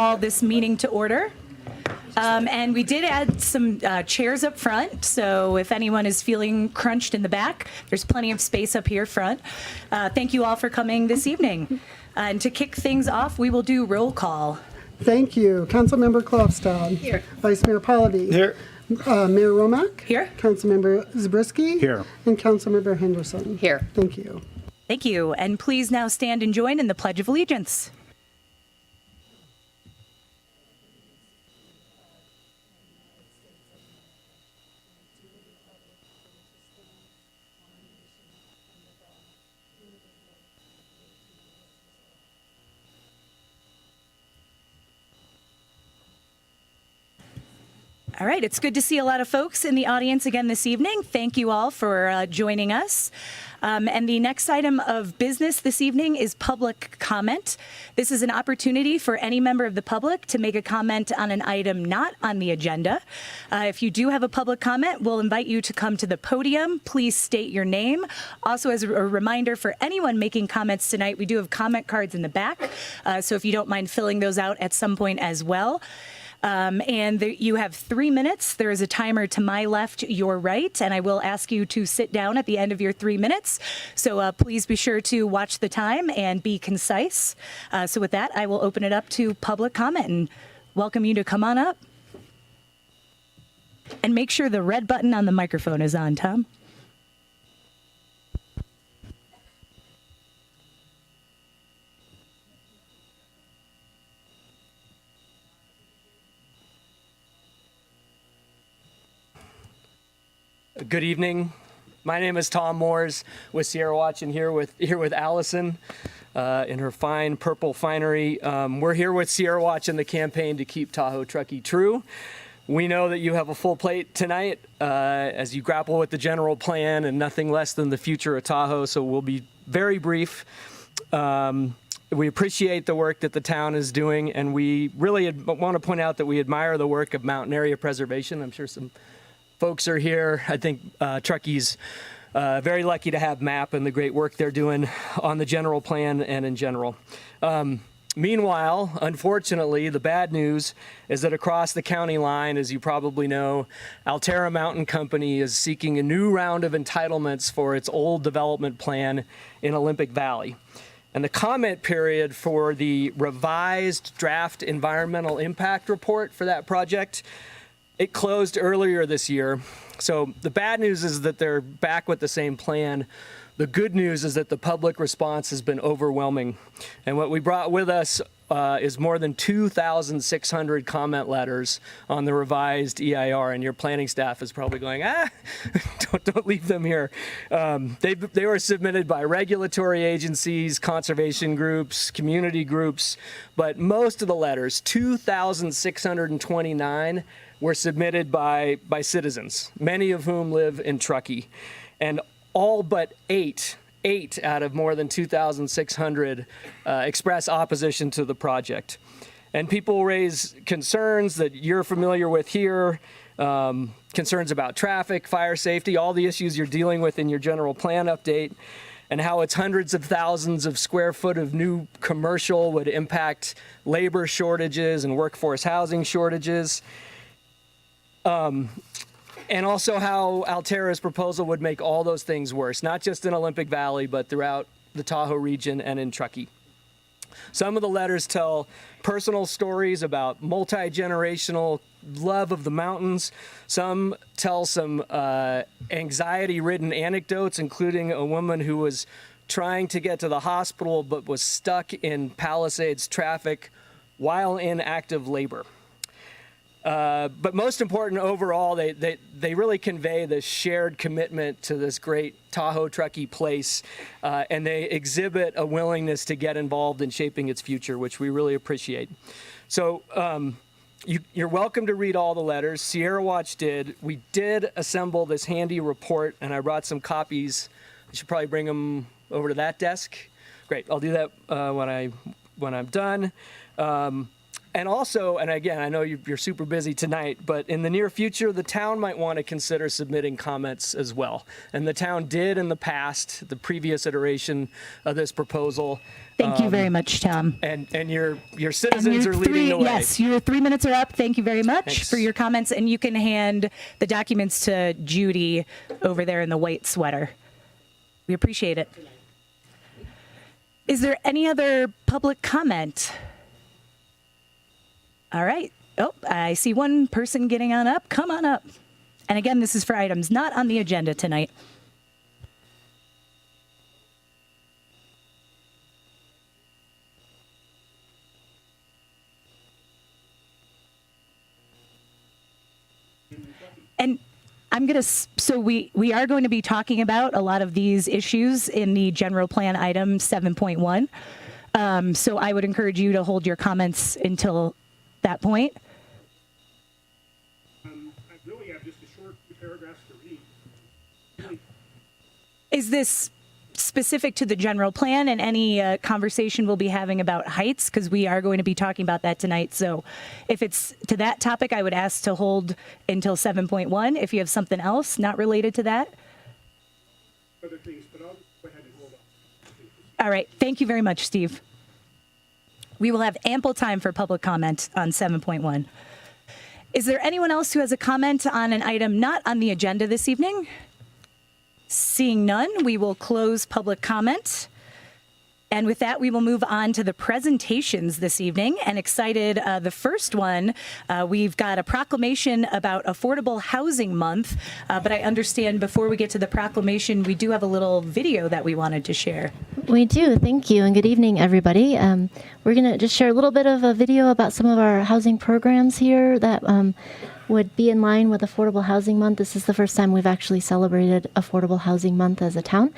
Call this meeting to order. And we did add some chairs up front, so if anyone is feeling crunched in the back, there's plenty of space up here front. Thank you all for coming this evening. And to kick things off, we will do roll call. Thank you. Councilmember Klofstad. Here. Vice Mayor Pallavi. Here. Mayor Romack. Here. Councilmember Zabriskie. Here. And Councilmember Henderson. Here. Thank you. Thank you. And please now stand and join in the Pledge of Allegiance. All right, it's good to see a lot of folks in the audience again this evening. Thank you all for joining us. And the next item of business this evening is public comment. This is an opportunity for any member of the public to make a comment on an item not on the agenda. If you do have a public comment, we'll invite you to come to the podium. Please state your name. Also, as a reminder for anyone making comments tonight, we do have comment cards in the back. So if you don't mind filling those out at some point as well. You have 3 minutes. There is a timer to my left, your right, and I will ask you to sit down at the end of your 3 minutes. So please be sure to watch the time and be concise. So with that, I will open it up to public comment and welcome you to come on up. And make sure the red button on the microphone is on, Tom. Good evening. My name is Tom Moores with Sierra Watch, and here with Allison in her fine purple finery. We're here with Sierra Watch in the campaign to keep Tahoe Truckee true. We know that you have a full plate tonight as you grapple with the general plan and nothing less than the future of Tahoe, so we'll be very brief. We appreciate the work that the town is doing, and we really want to point out that we admire the work of mountain area preservation. I'm sure some folks are here. I think Truckee's very lucky to have MAP and the great work they're doing on the general plan and in general. Meanwhile, unfortunately, the bad news is that across the county line, as you probably know, Alterra Mountain Company is seeking a new round of entitlements for its old development plan in Olympic Valley. And the comment period for the revised draft environmental impact report for that project, it closed earlier this year. So the bad news is that they're back with the same plan. The good news is that the public response has been overwhelming. And what we brought with us is more than 2,600 comment letters on the revised EIR. And your planning staff is probably going, don't leave them here. They were submitted by regulatory agencies, conservation groups, community groups, but most of the letters, 2,629, were submitted by citizens, many of whom live in Truckee. And all but eight out of more than 2,600 express opposition to the project. And people raise concerns that you're familiar with here, concerns about traffic, fire safety, all the issues you're dealing with in your general plan update, and how it's hundreds of thousands of square foot of new commercial would impact labor shortages and workforce housing shortages. And also how Alterra's proposal would make all those things worse, not just in Olympic Valley, but throughout the Tahoe region and in Truckee. Some of the letters tell personal stories about multi-generational love of the mountains. Some tell some anxiety-ridden anecdotes, including a woman who was trying to get to the hospital but was stuck in Palisades traffic while in active labor. But most important overall, they really convey this shared commitment to this great Tahoe Truckee place, and they exhibit a willingness to get involved in shaping its future, which we really appreciate. So you're welcome to read all the letters. Sierra Watch did. We did assemble this handy report, and I brought some copies. I should probably bring them over to that desk. Great, I'll do that when I'm done. And also, and again, I know you're super busy tonight, but in the near future, the town might want to consider submitting comments as well. And the town did in the past, the previous iteration of this proposal. Thank you very much, Tom. And your citizens are leading the way. Yes, your 3 minutes are up. Thank you very much Thanks. for your comments. And you can hand the documents to Judy over there in the white sweater. We appreciate it. Is there any other public comment? All right. Oh, I see one person getting on up. Come on up. And again, this is for items not on the agenda tonight. And I'm going to, so we are going to be talking about a lot of these issues in the general plan item 7.1. So I would encourage you to hold your comments until that point. I really have just a short few paragraphs to read. Is this specific to the general plan and any conversation we'll be having about heights? Because we are going to be talking about that tonight. So if it's to that topic, I would ask to hold until 7.1. If you have something else not related to that. Other things, but I'll go ahead and hold on. All right. Thank you very much, Steve. We will have ample time for public comment on 7.1. Is there anyone else who has a comment on an item not on the agenda this evening? Seeing none, we will close public comment. And with that, we will move on to the presentations this evening. And excited, the first one, we've got a proclamation about Affordable Housing Month. But I understand before we get to the proclamation, we do have a little video that we wanted to share. We do. Thank you. And good evening, everybody. We're going to just share a little bit of a video about some of our housing programs here that would be in line with Affordable Housing Month. This is the first time we've actually celebrated Affordable Housing Month as a town.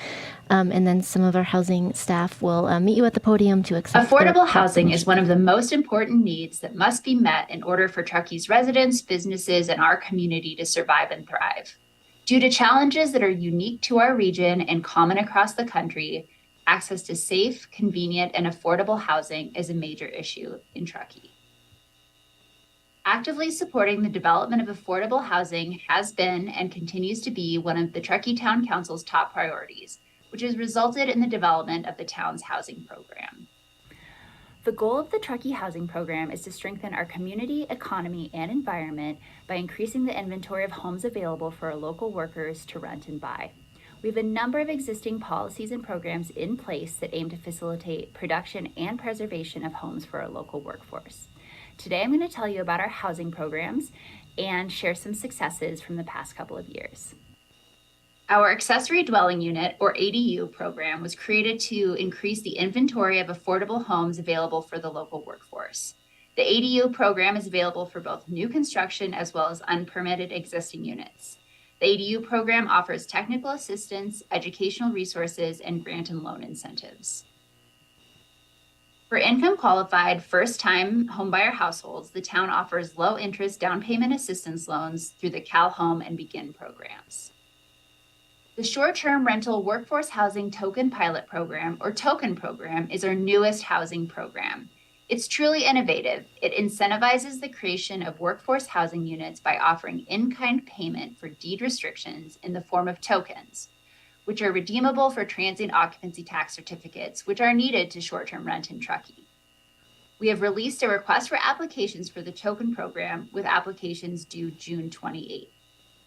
And then some of our housing staff will meet you at the podium to accept. Affordable housing is one of the most important needs that must be met in order for Truckee's residents, businesses, and our community to survive and thrive. Due to challenges that are unique to our region and common across the country, access to safe, convenient, and affordable housing is a major issue in Truckee. Actively supporting the development of affordable housing has been and continues to be one of the Truckee Town Council's top priorities, which has resulted in the development of the town's housing program. The goal of the Truckee Housing Program is to strengthen our community, economy, and environment by increasing the inventory of homes available for our local workers to rent and buy. We have a number of existing policies and programs in place that aim to facilitate production and preservation of homes for our local workforce. Today, I'm going to tell you about our housing programs and share some successes from the past couple of years. Our Accessory Dwelling Unit, or ADU, program was created to increase the inventory of affordable homes available for the local workforce. The ADU program is available for both new construction as well as unpermitted existing units. The ADU program offers technical assistance, educational resources, and grant and loan incentives. For income-qualified, first-time homebuyer households, the town offers low-interest down payment assistance loans through the Cal Home and Begin programs. The Short-Term Rental Workforce Housing Token Pilot Program, or TOKEN program, is our newest housing program. It's truly innovative. It incentivizes the creation of workforce housing units by offering in-kind payment for deed restrictions in the form of tokens, which are redeemable for transient occupancy tax certificates, which are needed to short-term rent in Truckee. We have released a request for applications for the token program with applications due June 28.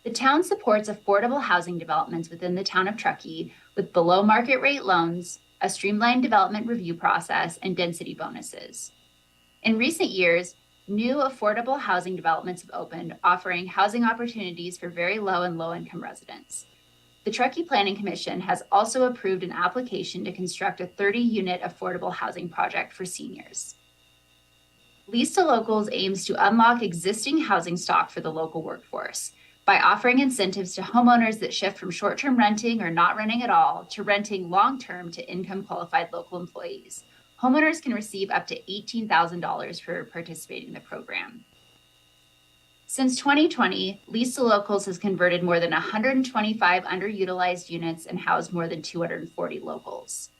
The town supports affordable housing developments within the town of Truckee with below market rate loans, a streamlined development review process, and density bonuses. In recent years, new affordable housing developments have opened, offering housing opportunities for very low and low-income residents. The Truckee Planning Commission has also approved an application to construct a 30-unit affordable housing project for seniors. Lease to Locals aims to unlock existing housing stock for the local workforce by offering incentives to homeowners that shift from short-term renting or not renting at all to renting long-term to income-qualified local employees. Homeowners can receive up to $18,000 for participating in the program. Since 2020, Lease to Locals has converted more than 125 underutilized units and housed more than 240 locals.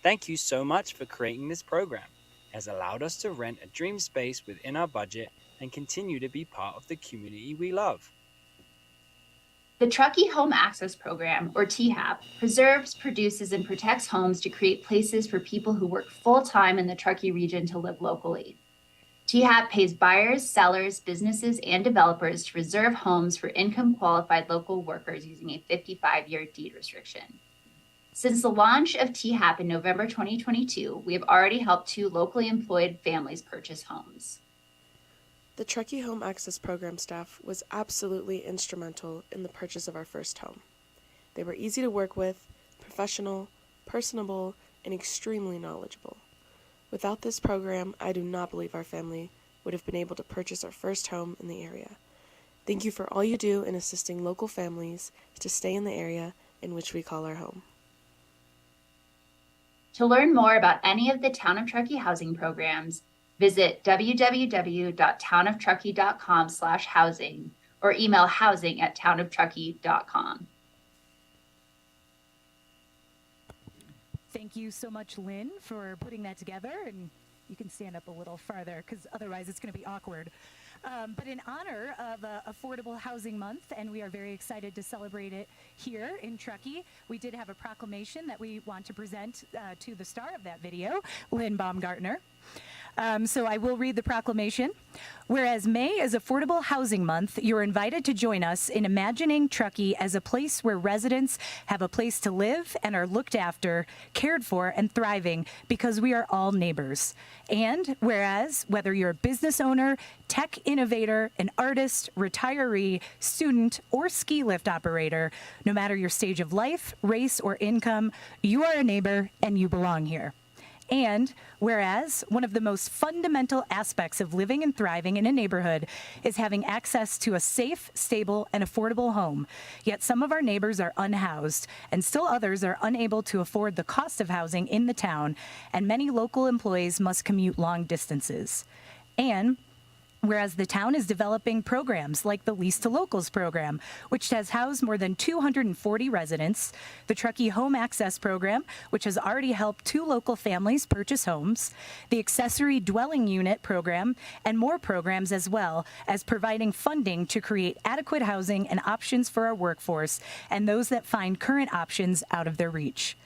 Thank you so much for creating this program. has allowed us to rent a dream space within our budget and continue to be part of the community we love. The Truckee Home Access Program, or THAP, preserves, produces, and protects homes to create places for people who work full-time in the Truckee region to live locally. THAP pays buyers, sellers, businesses, and developers to reserve homes for income-qualified local workers using a 55-year deed restriction. Since the launch of THAP in November 2022, we have already helped 2 locally employed families purchase homes. The Truckee Home Access Program staff was absolutely instrumental in the purchase of our first home. They were easy to work with, professional, personable, and extremely knowledgeable. Without this program, I do not believe our family would have been able to purchase our first home in the area. Thank you for all you do in assisting local families to stay in the area in which we call our home. To learn more about any of the Town of Truckee housing programs, visit www.townoftruckee.com/housing or email housing@townoftruckee.com. Thank you so much, Lynn, for putting that together. And you can stand up a little farther because otherwise it's going to be awkward. But in honor of Affordable Housing Month, and we are very excited to celebrate it here in Truckee, we did have a proclamation that we want to present to the star of that video, Lynn Baumgartner. So I will read the proclamation. Whereas May is Affordable Housing Month, you're invited to join us in imagining Truckee as a place where residents have a place to live and are looked after, cared for, and thriving because we are all neighbors. And whereas whether you're a business owner, tech innovator, an artist, retiree, student, or ski lift operator, no matter your stage of life, race, or income, you are a neighbor and you belong here. And whereas one of the most fundamental aspects of living and thriving in a neighborhood is having access to a safe, stable, and affordable home, yet some of our neighbors are unhoused, and still others are unable to afford the cost of housing in the town, and many local employees must commute long distances. And whereas the town is developing programs like the Lease to Locals program, which has housed more than 240 residents, the Truckee Home Access program, which has already helped 2 local families purchase homes, the Accessory Dwelling Unit program, and more programs as well as providing funding to create adequate housing and options for our workforce and those that find current options out of their reach.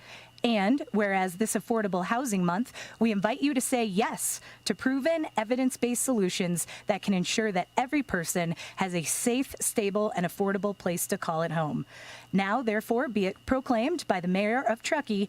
And whereas this Affordable Housing Month, we invite you to say yes to proven, evidence-based solutions that can ensure that every person has a safe, stable, and affordable place to call it home. Now, therefore, be it proclaimed by the Mayor of Truckee,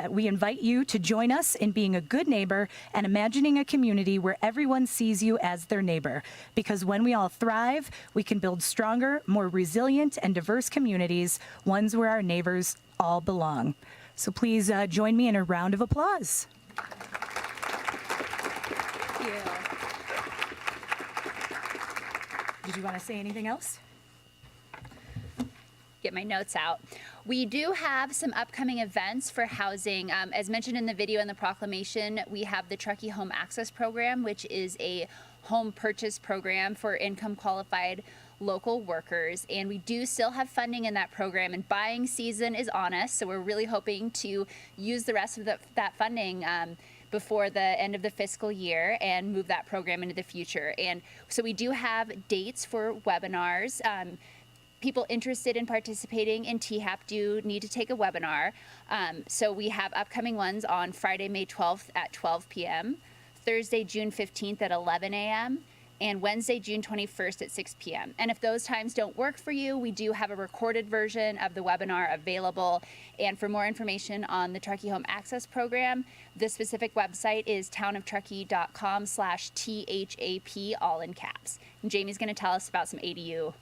we invite you to join us in being a good neighbor and imagining a community where everyone sees you as their neighbor. Because when we all thrive, we can build stronger, more resilient, and diverse communities, ones where our neighbors all belong. So please join me in a round of applause. Thank you. Did you want to say anything else? Get my notes out. We do have some upcoming events for housing. As mentioned in the video and the proclamation, we have the Truckee Home Access Program, which is a home purchase program for income qualified local workers, and we do still have funding in that program, and buying season is on us, so we're really hoping to use the rest of that funding before the end of the fiscal year and move that program into the future. And so we do have dates for webinars. People interested in participating in THAP do need to take a webinar. So we have upcoming ones on Friday, May 12th at 12 p.m., Thursday, June 15th at 11 a.m., and Wednesday, June 21st at 6 p.m. And if those times don't work for you, we do have a recorded version of the webinar available. And for more information on the Truckee Home Access Program, the specific website is townoftruckee.com/THAP, all in caps. And Jamie's going to tell us about some ADU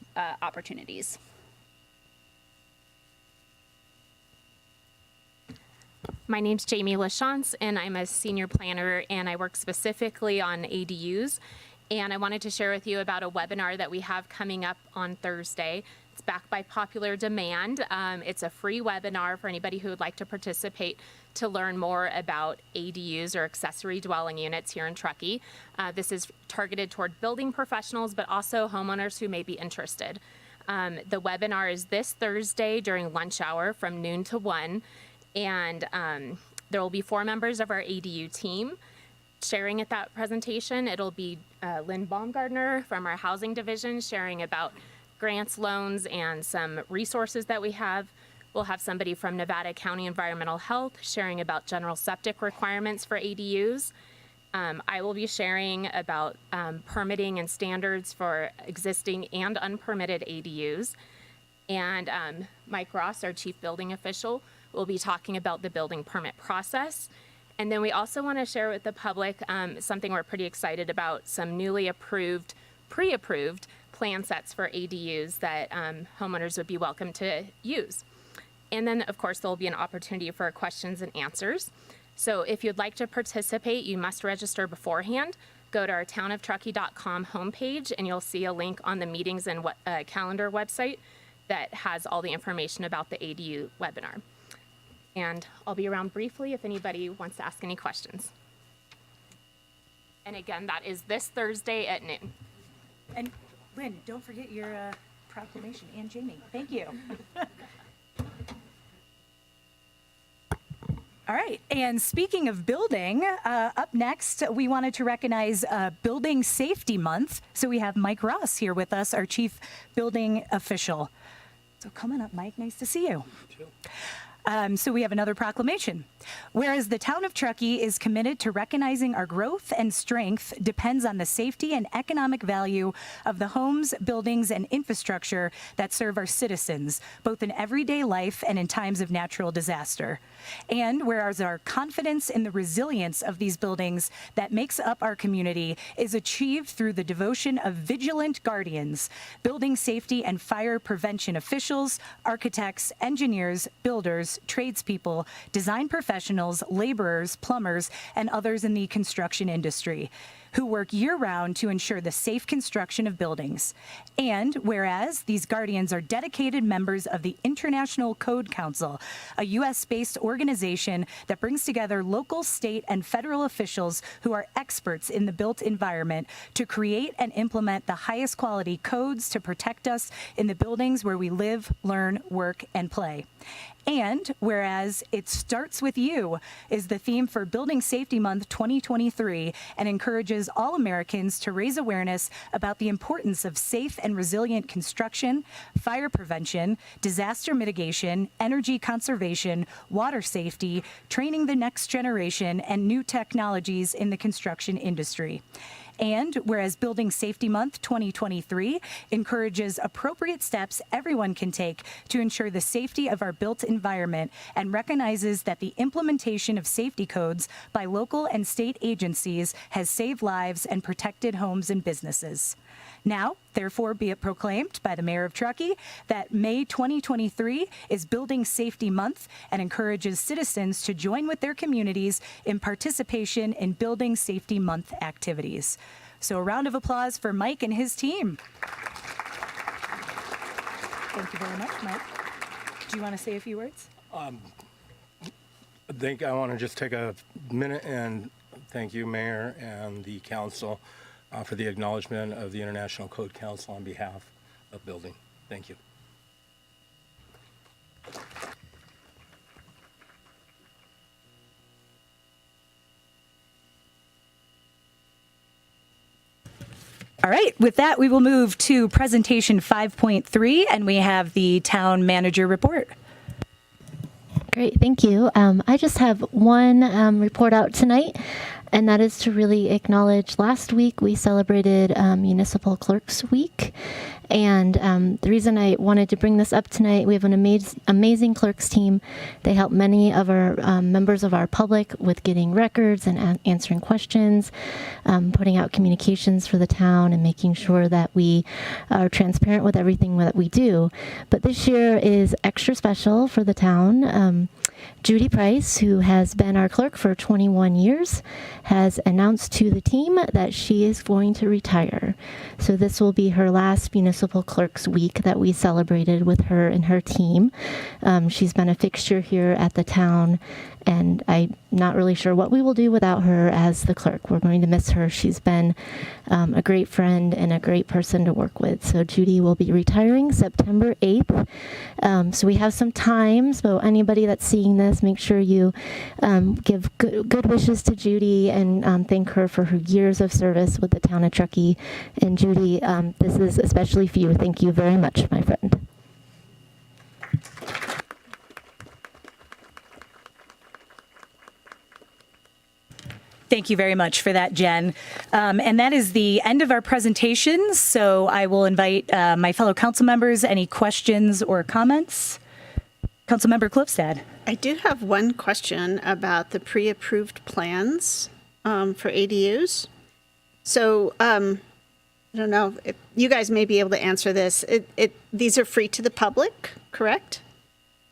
opportunities. My name's Jamie LaChance, and I'm a senior planner, and I work specifically on ADUs. And I wanted to share with you about a webinar that we have coming up on Thursday. It's backed by popular demand. It's a free webinar for anybody who would like to participate to learn more about ADUs or accessory dwelling units here in Truckee. This is targeted toward building professionals, but also homeowners who may be interested. The webinar is this Thursday during lunch hour from noon to 1. And there will be 4 members of our ADU team. sharing at that presentation. It'll be Lynn Baumgardner from our housing division sharing about grants, loans, and some resources that we have. We'll have somebody from Nevada County Environmental Health sharing about general septic requirements for ADUs. I will be sharing about permitting and standards for existing and unpermitted ADUs. And Mike Ross, our chief building official, will be talking about the building permit process. And then we also want to share with the public something we're pretty excited about, some newly approved, pre-approved plan sets for ADUs that homeowners would be welcome to use. And then, of course, there'll be an opportunity for questions and answers. So if you'd like to participate, you must register beforehand. Go to our townoftruckee.com homepage, and you'll see a link on the meetings and calendar website that has all the information about the ADU webinar. And I'll be around briefly if anybody wants to ask any questions. And again, that is this Thursday at noon. And Lynn, don't forget your proclamation, and Jamie. Thank you. All right, and speaking of building, up next, we wanted to recognize Building Safety Month. So we have Mike Ross here with us, our chief building official. So come on up, Mike, nice to see you. So we have another proclamation. Whereas the town of Truckee is committed to recognizing our growth and strength depends on the safety and economic value of the homes, buildings, and infrastructure that serve our citizens, both in everyday life and in times of natural disaster. And whereas our confidence in the resilience of these buildings that makes up our community is achieved through the devotion of vigilant guardians, building safety and fire prevention officials, architects, engineers, builders, tradespeople, design professionals, laborers, plumbers, and others in the construction industry who work year-round to ensure the safe construction of buildings. And whereas these guardians are dedicated members of the International Code Council, a U.S.-based organization that brings together local, state, and federal officials who are experts in the built environment to create and implement the highest quality codes to protect us in the buildings where we live, learn, work, and play. And whereas It Starts With You is the theme for Building Safety Month 2023 and encourages all Americans to raise awareness about the importance of safe and resilient construction, fire prevention, disaster mitigation, energy conservation, water safety, training the next generation, and new technologies in the construction industry. And whereas Building Safety Month 2023 encourages appropriate steps everyone can take to ensure the safety of our built environment and recognizes that the implementation of safety codes by local and state agencies has saved lives and protected homes and businesses. Now, therefore, be it proclaimed by the Mayor of Truckee that May 2023 is Building Safety Month and encourages citizens to join with their communities in participation in Building Safety Month activities. So a round of applause for Mike and his team. Thank you very much, Mike. Do you want to say a few words? I think I want to just take a minute and thank you, Mayor, and the council for the acknowledgement of the International Code Council on behalf of building. Thank you. All right, with that, we will move to presentation 5.3, and we have the town manager report. Great, thank you. I just have one report out tonight, and that is to really acknowledge last week we celebrated Municipal Clerks Week. And the reason I wanted to bring this up tonight, we have an amazing clerks team. They help many of our members of our public with getting records and answering questions, putting out communications for the town and making sure that we are transparent with everything that we do. But this year is extra special for the town. Judy Price, who has been our clerk for 21 years, has announced to the team that she is going to retire. So this will be her last Municipal Clerks Week that we celebrated with her and her team. She's been a fixture here at the town, and I'm not really sure what we will do without her as the clerk. We're going to miss her. She's been a great friend and a great person to work with. So Judy will be retiring September 8th. So we have some time. So anybody that's seeing this, make sure you give good wishes to Judy and thank her for her years of service with the town of Truckee. And Judy, this is especially for you. Thank you very much, my friend. Thank you very much for that, Jen. And that is the end of our presentations. So I will invite my fellow council members. Any questions or comments? Councilmember Klifstad. I do have one question about the pre-approved plans for ADUs. So I don't know if you guys may be able to answer this. These are free to the public, correct?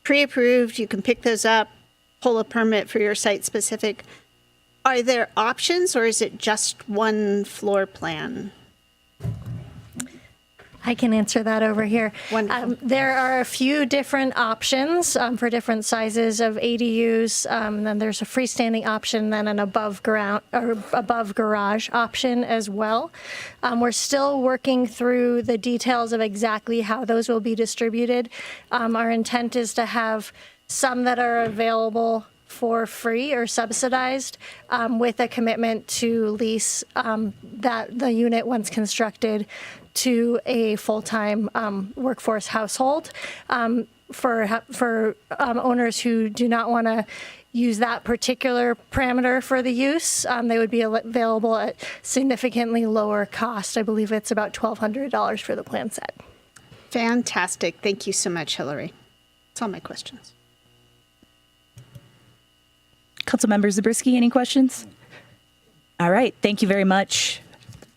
Pre-approved, you can pick those up, pull a permit for your site specific. Are there options, or is it just one floor plan? I can answer that over here. Wonderful. There are a few different options for different sizes of ADUs. Then there's a freestanding option, then an above ground or above garage option as well. We're still working through the details of exactly how those will be distributed. Our intent is to have some that are available for free or subsidized, with a commitment to lease that the unit once constructed to a full-time workforce household. For owners who do not want to use that particular parameter for the use, they would be available at significantly lower cost. I believe it's about $1,200 for the plan set. Fantastic. Thank you so much, Hillary. That's all my questions. Councilmember Zabriskie, any questions? All right, thank you very much.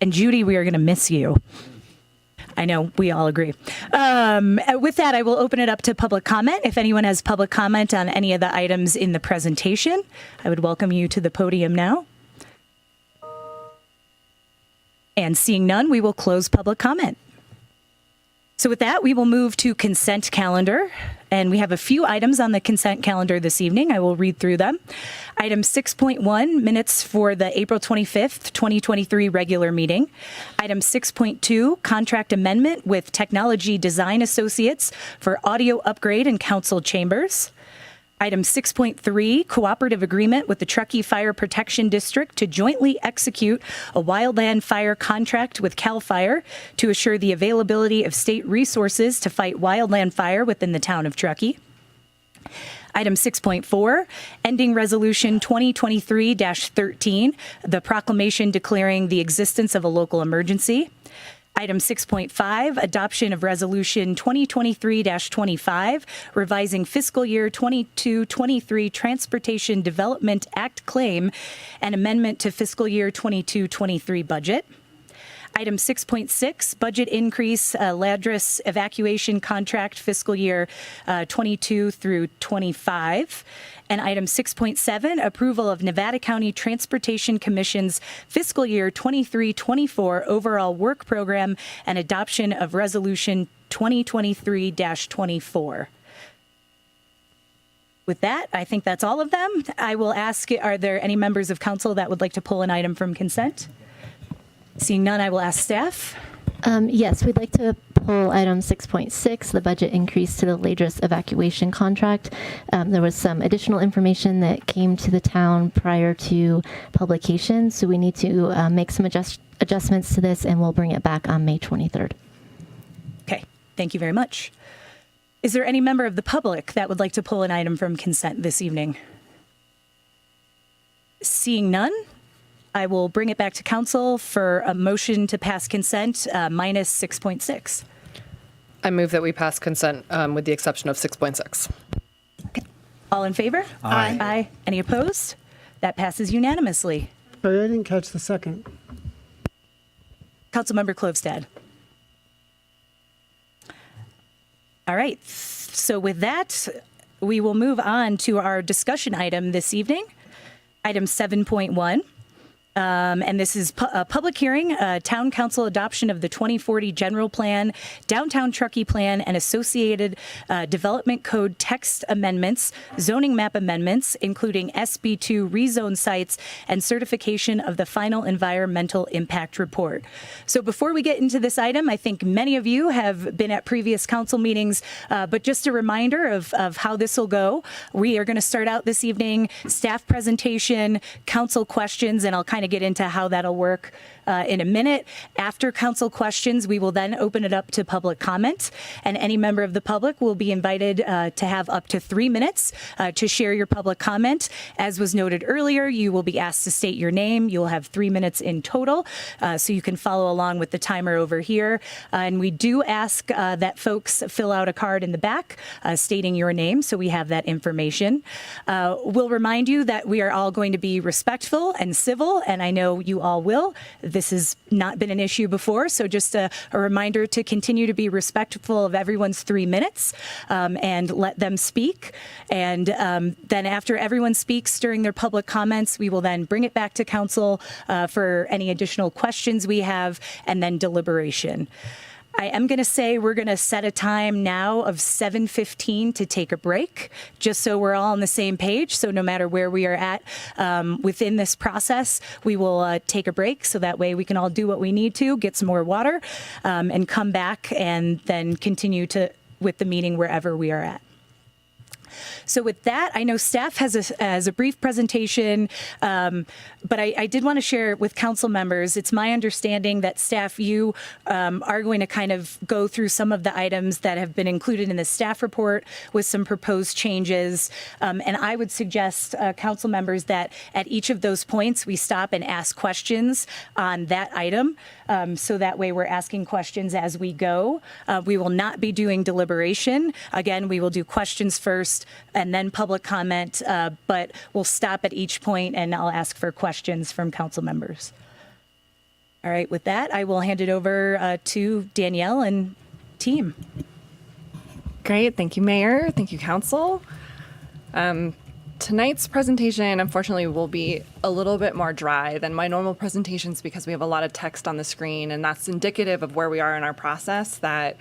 And Judy, we are going to miss you. I know, we all agree. With that, I will open it up to public comment. If anyone has public comment on any of the items in the presentation, I would welcome you to the podium now. And seeing none, we will close public comment. So with that, we will move to consent calendar. And we have a few items on the consent calendar this evening. I will read through them. Item 6.1, minutes for the April 25th, 2023 regular meeting. Item 6.2, contract amendment with Technology Design Associates for audio upgrade in council chambers. Item 6.3, cooperative agreement with the Truckee Fire Protection District to jointly execute a wildland fire contract with CAL FIRE to assure the availability of state resources to fight wildland fire within the town of Truckee. Item 6.4, ending resolution 2023-13, the proclamation declaring the existence of a local emergency. Item 6.5, adoption of resolution 2023-25, revising fiscal year 22-23 Transportation Development Act claim and amendment to fiscal year 22-23 budget. Item 6.6, budget increase, Ladris evacuation contract fiscal year 22 through 25. And item 6.7, approval of Nevada County Transportation Commission's fiscal year 23-24 overall work program and adoption of resolution 2023-24. With that, I think that's all of them. I will ask, are there any members of council that would like to pull an item from consent? Seeing none, I will ask staff. Yes, we'd like to pull item 6.6, the budget increase to the Ladris evacuation contract. There was some additional information that came to the town prior to publication, so we need to make some adjustments to this, and we'll bring it back on May 23rd. Okay, thank you very much. Is there any member of the public that would like to pull an item from consent this evening? Seeing none, I will bring it back to council for a motion to pass consent minus 6.6. I move that we pass consent with the exception of 6.6. Okay. All in favor? Aye. Aye. Any opposed? That passes unanimously. Sorry, I didn't catch the second. Councilmember Klofstad. All right. So with that, we will move on to our discussion item this evening. Item 7.1. And this is a public hearing, Town Council adoption of the 2040 General Plan, Downtown Truckee Plan, and associated Development Code text amendments, zoning map amendments, including SB2 rezone sites, and certification of the final environmental impact report. So before we get into this item, I think many of you have been at previous council meetings, but just a reminder of how this will go. We are going to start out this evening, staff presentation, council questions, and I'll kind of get into how that'll work in a minute. After council questions, we will then open it up to public comment, and any member of the public will be invited to have up to 3 minutes to share your public comment. As was noted earlier, you will be asked to state your name. You'll have 3 minutes in total, so you can follow along with the timer over here. And we do ask that folks fill out a card in the back stating your name, so we have that information. We'll remind you that we are all going to be respectful and civil, and I know you all will. This has not been an issue before, so just a reminder to continue to be respectful of everyone's 3 minutes and let them speak. And then after everyone speaks during their public comments, we will then bring it back to council for any additional questions we have, and then deliberation. I am going to say we're going to set a time now of 7:15 to take a break, just so we're all on the same page. So no matter where we are at within this process, we will take a break so that way we can all do what we need to, get some more water, and come back and then continue with the meeting wherever we are at. So with that, I know staff has a brief presentation, but I did want to share with council members, it's my understanding that staff, you are going to kind of go through some of the items that have been included in the staff report with some proposed changes. And I would suggest, council members, that at each of those points, we stop and ask questions on that item. So that way we're asking questions as we go. We will not be doing deliberation. Again, we will do questions first and then public comment, but we'll stop at each point and I'll ask for questions from council members. All right, with that, I will hand it over to Danielle and team. Great, thank you, Mayor. Thank you, Council. Tonight's presentation, unfortunately, will be a little bit more dry than my normal presentations because we have a lot of text on the screen, and that's indicative of where we are in our process, that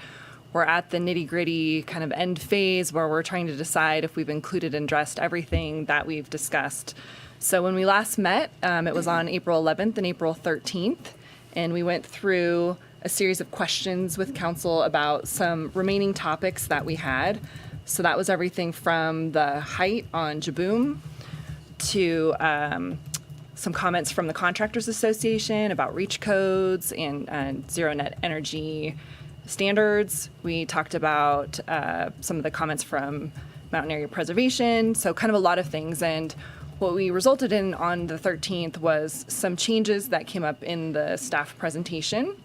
we're at the nitty-gritty kind of end phase where we're trying to decide if we've included and addressed everything that we've discussed. So when we last met, it was on April 11th and April 13th, and we went through a series of questions with Council about some remaining topics that we had. So that was everything from the height on Jaboom to some comments from the Contractors Association about reach codes and zero net energy standards. We talked about some of the comments from Mountain Area Preservation, so kind of a lot of things. And what we resulted in on the 13th was some changes that came up in the staff presentation.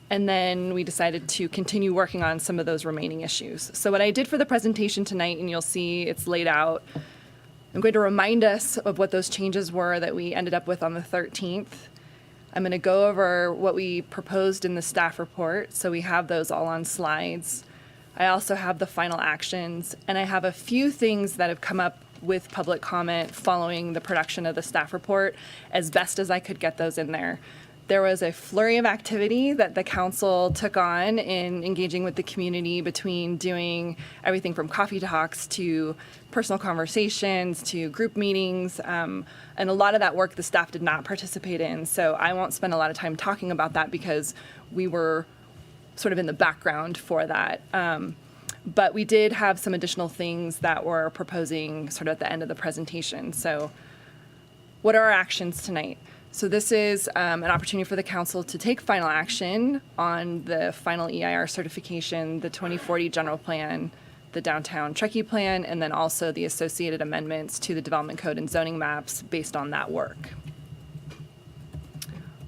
And then we decided to continue working on some of those remaining issues. So what I did for the presentation tonight, and you'll see it's laid out, I'm going to remind us of what those changes were that we ended up with on the 13th. I'm going to go over what we proposed in the staff report, so we have those all on slides. I also have the final actions, and I have a few things that have come up with public comment following the production of the staff report, as best as I could get those in there. There was a flurry of activity that the council took on in engaging with the community, between doing everything from coffee talks to personal conversations to group meetings. And a lot of that work the staff did not participate in. So I won't spend a lot of time talking about that because we were sort of in the background for that. But we did have some additional things that we're proposing sort of at the end of the presentation. So what are our actions tonight? So this is an opportunity for the council to take final action on the final EIR certification, the 2040 General Plan, the Downtown Truckee Plan, and then also the associated amendments to the Development Code and zoning maps based on that work.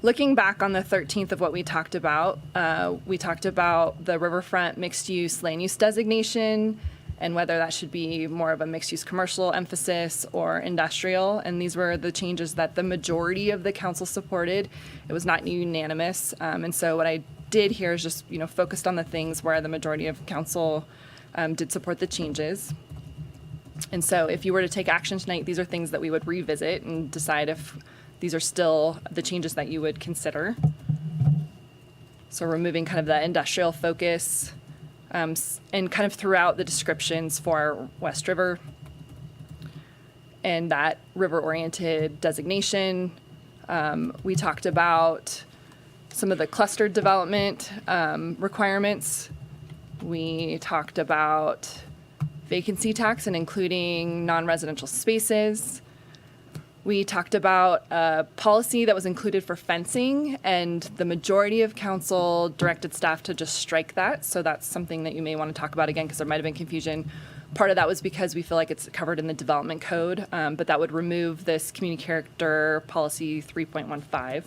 Looking back on the 13th of what we talked about the riverfront mixed-use land use designation and whether that should be more of a mixed-use commercial emphasis or industrial. And these were the changes that the majority of the council supported. It was not unanimous. And so what I did here is just, focused on the things where the majority of council did support the changes. And so if you were to take action tonight, these are things that we would revisit and decide if these are still the changes that you would consider. So removing kind of the industrial focus and kind of throughout the descriptions for West River and that river-oriented designation. We talked about some of the clustered development requirements. We talked about vacancy tax and including non-residential spaces. We talked about a policy that was included for fencing, and the majority of council directed staff to just strike that. So that's something that you may want to talk about again, because there might have been confusion. Part of that was because we feel like it's covered in the development code, but that would remove this community character policy 3.15.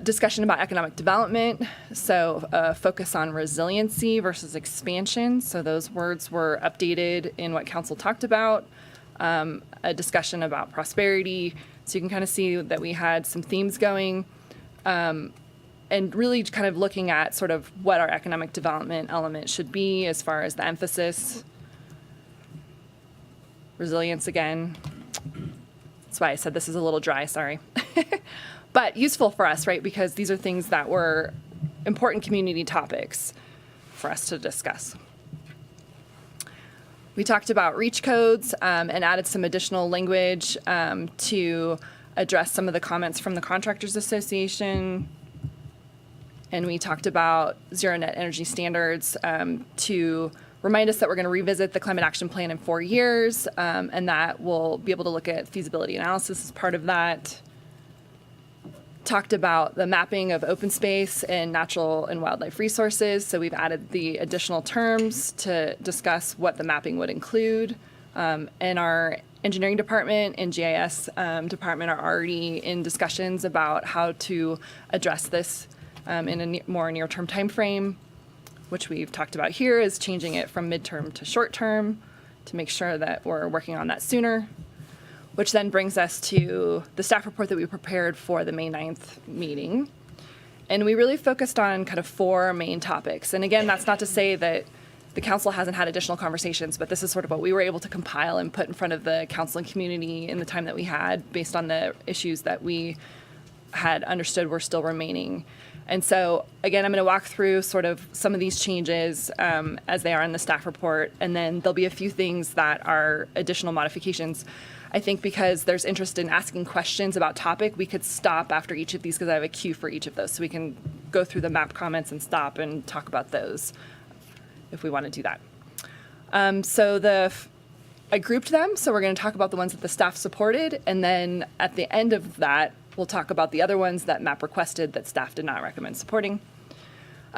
Discussion about economic development, so focus on resiliency versus expansion. So those words were updated in what council talked about. A discussion about prosperity. So you can kind of see that we had some themes going, and really kind of looking at sort of what our economic development element should be as far as the emphasis. Resilience again. That's why I said this is a little dry, sorry. But useful for us, right? Because these are things that were important community topics for us to discuss. We talked about reach codes and added some additional language to address some of the comments from the Contractors Association. And we talked about zero net energy standards to remind us that we're going to revisit the climate action plan in 4 years, and that we'll be able to look at feasibility analysis as part of that. Talked about the mapping of open space and natural and wildlife resources. So we've added the additional terms to discuss what the mapping would include. And our engineering department and GIS department are already in discussions about how to address this in a more near-term time frame, which we've talked about here is changing it from midterm to short-term to make sure that we're working on that sooner. Which then brings us to the staff report that we prepared for the May 9th meeting. And we really focused on kind of 4 main topics. And again, that's not to say that the council hasn't had additional conversations, but this is sort of what we were able to compile and put in front of the council and community in the time that we had based on the issues that we had understood were still remaining. And so, again, I'm going to walk through sort of some of these changes as they are in the staff report, and then there'll be a few things that are additional modifications. I think because there's interest in asking questions about topic, we could stop after each of these because I have a queue for each of those. So we can go through the map comments and stop and talk about those if we want to do that. I grouped them. So we're going to talk about the ones that the staff supported. And then at the end of that, we'll talk about the other ones that MAP requested that staff did not recommend supporting.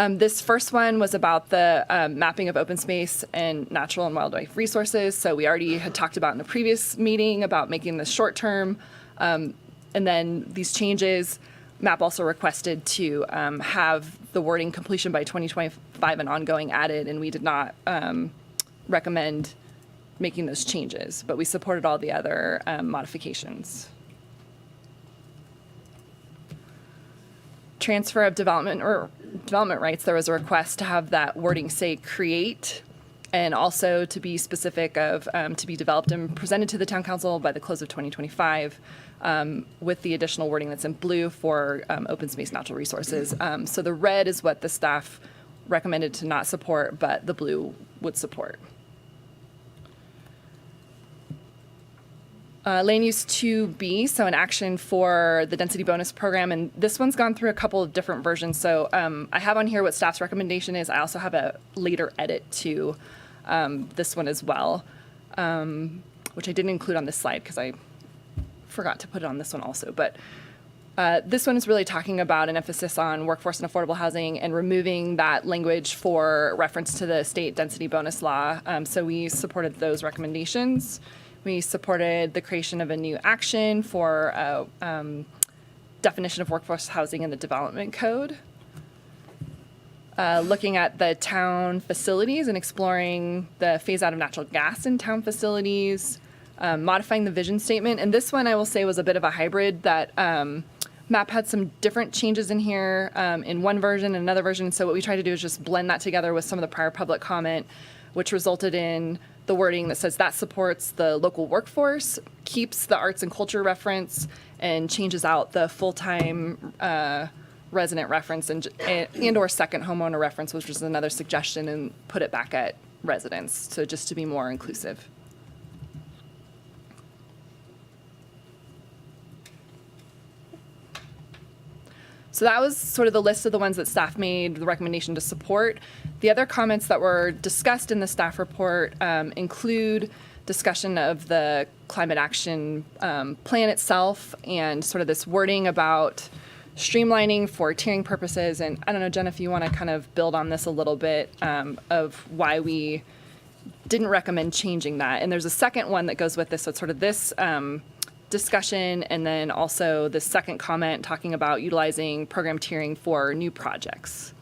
This first one was about the mapping of open space and natural and wildlife resources. So we already had talked about in the previous meeting about making this short term. And then these changes, MAP also requested to have the wording completion by 2025 and ongoing added, and we did not recommend making those changes, but we supported all the other modifications. Transfer of development rights, there was a request to have that wording say create, and also to be specific of to be developed and presented to the town council by the close of 2025, with the additional wording that's in blue for open space natural resources. So the red is what the staff recommended to not support, but the blue would support. Land use 2B, so an action for the density bonus program, and this one's gone through a couple of different versions. So I have on here what staff's recommendation is. I also have a later edit to this one as well, which I didn't include on this slide because I forgot to put it on this one also. But this one is really talking about an emphasis on workforce and affordable housing and removing that language for reference to the state density bonus law. So we supported those recommendations. We supported the creation of a new action for a definition of workforce housing in the development code. Looking at the town facilities and exploring the phase out of natural gas in town facilities, modifying the vision statement. And this one I will say was a bit of a hybrid that MAP had some different changes in here in one version and another version. So what we tried to do is just blend that together with some of the prior public comment, which resulted in the wording that says that supports the local workforce, keeps the arts and culture reference, and changes out the full-time resident reference and or second homeowner reference, which was another suggestion, and put it back at residents, so just to be more inclusive. So that was sort of the list of the ones that staff made the recommendation to support. The other comments that were discussed in the staff report include discussion of the climate action plan itself and sort of this wording about streamlining for tiering purposes. And I don't know, Jen, if you want to kind of build on this a little bit of why we didn't recommend changing that. And there's a second one that goes with this. So it's sort of this discussion, and then also the second comment talking about utilizing program tiering for new projects.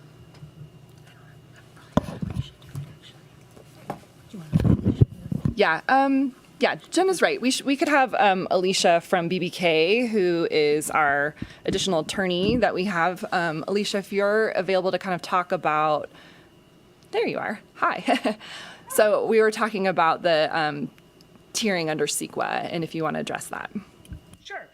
Yeah, Jen is right. We could have Alicia from BBK, who is our additional attorney that we have. Alicia, if you're available to kind of talk about, there you are. Hi. So we were talking about the tiering under CEQA, and if you want to address that. Sure.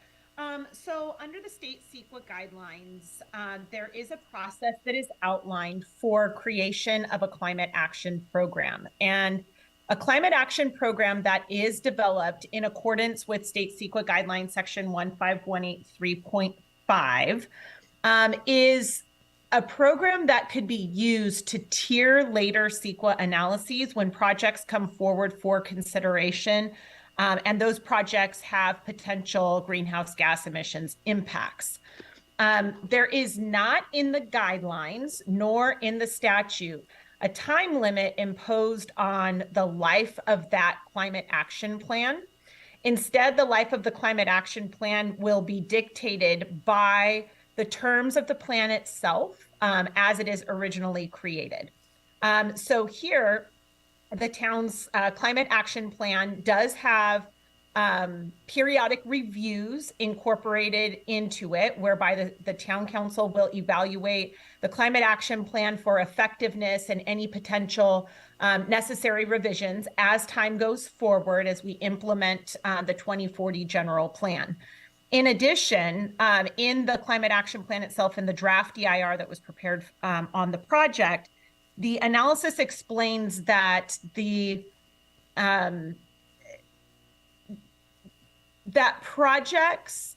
So under the state CEQA guidelines, there is a process that is outlined for creation of a climate action program. And a climate action program that is developed in accordance with state CEQA guidelines section 15183.5 is a program that could be used to tier later CEQA analyses when projects come forward for consideration, and those projects have potential greenhouse gas emissions impacts. There is not in the guidelines nor in the statute a time limit imposed on the life of that climate action plan. Instead, the life of the climate action plan will be dictated by the terms of the plan itself as it is originally created. So here, the town's climate action plan does have periodic reviews incorporated into it, whereby the town council will evaluate the climate action plan for effectiveness and any potential necessary revisions as time goes forward as we implement the 2040 general plan. In addition, in the climate action plan itself, in the draft EIR that was prepared on the project, the analysis explains that that projects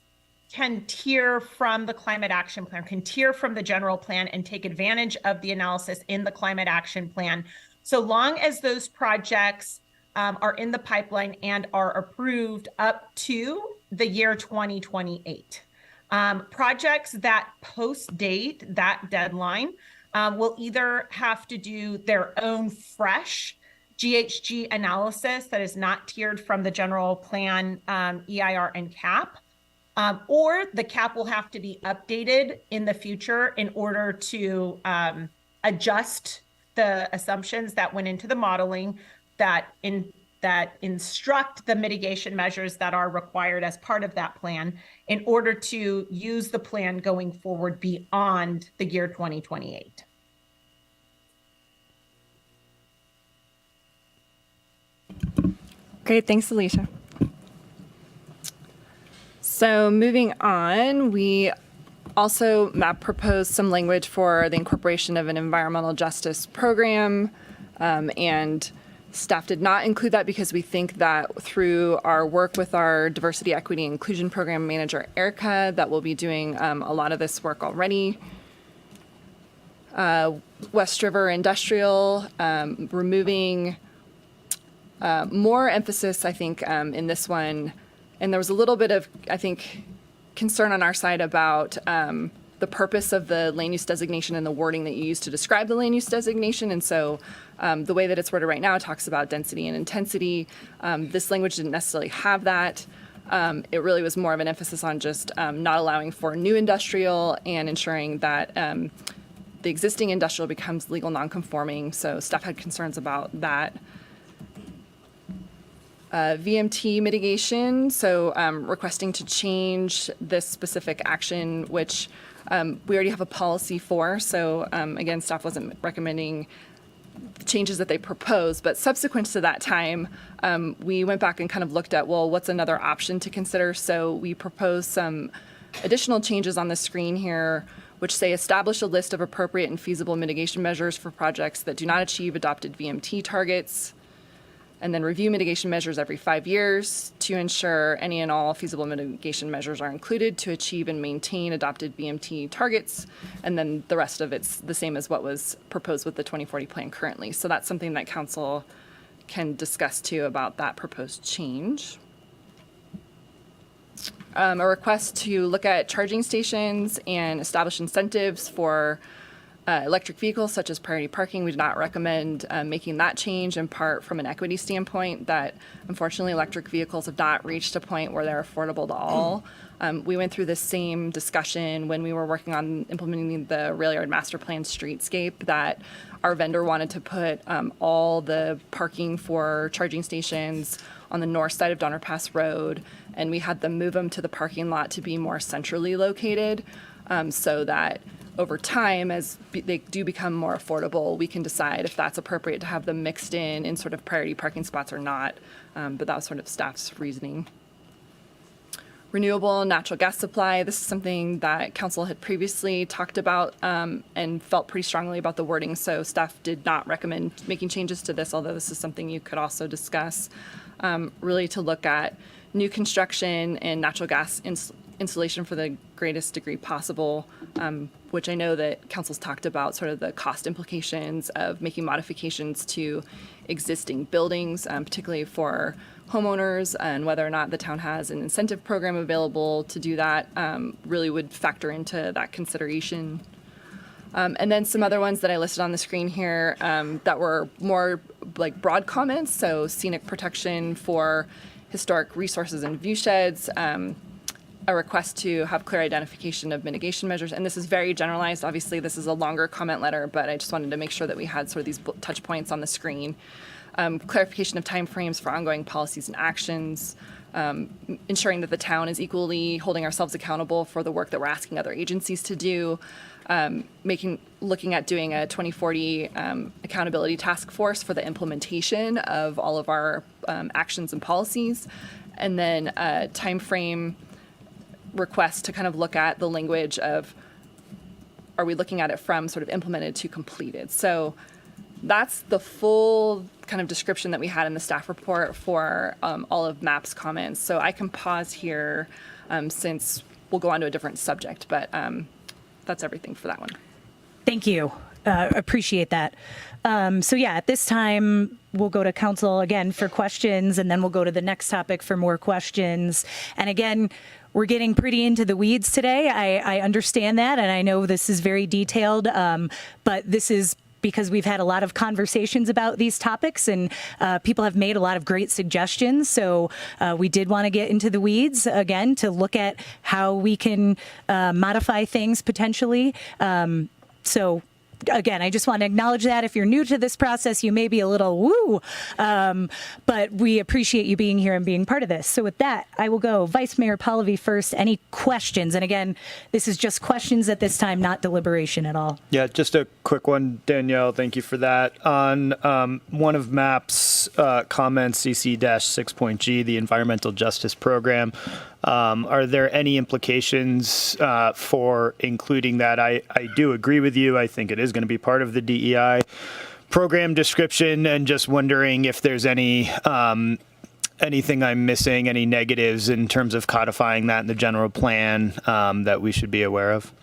can tier from the climate action plan, can tier from the general plan and take advantage of the analysis in the climate action plan, so long as those projects are in the pipeline and are approved up to the year 2028. Projects that post-date that deadline will either have to do their own fresh GHG analysis that is not tiered from the general plan EIR and CAP, or the CAP will have to be updated in the future in order to adjust the assumptions that went into the modeling that instruct the mitigation measures that are required as part of that plan in order to use the plan going forward beyond the year 2028. Great, thanks, Alicia. So moving on, we also proposed some language for the incorporation of an environmental justice program, and staff did not include that because we think that through our work with our diversity, equity, and inclusion program manager, Erica, that we'll be doing a lot of this work already. West River Industrial, removing more emphasis, I think, in this one. And there was a little bit of, I think, concern on our side about the purpose of the land use designation and the wording that you use to describe the land use designation. And so the way that it's worded right now, it talks about density and intensity. This language didn't necessarily have that. It really was more of an emphasis on just not allowing for new industrial and ensuring that the existing industrial becomes legal nonconforming. So staff had concerns about that. VMT mitigation, so requesting to change this specific action, which we already have a policy for. So again, staff wasn't recommending changes that they proposed. But subsequent to that time, we went back and kind of looked at, well, what's another option to consider? So we proposed some additional changes on the screen here, which say establish a list of appropriate and feasible mitigation measures for projects that do not achieve adopted VMT targets, and then review mitigation measures every 5 years to ensure any and all feasible mitigation measures are included to achieve and maintain adopted VMT targets. And then the rest of it's the same as what was proposed with the 2040 plan currently. So that's something that council can discuss too about that proposed change. A request to look at charging stations and establish incentives for electric vehicles such as priority parking. We do not recommend making that change, in part from an equity standpoint, that unfortunately electric vehicles have not reached a point where they're affordable to all. We went through this same discussion when we were working on implementing the rail yard master plan streetscape, that our vendor wanted to put all the parking for charging stations on the north side of Donner Pass Road, and we had them move them to the parking lot to be more centrally located, so that over time, as they do become more affordable, we can decide if that's appropriate to have them mixed in sort of priority parking spots or not. But that was sort of staff's reasoning. Renewable natural gas supply. This is something that council had previously talked about and felt pretty strongly about the wording. So staff did not recommend making changes to this, although this is something you could also discuss. Really to look at new construction and natural gas installation for the greatest degree possible, which I know that council's talked about sort of the cost implications of making modifications to existing buildings, particularly for homeowners, and whether or not the town has an incentive program available to do that really would factor into that consideration. And then some other ones that I listed on the screen here that were more like broad comments, so scenic protection for historic resources and view sheds, a request to have clear identification of mitigation measures. And this is very generalized. Obviously, this is a longer comment letter, but I just wanted to make sure that we had sort of these touch points on the screen. Clarification of timeframes for ongoing policies and actions, ensuring that the town is equally holding ourselves accountable for the work that we're asking other agencies to do, looking at doing a 2040 accountability task force for the implementation of all of our actions and policies, and then a timeframe request to kind of look at the language of, are we looking at it from sort of implemented to completed? So that's the full kind of description that we had in the staff report for all of MAP's comments. So I can pause here since we'll go on to a different subject, but that's everything for that one. Thank you. Appreciate that. So yeah, at this time, we'll go to council again for questions, and then we'll go to the next topic for more questions. And again, we're getting pretty into the weeds today. I understand that, and I know this is very detailed, but this is because we've had a lot of conversations about these topics, and people have made a lot of great suggestions. So we did want to get into the weeds again to look at how we can modify things potentially. So again, I just want to acknowledge that if you're new to this process, you may be a little woo, but we appreciate you being here and being part of this. So with that, I will go Vice Mayor Pallavi first. Any questions? And again, this is just questions at this time, not deliberation at all. Yeah, just a quick one, Danielle. Thank you for that. On one of MAP's comments, CC-6.G, the Environmental Justice Program, are there any implications for including that? I do agree with you. I think it is going to be part of the DEI program description, and just wondering if there's anything I'm missing, any negatives in terms of codifying that in the general plan that we should be aware of.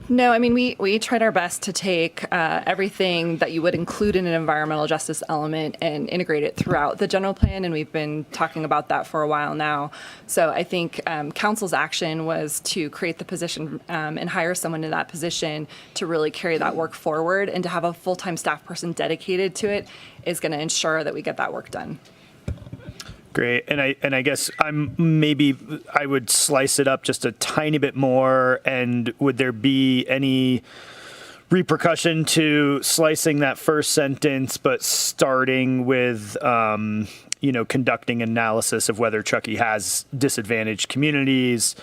No, I mean, we tried our best to take everything that you would include in an environmental justice element and integrate it throughout the general plan, and we've been talking about that for a while now. So I think council's action was to create the position and hire someone in that position to really carry that work forward, and to have a full-time staff person dedicated to it is going to ensure that we get that work done. Great. And I guess I would slice it up just a tiny bit more. And would there be any repercussion to slicing that first sentence, but starting with, conducting analysis of whether Truckee has disadvantaged communities,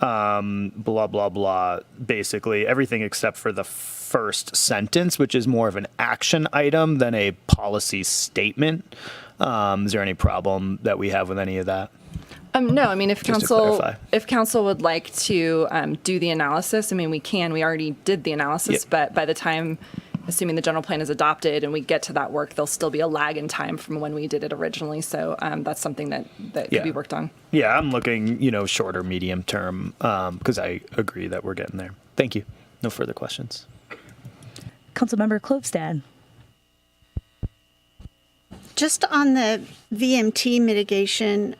blah, blah, blah, basically everything except for the first sentence, which is more of an action item than a policy statement. Is there any problem that we have with any of that? No, I mean, if Just to clarify. council would like to do the analysis, I mean, we already did the analysis, but by the time, assuming the general plan is adopted and we get to that work, there'll still be a lag in time from when we did it originally. So that's something that could be worked on. Yeah, I'm looking, shorter, medium term, because I agree that we're getting there. Thank you. No further questions. Councilmember Klobstad. Just on the VMT mitigation,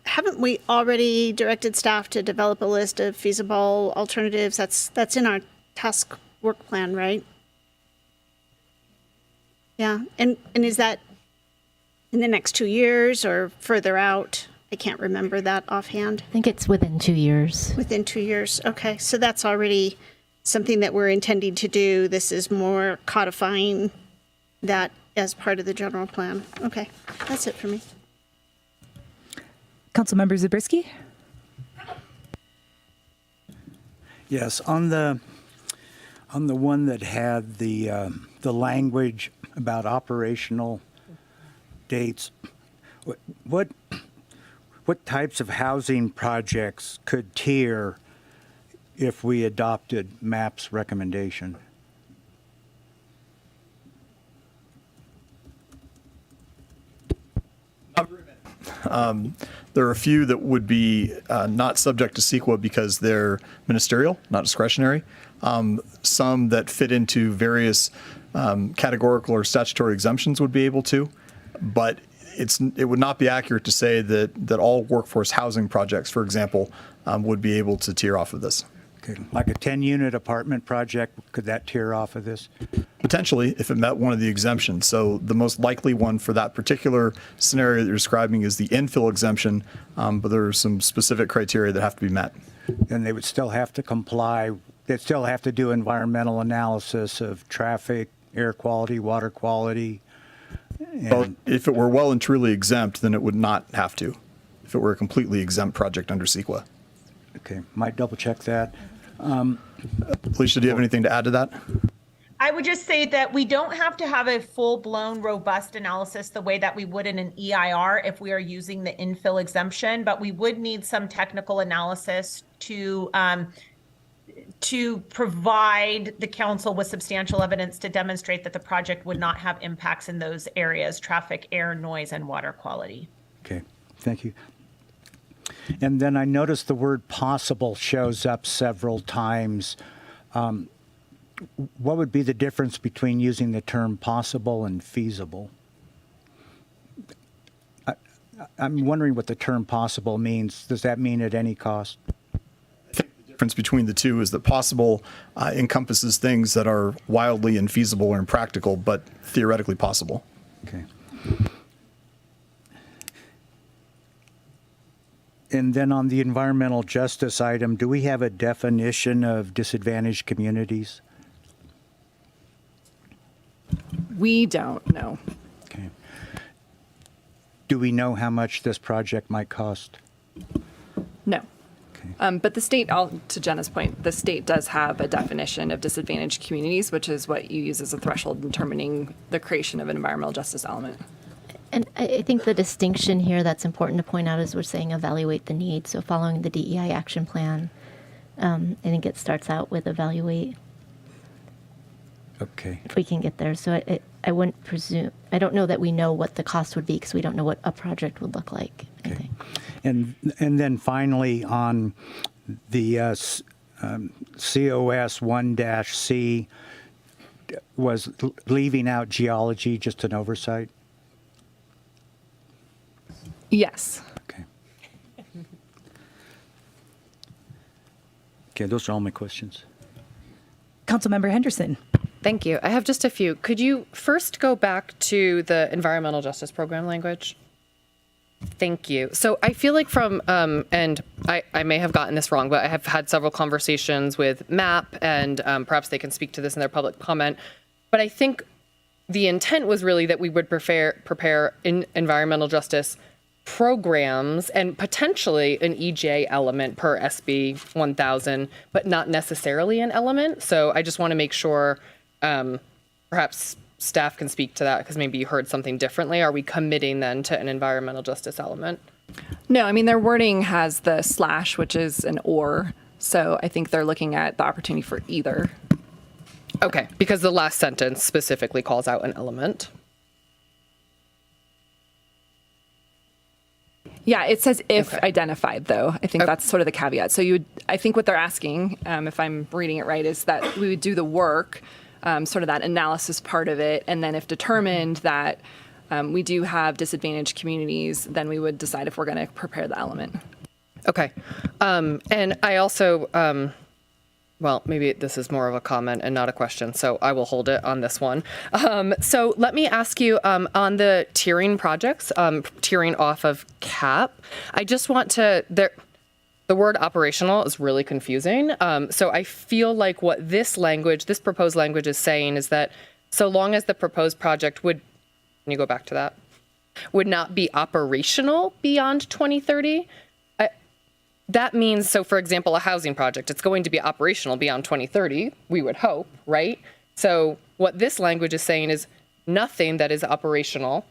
haven't we already directed staff to develop a list of feasible alternatives? That's in our task work plan, right? Yeah, and is that in the next 2 years or further out? I can't remember that offhand. I think it's within 2 years. Within 2 years, okay. So that's already something that we're intending to do. This is more codifying that as part of the general plan. Okay, that's it for me. Councilmember Zabriskie? Yes, on the one that had the language about operational dates, what types of housing projects could tier if we adopted MAP's recommendation? There are a few that would be not subject to CEQA because they're ministerial, not discretionary. Some that fit into various categorical or statutory exemptions would be able to, but it would not be accurate to say that all workforce housing projects, for example, would be able to tier off of this. Okay. Like a 10-unit apartment project, could that tier off of this? Potentially, if it met one of the exemptions. So the most likely one for that particular scenario that you're describing is the infill exemption, but there are some specific criteria that have to be met. And they would still have to comply. They'd still have to do environmental analysis of traffic, air quality, water quality. Well, if it were well and truly exempt, then it would not have to. If it were a completely exempt project under CEQA. Okay, might double check that. Alicia, do you have anything to add to that? I would just say that we don't have to have a full-blown, robust analysis the way that we would in an EIR if we are using the infill exemption, but we would need some technical analysis to provide the council with substantial evidence to demonstrate that the project would not have impacts in those areas: traffic, air, noise, and water quality. Okay, thank you. And then I noticed the word possible shows up several times. What would be the difference between using the term possible and feasible? I'm wondering what the term possible means. Does that mean at any cost? I think the difference between the two is that possible encompasses things that are wildly infeasible or impractical, but theoretically possible. Okay. And then on the environmental justice item, do we have a definition of disadvantaged communities? We don't know. Okay. Do we know how much this project might cost? No. But the state, to Jenna's point, the state does have a definition of disadvantaged communities, which is what you use as a threshold in determining the creation of an environmental justice element. And I think the distinction here that's important to point out is we're saying evaluate the need. So following the DEI action plan, I think it starts out with evaluate. Okay. If we can get there. So I wouldn't presume, I don't know that we know what the cost would be because we don't know what a project would look like. Okay. And then finally on the COS 1-C was leaving out geology just an oversight? Yes. Okay. Okay, those are all my questions. Councilmember Henderson. Thank you. I have just a few. Could you first go back to the environmental justice program language? Thank you. So I feel like from, and I may have gotten this wrong, but I have had several conversations with MAP, and perhaps they can speak to this in their public comment. But I think the intent was really that we would prepare in environmental justice programs and potentially an EJ element per SB 1000, but not necessarily an element. So I just want to make sure perhaps staff can speak to that because maybe you heard something differently. Are we committing then to an environmental justice element? No, I mean, their wording has the slash, which is an or. So I think they're looking at the opportunity for either. Okay, because the last sentence specifically calls out an element. Yeah, it says if identified, though. I think that's sort of the caveat. So I think what they're asking, if I'm reading it right, is that we would do the work, sort of that analysis part of it, and then if determined that we do have disadvantaged communities, then we would decide if we're going to prepare the element. Okay. And I also, well, maybe this is more of a comment and not a question, so I will hold it on this one. So let me ask you on the tiering projects, tiering off of CAP, I just want to, the word operational is really confusing. So I feel like what this proposed language is saying is that so long as the proposed project would, can you go back to that? Would not be operational beyond 2030. That means, so for example, a housing project, it's going to be operational beyond 2030, we would hope, right? So what this language is saying is nothing that is operational,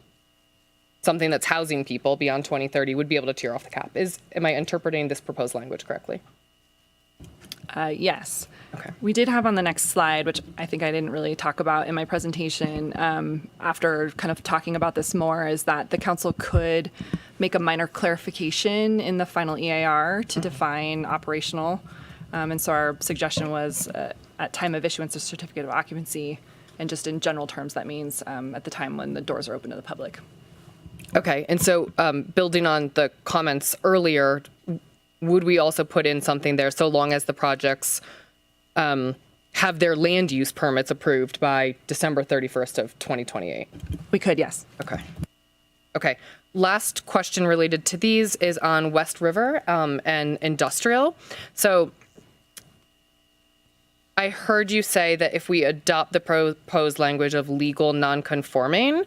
something that's housing people beyond 2030 would be able to tier off the cap. Am I interpreting this proposed language correctly? Yes. Okay. We did have on the next slide, which I think I didn't really talk about in my presentation, after kind of talking about this more, is that the council could make a minor clarification in the final EAR to define operational. And so our suggestion was at time of issuance of certificate of occupancy, and just in general terms, that means at the time when the doors are open to the public. Okay, and so building on the comments earlier, would we also put in something there so long as the projects have their land use permits approved by December 31st of 2028? We could, yes. Okay. Okay. Last question related to these is on West River and industrial. So I heard you say that if we adopt the proposed language of legal non-conforming,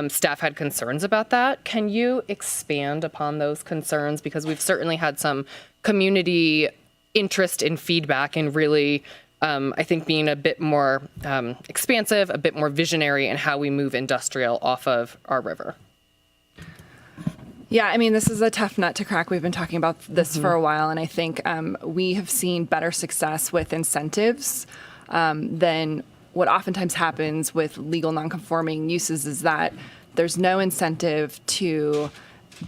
staff had concerns about that. Can you expand upon those concerns? Because we've certainly had some community interest in feedback and really, I think, being a bit more expansive, a bit more visionary in how we move industrial off of our river. Yeah, I mean, this is a tough nut to crack. We've been talking about this for a while, and I think we have seen better success with incentives than what oftentimes happens with legal nonconforming uses, is that there's no incentive to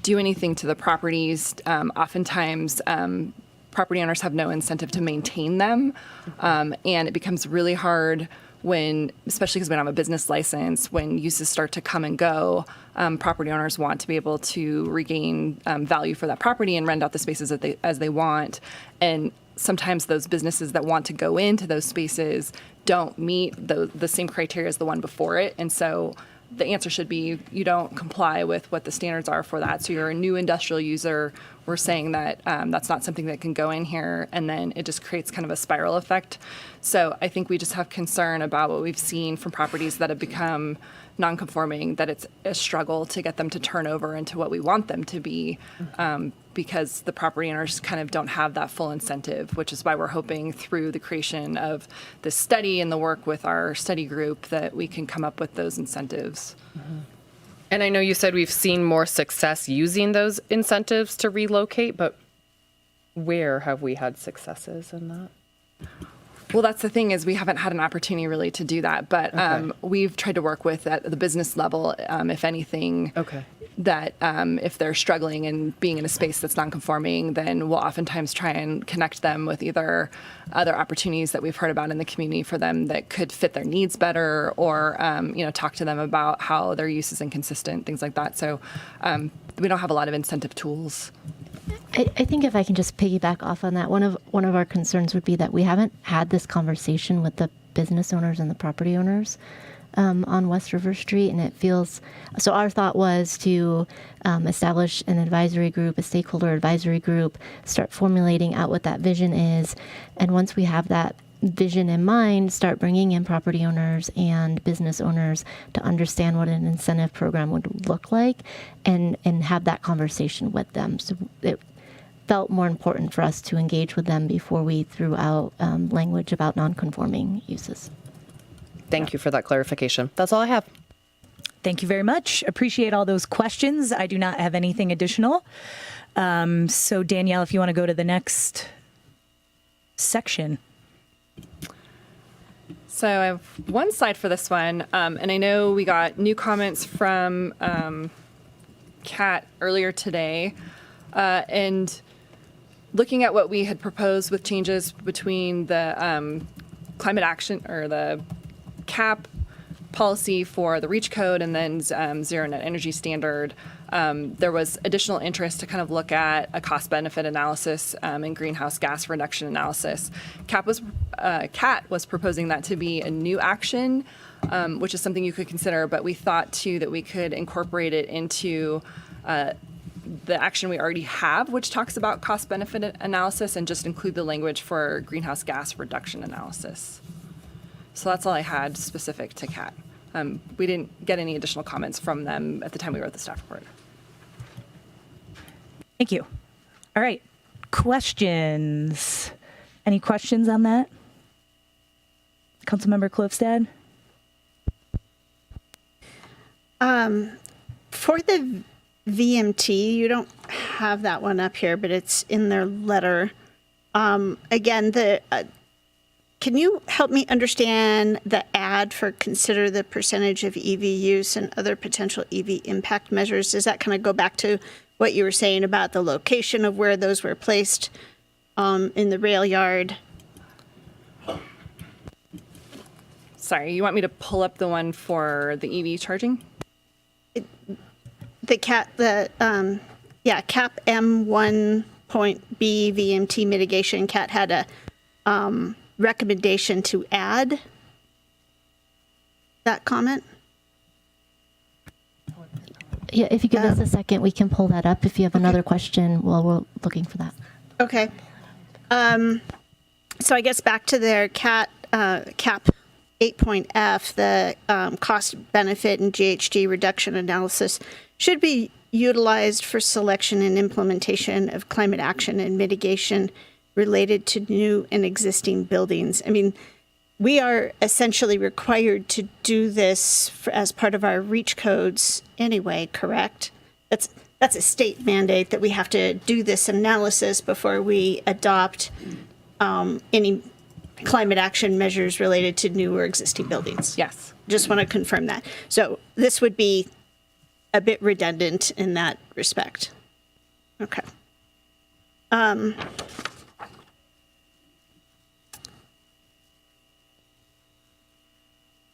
do anything to the properties. Oftentimes, property owners have no incentive to maintain them, and it becomes really hard when, especially because we don't have a business license, when uses start to come and go, property owners want to be able to regain value for that property and rent out the spaces as they want. And sometimes those businesses that want to go into those spaces don't meet the same criteria as the one before it. And so the answer should be you don't comply with what the standards are for that. So you're a new industrial user. We're saying that that's not something that can go in here, and then it just creates kind of a spiral effect. So I think we just have concern about what we've seen from properties that have become non-conforming, that it's a struggle to get them to turn over into what we want them to be, because the property owners kind of don't have that full incentive, which is why we're hoping through the creation of this study and the work with our study group that we can come up with those incentives. Mm-hmm. And I know you said we've seen more success using those incentives to relocate, but where have we had successes in that? Well, that's the thing, is we haven't had an opportunity really to do that, but we've tried to work with at the business level, if anything, that if they're struggling and being in a space that's non-conforming, then we'll oftentimes try and connect them with either other opportunities that we've heard about in the community for them that could fit their needs better, or talk to them about how their use is inconsistent, things like that. So we don't have a lot of incentive tools. I think if I can just piggyback off on that, one of our concerns would be that we haven't had this conversation with the business owners and the property owners on West River Street, and it feels so. Our thought was to establish an advisory group, a stakeholder advisory group, start formulating out what that vision is, and once we have that vision in mind, start bringing in property owners and business owners to understand what an incentive program would look like and have that conversation with them. So it felt more important for us to engage with them before we threw out language about non-conforming uses. Thank you for that clarification. That's all I have. Thank you very much. Appreciate all those questions. I do not have anything additional. So Danielle, if you want to go to the next section. So I have one slide for this one, and I know we got new comments from Kat earlier today, and looking at what we had proposed with changes between the climate action or the CAP policy for the REACH code and then zero net energy standard, there was additional interest to kind of look at a cost benefit analysis and greenhouse gas reduction analysis. Kat was proposing that to be a new action, which is something you could consider, but we thought too that we could incorporate it into the action we already have, which talks about cost benefit analysis, and just include the language for greenhouse gas reduction analysis. So that's all I had specific to CAT. We didn't get any additional comments from them at the time we wrote the staff report. Thank you. All right. Questions? Any questions on that? Councilmember Klofstad? For the VMT, you don't have that one up here, but it's in their letter. Again, can you help me understand the ad for consider the percentage of EV use and other potential EV impact measures? Does that kind of go back to what you were saying about the location of where those were placed in the rail yard? Sorry, you want me to pull up the one for the EV charging? CAP M1.B VMT mitigation. CAT had a recommendation to add that comment. Yeah, if you give us a second, we can pull that up. If you have another question while we're looking for that. Okay. So I guess back to their CAP 8.F, the cost benefit and GHG reduction analysis should be utilized for selection and implementation of climate action and mitigation related to new and existing buildings. I mean, we are essentially required to do this as part of our REACH codes anyway, correct? That's a state mandate that we have to do this analysis before we adopt any climate action measures related to new or existing buildings. Yes. Just want to confirm that. So this would be a bit redundant in that respect. Okay.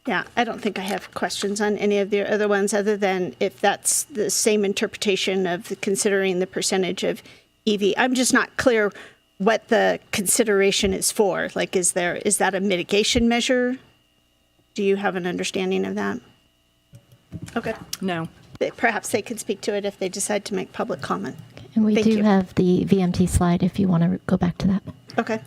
Yeah, I don't think I have questions on any of the other ones other than if that's the same interpretation of considering the percentage of EV. I'm just not clear what the consideration is for. Like, is that a mitigation measure? Do you have an understanding of that? Okay. No. Perhaps they could speak to it if they decide to make public comment. And we Thank do you. have the VMT slide if you want to go back to that. Okay.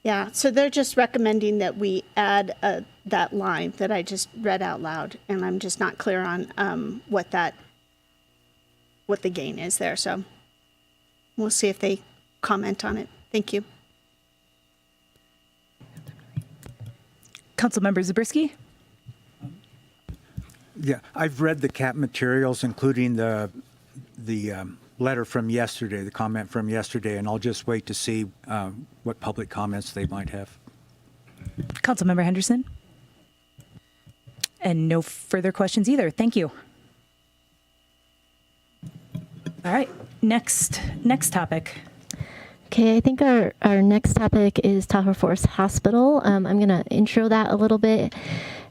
Yeah, so they're just recommending that we add that line that I just read out loud, and I'm just not clear on what the gain is there. So we'll see if they comment on it. Thank you. Councilmember Zabriskie? Yeah, I've read the CAP materials, including the letter from yesterday, the comment from yesterday, and I'll just wait to see what public comments they might have. Councilmember Henderson? And no further questions either. Thank you. All right, next topic. Okay, I think our next topic is Tahoe Forest Hospital. I'm going to intro that a little bit.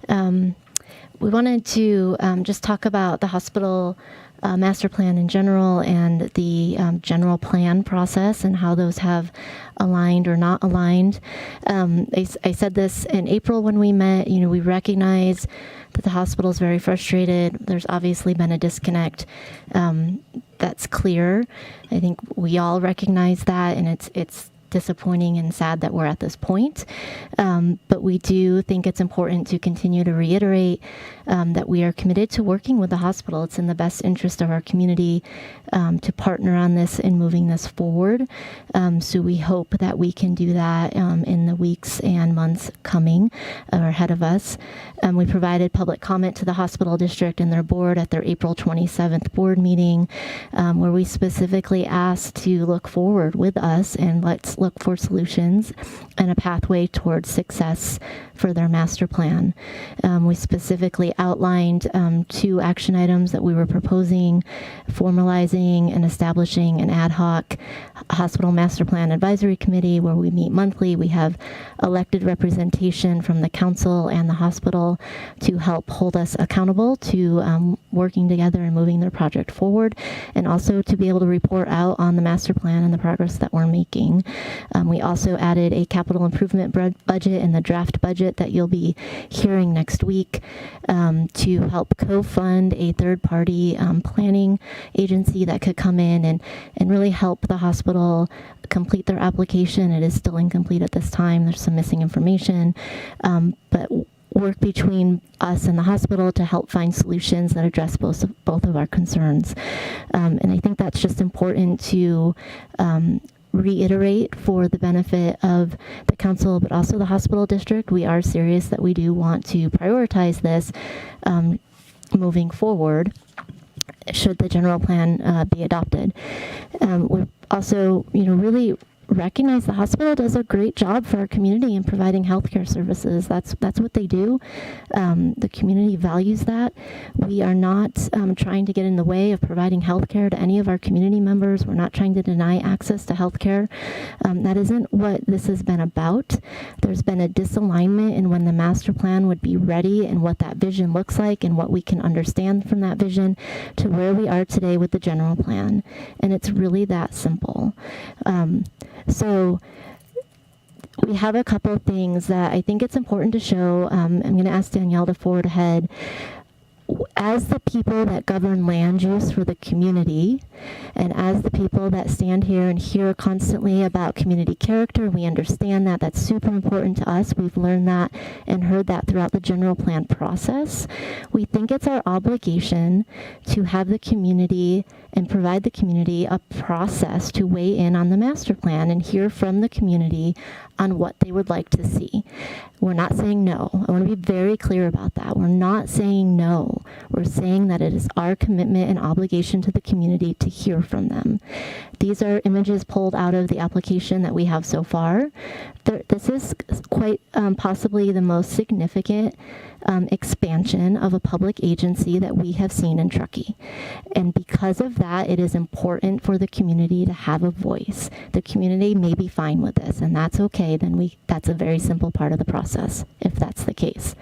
We wanted to just talk about the hospital master plan in general and the general plan process and how those have aligned or not aligned. I said this in April when we met. We recognize that the hospital is very frustrated. There's obviously been a disconnect. That's clear. I think we all recognize that, and it's disappointing and sad that we're at this point. But we do think it's important to continue to reiterate that we are committed to working with the hospital. It's in the best interest of our community to partner on this and moving this forward. So we hope that we can do that in the weeks and months coming or ahead of us. We provided public comment to the hospital district and their board at their April 27th board meeting, where we specifically asked to look forward with us and let's look for solutions and a pathway towards success for their master plan. We specifically outlined 2 action items that we were proposing: formalizing and establishing an ad hoc hospital master plan advisory committee where we meet monthly. We have elected representation from the council and the hospital to help hold us accountable to working together and moving their project forward, and also to be able to report out on the master plan and the progress that we're making. We also added a capital improvement budget in the draft budget that you'll be hearing next week to help co-fund a third-party planning agency that could come in and really help the hospital complete their application. It is still incomplete at this time. There's some missing information, but work between us and the hospital to help find solutions that address both of our concerns. And I think that's just important to reiterate for the benefit of the council, but also the hospital district. We are serious that we do want to prioritize this moving forward should the general plan be adopted. We're also, really recognize the hospital does a great job for our community in providing healthcare services. That's what they do. The community values that. We are not trying to get in the way of providing healthcare to any of our community members. We're not trying to deny access to healthcare. That isn't what this has been about. There's been a disalignment in when the master plan would be ready and what that vision looks like and what we can understand from that vision to where we are today with the general plan. And it's really that simple. So we have a couple of things that I think it's important to show. I'm going to ask Danielle to forward ahead. As the people that govern land use for the community, and as the people that stand here and hear constantly about community character, we understand that. That's super important to us. We've learned that and heard that throughout the general plan process. We think it's our obligation to have the community and provide the community a process to weigh in on the master plan and hear from the community on what they would like to see. We're not saying no. I want to be very clear about that. We're not saying no. We're saying that it is our commitment and obligation to the community to hear from them. These are images pulled out of the application that we have so far. This is quite possibly the most significant expansion of a public agency that we have seen in Truckee. And because of that, it is important for the community to have a voice. The community may be fine with this, and that's okay. Then that's a very simple part of the process, if that's the case.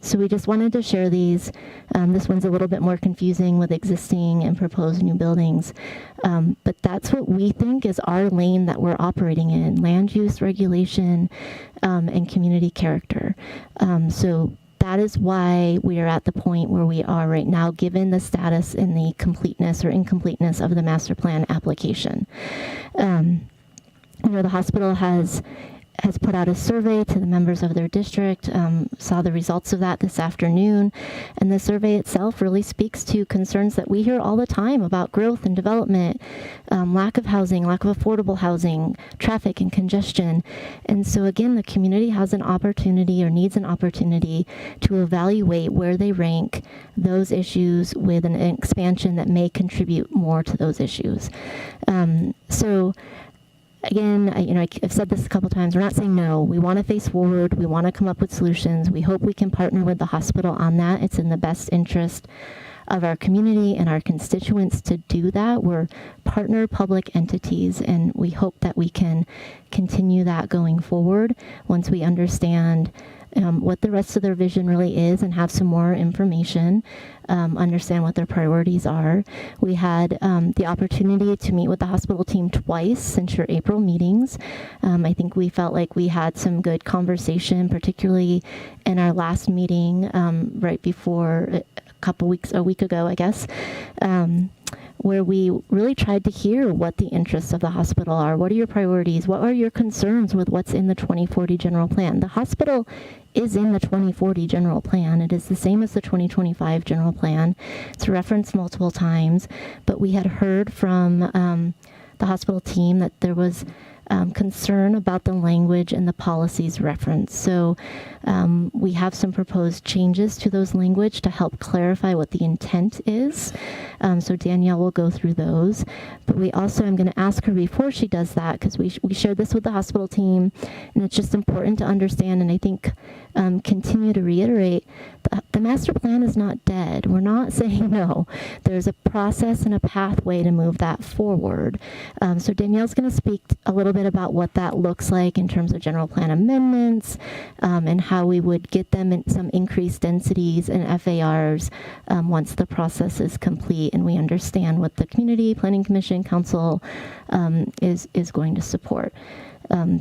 So we just wanted to share these. This one's a little bit more confusing with existing and proposed new buildings. But that's what we think is our lane that we're operating in: land use regulation and community character. So that is why we are at the point where we are right now, given the status and the completeness or incompleteness of the master plan application. The hospital has put out a survey to the members of their district, saw the results of that this afternoon, and the survey itself really speaks to concerns that we hear all the time about growth and development, lack of housing, lack of affordable housing, traffic and congestion. And so again, the community has an opportunity or needs an opportunity to evaluate where they rank those issues with an expansion that may contribute more to those issues. Again, I've said this a couple times. We're not saying no. We want to face forward. We want to come up with solutions. We hope we can partner with the hospital on that. It's in the best interest of our community and our constituents to do that. We're partner public entities, and we hope that we can continue that going forward once we understand what the rest of their vision really is and have some more information, understand what their priorities are. We had the opportunity to meet with the hospital team twice since your April meetings. I think we felt like we had some good conversation, particularly in our last meeting right before a week ago, I guess, where we really tried to hear what the interests of the hospital are. What are your priorities? What are your concerns with what's in the 2040 general plan? The hospital is in the 2040 general plan. It is the same as the 2025 general plan. It's referenced multiple times, but we had heard from the hospital team that there was concern about the language and the policies referenced. So we have some proposed changes to those language to help clarify what the intent is. So Danielle will go through those. But we also, I'm going to ask her before she does that, because we shared this with the hospital team, and it's just important to understand, and I think continue to reiterate, the master plan is not dead. We're not saying no. There's a process and a pathway to move that forward. So Danielle's going to speak a little bit about what that looks like in terms of general plan amendments, and how we would get them in some increased densities and FARs once the process is complete and we understand what the Community Planning Commission Council is going to support.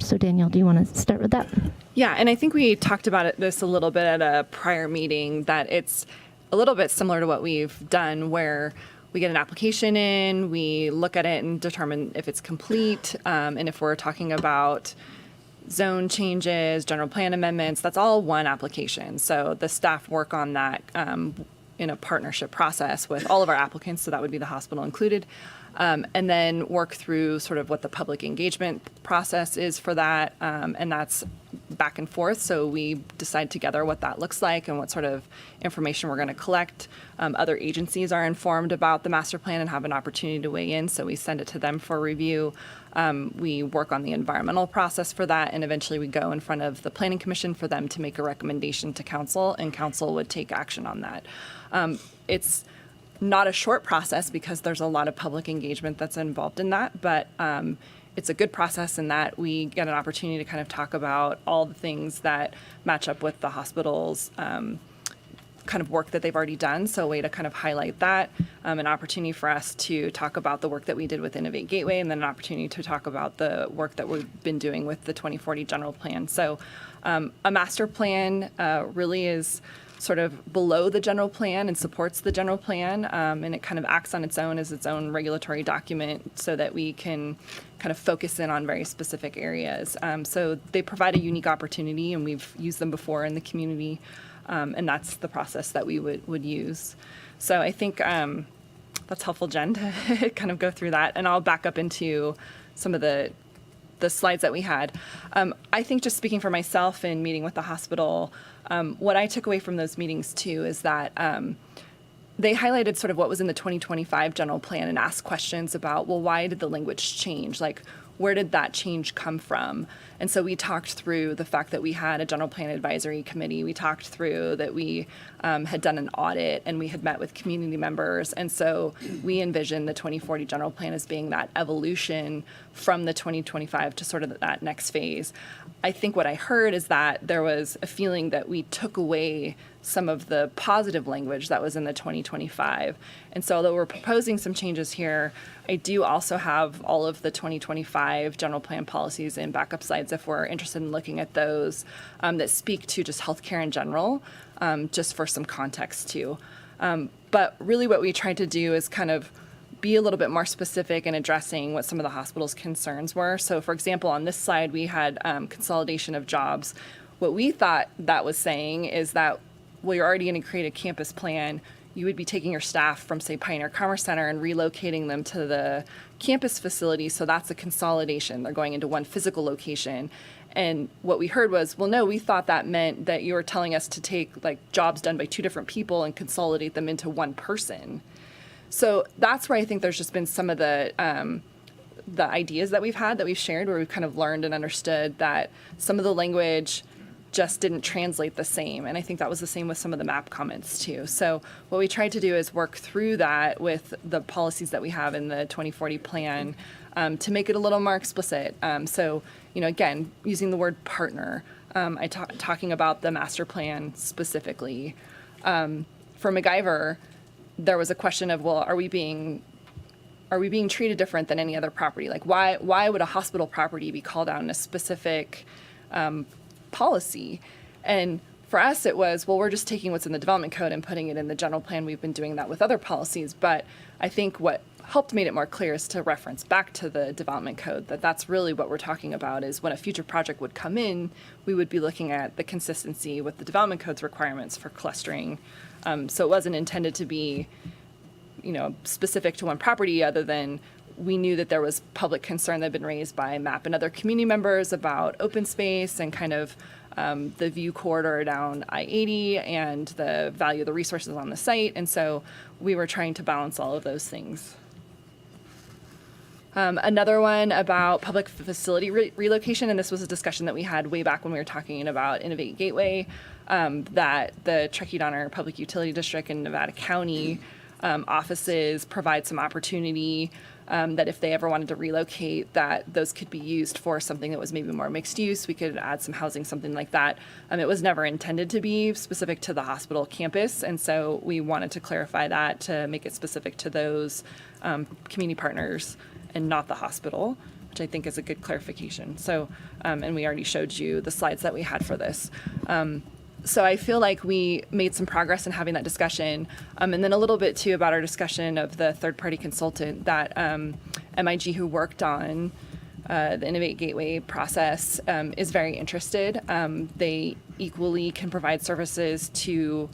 So Danielle, do you want to start with that? Yeah, and I think we talked about this a little bit at a prior meeting, that it's a little bit similar to what we've done, where we get an application in, we look at it and determine if it's complete, and if we're talking about zone changes, general plan amendments, that's all one application. So the staff work on that in a partnership process with all of our applicants, so that would be the hospital included, and then work through sort of what the public engagement process is for that, and that's back and forth. So we decide together what that looks like and what sort of information we're going to collect. Other agencies are informed about the master plan and have an opportunity to weigh in, so we send it to them for review. We work on the environmental process for that, and eventually we go in front of the Planning Commission for them to make a recommendation to council, and council would take action on that. It's not a short process because there's a lot of public engagement that's involved in that, but it's a good process in that we get an opportunity to kind of talk about all the things that match up with the hospital's kind of work that they've already done. So a way to kind of highlight that, an opportunity for us to talk about the work that we did with Innovate Gateway, and then an opportunity to talk about the work that we've been doing with the 2040 general plan. So a master plan really is sort of below the general plan and supports the general plan, and it kind of acts on its own as its own regulatory document so that we can kind of focus in on very specific areas. So they provide a unique opportunity, and we've used them before in the community, and that's the process that we would use. So I think that's helpful, Jen, to kind of go through that, and I'll back up into some of the slides that we had. I think, just speaking for myself in meeting with the hospital, what I took away from those meetings too is that they highlighted sort of what was in the 2025 general plan and asked questions about, well, why did the language change? Like, where did that change come from? And so we talked through the fact that we had a general plan advisory committee. We talked through that we had done an audit, and we had met with community members. And so we envisioned the 2040 general plan as being that evolution from the 2025 to sort of that next phase. I think what I heard is that there was a feeling that we took away some of the positive language that was in the 2025. And so although we're proposing some changes here, I do also have all of the 2025 general plan policies in backup slides if we're interested in looking at those, that speak to just healthcare in general, just for some context too. But really what we tried to do is kind of be a little bit more specific in addressing what some of the hospital's concerns were. So for example, on this slide, we had consolidation of jobs. What we thought that was saying is that, well, you're already going to create a campus plan. You would be taking your staff from, say, Pioneer Commerce Center and relocating them to the campus facility. So that's a consolidation. They're going into one physical location. And what we heard was, well, no, we thought that meant that you were telling us to take like jobs done by two different people and consolidate them into one person. So that's where I think there's just been some of the ideas that we've had, that we've shared, where we've kind of learned and understood that some of the language just didn't translate the same. And I think that was the same with some of the map comments too. So what we tried to do is work through that with the policies that we have in the 2040 plan to make it a little more explicit. So, again, using the word partner, talking about the master plan specifically. For MacGyver, there was a question of, well, are we being treated different than any other property? Like, why would a hospital property be called out in a specific policy? And for us, it was, well, we're just taking what's in the development code and putting it in the general plan. We've been doing that with other policies. But I think what helped made it more clear is to reference back to the development code, that's really what we're talking about, is when a future project would come in, we would be looking at the consistency with the development code's requirements for clustering. So it wasn't intended to be, specific to one property, other than we knew that there was public concern that had been raised by MAP and other community members about open space and kind of the view corridor down I-80 and the value of the resources on the site. And so we were trying to balance all of those things. Another one about public facility relocation, and this was a discussion that we had way back when we were talking about Innovate Gateway, that the Truckee Donner Public Utility District and Nevada County offices provide some opportunity that if they ever wanted to relocate, that those could be used for something that was maybe more mixed use. We could add some housing, something like that. It was never intended to be specific to the hospital campus, and so we wanted to clarify that to make it specific to those community partners and not the hospital, which I think is a good clarification. So, and we already showed you the slides that we had for this. So I feel like we made some progress in having that discussion. And then a little bit too about our discussion of the third-party consultant that MIG, who worked on the Innovate Gateway process, is very interested. They equally can provide services to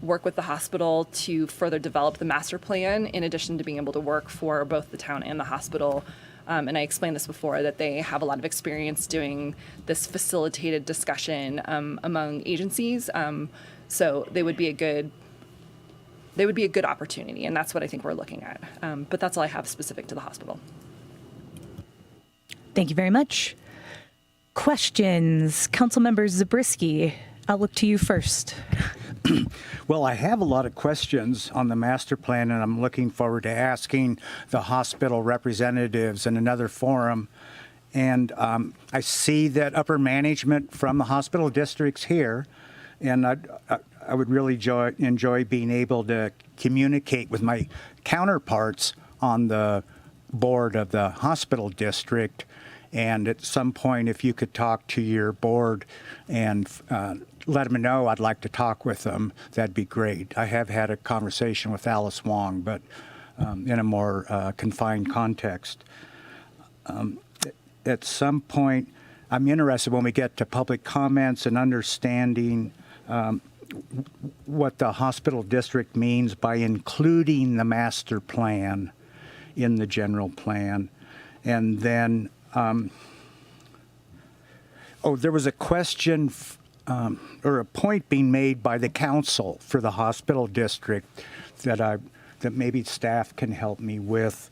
work with the hospital to further develop the master plan, in addition to being able to work for both the town and the hospital. And I explained this before, that they have a lot of experience doing this facilitated discussion among agencies. So they would be a good opportunity, and that's what I think we're looking at. But that's all I have specific to the hospital. Thank you very much. Questions? Councilmember Zabriskie, I'll look to you first. Well, I have a lot of questions on the master plan, and I'm looking forward to asking the hospital representatives in another forum. And I see that upper management from the hospital district's here, and I would really enjoy being able to communicate with my counterparts on the board of the hospital district. And at some point, if you could talk to your board and let them know I'd like to talk with them, that'd be great. I have had a conversation with Alice Wong, but in a more confined context. At some point, I'm interested when we get to public comments and understanding what the hospital district means by including the master plan in the general plan. And then, there was a question or a point being made by the council for the hospital district that maybe staff can help me with.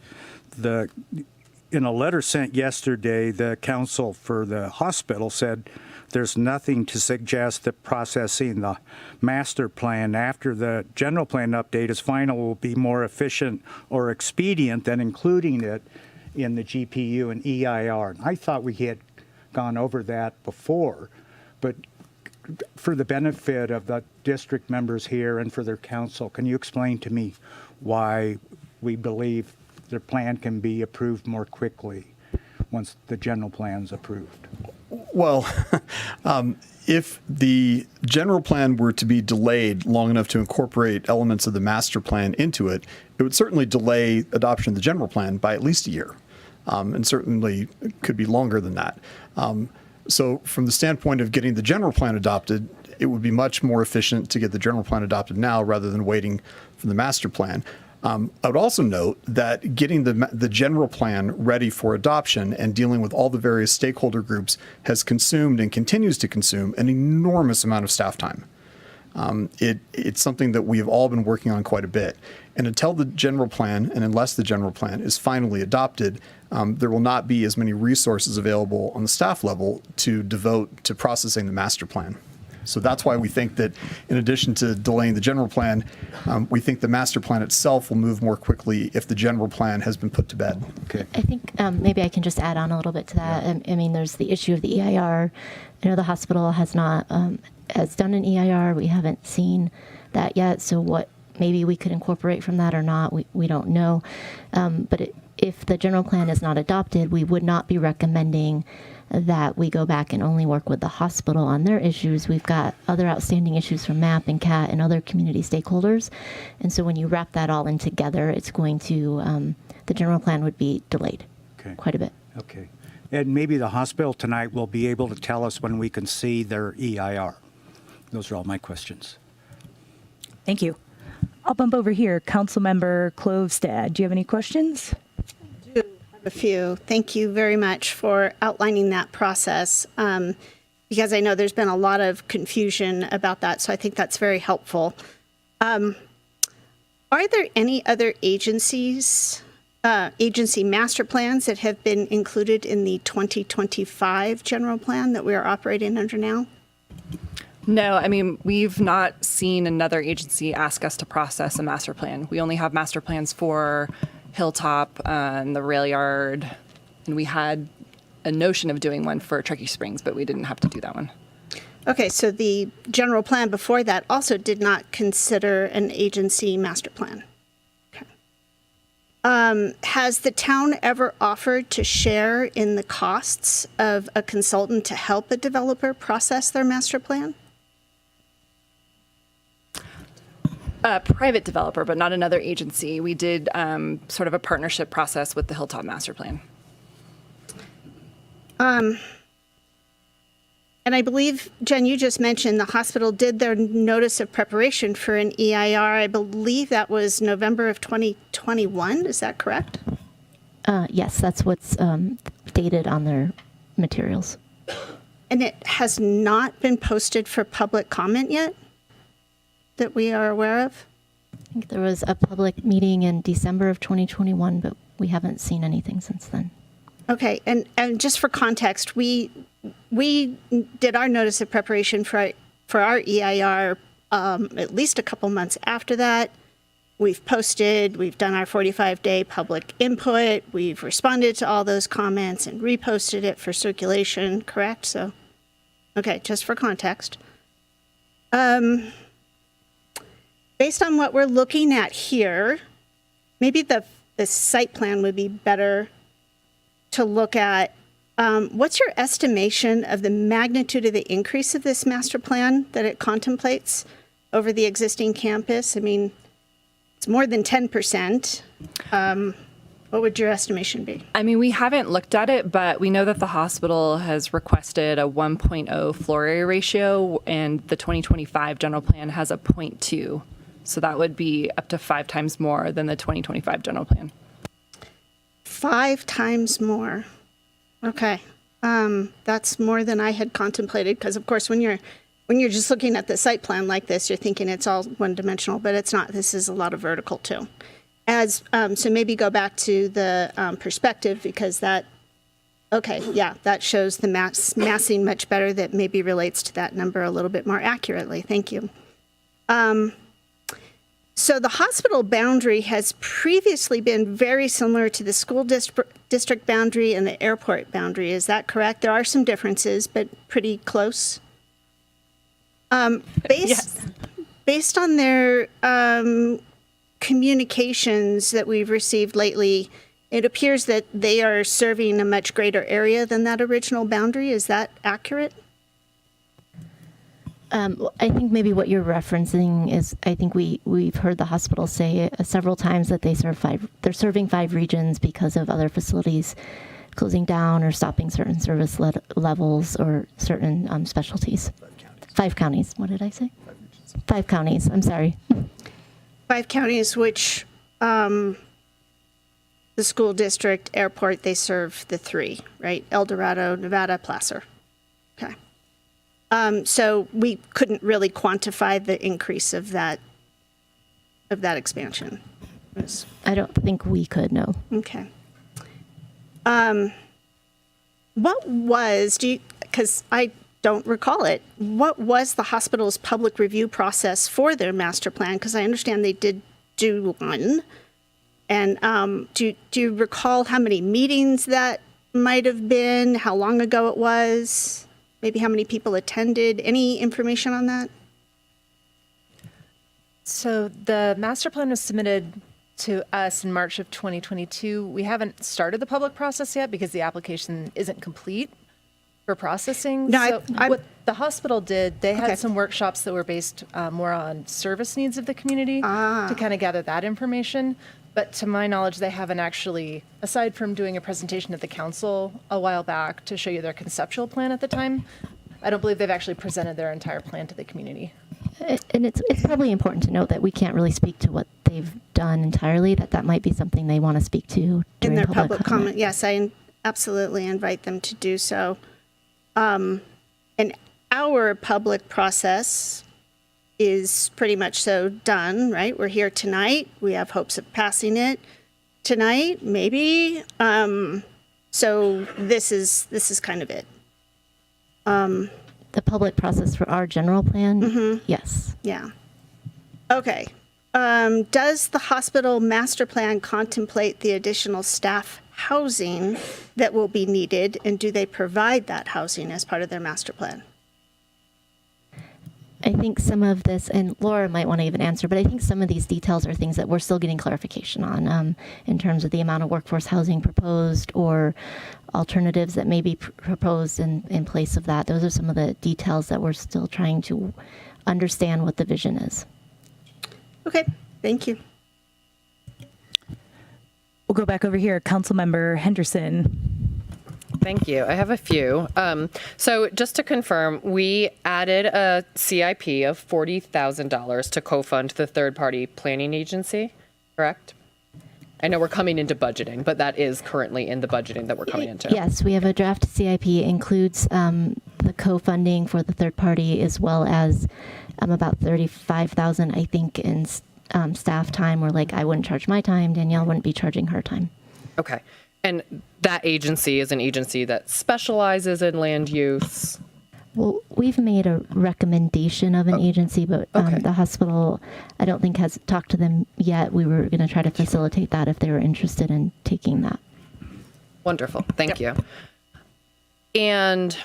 In a letter sent yesterday, the council for the hospital said there's nothing to suggest that processing the master plan after the general plan update is final will be more efficient or expedient than including it in the GPU and EIR. And I thought we had gone over that before, but for the benefit of the district members here and for their council, can you explain to me why we believe their plan can be approved more quickly once the general plan's approved? Well, if the general plan were to be delayed long enough to incorporate elements of the master plan into it, it would certainly delay adoption of the general plan by at least a year, and certainly could be longer than that. So from the standpoint of getting the general plan adopted, it would be much more efficient to get the general plan adopted now rather than waiting for the master plan. I would also note that getting the general plan ready for adoption and dealing with all the various stakeholder groups has consumed and continues to consume an enormous amount of staff time. It's something that we've all been working on quite a bit. And until the general plan, and unless the general plan is finally adopted, there will not be as many resources available on the staff level to devote to processing the master plan. So that's why we think that in addition to delaying the general plan, we think the master plan itself will move more quickly if the general plan has been put to bed. Okay. I think maybe I can just add on a little bit to that. I mean, there's the issue of the EIR. I know the hospital has not has done an EIR. We haven't seen that yet. So what maybe we could incorporate from that or not, we don't know. But if the general plan is not adopted, we would not be recommending that we go back and only work with the hospital on their issues. We've got other outstanding issues from MAP and CAT and other community stakeholders. And so when you wrap that all in together, it's going to, the general plan would be delayed quite a bit. Okay. And maybe the hospital tonight will be able to tell us when we can see their EIR. Those are all my questions. Thank you. I'll bump over here. Councilmember Klovstad, do you have any questions? A few. Thank you very much for outlining that process, because I know there's been a lot of confusion about that, so I think that's very helpful. Are there any other agency master plans that have been included in the 2025 general plan that we are operating under now? No, I mean, we've not seen another agency ask us to process a master plan. We only have master plans for Hilltop and the rail yard, and we had a notion of doing one for Truckee Springs, but we didn't have to do that one. Okay, so the general plan before that also did not consider an agency master plan. Okay. Has the town ever offered to share in the costs of a consultant to help a developer process their master plan? A private developer, but not another agency. We did sort of a partnership process with the Hilltop Master Plan. And I believe, Jen, you just mentioned the hospital did their notice of preparation for an EIR. I believe that was November of 2021. Is that correct? Yes, that's what's dated on their materials. And it has not been posted for public comment yet that we are aware of? I think there was a public meeting in December of 2021, but we haven't seen anything since then. Okay, and just for context, we did our notice of preparation for our EIR at least a couple months after that. We've posted, we've done our 45-day public input, we've responded to all those comments and reposted it for circulation, correct? So, okay, just for context. Based on what we're looking at here, maybe the site plan would be better to look at. What's your estimation of the magnitude of the increase of this master plan that it contemplates over the existing campus? I mean, it's more than 10%. What would your estimation be? I mean, we haven't looked at it, but we know that the hospital has requested a 1.0 floor area ratio, and the 2025 general plan has a 0.2. So that would be up to 5 times more than the 2025 general plan. 5 times more. Okay. That's more than I had contemplated, because of course when you're just looking at the site plan like this, you're thinking it's all one dimensional, but it's not. This is a lot of vertical too. So maybe go back to the perspective, because that, okay, yeah, that shows the massing much better. That maybe relates to that number a little bit more accurately. Thank you. So the hospital boundary has previously been very similar to the school district boundary and the airport boundary. Is that correct? There are some differences, but pretty close. Based on their communications that we've received lately, it appears that they are serving a much greater area than that original boundary. Is that accurate? I think maybe what you're referencing is, I think we've heard the hospital say several times that they're serving 5 regions because of other facilities closing down or stopping certain service levels or certain specialties. 5 counties. What did I say? 5 counties. I'm sorry. 5 counties, which the school district, airport, they serve the 3, right? El Dorado, Nevada, Placer. Okay. So we couldn't really quantify the increase of that expansion. I don't think we could, no. Okay. Because I don't recall it, what was the hospital's public review process for their master plan? Because I understand they did do one. And do you recall how many meetings that might have been, how long ago it was, maybe how many people attended? Any information on that? So the master plan was submitted to us in March of 2022. We haven't started the public process yet because the application isn't complete for processing. No, what the hospital did, they had Okay. some workshops that were based more on service needs of the community to kind of gather that information. But to my knowledge, they haven't actually, aside from doing a presentation at the council a while back to show you their conceptual plan at the time, I don't believe they've actually presented their entire plan to the community. And it's probably important to note that we can't really speak to what they've done entirely, that might be something they want to speak to during In their public comment. Yes, I absolutely invite them to do so. And our public process is pretty much so done, right? We're here tonight. We have hopes of passing it tonight, maybe. So this is kind of it. The public process for our general plan, yes. Yeah. Okay. Does the hospital master plan contemplate the additional staff housing that will be needed, and do they provide that housing as part of their master plan? I think some of this, and Laura might want to even answer, but I think some of these details are things that we're still getting clarification on in terms of the amount of workforce housing proposed or alternatives that may be proposed in place of that. Those are some of the details that we're still trying to understand what the vision is. Okay, thank you. We'll go back over here. Councilmember Henderson. Thank you. I have a few. So just to confirm, we added a CIP of $40,000 to co-fund the third-party planning agency, correct? I know we're coming into budgeting, but that is currently in the budgeting that we're coming into. Yes, we have a draft CIP, includes the co-funding for the third party as well as about $35,000, I think, in staff time, where I wouldn't charge my time, Danielle wouldn't be charging her time. Okay. And that agency is an agency that specializes in land use. Well, we've made a recommendation of an agency, but the hospital, I don't think, has talked to them yet. We were going to try to facilitate that if they were interested in taking that. Wonderful. Thank you. And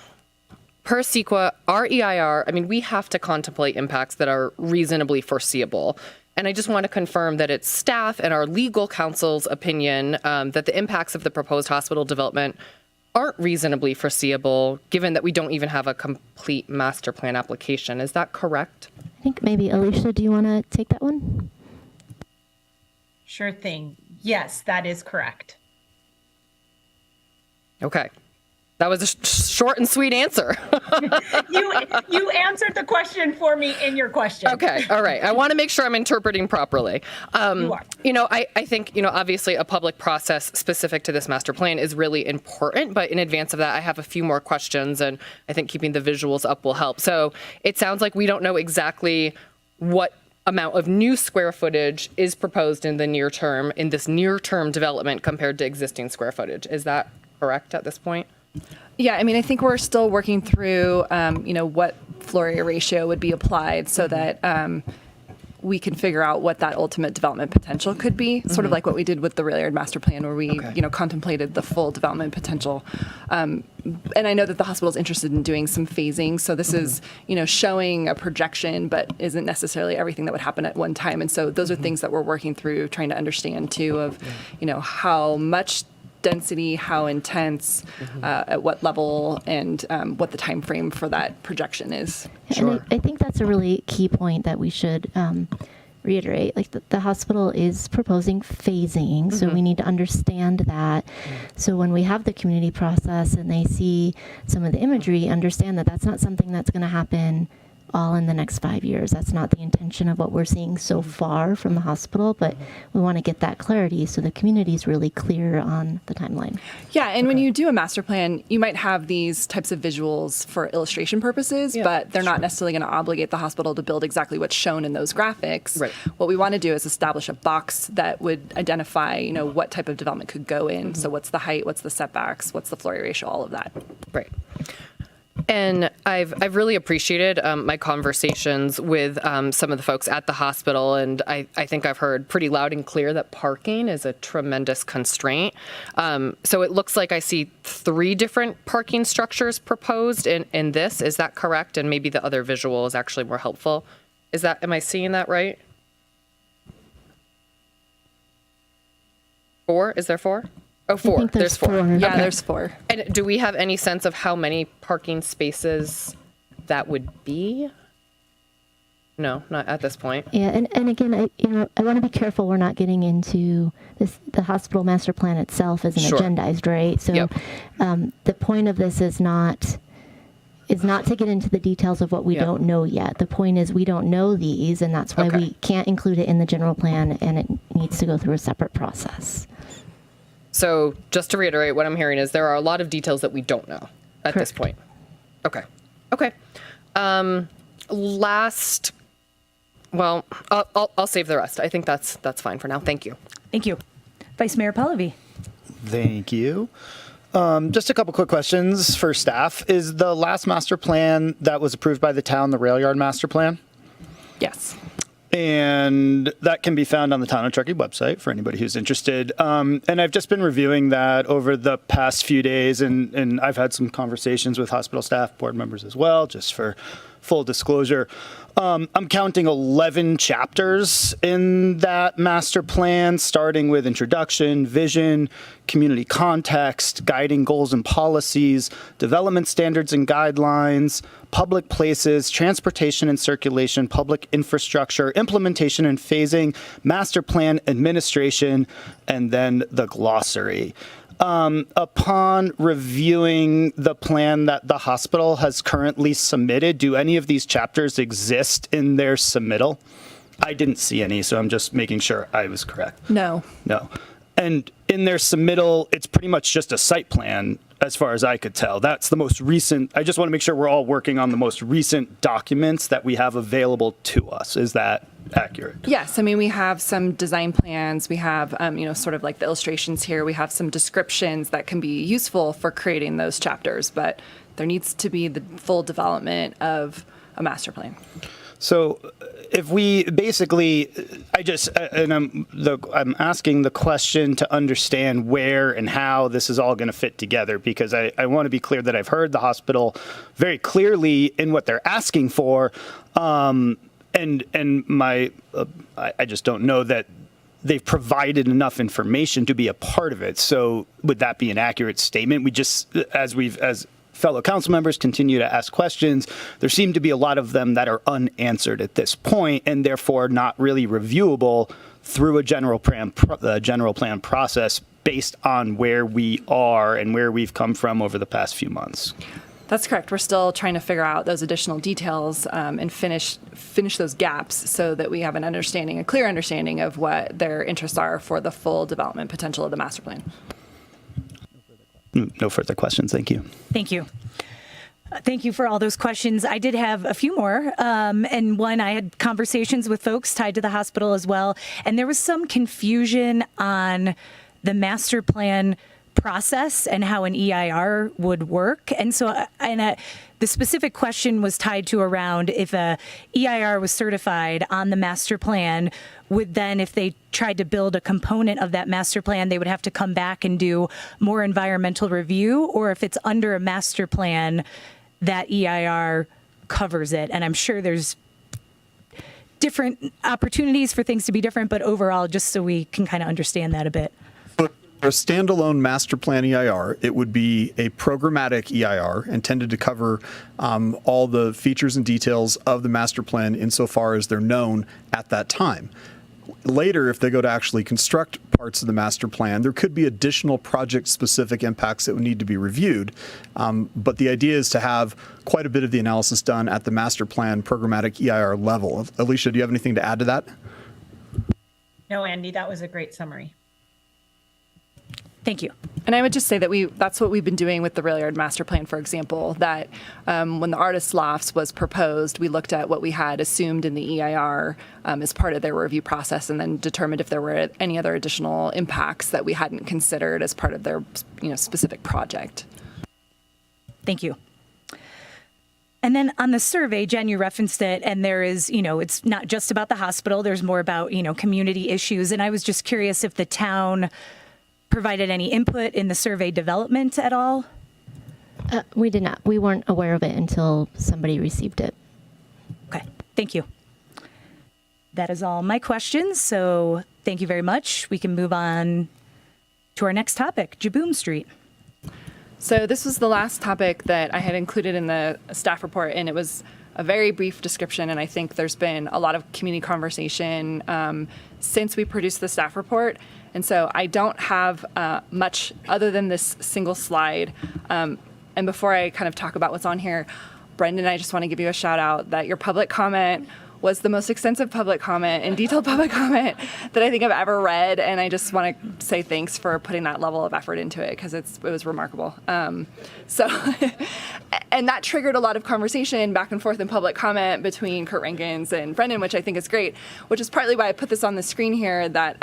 per CEQA, our EIR, I mean, we have to contemplate impacts that are reasonably foreseeable. And I just want to confirm that it's staff and our legal counsel's opinion that the impacts of the proposed hospital development aren't reasonably foreseeable, given that we don't even have a complete master plan application. Is that correct? I think maybe, Alicia, do you want to take that one? Sure thing. Yes, that is correct. Okay. That was a short and sweet answer. You answered the question for me in your question. Okay. All right. I want to make sure I'm interpreting properly. You are. I think, obviously a public process specific to this master plan is really important. But in advance of that, I have a few more questions, and I think keeping the visuals up will help. So it sounds like we don't know exactly what amount of new square footage is proposed in the near term, in this near-term development compared to existing square footage. Is that correct at this point? Yeah, I mean, I think we're still working through, what floor area ratio would be applied so that we can figure out what that ultimate development potential could be, sort of like what we did with the rail yard master plan, where we, contemplated the full development potential. And I know that the hospital is interested in doing some phasing. So this is, showing a projection, but isn't necessarily everything that would happen at one time. And so those are things that we're working through, trying to understand too, of, how much density, how intense, at what level, and what the time frame for that projection is. And I think that's a really key point that we should reiterate. The hospital is proposing phasing, so we need to understand that. So when we have the community process and they see some of the imagery, understand that that's not something that's going to happen all in the next 5 years. That's not the intention of what we're seeing so far from the hospital, but we want to get that clarity so the community is really clear on the timeline. Yeah, and when you do a master plan, you might have these types of visuals for illustration purposes, but they're not necessarily going to obligate the hospital to build exactly what's shown in those graphics. Right. What we want to do is establish a box that would identify, what type of development could go in. So what's the height, what's the setbacks, what's the floor area ratio, all of that. Right. And I've really appreciated my conversations with some of the folks at the hospital, and I think I've heard pretty loud and clear that parking is a tremendous constraint. So it looks like I see 3 different parking structures proposed in this. Is that correct? And maybe the other visual is actually more helpful. Am I seeing that right? 4? Is there 4? Oh, 4. There's 4. Yeah, Okay. there's 4. And do we have any sense of how many parking spaces that would be? No, not at this point. Yeah, and again, I want to be careful we're not getting into this. The hospital master plan itself isn't Sure. agendized, right? So the point of this is not to get into the details of what we don't know yet. The point is we don't know these, and that's why we can't include it in the general plan, and it needs to go through a separate process. So just to reiterate, what I'm hearing is there are a lot of details that we don't know at this point. Okay. Well, I'll save the rest. I think that's fine for now. Thank you. Thank you. Vice Mayor Pallavi. Thank you. Just a couple quick questions for staff. Is the last master plan that was approved by the town the rail yard master plan? Yes. And that can be found on the Town of Truckee website for anybody who's interested. And I've just been reviewing that over the past few days, and I've had some conversations with hospital staff, board members as well, just for full disclosure. I'm counting 11 chapters in that master plan, starting with introduction, vision, community context, guiding goals and policies, development standards and guidelines, public places, transportation and circulation, public infrastructure, implementation and phasing, master plan administration, and then the glossary. Upon reviewing the plan that the hospital has currently submitted, do any of these chapters exist in their submittal? I didn't see any, so I'm just making sure I was correct. No. And in their submittal, it's pretty much just a site plan, as far as I could tell. That's the most recent. I just want to make sure we're all working on the most recent documents that we have available to us. Is that accurate? Yes, I mean, we have some design plans. We have, sort of like the illustrations here. We have some descriptions that can be useful for creating those chapters, but there needs to be the full development of a master plan. So if we basically, I'm asking the question to understand where and how this is all going to fit together, because I want to be clear that I've heard the hospital very clearly in what they're asking for. I just don't know that they've provided enough information to be a part of it. So would that be an accurate statement? We just, as fellow council members continue to ask questions, there seem to be a lot of them that are unanswered at this point, and therefore not really reviewable through a general plan process based on where we are and where we've come from over the past few months. That's correct. We're still trying to figure out those additional details and finish those gaps so that we have a clear understanding of what their interests are for the full development potential of the master plan. No further questions. Thank you. Thank you. Thank you for all those questions. I did have a few more. And one, I had conversations with folks tied to the hospital as well. And there was some confusion on the master plan process and how an EIR would work. And so the specific question was tied to around if a EIR was certified on the master plan, would then, if they tried to build a component of that master plan, they would have to come back and do more environmental review, or if it's under a master plan, that EIR covers it. And I'm sure there's different opportunities for things to be different, but overall, just so we can kind of understand that a bit. For a standalone master plan EIR, it would be a programmatic EIR intended to cover all the features and details of the master plan insofar as they're known at that time. later, if they go to actually construct parts of the master plan, there could be additional project-specific impacts that would need to be reviewed. But the idea is to have quite a bit of the analysis done at the master plan programmatic EIR level. Alicia, do you have anything to add to that? No, Andy, that was a great summary. Thank you. And I would just say that that's what we've been doing with the rail yard master plan, for example, that when the artist lofts was proposed, we looked at what we had assumed in the EIR as part of their review process and then determined if there were any other additional impacts that we hadn't considered as part of their specific project. Thank you. And then on the survey, Jen, you referenced it, and there is, it's not just about the hospital. There's more about, community issues. And I was just curious if the town provided any input in the survey development at all? We did not. We weren't aware of it until somebody received it. Okay, thank you. That is all my questions, so thank you very much. We can move on to our next topic, Jaboom Street. So this was the last topic that I had included in the staff report, and it was a very brief description, and I think there's been a lot of community conversation since we produced the staff report. And so I don't have much other than this single slide. And before I kind of talk about what's on here, Brendan, I just want to give you a shout out that your public comment was the most extensive public comment and detailed public comment that I think I've ever read. And I just want to say thanks for putting that level of effort into it because it was remarkable. And that triggered a lot of conversation back and forth in public comment between Kurt Rankins and Brendan, which I think is great, which is partly why I put this on the screen here that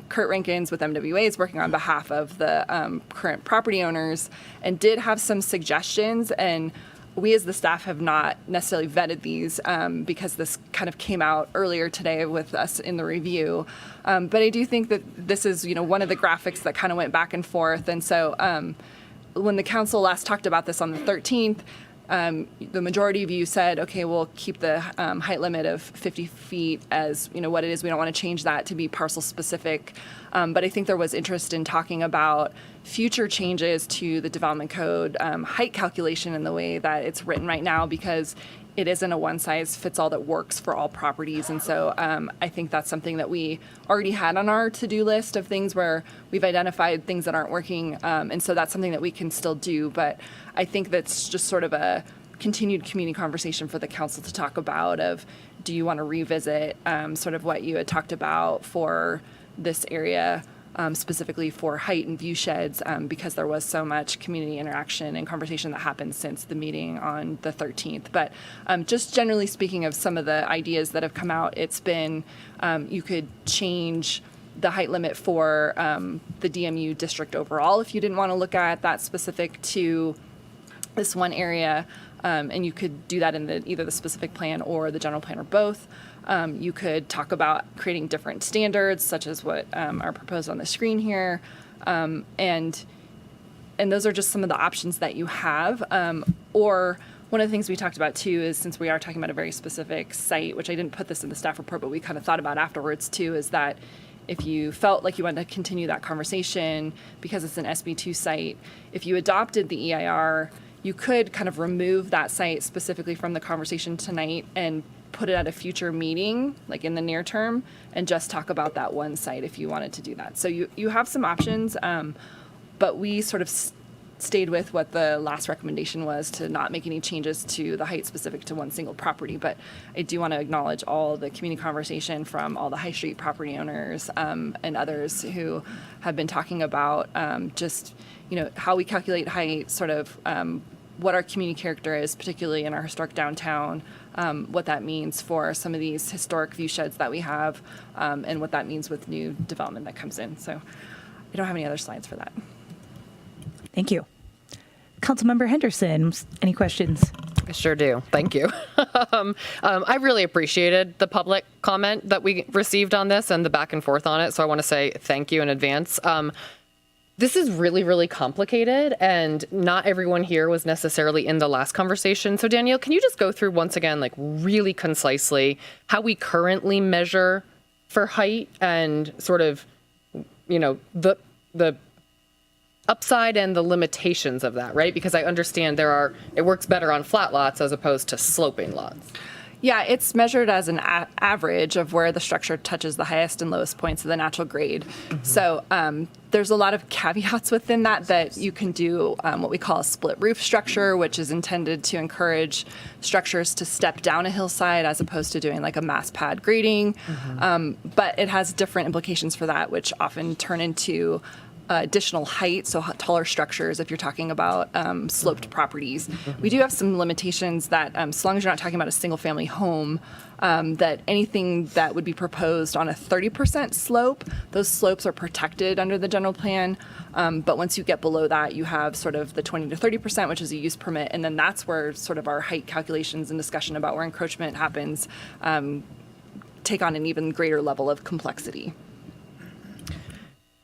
Kurt Rankins with MWA is working on behalf of the current property owners and did have some suggestions, and we as the staff have not necessarily vetted these because this kind of came out earlier today with us in the review. But I do think that this is, one of the graphics that kind of went back and forth. And so when the council last talked about this on the 13th, the majority of you said, okay, we'll keep the height limit of 50 feet as, what it is. We don't want to change that to be parcel specific. But I think there was interest in talking about future changes to the development code height calculation in the way that it's written right now, because it isn't a one-size-fits-all that works for all properties. And so I think that's something that we already had on our to-do list of things where we've identified things that aren't working. And so that's something that we can still do. But I think that's just sort of a continued community conversation for the council to talk about of, do you want to revisit sort of what you had talked about for this area, specifically for height and view sheds, because there was so much community interaction and conversation that happened since the meeting on the 13th. But just generally speaking of some of the ideas that have come out, it's been you could change the height limit for the DMU district overall if you didn't want to look at that specific to this one area, and you could do that in either the specific plan or the general plan or both. You could talk about creating different standards, such as what are proposed on the screen here. And those are just some of the options that you have. Or one of the things we talked about, too, is since we are talking about a very specific site, which I didn't put this in the staff report, but we kind of thought about afterwards, too, is that if you felt like you wanted to continue that conversation because it's an SB2 site, if you adopted the EIR, you could kind of remove that site specifically from the conversation tonight and put it at a future meeting, like in the near term, and just talk about that one site if you wanted to do that. So you have some options, but we sort of stayed with what the last recommendation was, to not make any changes to the height specific to one single property. But I do want to acknowledge all the community conversation from all the High Street property owners and others who have been talking about just, how we calculate height, sort of what our community character is, particularly in our historic downtown, what that means for some of these historic view sheds that we have, and what that means with new development that comes in. So I don't have any other slides for that. Thank you. Councilmember Henderson, any questions? I sure do. Thank you. I really appreciated the public comment that we received on this and the back and forth on it. So I want to say thank you in advance. This is really, really complicated, and not everyone here was necessarily in the last conversation. So Danielle, can you just go through once again, like really concisely, how we currently measure for height and sort of, the upside and the limitations of that, right? Because I understand it works better on flat lots as opposed to sloping lots. Yeah, it's measured as an average of where the structure touches the highest and lowest points of the natural grade. So there's a lot of caveats within that you can do what we call a split roof structure, which is intended to encourage structures to step down a hillside as opposed to doing like a mass pad grading. But it has different implications for that, which often turn into additional height, so taller structures if you're talking about sloped properties. We do have some limitations that, so long as you're not talking about a single family home, that anything that would be proposed on a 30% slope, those slopes are protected under the general plan. But once you get below that, you have sort of the 20 to 30%, which is a use permit. And then that's where sort of our height calculations and discussion about where encroachment happens take on an even greater level of complexity.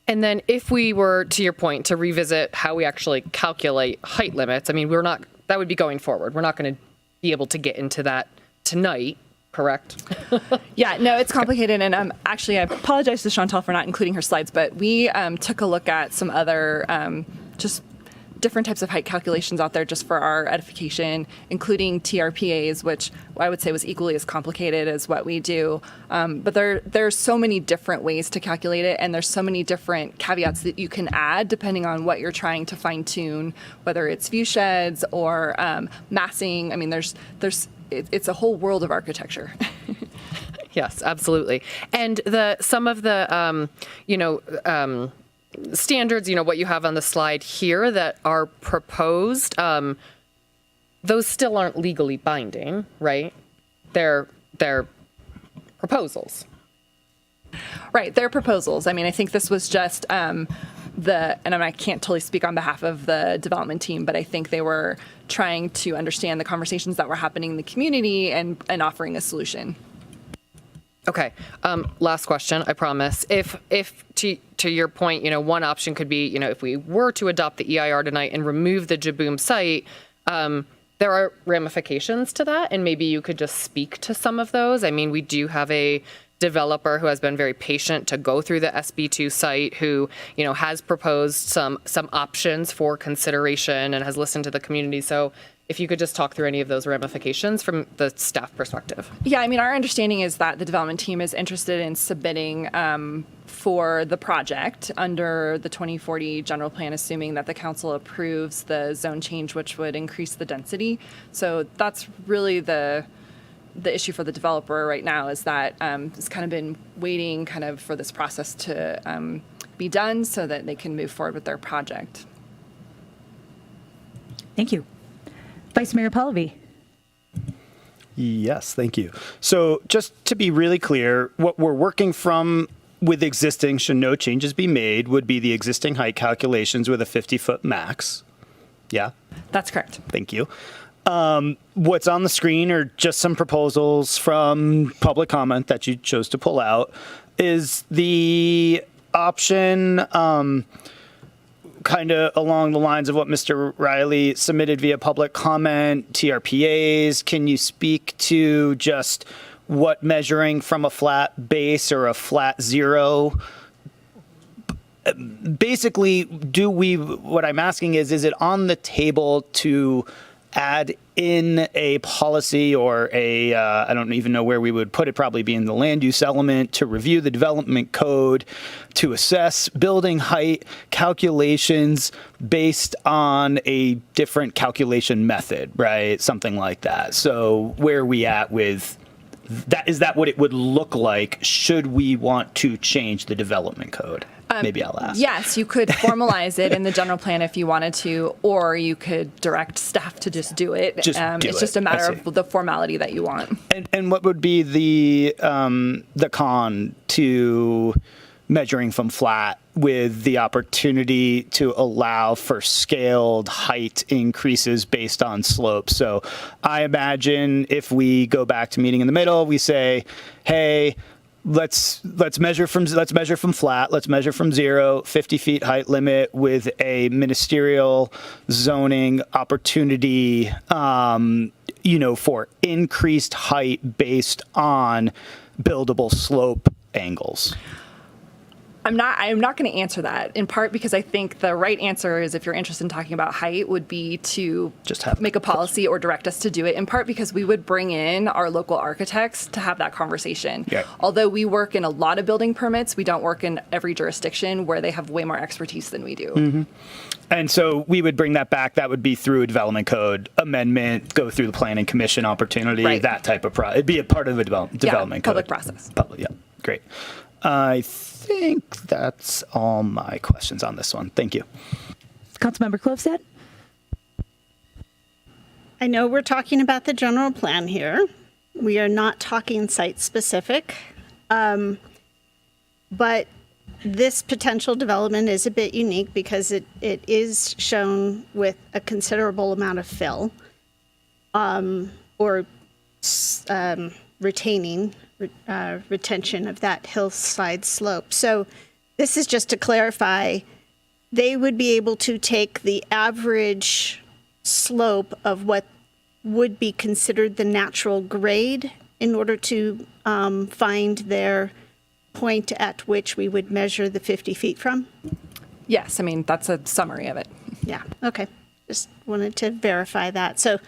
And then if we were, to your point, to revisit how we actually calculate height limits, I mean, that would be going forward. We're not going to be able to get into that tonight, correct? Yeah, no, it's complicated. And actually, I apologize to Chantal for not including her slides, but we took a look at some other just different types of height calculations out there just for our edification, including TRPAs, which I would say was equally as complicated as what we do. But there's so many different ways to calculate it, and there's so many different caveats that you can add depending on what you're trying to fine tune, whether it's view sheds or massing. I mean, it's a whole world of architecture. Yes, absolutely. And some of the standards, what you have on the slide here that are proposed, those still aren't legally binding, right? They're proposals. Right, they're proposals. I mean, I think this was just and I can't totally speak on behalf of the development team, but I think they were trying to understand the conversations that were happening in the community and offering a solution. Okay. Last question, I promise. If to your point, one option could be, if we were to adopt the EIR tonight and remove the Jaboom site, there are ramifications to that, and maybe you could just speak to some of those. I mean, we do have a developer who has been very patient to go through the SB2 site, who, has proposed some options for consideration and has listened to the community. So if you could just talk through any of those ramifications from the staff perspective. Yeah, I mean, our understanding is that the development team is interested in submitting for the project under the 2040 general plan, assuming that the council approves the zone change, which would increase the density. So that's really the issue for the developer right now, is that it's kind of been waiting kind of for this process to be done so that they can move forward with their project. Thank you. Vice Mayor Pallavi. Yes, thank you. So just to be really clear, what we're working from with existing, should no changes be made, would be the existing height calculations with a 50-foot max. Yeah? That's correct. Thank you. What's on the screen are just some proposals from public comment that you chose to pull out. Is the option kind of along the lines of what Mr. Riley submitted via public comment, TRPAs? Can you speak to just what measuring from a flat base or a flat zero? Basically, what I'm asking is it on the table to add in a policy or I don't even know where we would put it, probably be in the land use element, to review the development code, to assess building height calculations based on a different calculation method, right? Something like that. So where are we at with that? Is that what it would look like should we want to change the development code? Maybe I'll ask. Yes, you could formalize it in the general plan if you wanted to, or you could direct staff to just do it. It's just a matter of the formality that you want. And what would be the con to measuring from flat with the opportunity to allow for scaled height increases based on slope? So I imagine if we go back to meeting in the middle, we say, hey, let's measure from flat. Let's measure from 0, 50 feet height limit with a ministerial zoning opportunity, for increased height based on buildable slope angles. I'm not going to answer that, in part because I think the right answer is, if you're interested in talking about height, would be to just make a policy or direct us to do it, in part because we would bring in our local architects to have that conversation. Yeah. Although we work in a lot of building permits, we don't work in every jurisdiction where they have way more expertise than we do. Mm-hmm. And so we would bring that back. That would be through a development code amendment, go through the planning commission opportunity, Right. that type of it'd be a part of the development code. Public process. Yeah, great. I think that's all my questions on this one. Thank you. Councilmember Klofstad? I know we're talking about the general plan here. We are not talking site specific. But this potential development is a bit unique because it is shown with a considerable amount of fill, or retention of that hillside slope. So this is just to clarify, they would be able to take the average slope of what would be considered the natural grade in order to find their point at which we would measure the 50 feet from? Yes, I mean, that's a summary of it. Yeah, okay. Just wanted to verify that. So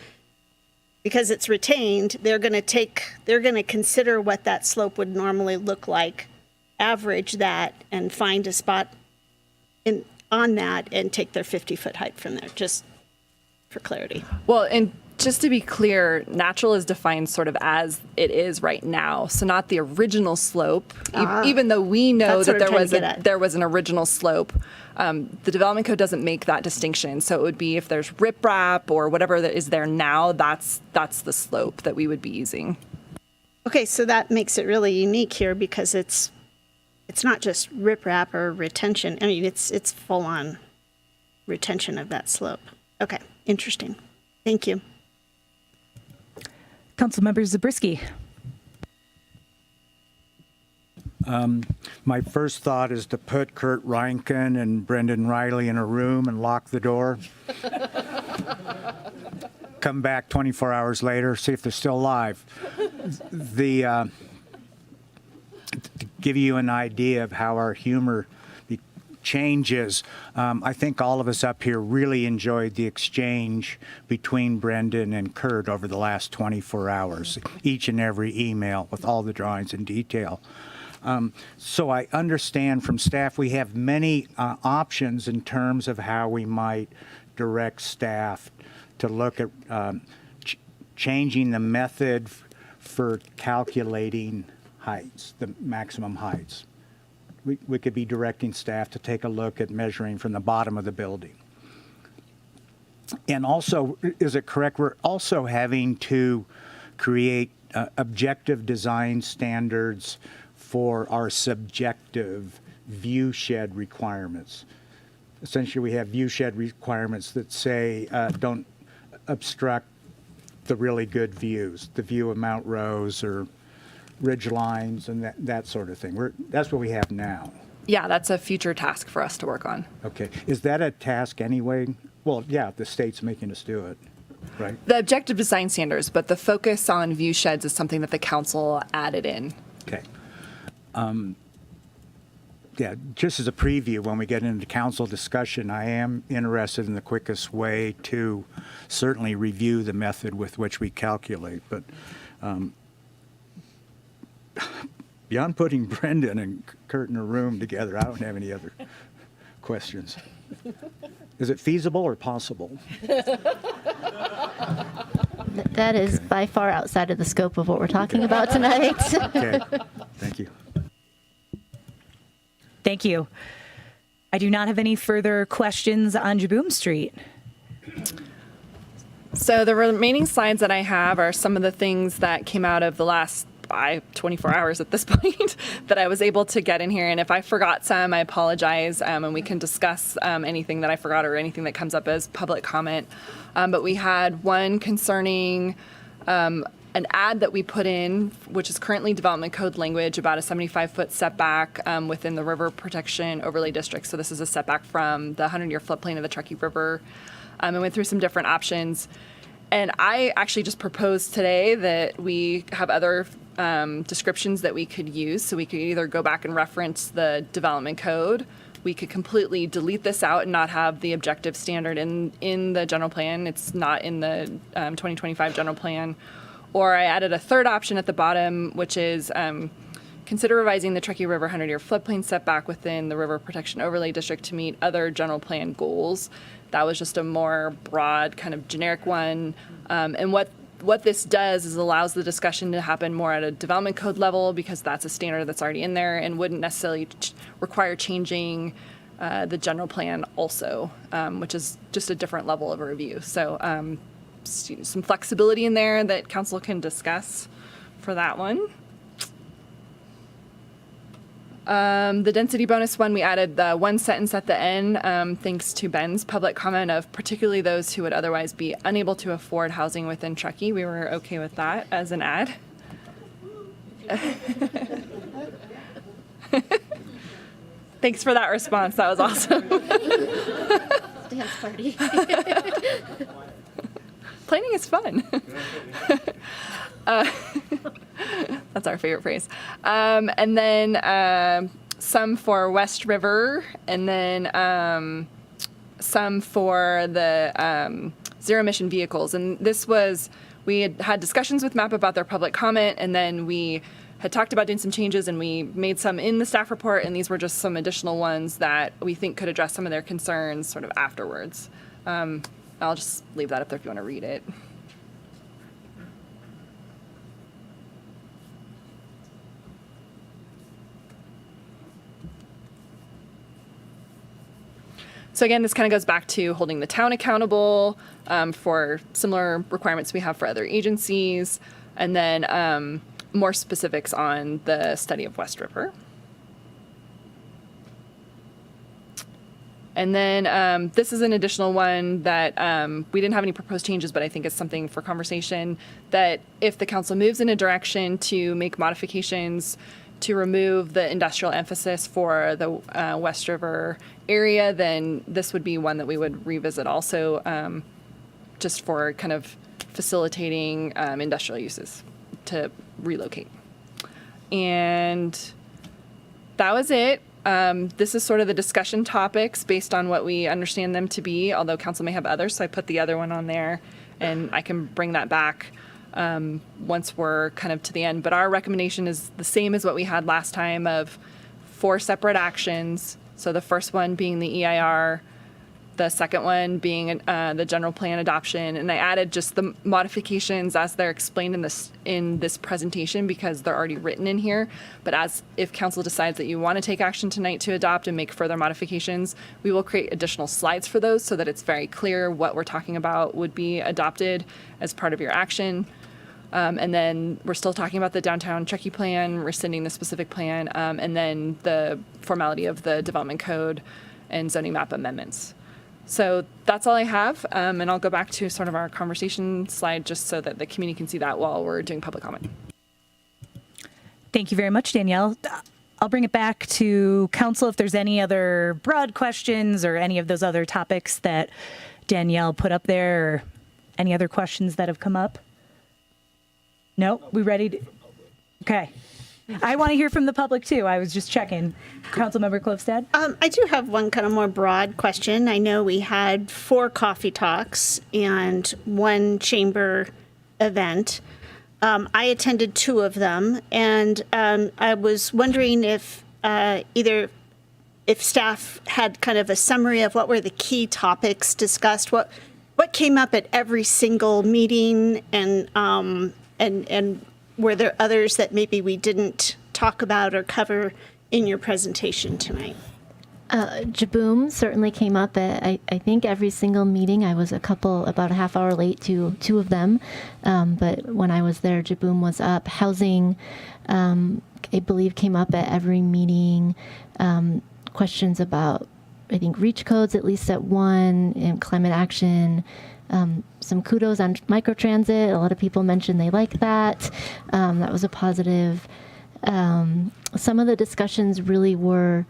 because it's retained, they're going to consider what that slope would normally look like, average that, and find a spot on that and take their 50-foot height from there, just for clarity. Well, and just to be clear, natural is defined sort of as it is right now, so not the original slope. Even though we know That's what that I'm trying to get at. there was an original slope, the development code doesn't make that distinction. So it would be if there's riprap or whatever that is there now, that's the slope that we would be using. Okay, so that makes it really unique here because it's not just riprap or retention. I mean, it's full-on retention of that slope. Okay, interesting. Thank you. Councilmember Zabriskie. My first thought is to put Kurt Reinken and Brendan Riley in a room and lock the door. Come back 24 hours later, see if they're still alive. To give you an idea of how our humor changes, I think all of us up here really enjoyed the exchange between Brendan and Kurt over the last 24 hours, each and every email with all the drawings in detail. So I understand from staff we have many options in terms of how we might direct staff to look at changing the method for calculating heights, the maximum heights. We could be directing staff to take a look at measuring from the bottom of the building. And also, is it correct, we're also having to create objective design standards for our subjective view shed requirements. Essentially, we have view shed requirements that say don't obstruct the really good views, the view of Mount Rose or ridge lines and that sort of thing. That's what we have now. Yeah, that's a future task for us to work on. Okay. Is that a task anyway? Well, yeah, the state's making us do it, right? The objective design standards, but the focus on view sheds is something that the council added in. Okay. Yeah, just as a preview, when we get into council discussion, I am interested in the quickest way to certainly review the method with which we calculate. But beyond putting Brendan and Kurt in a room together, I don't have any other questions. Is it feasible or possible? That is by far outside of the scope of what we're talking about tonight. Okay, thank you. Thank you. I do not have any further questions on Jaboom Street. So the remaining slides that I have are some of the things that came out of the last 24 hours at this point that I was able to get in here. And if I forgot some, I apologize, and we can discuss anything that I forgot or anything that comes up as public comment. But we had one concerning an ad that we put in, which is currently development code language, about a 75-foot setback within the River Protection Overlay District. So this is a setback from the 100-year floodplain of the Truckee River. And went through some different options. And I actually just proposed today that we have other descriptions that we could use. So we could either go back and reference the development code. We could completely delete this out and not have the objective standard in the general plan. It's not in the 2025 general plan. Or I added a third option at the bottom, which is consider revising the Truckee River 100-year floodplain setback within the River Protection Overlay District to meet other general plan goals. That was just a more broad, kind of generic one. And what this does is allows the discussion to happen more at a development code level, because that's a standard that's already in there and wouldn't necessarily require changing the general plan also, which is just a different level of review. So some flexibility in there that council can discuss for that one. The density bonus one, we added the one sentence at the end, thanks to Ben's public comment of particularly those who would otherwise be unable to afford housing within Truckee. We were okay with that as an ad. Thanks for that response. That was awesome. Dance party. Planning is fun. That's our favorite phrase. And then some for West River, and then some for the zero emission vehicles. And this was, we had discussions with MAP about their public comment, and then we had talked about doing some changes, and we made some in the staff report, and these were just some additional ones that we think could address some of their concerns sort of afterwards. I'll just leave that up there if you want to read it. So again, this kind of goes back to holding the town accountable for similar requirements we have for other agencies, and then more specifics on the study of West River. And then this is an additional one that we didn't have any proposed changes, but I think it's something for conversation, that if the council moves in a direction to make modifications to remove the industrial emphasis for the West River area, then this would be one that we would revisit also, just for kind of facilitating industrial uses to relocate. And that was it. This is sort of the discussion topics based on what we understand them to be, although council may have others, so I put the other one on there, and I can bring that back once we're kind of to the end. But our recommendation is the same as what we had last time, of 4 separate actions. So the first one being the EIR, the second one being the general plan adoption, and I added just the modifications as they're explained in this presentation, because they're already written in here. But as if council decides that you want to take action tonight to adopt and make further modifications, we will create additional slides for those so that it's very clear what we're talking about would be adopted as part of your action. And then we're still talking about the downtown Truckee plan, rescinding the specific plan, and then the formality of the development code and zoning map amendments. So that's all I have, and I'll go back to sort of our conversation slide just so that the community can see that while we're doing public comment. Thank you very much, Danielle. I'll bring it back to council if there's any other broad questions or any of those other topics that Danielle put up there, or any other questions that have come up. No, we ready to? Okay. I want to hear from the public too. I was just checking. Councilmember Klofstad? I do have one kind of more broad question. I know we had 4 coffee talks and 1 chamber event. I attended 2 of them, and I was wondering if if staff had kind of a summary of what were the key topics discussed, what came up at every single meeting, and were there others that maybe we didn't talk about or cover in your presentation tonight? Jaboom certainly came up at, I think, every single meeting. I was about a half hour late to 2 of them. But when I was there, Jaboom was up. Housing, I believe, came up at every meeting. Questions about, I think, reach codes, at least at 1, and climate action. Some kudos on microtransit. A lot of people mentioned they like that. That was a positive. Some of the discussions really were,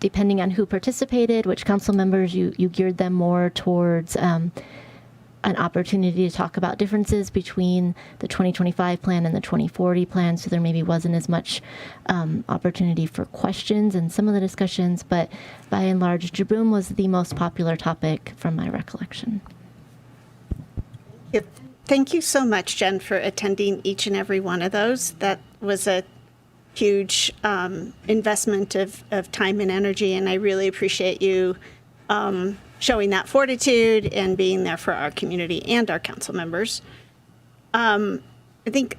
depending on who participated, which council members, you geared them more towards an opportunity to talk about differences between the 2025 plan and the 2040 plan, so there maybe wasn't as much opportunity for questions in some of the discussions, but by and large, Jaboom was the most popular topic from my recollection. Yep. Thank you so much, Jen, for attending each and every one of those. That was a huge investment of time and energy, and I really appreciate you showing that fortitude and being there for our community and our council members. I think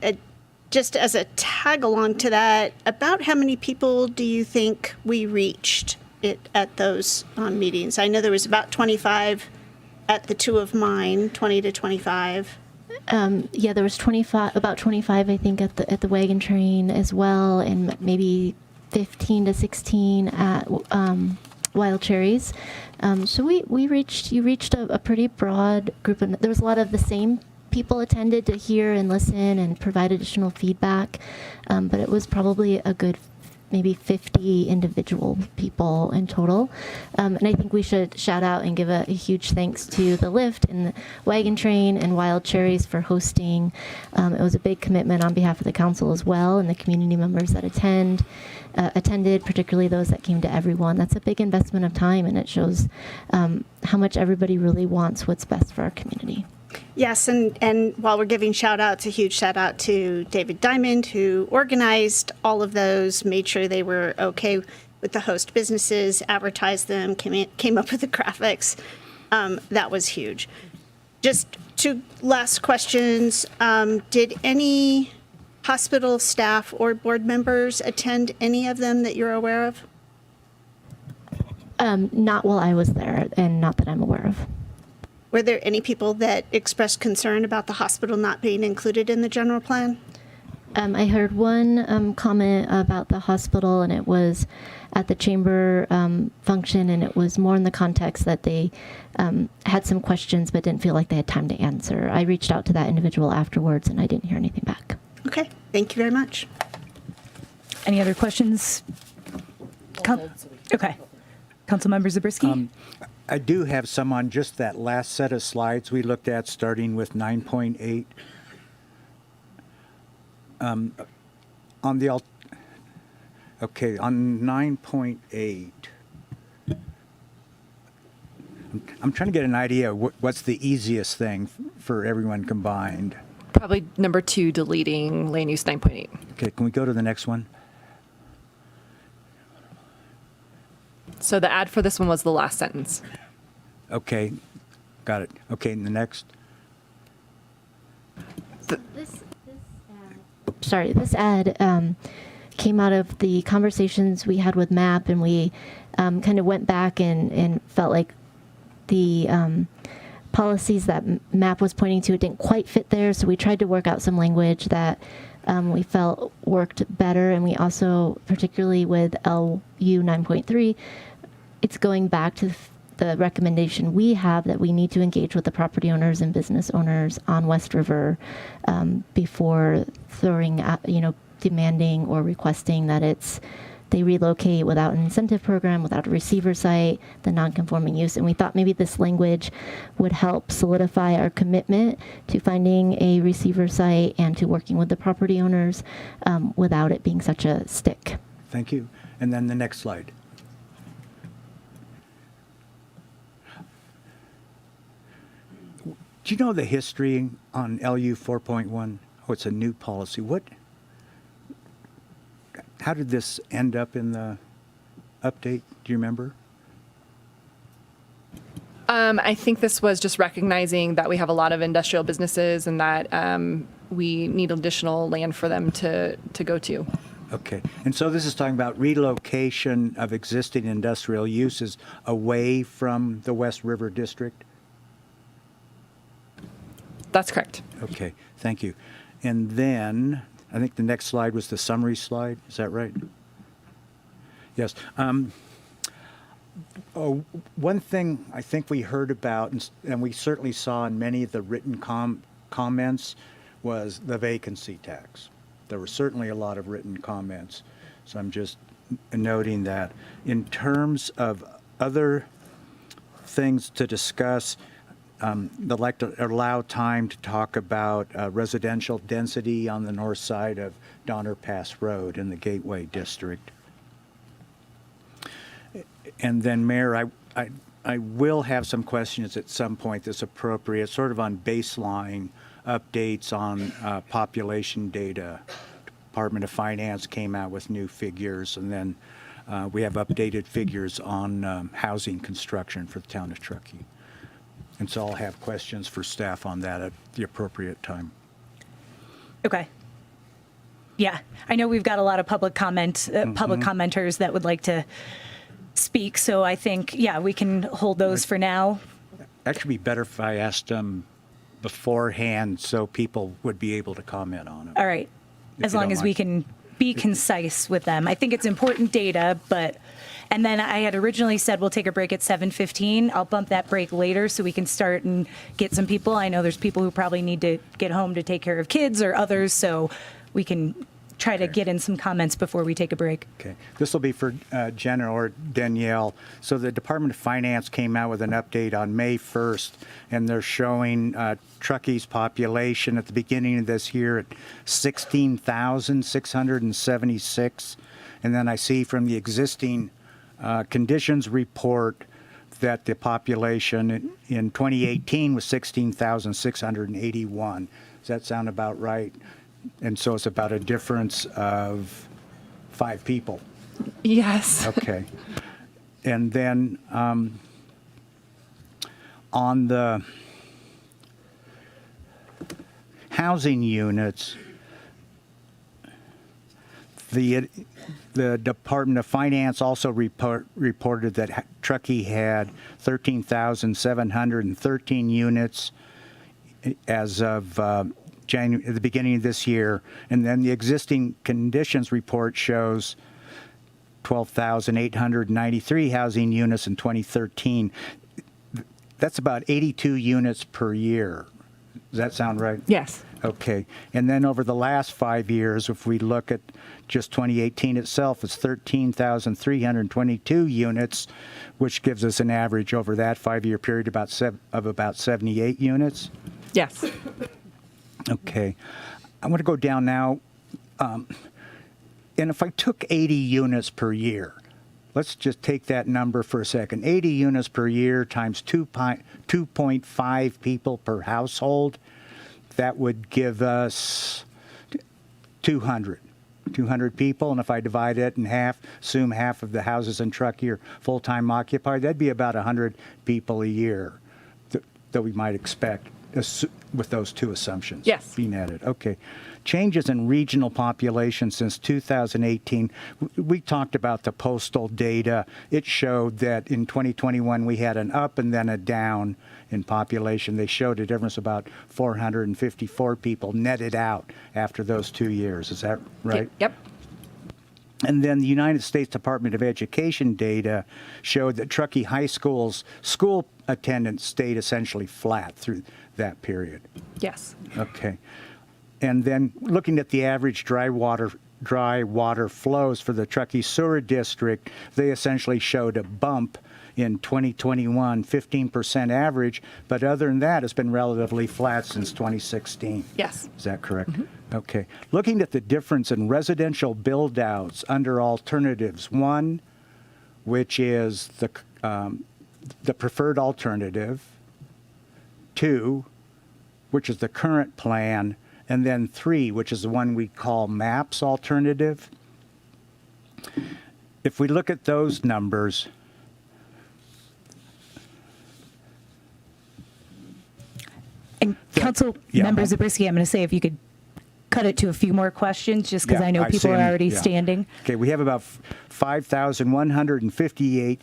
just as a tag along to that, about how many people do you think we reached at those meetings? I know there was about 25 at the two of mine, 20 to 25. Yeah, there was about 25, I think, at the wagon train as well, and maybe 15 to 16 at Wild Cherries. So you reached a pretty broad group, and there was a lot of the same people attended to hear and listen and provide additional feedback, but it was probably a good maybe 50 individual people in total. And I think we should shout out and give a huge thanks to the Lift and the Wagon Train and Wild Cherries for hosting. It was a big commitment on behalf of the council as well, and the community members that attended, particularly those that came to everyone. That's a big investment of time, and it shows how much everybody really wants what's best for our community. Yes, and while we're giving shout outs, a huge shout out to David Diamond, who organized all of those, made sure they were okay with the host businesses, advertised them, came up with the graphics. That was huge. Just two last questions. Did any hospital staff or board members attend any of them that you're aware of? Not while I was there, and not that I'm aware of. Were there any people that expressed concern about the hospital not being included in the general plan? I heard one comment about the hospital, and it was at the chamber function, and it was more in the context that they had some questions but didn't feel like they had time to answer. I reached out to that individual afterwards, and I didn't hear anything back. Okay, thank you very much. Any other questions? Okay. Councilmember Zabriskie? I do have some on just that last set of slides we looked at, starting with 9.8. On 9.8, I'm trying to get an idea of what's the easiest thing for everyone combined. Probably number 2, deleting land use 9.8. Okay, can we go to the next one? So the ad for this one was the last sentence. Okay, got it. Okay, and the next? This ad came out of the conversations we had with MAP, and we kind of went back and felt like the policies that MAP was pointing to, it didn't quite fit there, so we tried to work out some language that we felt worked better, and we also, particularly with LU 9.3, it's going back to the recommendation we have that we need to engage with the property owners and business owners on West River before throwing out, demanding or requesting that they relocate without an incentive program, without a receiver site, the non-conforming use. And we thought maybe this language would help solidify our commitment to finding a receiver site and to working with the property owners without it being such a stick. Thank you. And then the next slide. Do you know the history on LU 4.1? Oh, it's a new policy. How did this end up in the update? Do you remember? I think this was just recognizing that we have a lot of industrial businesses and that we need additional land for them to go to. Okay. And so this is talking about relocation of existing industrial uses away from the West River District? That's correct. Okay, thank you. And then I think the next slide was the summary slide. Is that right? Yes. One thing I think we heard about, and we certainly saw in many of the written comments, was the vacancy tax. There were certainly a lot of written comments. So I'm just noting that. In terms of other things to discuss, I'd like to allow time to talk about residential density on the north side of Donner Pass Road in the Gateway District. And then, Mayor, I will have some questions at some point that's appropriate, sort of on baseline updates on population data. Department of Finance came out with new figures, and then we have updated figures on housing construction for the town of Truckee. And so I'll have questions for staff on that at the appropriate time. Okay. Yeah, I know we've got a lot of public commenters that would like to speak. So I think, yeah, we can hold those for now. Actually, be better if I asked them beforehand so people would be able to comment on it. All right. As long as we can be concise with them. I think it's important data, and then I had originally said we'll take a break at 7:15. I'll bump that break later so we can start and get some people. I know there's people who probably need to get home to take care of kids or others, so we can try to get in some comments before we take a break. Okay. This will be for Jenna or Danielle. So the Department of Finance came out with an update on May 1st, and they're showing Truckee's population at the beginning of this year at 16,676. And then I see from the existing conditions report that the population in 2018 was 16,681. Does that sound about right? And so it's about a difference of 5 people. Yes. Okay. And then on the housing units, the Department of Finance also reported that Truckee had 13,713 units as of at the beginning of this year, and then the existing conditions report shows 12,893 housing units in 2013. That's about 82 units per year. Does that sound right? Yes. Okay. And then over the last 5 years, if we look at just 2018 itself, it's 13,322 units, which gives us an average over that 5-year period of about 78 units. Yes. Okay. I want to go down now. And if I took 80 units per year, let's just take that number for a second. 80 units per year times 2.5 people per household, that would give us 200 people. And if I divide it in half, assume half of the houses in Truckee are full-time occupied, that'd be about 100 people a year that we might expect with those two assumptions. Yes. Being added. Okay. Changes in regional population since 2018. We talked about the postal data. It showed that in 2021 we had an up and then a down in population. They showed a difference about 454 people netted out after those 2 years. Is that right? Yep. And then the United States Department of Education data showed that Truckee High School's school attendance stayed essentially flat through that period. Yes. Okay. And then looking at the average dry water flows for the Truckee Sewer District, they essentially showed a bump in 2021, 15% average, but other than that, it's been relatively flat since 2016. Yes. Is that correct? Mm-hmm. Okay. Looking at the difference in residential build-outs under alternatives, one, which is the preferred alternative, 2, which is the current plan, and then 3, which is the one we call MAPS alternative. If we look at those numbers, and Council Member Zabriskie, I'm going to say if you could cut it to a few more questions, just because I know people are already standing. Okay, we have about 5,158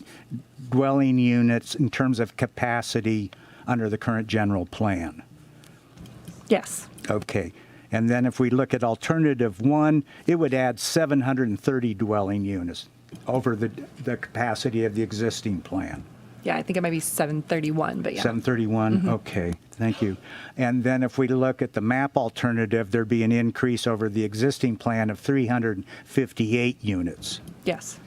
dwelling units in terms of capacity under the current general plan. Yes. Okay. And then if we look at alternative 1, it would add 730 dwelling units over the capacity of the existing plan. Yeah, I think it might be 731, but yeah. 731, mm-hmm. Okay, thank you. And then if we look at the MAP alternative, there'd be an increase over the existing plan of 358 units. Yes.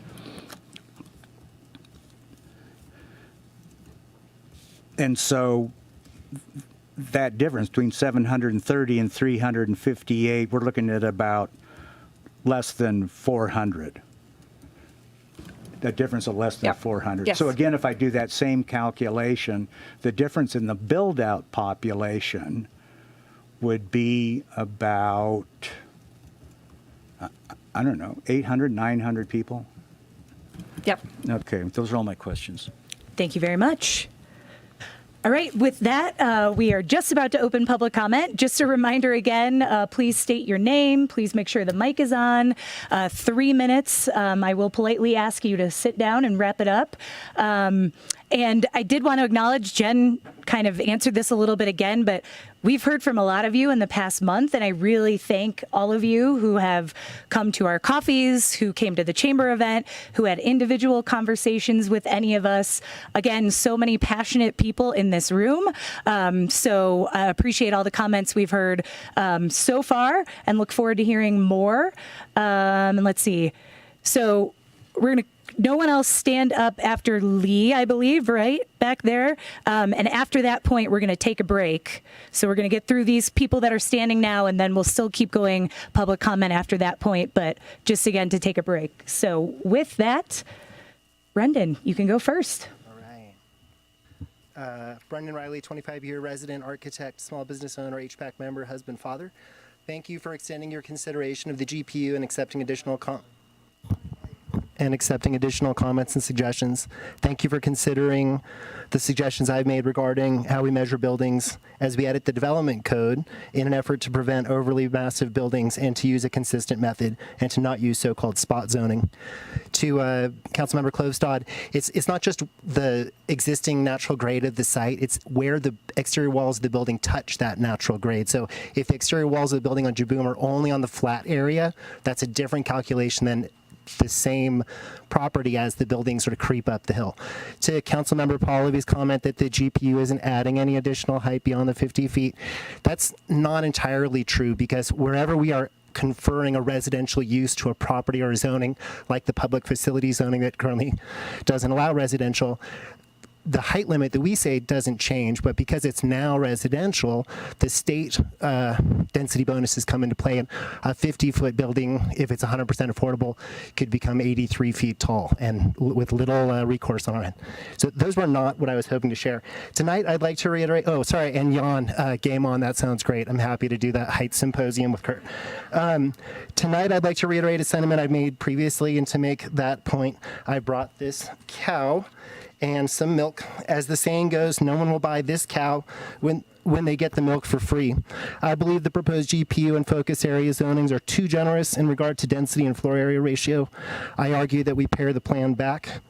And so that difference between 730 and 358, we're looking at about less than 400. That difference of less than 400. Yes. So again, if I do that same calculation, the difference in the build-out population would be about, I don't know, 800, 900 people? Yep. Okay, those are all my questions. Thank you very much. All right, with that, we are just about to open public comment. Just a reminder again, please state your name. Please make sure the mic is on. 3 minutes. I will politely ask you to sit down and wrap it up. And I did want to acknowledge, Jen kind of answered this a little bit again, but we've heard from a lot of you in the past month, and I really thank all of you who have come to our coffees, who came to the chamber event, who had individual conversations with any of us. Again, so many passionate people in this room. So I appreciate all the comments we've heard so far and look forward to hearing more. And let's see. So we're going to no one else stand up after Lee, I believe, right back there. And after that point, we're going to take a break. So we're going to get through these people that are standing now, and then we'll still keep going public comment after that point, but just again to take a break. So with that, Brendan, you can go first. All right. Brendan Riley, 25-year resident, architect, small business owner, HPAC member, husband, father. Thank you for extending your consideration of the GPU and accepting additional comments and suggestions. Thank you for considering the suggestions I've made regarding how we measure buildings as we edit the development code in an effort to prevent overly massive buildings and to use a consistent method and to not use so-called spot zoning. To Councilmember Klovstad, it's not just the existing natural grade of the site, it's where the exterior walls of the building touch that natural grade. So if the exterior walls of the building on Jaboom are only on the flat area, that's a different calculation than the same property as the buildings sort of creep up the hill. To Councilmember Paulevy's comment that the GPU isn't adding any additional height beyond the 50 feet, that's not entirely true, because wherever we are conferring a residential use to a property or a zoning, like the public facility zoning that currently doesn't allow residential, the height limit that we say doesn't change, but because it's now residential, the state density bonuses come into play, and a 50-foot building, if it's 100% affordable, could become 83 feet tall, and with little recourse on our end. So those were not what I was hoping to share. Tonight, I'd like to reiterate, oh, sorry, and Jan, game on, that sounds great. I'm happy to do that height symposium with Kurt. Tonight, I'd like to reiterate a sentiment I've made previously, and to make that point, I brought this cow and some milk. As the saying goes, no one will buy this cow when they get the milk for free. I believe the proposed GPU and focus area zonings are too generous in regard to density and floor area ratio. I argue that we pare the plan back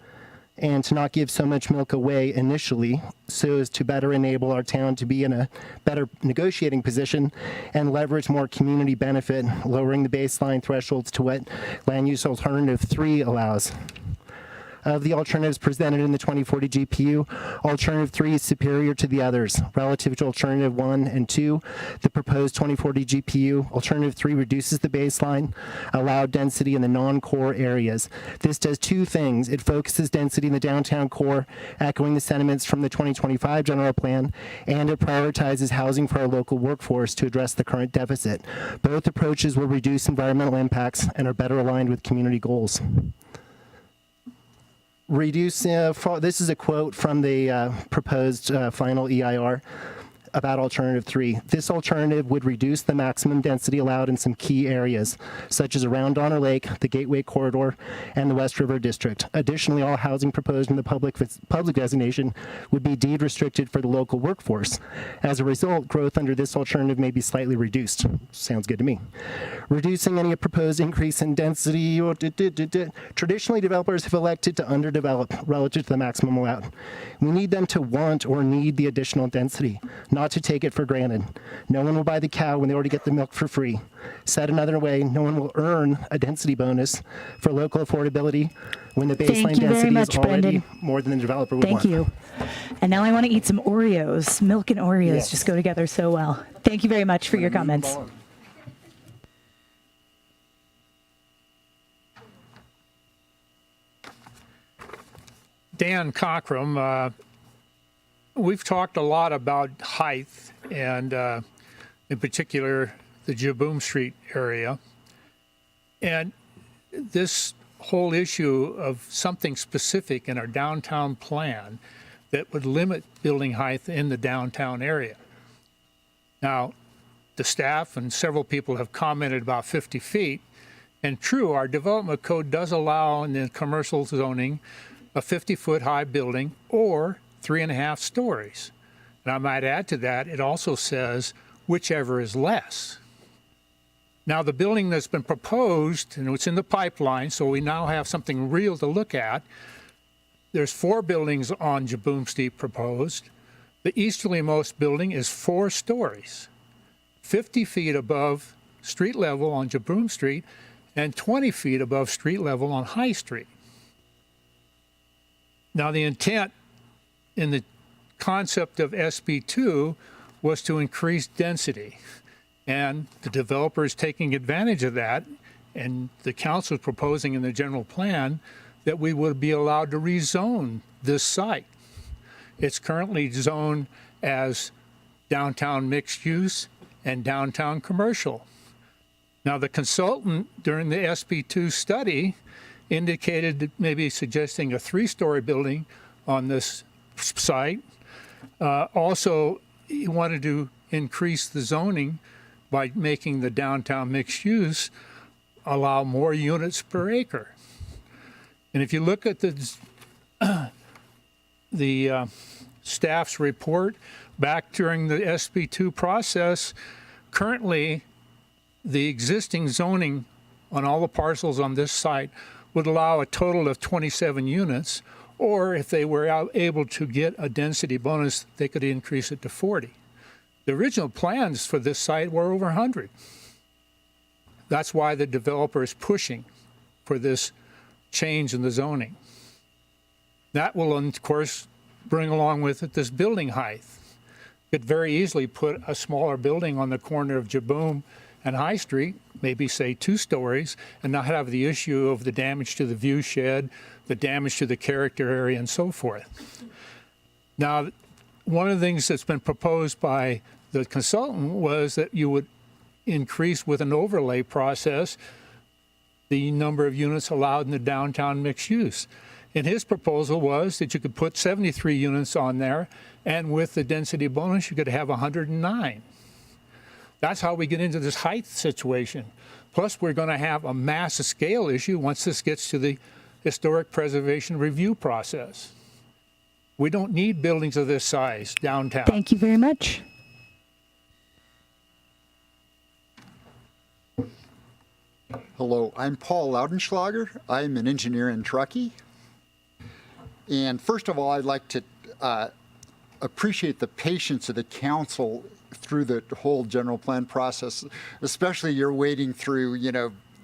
and to not give so much milk away initially, so as to better enable our town to be in a better negotiating position and leverage more community benefit, lowering the baseline thresholds to what land use alternative 3 allows. Of the alternatives presented in the 2040 GPU, alternative 3 is superior to the others. Relative to alternative 1 and 2, the proposed 2040 GPU, alternative 3 reduces the baseline allowed density in the non-core areas. This does two things. It focuses density in the downtown core, echoing the sentiments from the 2025 general plan, and it prioritizes housing for our local workforce to address the current deficit. Both approaches will reduce environmental impacts and are better aligned with community goals. This is a quote from the proposed final EIR about alternative 3. This alternative would reduce the maximum density allowed in some key areas, such as around Donner Lake, the Gateway Corridor, and the West River District. Additionally, all housing proposed in the public designation would be deed restricted for the local workforce. As a result, growth under this alternative may be slightly reduced. Sounds good to me. Reducing any proposed increase in density. Traditionally, developers have elected to underdevelop relative to the maximum allowed. We need them to want or need the additional density, not to take it for granted. No one will buy the cow when they already get the milk for free. Said another way, no one will earn a density bonus for local affordability when the baseline density is already more than the developer would want. Thank you. And now I want to eat some Oreos. Milk and Oreos just go together so well. Thank you very much for your comments. Dan Cockrum, we've talked a lot about height and in particular the Jaboom Street area. And this whole issue of something specific in our downtown plan that would limit building height in the downtown area. Now, the staff and several people have commented about 50 feet. And true, our development code does allow in the commercial zoning a 50-foot high building or 3.5 stories. And I might add to that, it also says whichever is less. Now, the building that's been proposed, and it's in the pipeline, so we now have something real to look at. There's 4 buildings on Jaboom Street proposed. The easterlymost building is 4 stories, 50 feet above street level on Jaboom Street and 20 feet above street level on High Street. Now, the intent in the concept of SB2 was to increase density. And the developer is taking advantage of that, and the council is proposing in the general plan that we would be allowed to rezone this site. It's currently zoned as downtown mixed use and downtown commercial. Now, the consultant during the SB2 study indicated that maybe suggesting a 3-story building on this site. Also, he wanted to increase the zoning by making the downtown mixed use allow more units per acre. And if you look at the staff's report back during the SB2 process, currently the existing zoning on all the parcels on this site would allow a total of 27 units, or if they were able to get a density bonus, they could increase it to 40. The original plans for this site were over 100. That's why the developer is pushing for this change in the zoning. That will, of course, bring along with it this building height. Could very easily put a smaller building on the corner of Jaboom and High Street, maybe say 2 stories, and not have the issue of the damage to the view shed, the damage to the character area, and so forth. Now, one of the things that's been proposed by the consultant was that you would increase with an overlay process the number of units allowed in the downtown mixed use. And his proposal was that you could put 73 units on there, and with the density bonus, you could have 109. That's how we get into this height situation. Plus, we're going to have a massive scale issue once this gets to the historic preservation review process. We don't need buildings of this size downtown. Thank you very much. Hello, I'm Paul Laudenschlager. I'm an engineer in Truckee. And first of all, I'd like to appreciate the patience of the council through the whole general plan process, especially you're wading through,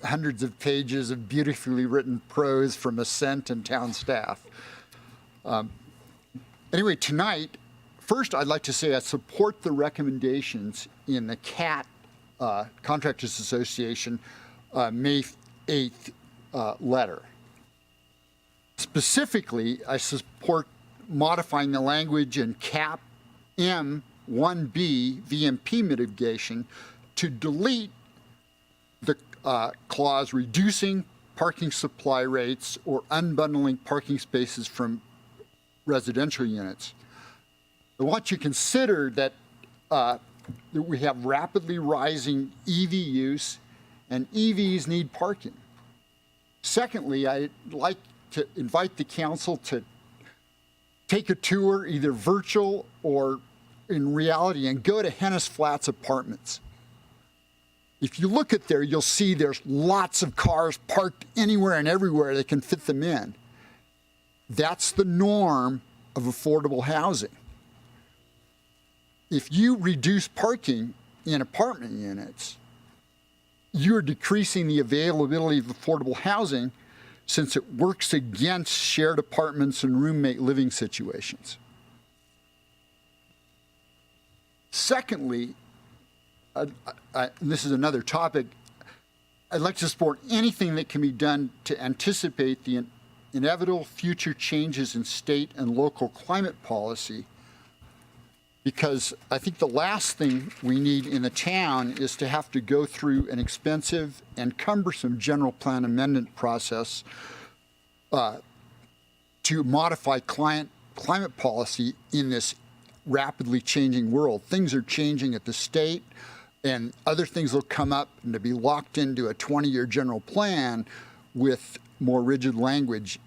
hundreds of pages of beautifully written prose from Ascent and town staff. Anyway, tonight, first I'd like to say I support the recommendations in the CAT Contractors Association May 8th letter. Specifically, I support modifying the language in CAP M1B VMP mitigation to delete the clause reducing parking supply rates or unbundling parking spaces from residential units. I want you to consider that we have rapidly rising EV use, and EVs need parking. Secondly, I'd like to invite the council to take a tour, either virtual or in reality, and go to Hennis Flats Apartments. If you look at there, you'll see there's lots of cars parked anywhere and everywhere that can fit them in. That's the norm of affordable housing. If you reduce parking in apartment units, you're decreasing the availability of affordable housing since it works against shared apartments and roommate living situations. Secondly, and this is another topic, I'd like to support anything that can be done to anticipate the inevitable future changes in state and local climate policy because I think the last thing we need in the town is to have to go through an expensive and cumbersome general plan amendment process to modify climate policy in this rapidly changing world. Things are changing at the state, and other things will come up, and to be locked into a 20-year general plan with more rigid language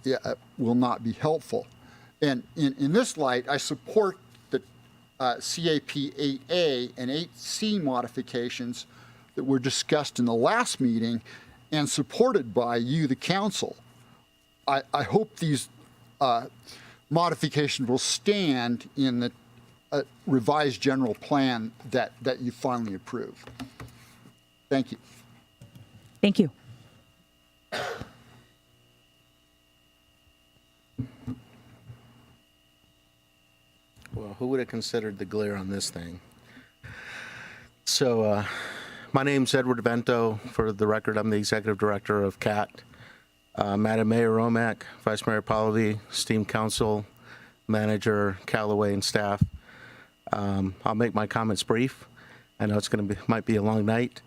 will not be helpful. And in this light, I support the CAP 8A and 8C modifications that were discussed in the last meeting and supported by you, the council. I hope these modifications will stand in the revised general plan that you finally approve. Thank you. Thank you. Well, who would have considered the glare on this thing? So, my name's Edward Vento. For the record, I'm the executive director of CAT. Madam Mayor Romack, Vice Mayor Pallavi, esteemed council, manager Callaway, and staff. I'll make my comments brief. I know it's might be a long night.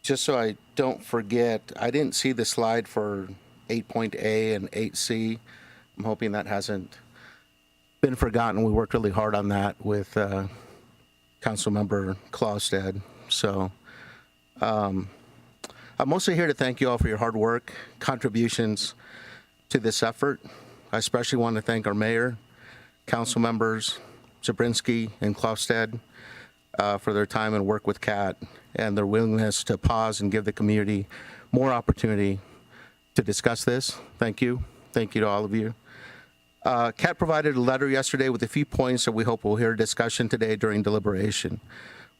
Just so I don't forget, I didn't see the slide for 8.A and 8C. I'm hoping that hasn't been forgotten. We worked really hard on that with Councilmember Clausted. So I'm mostly here to thank you all for your hard work, contributions to this effort. I especially want to thank our mayor, council members, Zabrinski and Clausted, for their time and work with CAT and their willingness to pause and give the community more opportunity to discuss this. Thank you. Thank you to all of you. CAT provided a letter yesterday with a few points that we hope we'll hear a discussion today during deliberation.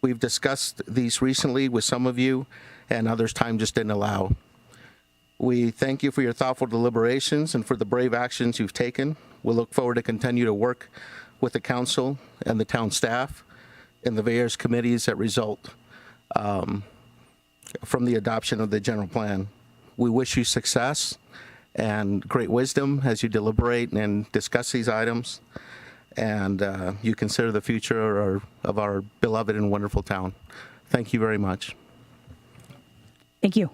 We've discussed these recently with some of you, and others time just didn't allow. We thank you for your thoughtful deliberations and for the brave actions you've taken. We'll look forward to continue to work with the council and the town staff and the various committees that result from the adoption of the general plan. We wish you success and great wisdom as you deliberate and discuss these items, and you consider the future of our beloved and wonderful town. Thank you very much. Thank you.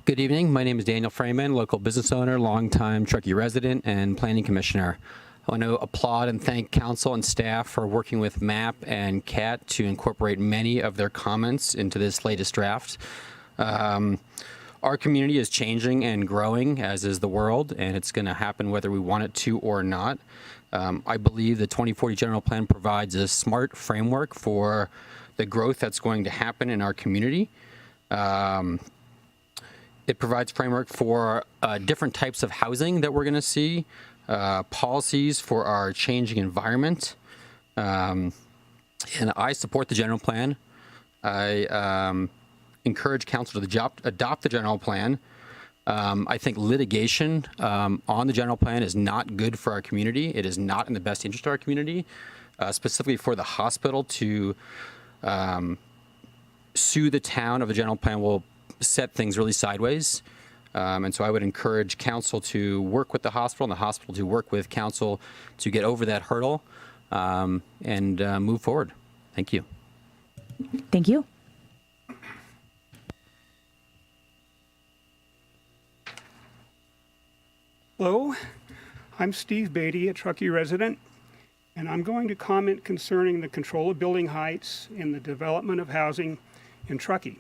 Good evening. My name is Daniel Freeman, local business owner, longtime Truckee resident, and planning commissioner. I want to applaud and thank council and staff for working with MAP and CAT to incorporate many of their comments into this latest draft. Our community is changing and growing, as is the world, and it's going to happen whether we want it to or not. I believe the 2040 General Plan provides a smart framework for the growth that's going to happen in our community. It provides framework for different types of housing that we're going to see, policies for our changing environment. And I support the general plan. I encourage council to adopt the general plan. I think litigation on the general plan is not good for our community. It is not in the best interest of our community, specifically for the hospital to sue the town of the general plan will set things really sideways. And so I would encourage council to work with the hospital and the hospital to work with council to get over that hurdle and move forward. Thank you. Thank you. Hello, I'm Steve Beatty, a Truckee resident, and I'm going to comment concerning the control of building heights and the development of housing in Truckee.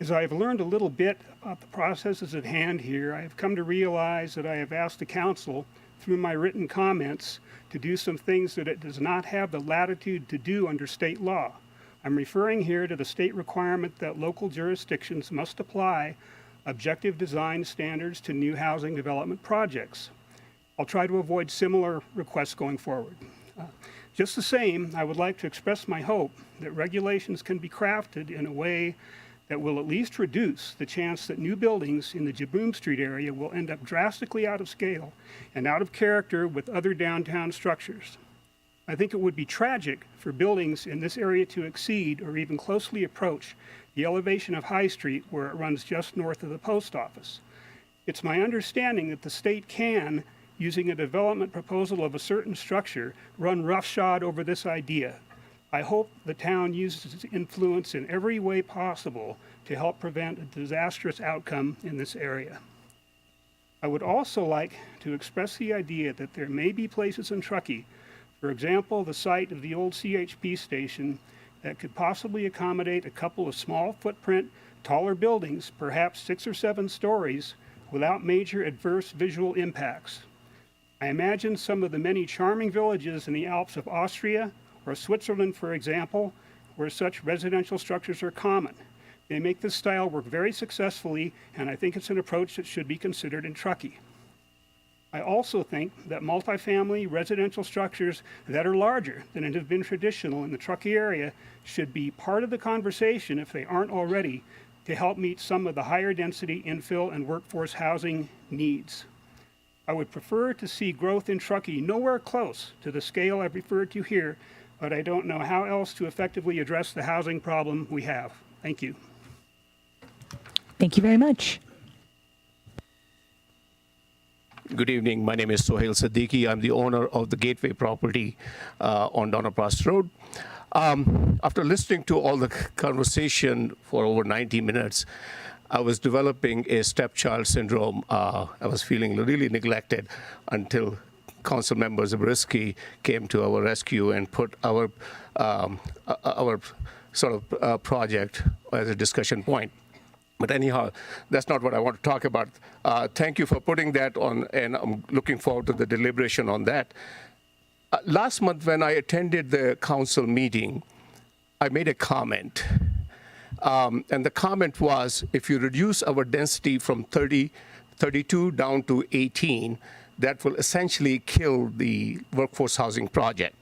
As I have learned a little bit about the processes at hand here, I have come to realize that I have asked the council through my written comments to do some things that it does not have the latitude to do under state law. I'm referring here to the state requirement that local jurisdictions must apply objective design standards to new housing development projects. I'll try to avoid similar requests going forward. Just the same, I would like to express my hope that regulations can be crafted in a way that will at least reduce the chance that new buildings in the Jaboom Street area will end up drastically out of scale and out of character with other downtown structures. I think it would be tragic for buildings in this area to exceed or even closely approach the elevation of High Street where it runs just north of the post office. It's my understanding that the state can, using a development proposal of a certain structure, run roughshod over this idea. I hope the town uses its influence in every way possible to help prevent a disastrous outcome in this area. I would also like to express the idea that there may be places in Truckee, for example, the site of the old CHP station, that could possibly accommodate a couple of small footprint, taller buildings, perhaps 6 or 7 stories, without major adverse visual impacts. I imagine some of the many charming villages in the Alps of Austria or Switzerland, for example, where such residential structures are common. They make this style work very successfully, and I think it's an approach that should be considered in Truckee. I also think that multifamily residential structures that are larger than have been traditional in the Truckee area should be part of the conversation, if they aren't already, to help meet some of the higher density infill and workforce housing needs. I would prefer to see growth in Truckee nowhere close to the scale I've referred to here, but I don't know how else to effectively address the housing problem we have. Thank you. Thank you very much. Good evening. My name is Sohail Siddiqui. I'm the owner of the Gateway property on Donnerpass Road. After listening to all the conversation for over 90 minutes, I was developing a stepchild syndrome. I was feeling really neglected until Council Member Zabriskie came to our rescue and put our sort of project as a discussion point. But anyhow, that's not what I want to talk about. Thank you for putting that on, and I'm looking forward to the deliberation on that. Last month, when I attended the council meeting, I made a comment. And the comment was, if you reduce our density from 32 down to 18, that will essentially kill the workforce housing project.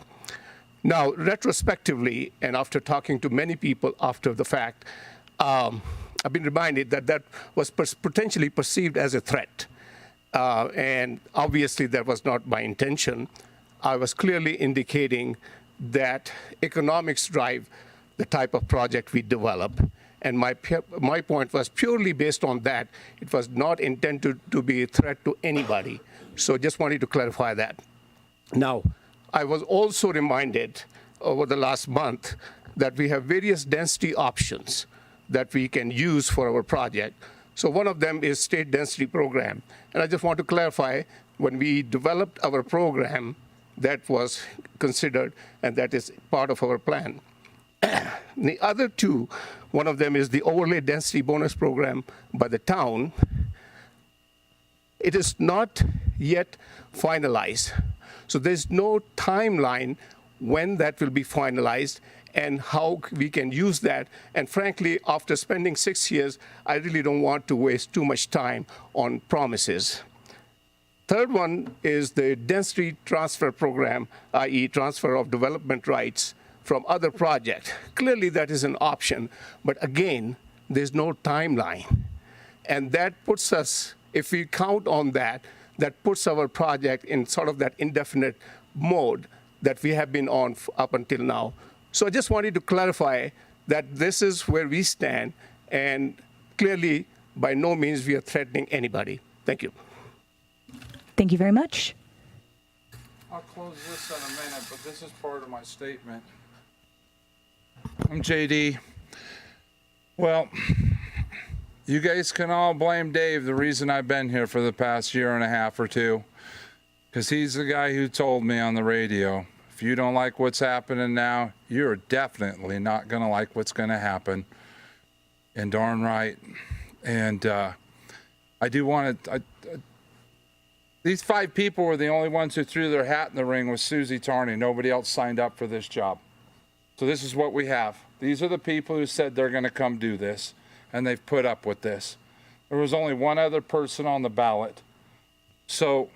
Now, retrospectively, and after talking to many people after the fact, I've been reminded that that was potentially perceived as a threat. And obviously, that was not my intention. I was clearly indicating that economics drive the type of project we develop. And my point was purely based on that. It was not intended to be a threat to anybody. So just wanted to clarify that. Now, I was also reminded over the last month that we have various density options that we can use for our project. So one of them is state density program. And I just want to clarify, when we developed our program, that was considered, and that is part of our plan. The other two, one of them is the overlay density bonus program by the town. It is not yet finalized. So there's no timeline when that will be finalized and how we can use that. And frankly, after spending 6 years, I really don't want to waste too much time on promises. Third one is the density transfer program, i.e. transfer of development rights from other projects. Clearly that is an option, but again, there's no timeline. And that puts us, if we count on that, that puts our project in sort of that indefinite mode that we have been on up until now. So I just wanted to clarify that this is where we stand, and clearly, by no means we are threatening anybody. Thank you. Thank you very much. I'll close this in a minute, but this is part of my statement. I'm JD. Well, you guys can all blame Dave, the reason I've been here for the past year and a half or two, because he's the guy who told me on the radio, if you don't like what's happening now, you're definitely not going to like what's going to happen. And darn right. And I do want to... These 5 people were the only ones who threw their hat in the ring with Susie Tarney. Nobody else signed up for this job. So this is what we have. These are the people who said they're going to come do this, and they've put up with this. There was only one other person on the ballot. So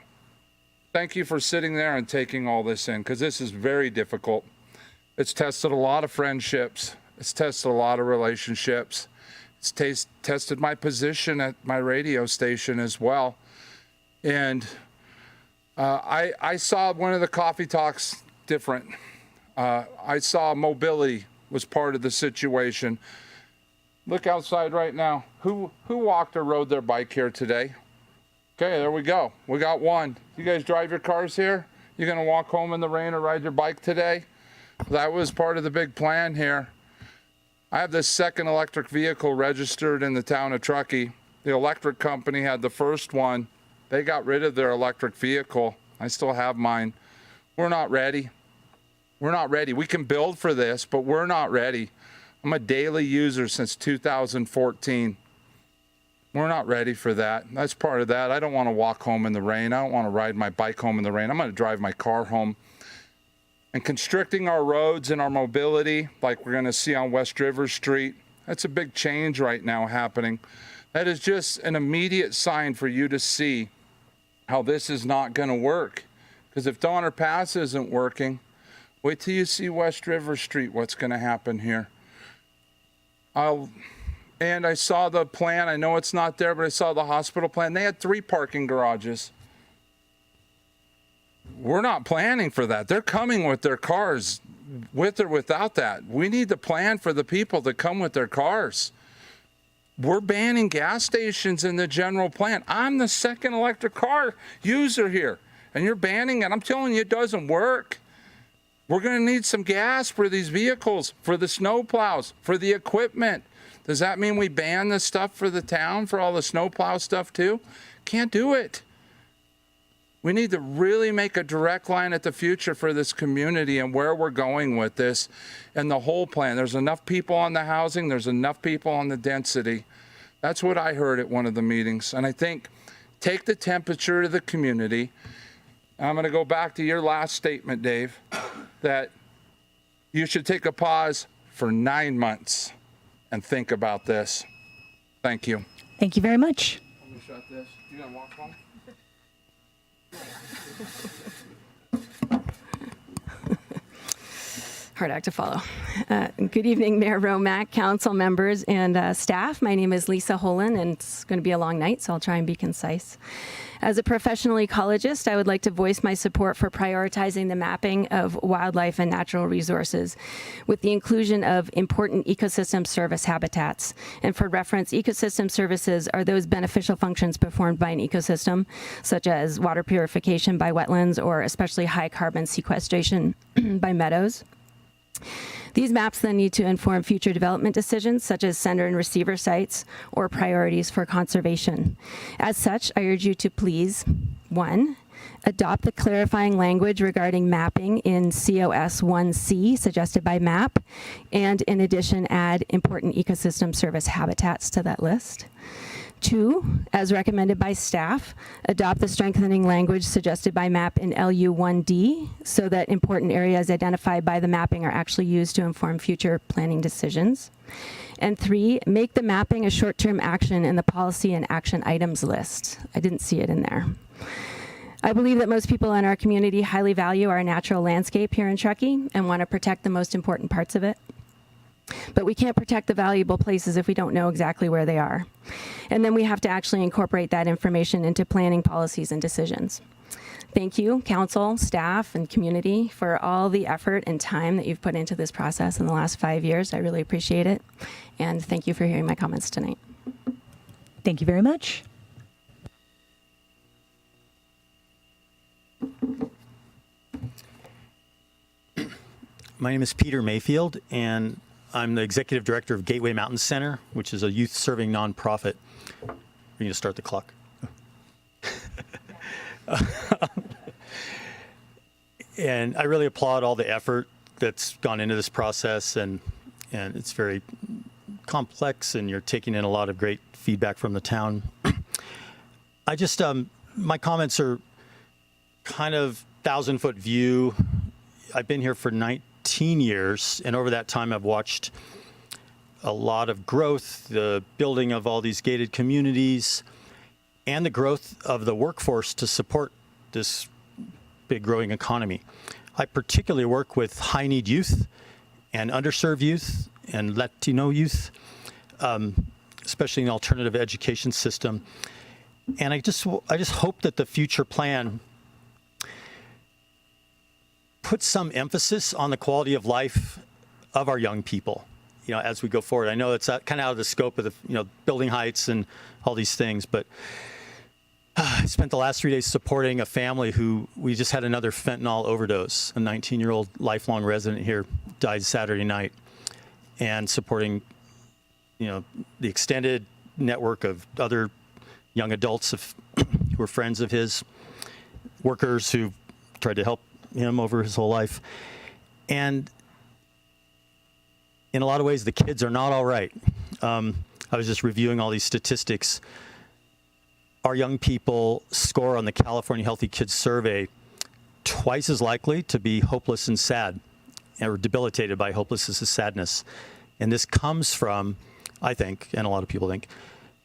thank you for sitting there and taking all this in, because this is very difficult. It's tested a lot of friendships. It's tested a lot of relationships. It's tested my position at my radio station as well. And I saw one of the coffee talks different. I saw mobility was part of the situation. Look outside right now. Who walked or rode their bike here today? Okay, there we go. We got one. You guys drive your cars here? You gonna walk home in the rain or ride your bike today? That was part of the big plan here. I have this second electric vehicle registered in the town of Truckee. The electric company had the first one. They got rid of their electric vehicle. I still have mine. We're not ready. We're not ready. We can build for this, but we're not ready. I'm a daily user since 2014. We're not ready for that. That's part of that. I don't want to walk home in the rain. I don't want to ride my bike home in the rain. I'm going to drive my car home. And constricting our roads and our mobility, like we're going to see on West River Street, that's a big change right now happening. That is just an immediate sign for you to see how this is not going to work. Because if Donner Pass isn't working, wait till you see West River Street, what's going to happen here. And I saw the plan. I know it's not there, but I saw the hospital plan. They had 3 parking garages. We're not planning for that. They're coming with their cars, with or without that. We need to plan for the people that come with their cars. We're banning gas stations in the general plan. I'm the second electric car user here, and you're banning it. I'm telling you, it doesn't work. We're going to need some gas for these vehicles, for the snow plows, for the equipment. Does that mean we ban the stuff for the town, for all the snow plow stuff too? Can't do it. We need to really make a direct line at the future for this community and where we're going with this and the whole plan. There's enough people on the housing. There's enough people on the density. That's what I heard at one of the meetings. And I think take the temperature of the community. I'm going to go back to your last statement, Dave, that you should take a pause for 9 months and think about this. Thank you. Thank you very much. Let me shut this. You gonna walk home? Hard act to follow. Good evening, Mayor Romack, council members, and staff. My name is Lisa Holen, and it's going to be a long night, so I'll try and be concise. As a professional ecologist, I would like to voice my support for prioritizing the mapping of wildlife and natural resources with the inclusion of important ecosystem service habitats. And for reference, ecosystem services are those beneficial functions performed by an ecosystem, such as water purification by wetlands or especially high carbon sequestration by meadows. These maps then need to inform future development decisions, such as sender and receiver sites or priorities for conservation. As such, I urge you to please, 1, adopt the clarifying language regarding mapping in COS 1C suggested by MAP, and in addition, add important ecosystem service habitats to that list. 2, as recommended by staff, adopt the strengthening language suggested by MAP in LU 1D so that important areas identified by the mapping are actually used to inform future planning decisions. And 3, make the mapping a short-term action in the policy and action items list. I didn't see it in there. I believe that most people in our community highly value our natural landscape here in Truckee and want to protect the most important parts of it. But we can't protect the valuable places if we don't know exactly where they are. And then we have to actually incorporate that information into planning policies and decisions. Thank you, council, staff, and community for all the effort and time that you've put into this process in the last 5 years. I really appreciate it. And thank you for hearing my comments tonight. Thank you very much. My name is Peter Mayfield, and I'm the executive director of Gateway Mountain Center, which is a youth-serving nonprofit. We need to start the clock. And I really applaud all the effort that's gone into this process, and it's very complex, and you're taking in a lot of great feedback from the town. I just, my comments are kind of 1,000-foot view. I've been here for 19 years, and over that time I've watched a lot of growth, the building of all these gated communities, and the growth of the workforce to support this big growing economy. I particularly work with high-need youth and underserved youth and Latino youth, especially in the alternative education system. And I just hope that the future plan put some emphasis on the quality of life of our young people, you know, as we go forward. I know it's kind of out of the scope of the, building heights and all these things, but I spent the last 3 days supporting a family who we just had another fentanyl overdose. A 19-year-old lifelong resident here died Saturday night, and supporting, the extended network of other young adults who were friends of his, workers who tried to help him over his whole life. And in a lot of ways, the kids are not all right. I was just reviewing all these statistics. Our young people score on the California Healthy Kids Survey twice as likely to be hopeless and sad, or debilitated by hopelessness and sadness. And this comes from, I think, and a lot of people think,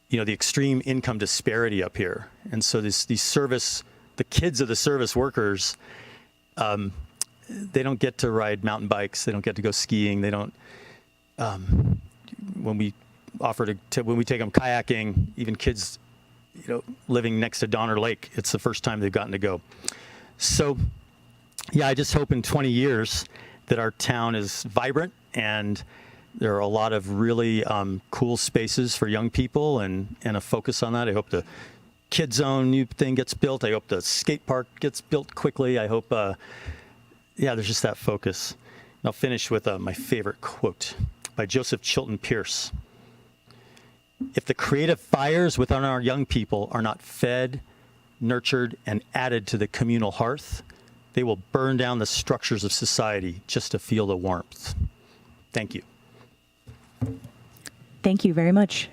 the extreme income disparity up here. And so the kids of the service workers, they don't get to ride mountain bikes. They don't get to go skiing. They don't, when we take them kayaking, even kids, living next to Donner Lake, it's the first time they've gotten to go. So, yeah, I just hope in 20 years that our town is vibrant and there are a lot of really cool spaces for young people and a focus on that. I hope the Kid Zone new thing gets built. I hope the skate park gets built quickly. I hope, there's just that focus. And I'll finish with my favorite quote by Joseph Chilton Pierce. If the creative fires within our young people are not fed, nurtured, and added to the communal hearth, they will burn down the structures of society just to feel the warmth. Thank you. Thank you very much.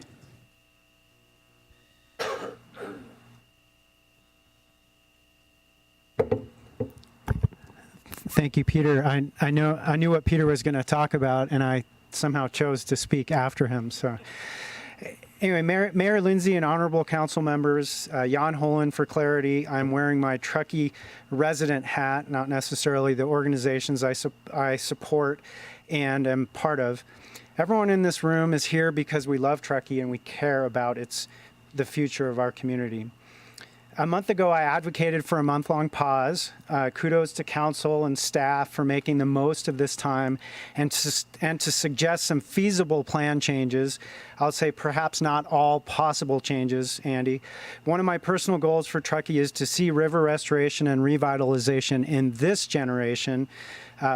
Thank you, Peter. I knew what Peter was going to talk about, and I somehow chose to speak after him. So, anyway, Mayor Lindsay and honorable council members, Jan Holland, for clarity, I'm wearing my Truckee resident hat, not necessarily the organizations I support and am part of. Everyone in this room is here because we love Truckee and we care about the future of our community. A month ago, I advocated for a month-long pause. Kudos to council and staff for making the most of this time and to suggest some feasible plan changes. I'll say perhaps not all possible changes, Andy. One of my personal goals for Truckee is to see river restoration and revitalization in this generation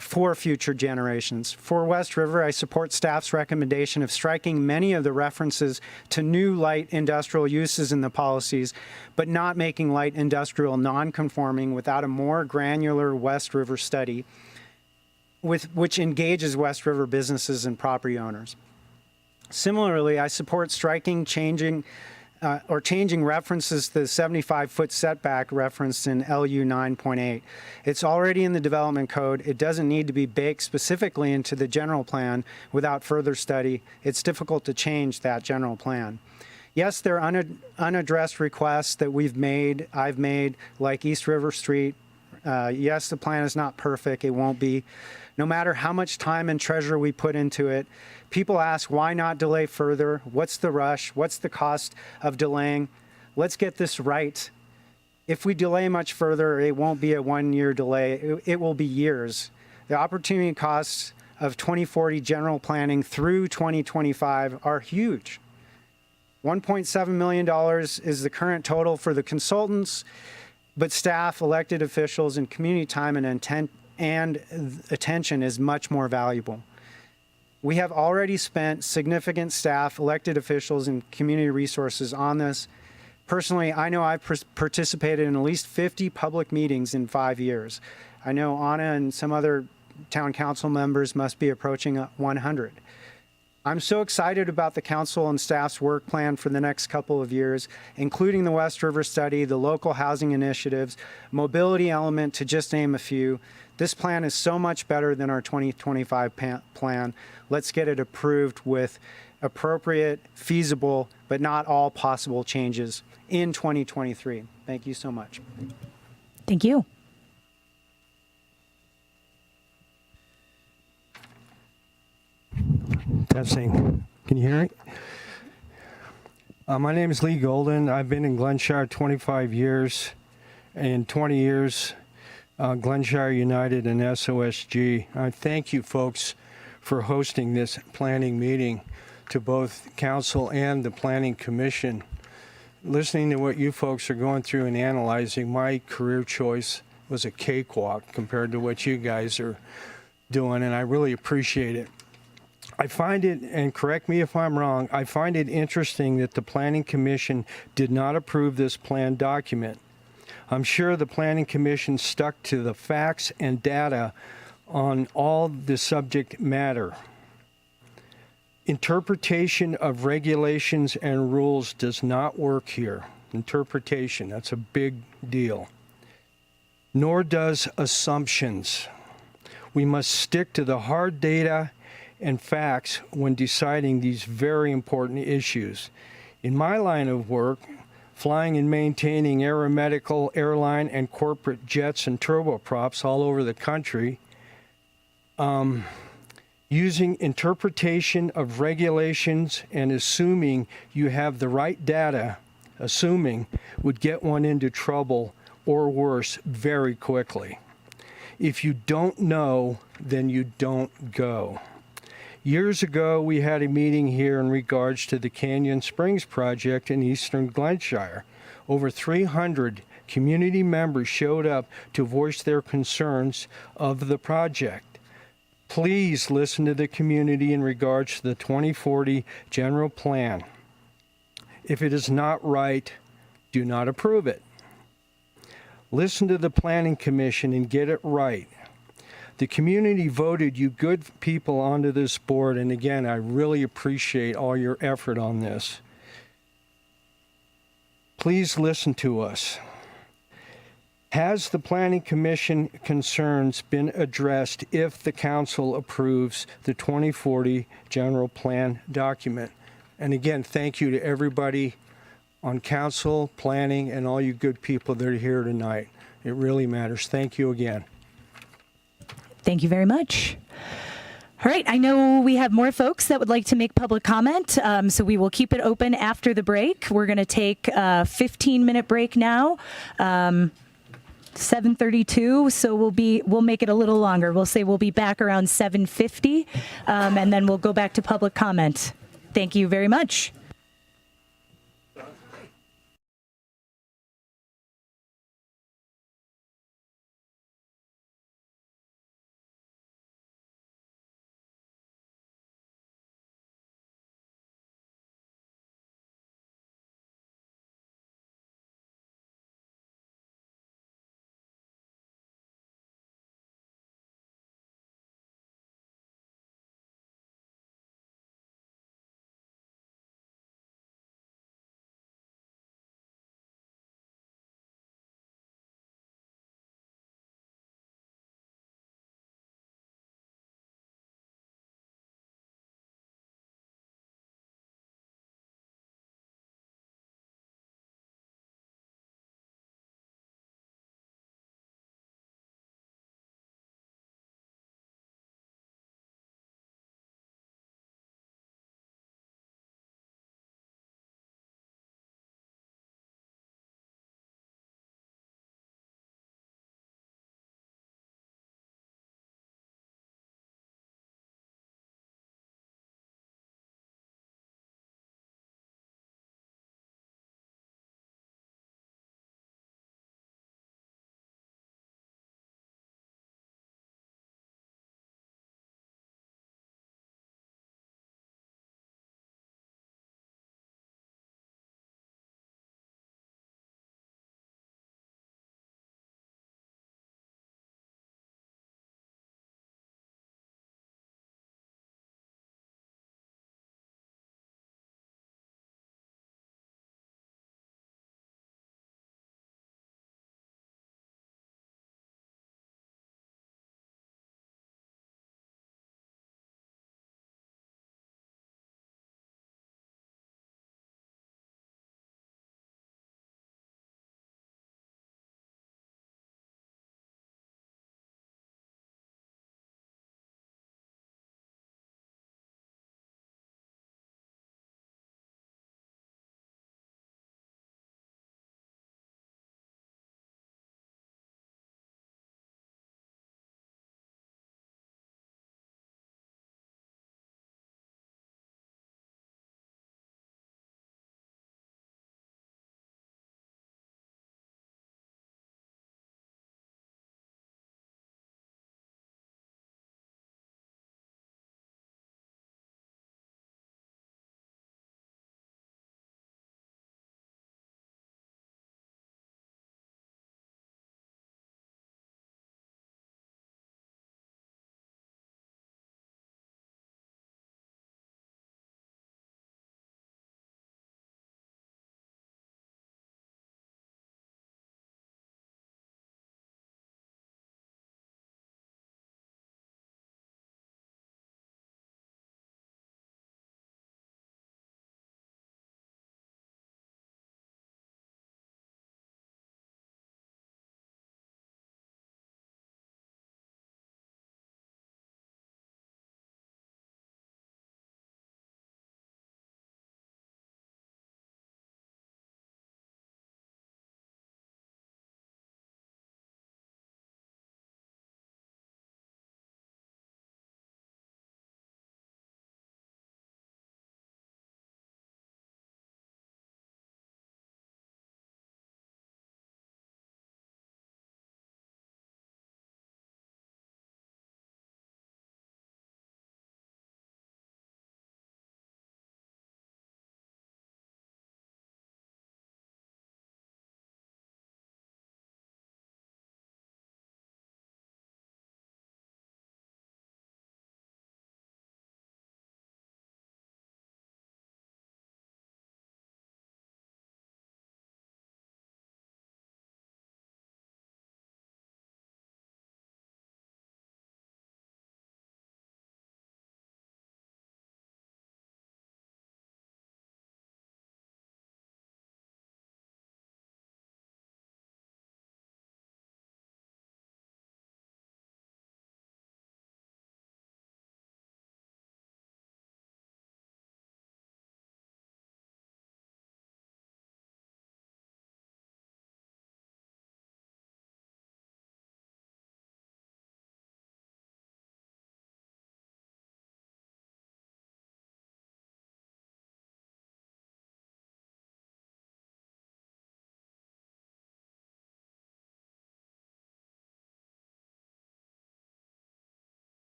for future generations. For West River, I support staff's recommendation of striking many of the references to new light industrial uses in the policies, but not making light industrial non-conforming without a more granular West River study which engages West River businesses and property owners. Similarly, I support changing references to the 75-foot setback referenced in LU 9.8. It's already in the development code. It doesn't need to be baked specifically into the general plan without further study. It's difficult to change that general plan. Yes, there are unaddressed requests that I've made, like East River Street. Yes, the plan is not perfect. It won't be. No matter how much time and treasure we put into it, people ask, why not delay further? What's the rush? What's the cost of delaying? Let's get this right. If we delay much further, it won't be a one-year delay. It will be years. The opportunity costs of 2040 general planning through 2025 are huge. $1.7 million is the current total for the consultants, but staff, elected officials, and community time and attention is much more valuable. We have already spent significant staff, elected officials, and community resources on this. Personally, I know I've participated in at least 50 public meetings in 5 years. I know Anna and some other town council members must be approaching 100. I'm so excited about the council and staff's work plan for the next couple of years, including the West River study, the local housing initiatives, mobility element, to just name a few. This plan is so much better than our 2025 plan. Let's get it approved with appropriate, feasible, but not all possible changes in 2023. Thank you so much. Thank you. Testing. Can you hear it? My name is Lee Golden. I've been in Glenshire 25 years. In 20 years, Glenshire United and SOSG. I thank you folks for hosting this planning meeting, to both council and the Planning Commission. listening to what you folks are going through and analyzing, my career choice was a cakewalk compared to what you guys are doing, and I really appreciate it. I find it, and correct me if I'm wrong, I find it interesting that the Planning Commission did not approve this plan document. I'm sure the Planning Commission stuck to the facts and data on all the subject matter. Interpretation of regulations and rules does not work here. Interpretation, that's a big deal. Nor does assumptions. We must stick to the hard data and facts when deciding these very important issues. In my line of work, flying and maintaining aeromedical, airline, and corporate jets and turboprops all over the country, using interpretation of regulations and assuming you have the right data, assuming would get one into trouble or worse very quickly. If you don't know, then you don't go. Years ago, we had a meeting here in regards to the Canyon Springs project in eastern Glenshire. Over 300 community members showed up to voice their concerns of the project. Please listen to the community in regards to the 2040 general plan. If it is not right, do not approve it. Listen to the Planning Commission and get it right. The community voted you good people onto this board, and again, I really appreciate all your effort on this. Please listen to us. Has the Planning Commission concerns been addressed if the council approves the 2040 general plan document? And again, thank you to everybody on council, planning, and all you good people that are here tonight. It really matters. Thank you again. Thank you very much. All right, I know we have more folks that would like to make public comment, so we will keep it open after the break. We're going to take a 15-minute break now. 7:32, so we'll make it a little longer. We'll say we'll be back around 7:50, and then we'll go back to public comment. Thank you very much.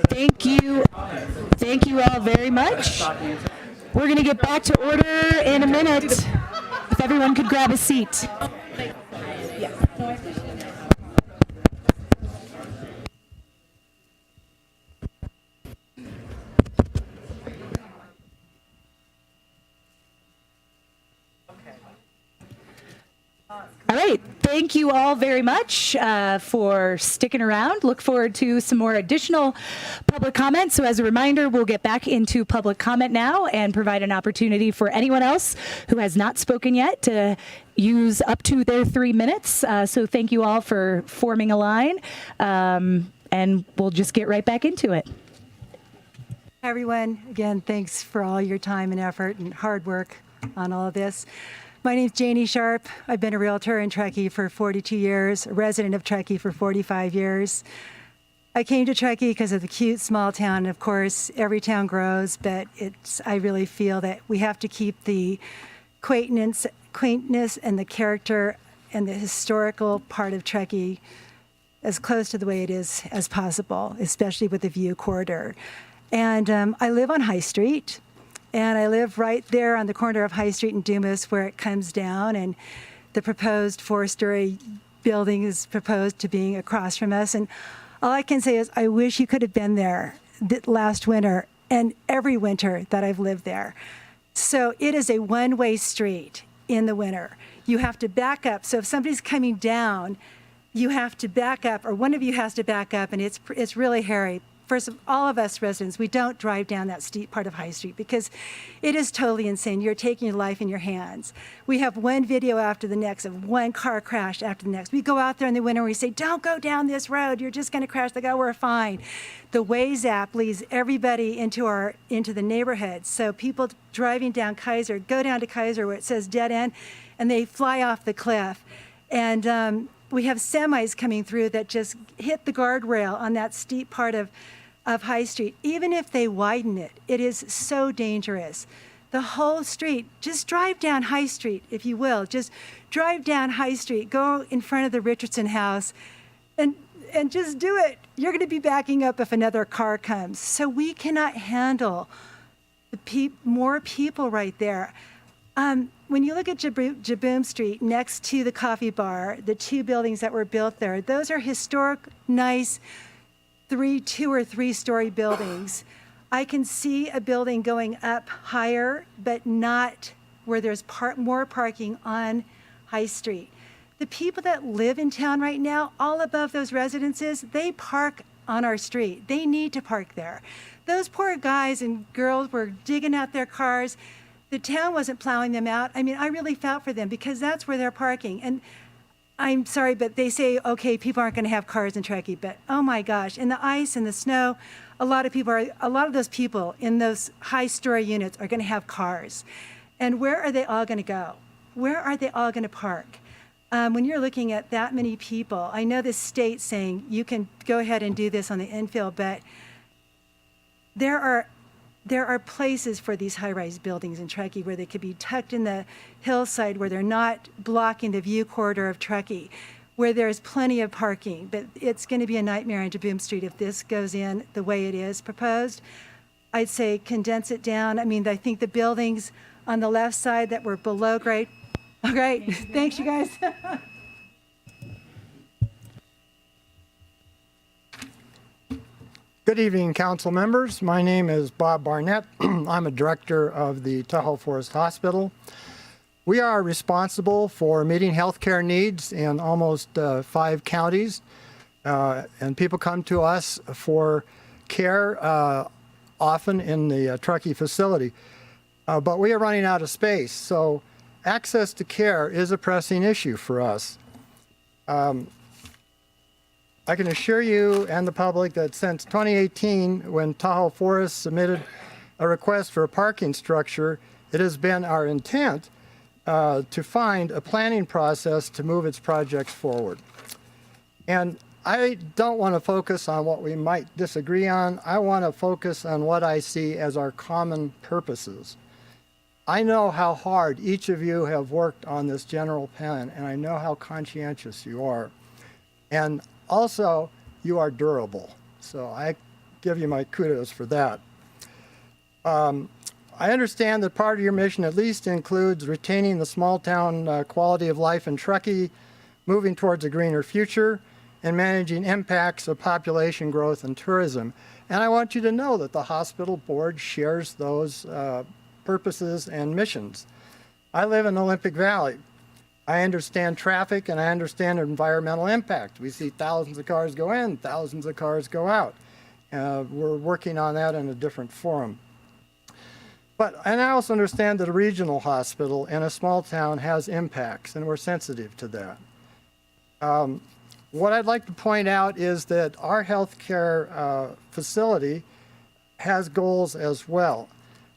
Thank you. Thank you all very much. We're going to get back to order in a minute. If everyone could grab a seat. All right. Thank you all very much for sticking around. Look forward to some more additional public comment. So as a reminder, we'll get back into public comment now and provide an opportunity for anyone else who has not spoken yet to use up to their 3 minutes. So thank you all for forming a line. And we'll just get right back into it. Hi, everyone. Again, thanks for all your time and effort and hard work on all of this. My name's Janie Sharp. I've been a realtor in Truckee for 42 years, a resident of Truckee for 45 years. I came to Truckee because of the cute small town. Of course, every town grows, but I really feel that we have to keep the quaintness and the character and the historical part of Truckee as close to the way it is as possible, especially with the View Corridor. And I live on High Street. And I live right there on the corner of High Street and Dumas where it comes down, and the proposed 4-story building is proposed to being across from us. And all I can say is I wish you could have been there last winter and every winter that I've lived there. So it is a one-way street in the winter. You have to back up. So if somebody's coming down, you have to back up, or one of you has to back up, and it's really hairy. First of all of us residents, we don't drive down that steep part of High Street because it is totally insane. You're taking your life in your hands. We have one video after the next of one car crash after the next. We go out there in the winter and we say, don't go down this road. You're just going to crash. They go, we're fine. The Waze app leads everybody into the neighborhood. So people driving down Kaiser go down to Kaiser where it says dead end, and they fly off the cliff. And we have semis coming through that just hit the guardrail on that steep part of High Street. Even if they widen it, it is so dangerous. The whole street, just drive down High Street, if you will. Just drive down High Street, go in front of the Richardson House, and just do it. You're going to be backing up if another car comes. So we cannot handle more people right there. When you look at Jaboom Street next to the coffee bar, the 2 buildings that were built there, those are historic, nice 2 or 3 story buildings. I can see a building going up higher, but not where there's more parking on High Street. The people that live in town right now, all above those residences, they park on our street. They need to park there. Those poor guys and girls were digging out their cars. The town wasn't plowing them out. I mean, I really felt for them because that's where they're parking. And I'm sorry, but they say, okay, people aren't going to have cars in Truckee, but oh my gosh, in the ice and the snow, a lot of those people in those high-story units are going to have cars. And where are they all going to go? Where are they all going to park? When you're looking at that many people, I know the state's saying you can go ahead and do this on the infill, but there are places for these high-rise buildings in Truckee where they could be tucked in the hillside where they're not blocking the view corridor of Truckee, where there's plenty of parking. But it's going to be a nightmare on Jaboom Street if this goes in the way it is proposed. I'd say condense it down. I mean, I think the buildings on the left side that were below grade. Oh, great. Thanks, you guys. Good evening, council members. My name is Bob Barnett. I'm a director of the Tahoe Forest Hospital. We are responsible for meeting healthcare needs in almost 5 counties, and people come to us for care often in the Truckee facility. But we are running out of space, so access to care is a pressing issue for us. I can assure you and the public that since 2018, when Tahoe Forest submitted a request for a parking structure, it has been our intent to find a planning process to move its projects forward. And I don't want to focus on what we might disagree on. I want to focus on what I see as our common purposes. I know how hard each of you have worked on this general plan, and I know how conscientious you are. And Also, you are durable. So I give you my kudos for that. I understand that part of your mission at least includes retaining the small town quality of life in Truckee, moving towards a greener future, and managing impacts of population growth and tourism. And I want you to know that the hospital board shares those purposes and missions. I live in Olympic Valley. I understand traffic and I understand environmental impact. We see thousands of cars go in, thousands of cars go out. We're working on that in a different forum. And I also understand that a regional hospital in a small town has impacts, and we're sensitive to that. What I'd like to point out is that our healthcare facility has goals as well.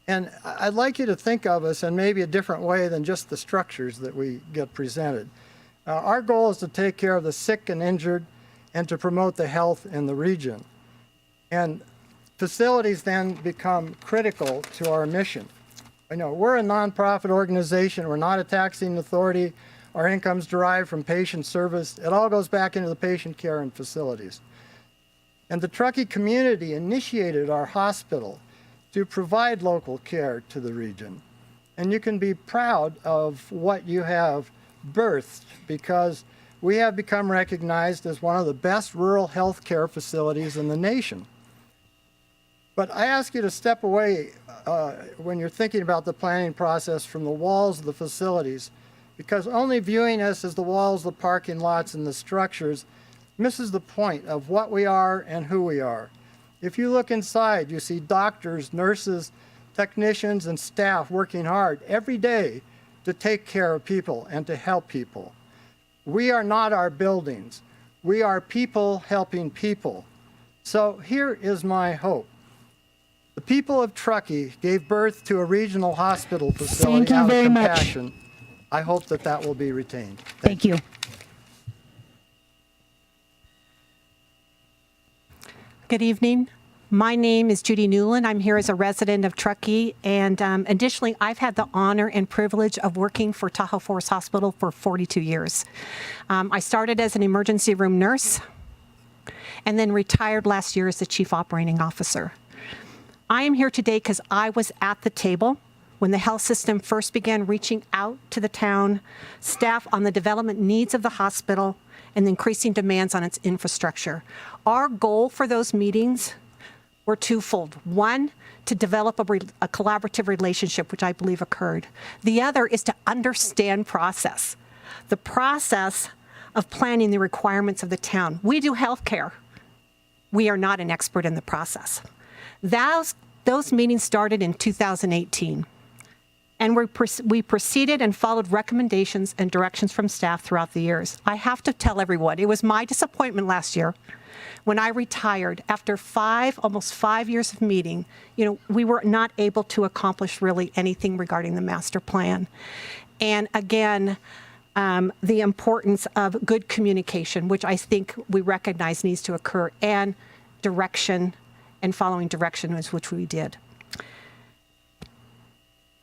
And I'd like you to think of us in maybe a different way than just the structures that we get presented. Our goal is to take care of the sick and injured and to promote the health in the region. And facilities then become critical to our mission. I know we're a nonprofit organization. We're not a taxing authority. Our income's derived from patient service. It all goes back into the patient care and facilities. And the Truckee community initiated our hospital to provide local care to the region. And you can be proud of what you have birthed, because we have become recognized as one of the best rural health care facilities in the nation. But I ask you to step away when you're thinking about the planning process from the walls of the facilities, because only viewing us as the walls, the parking lots, and the structures misses the point of what we are and who we are. If you look inside, you see doctors, nurses, technicians, and staff working hard every day to take care of people and to help people. We are not our buildings. We are people helping people. So here is my hope. The people of Truckee gave birth to a regional hospital facility out of compassion. I hope that that will be retained. Thank you. Good evening. My name is Judy Newland. I'm here as a resident of Truckee. And additionally, I've had the honor and privilege of working for Tahoe Forest Hospital for 42 years. I started as an emergency room nurse and then retired last year as the chief operating officer. I am here today because I was at the table when the health system first began reaching out to the town staff on the development needs of the hospital and the increasing demands on its infrastructure. Our goal for those meetings were twofold. One, to develop a collaborative relationship, which I believe occurred. The other is to understand process. The process of planning the requirements of the town. We do healthcare. We are not an expert in the process. Those meetings started in 2018. And we proceeded and followed recommendations and directions from staff throughout the years. I have to tell everyone, it was my disappointment last year when I retired after almost 5 years of meeting. We were not able to accomplish really anything regarding the master plan. And again, the importance of good communication, which I think we recognize needs to occur, and direction and following direction, which we did.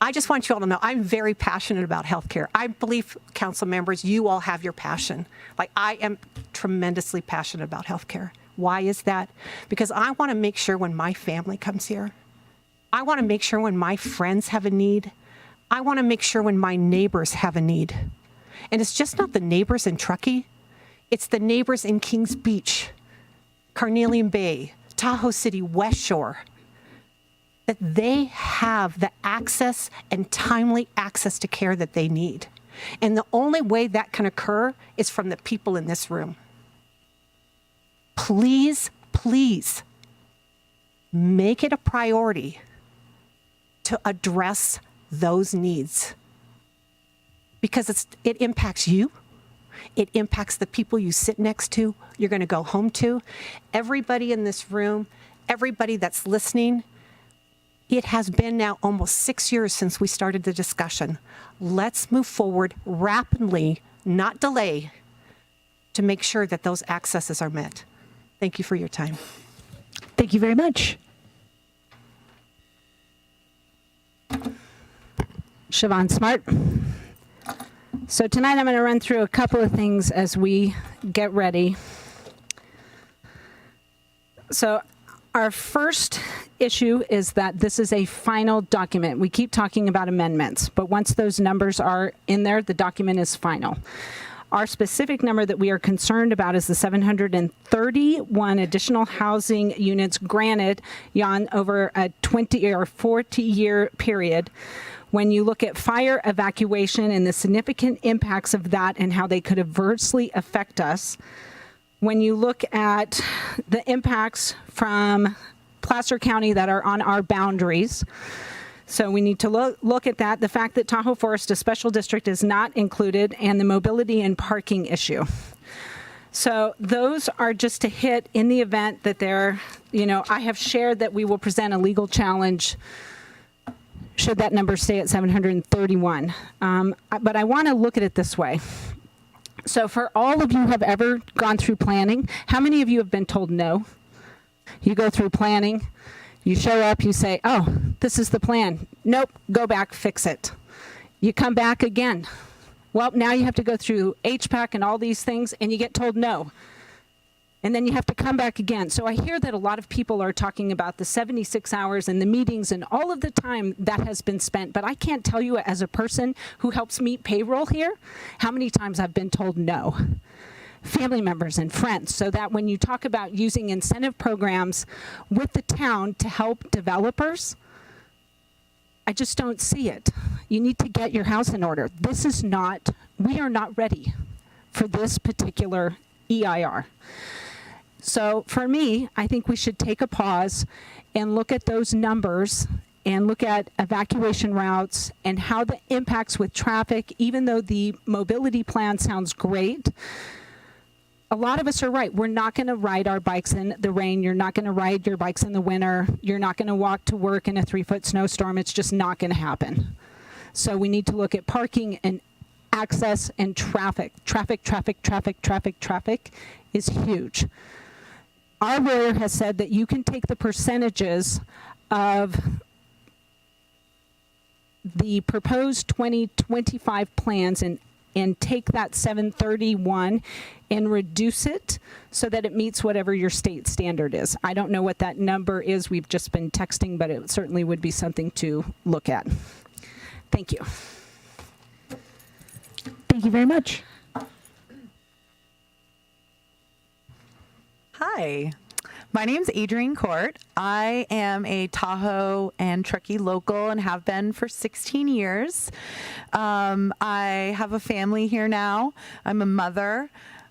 I just want you all to know I'm very passionate about healthcare. I believe, council members, you all have your passion. I am tremendously passionate about healthcare. Why is that? Because I want to make sure when my family comes here, I want to make sure when my friends have a need, I want to make sure when my neighbors have a need. And it's just not the neighbors in Truckee, it's the neighbors in Kings Beach, Carnelian Bay, Tahoe City, West Shore, that they have the access and timely access to care that they need. And the only way that can occur is from the people in this room. Please, please make it a priority to address those needs, because it impacts you. It impacts the people you sit next to, you're going to go home to. Everybody in this room, everybody that's listening, it has been now almost 6 years since we started the discussion. Let's move forward rapidly, not delay, to make sure that those accesses are met. Thank you for your time. Thank you very much. Siobhan Smart. So tonight I'm going to run through a couple of things as we get ready. So our first issue is that this is a final document. We keep talking about amendments, but once those numbers are in there, the document is final. Our specific number that we are concerned about is the 731 additional housing units granted over a 20 or 40-year period. When you look at fire evacuation and the significant impacts of that and how they could adversely affect us, when you look at the impacts from Placer County that are on our boundaries, so we need to look at that. The fact that Tahoe Forest, a special district, is not included, and the mobility and parking issue. So those are just to hit in the event that I have shared that we will present a legal challenge should that number stay at 731. But I want to look at it this way. So for all of you who have ever gone through planning, how many of you have been told no? You go through planning, you show up, you say, oh, this is the plan. Nope, go back, fix it. You come back again. Well, now you have to go through HPAC and all these things, and you get told no. And then you have to come back again. So I hear that a lot of people are talking about the 76 hours and the meetings and all of the time that has been spent. But I can't tell you, as a person who helps meet payroll here, how many times I've been told no. Family members and friends, so that when you talk about using incentive programs with the town to help developers, I just don't see it. You need to get your house in order. We are not ready for this particular EIR. So for me, I think we should take a pause and look at those numbers and look at evacuation routes and how the impacts with traffic, even though the mobility plan sounds great. A lot of us are right. We're not going to ride our bikes in the rain. You're not going to ride your bikes in the winter. You're not going to walk to work in a 3-foot snowstorm. It's just not going to happen. So we need to look at parking and access and traffic. Traffic is huge. Our lawyer has said that you can take the percentages of the proposed 2025 plans and take that 731 and reduce it so that it meets whatever your state standard is. I don't know what that number is. We've just been texting, but it certainly would be something to look at. Thank you. Thank you very much. Hi, my name's Adrienne Court. I am a Tahoe and Truckee local and have been for 16 years. I have a family here now. I'm a mother.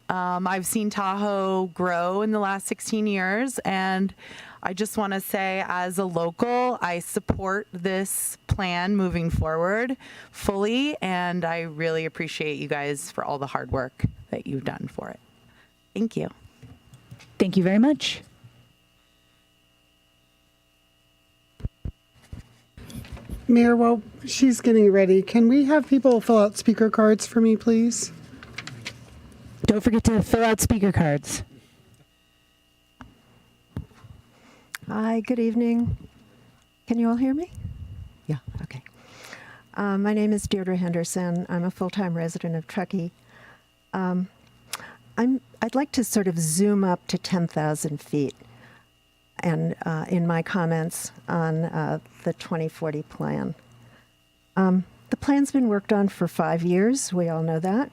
I've seen Tahoe grow in the last 16 years, and I just want to say, as a local, I support this plan moving forward fully, and I really appreciate you guys for all the hard work that you've done for it. Thank you. Thank you very much. Mayor, while she's getting ready, can we have people fill out speaker cards for me, please? Don't forget to fill out speaker cards. Hi, good evening. Can you all hear me? Yeah, okay. My name is Deirdre Henderson. I'm a full-time resident of Truckee. I'd like to sort of zoom up to 10,000 feet and in my comments on the 2040 plan. The plan's been worked on for 5 years. We all know that.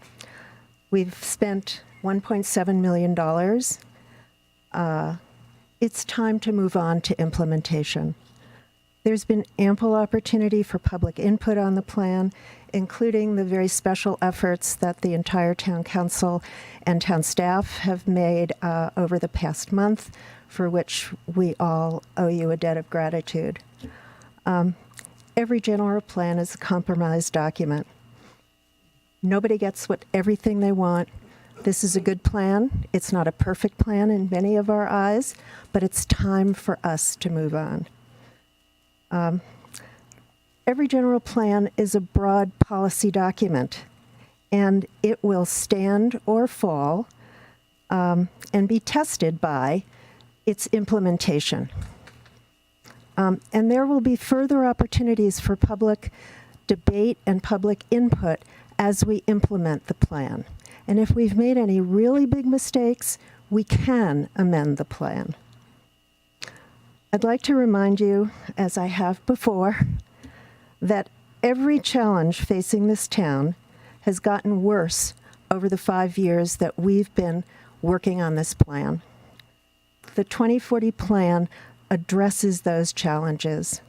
We've spent $1.7 million. It's time to move on to implementation. There's been ample opportunity for public input on the plan, including the very special efforts that the entire town council and town staff have made over the past month, for which we all owe you a debt of gratitude. Every general plan is a compromise document. Nobody gets everything they want. This is a good plan. It's not a perfect plan in many of our eyes, but it's time for us to move on. Every general plan is a broad policy document, and it will stand or fall and be tested by its implementation. And there will be further opportunities for public debate and public input as we implement the plan. And if we've made any really big mistakes, we can amend the plan. I'd like to remind you, as I have before, that every challenge facing this town has gotten worse over the 5 years that we've been working on this plan. The 2040 plan addresses those challenges.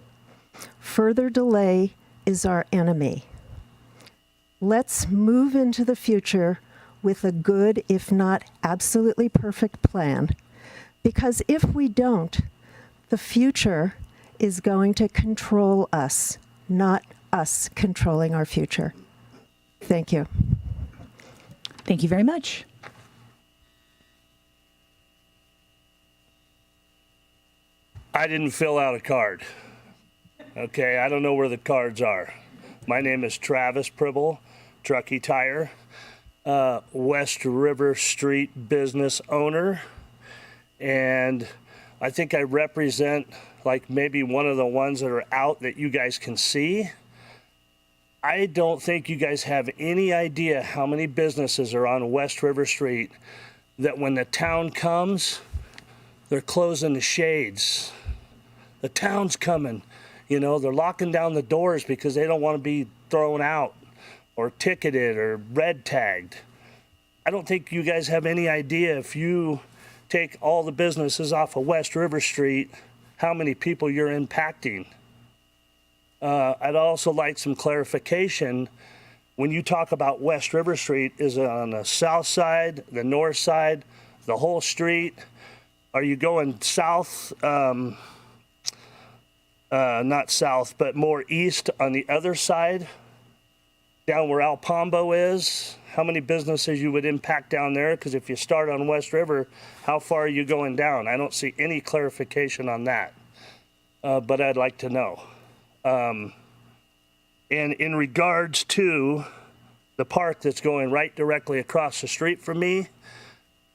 Further delay is our enemy. Let's move into the future with a good, if not absolutely perfect plan, because if we don't, the future is going to control us, not us controlling our future. Thank you. Thank you very much. I didn't fill out a card. Okay, I don't know where the cards are. My name is Travis Pribble, Truckee Tire, West River Street business owner, and I think I represent like maybe one of the ones that are out that you guys can see. I don't think you guys have any idea how many businesses are on West River Street that when the town comes, they're closing the shades. The town's coming. You know, they're locking down the doors because they don't want to be thrown out or ticketed or red tagged. I don't think you guys have any idea if you take all the businesses off of West River Street, how many people you're impacting. I'd also like some clarification. When you talk about West River Street, is it on the south side, the north side, the whole street? Are you going south, not south, but more east on the other side, down where Alpambo is? How many businesses you would impact down there? Because if you start on West River, how far are you going down? I don't see any clarification on that, but I'd like to know. And in regards to the park that's going right directly across the street from me,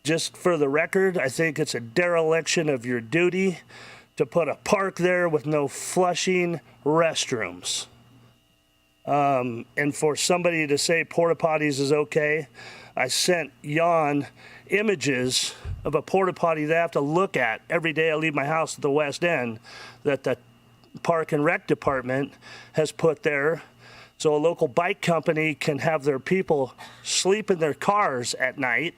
just for the record, I think it's a dereliction of your duty to put a park there with no flushing restrooms. And for somebody to say porta potties is okay, I sent Jan images of a porta potty that I have to look at every day I leave my house at the West End that the Park and Rec Department has put there so a local bike company can have their people sleep in their cars at night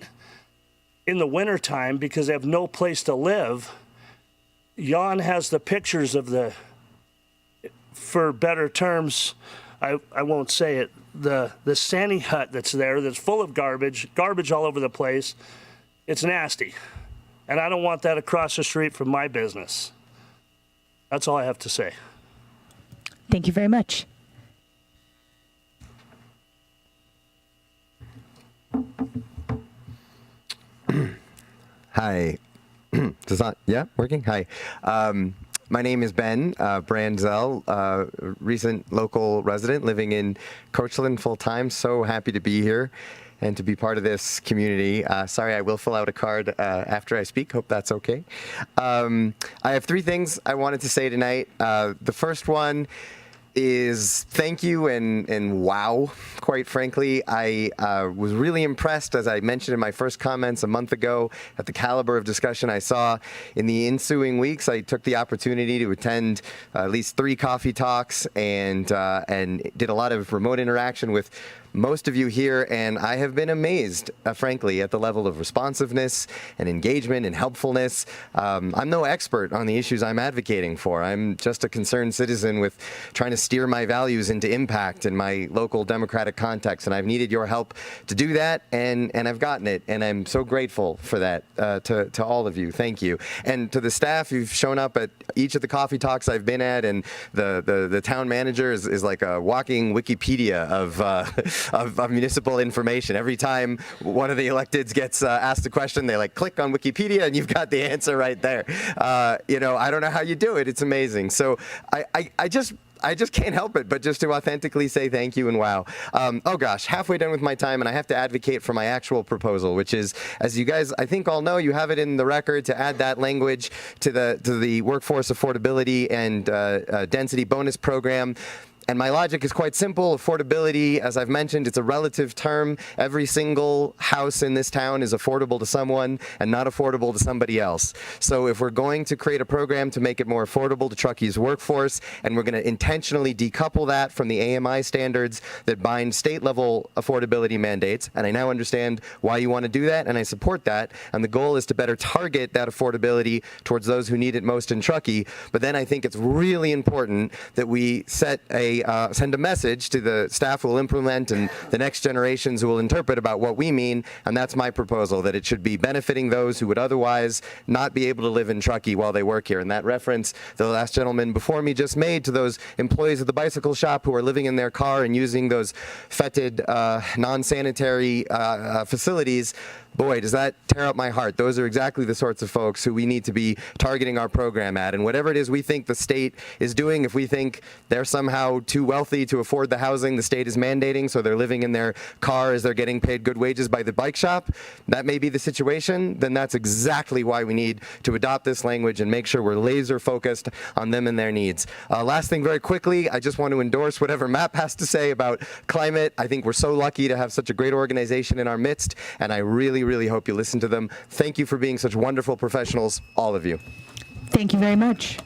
in the wintertime because they have no place to live. Jan has the pictures of the, for better terms, I won't say it, the Sandy hut that's there that's full of garbage all over the place. It's nasty. And I don't want that across the street from my business. That's all I have to say. Thank you very much. Hi. Does that, yeah, working? Hi. My name is Ben Branzel, recent local resident living in Coachland full-time. So happy to be here and to be part of this community. Sorry, I will fill out a card after I speak. Hope that's okay. I have three things I wanted to say tonight. The first one is thank you and wow, quite frankly. I was really impressed, as I mentioned in my first comments a month ago, at the caliber of discussion I saw in the ensuing weeks. I took the opportunity to attend at least 3 coffee talks and did a lot of remote interaction with most of you here, and I have been amazed, frankly, at the level of responsiveness and engagement and helpfulness. I'm no expert on the issues I'm advocating for. I'm just a concerned citizen with trying to steer my values into impact in my local democratic context, and I've needed your help to do that, and I've gotten it, and I'm so grateful for that to all of you. Thank you. And to the staff who've shown up at each of the coffee talks I've been at, and the town manager is like a walking Wikipedia of municipal information. Every time one of the electeds gets asked a question, they like click on Wikipedia and you've got the answer right there. You know, I don't know how you do it. It's amazing. So I just can't help it but just to authentically say thank you and wow. Oh gosh, halfway done with my time, and I have to advocate for my actual proposal, which is, as you guys I think all know, you have it in the record, to add that language to the workforce affordability and density bonus program. And my logic is quite simple. Affordability, as I've mentioned, it's a relative term. Every single house in this town is affordable to someone and not affordable to somebody else. So if we're going to create a program to make it more affordable to Truckee's workforce, and we're going to intentionally decouple that from the AMI standards that bind state-level affordability mandates, and I now understand why you want to do that, and I support that, and the goal is to better target that affordability towards those who need it most in Truckee. But then I think it's really important that we send a message to the staff who will implement and the next generations who will interpret about what we mean, and that's my proposal, that it should be benefiting those who would otherwise not be able to live in Truckee while they work here. And that reference the last gentleman before me just made to those employees of the bicycle shop who are living in their car and using those fetid, non-sanitary facilities, boy, does that tear up my heart. Those are exactly the sorts of folks who we need to be targeting our program at. And whatever it is we think the state is doing, if we think they're somehow too wealthy to afford the housing the state is mandating, so they're living in their car as they're getting paid good wages by the bike shop, that may be the situation, then that's exactly why we need to adopt this language and make sure we're laser focused on them and their needs. Last thing very quickly, I just want to endorse whatever MAP has to say about climate. I think we're so lucky to have such a great organization in our midst, and I really hope you listen to them. Thank you for being such wonderful professionals, all of you. Thank you very much.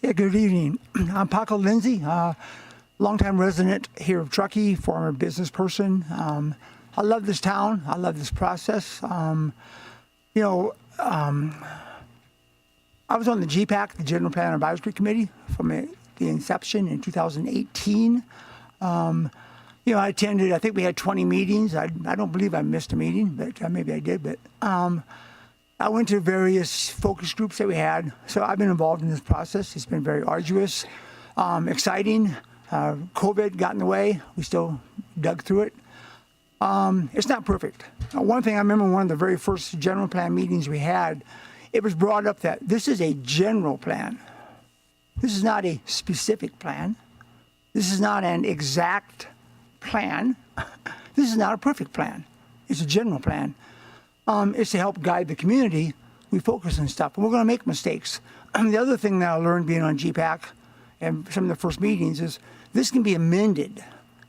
Yeah, good evening. I'm Paco Lindsay, longtime resident here of Truckee, former business person. I love this town. I love this process. I was on the GPAC, the General Plan Advisory Committee, from the inception in 2018. I attended, I think we had 20 meetings. I don't believe I missed a meeting, but maybe I did. But I went to various focus groups that we had. So I've been involved in this process. It's been very arduous, exciting. COVID got in the way. We still dug through it. It's not perfect. One thing I remember, one of the very first general plan meetings we had, it was brought up that this is a general plan. This is not a specific plan. This is not an exact plan. This is not a perfect plan. It's a general plan. It's to help guide the community. We focus on stuff, and we're going to make mistakes. The other thing that I learned being on GPAC and some of the first meetings is this can be amended.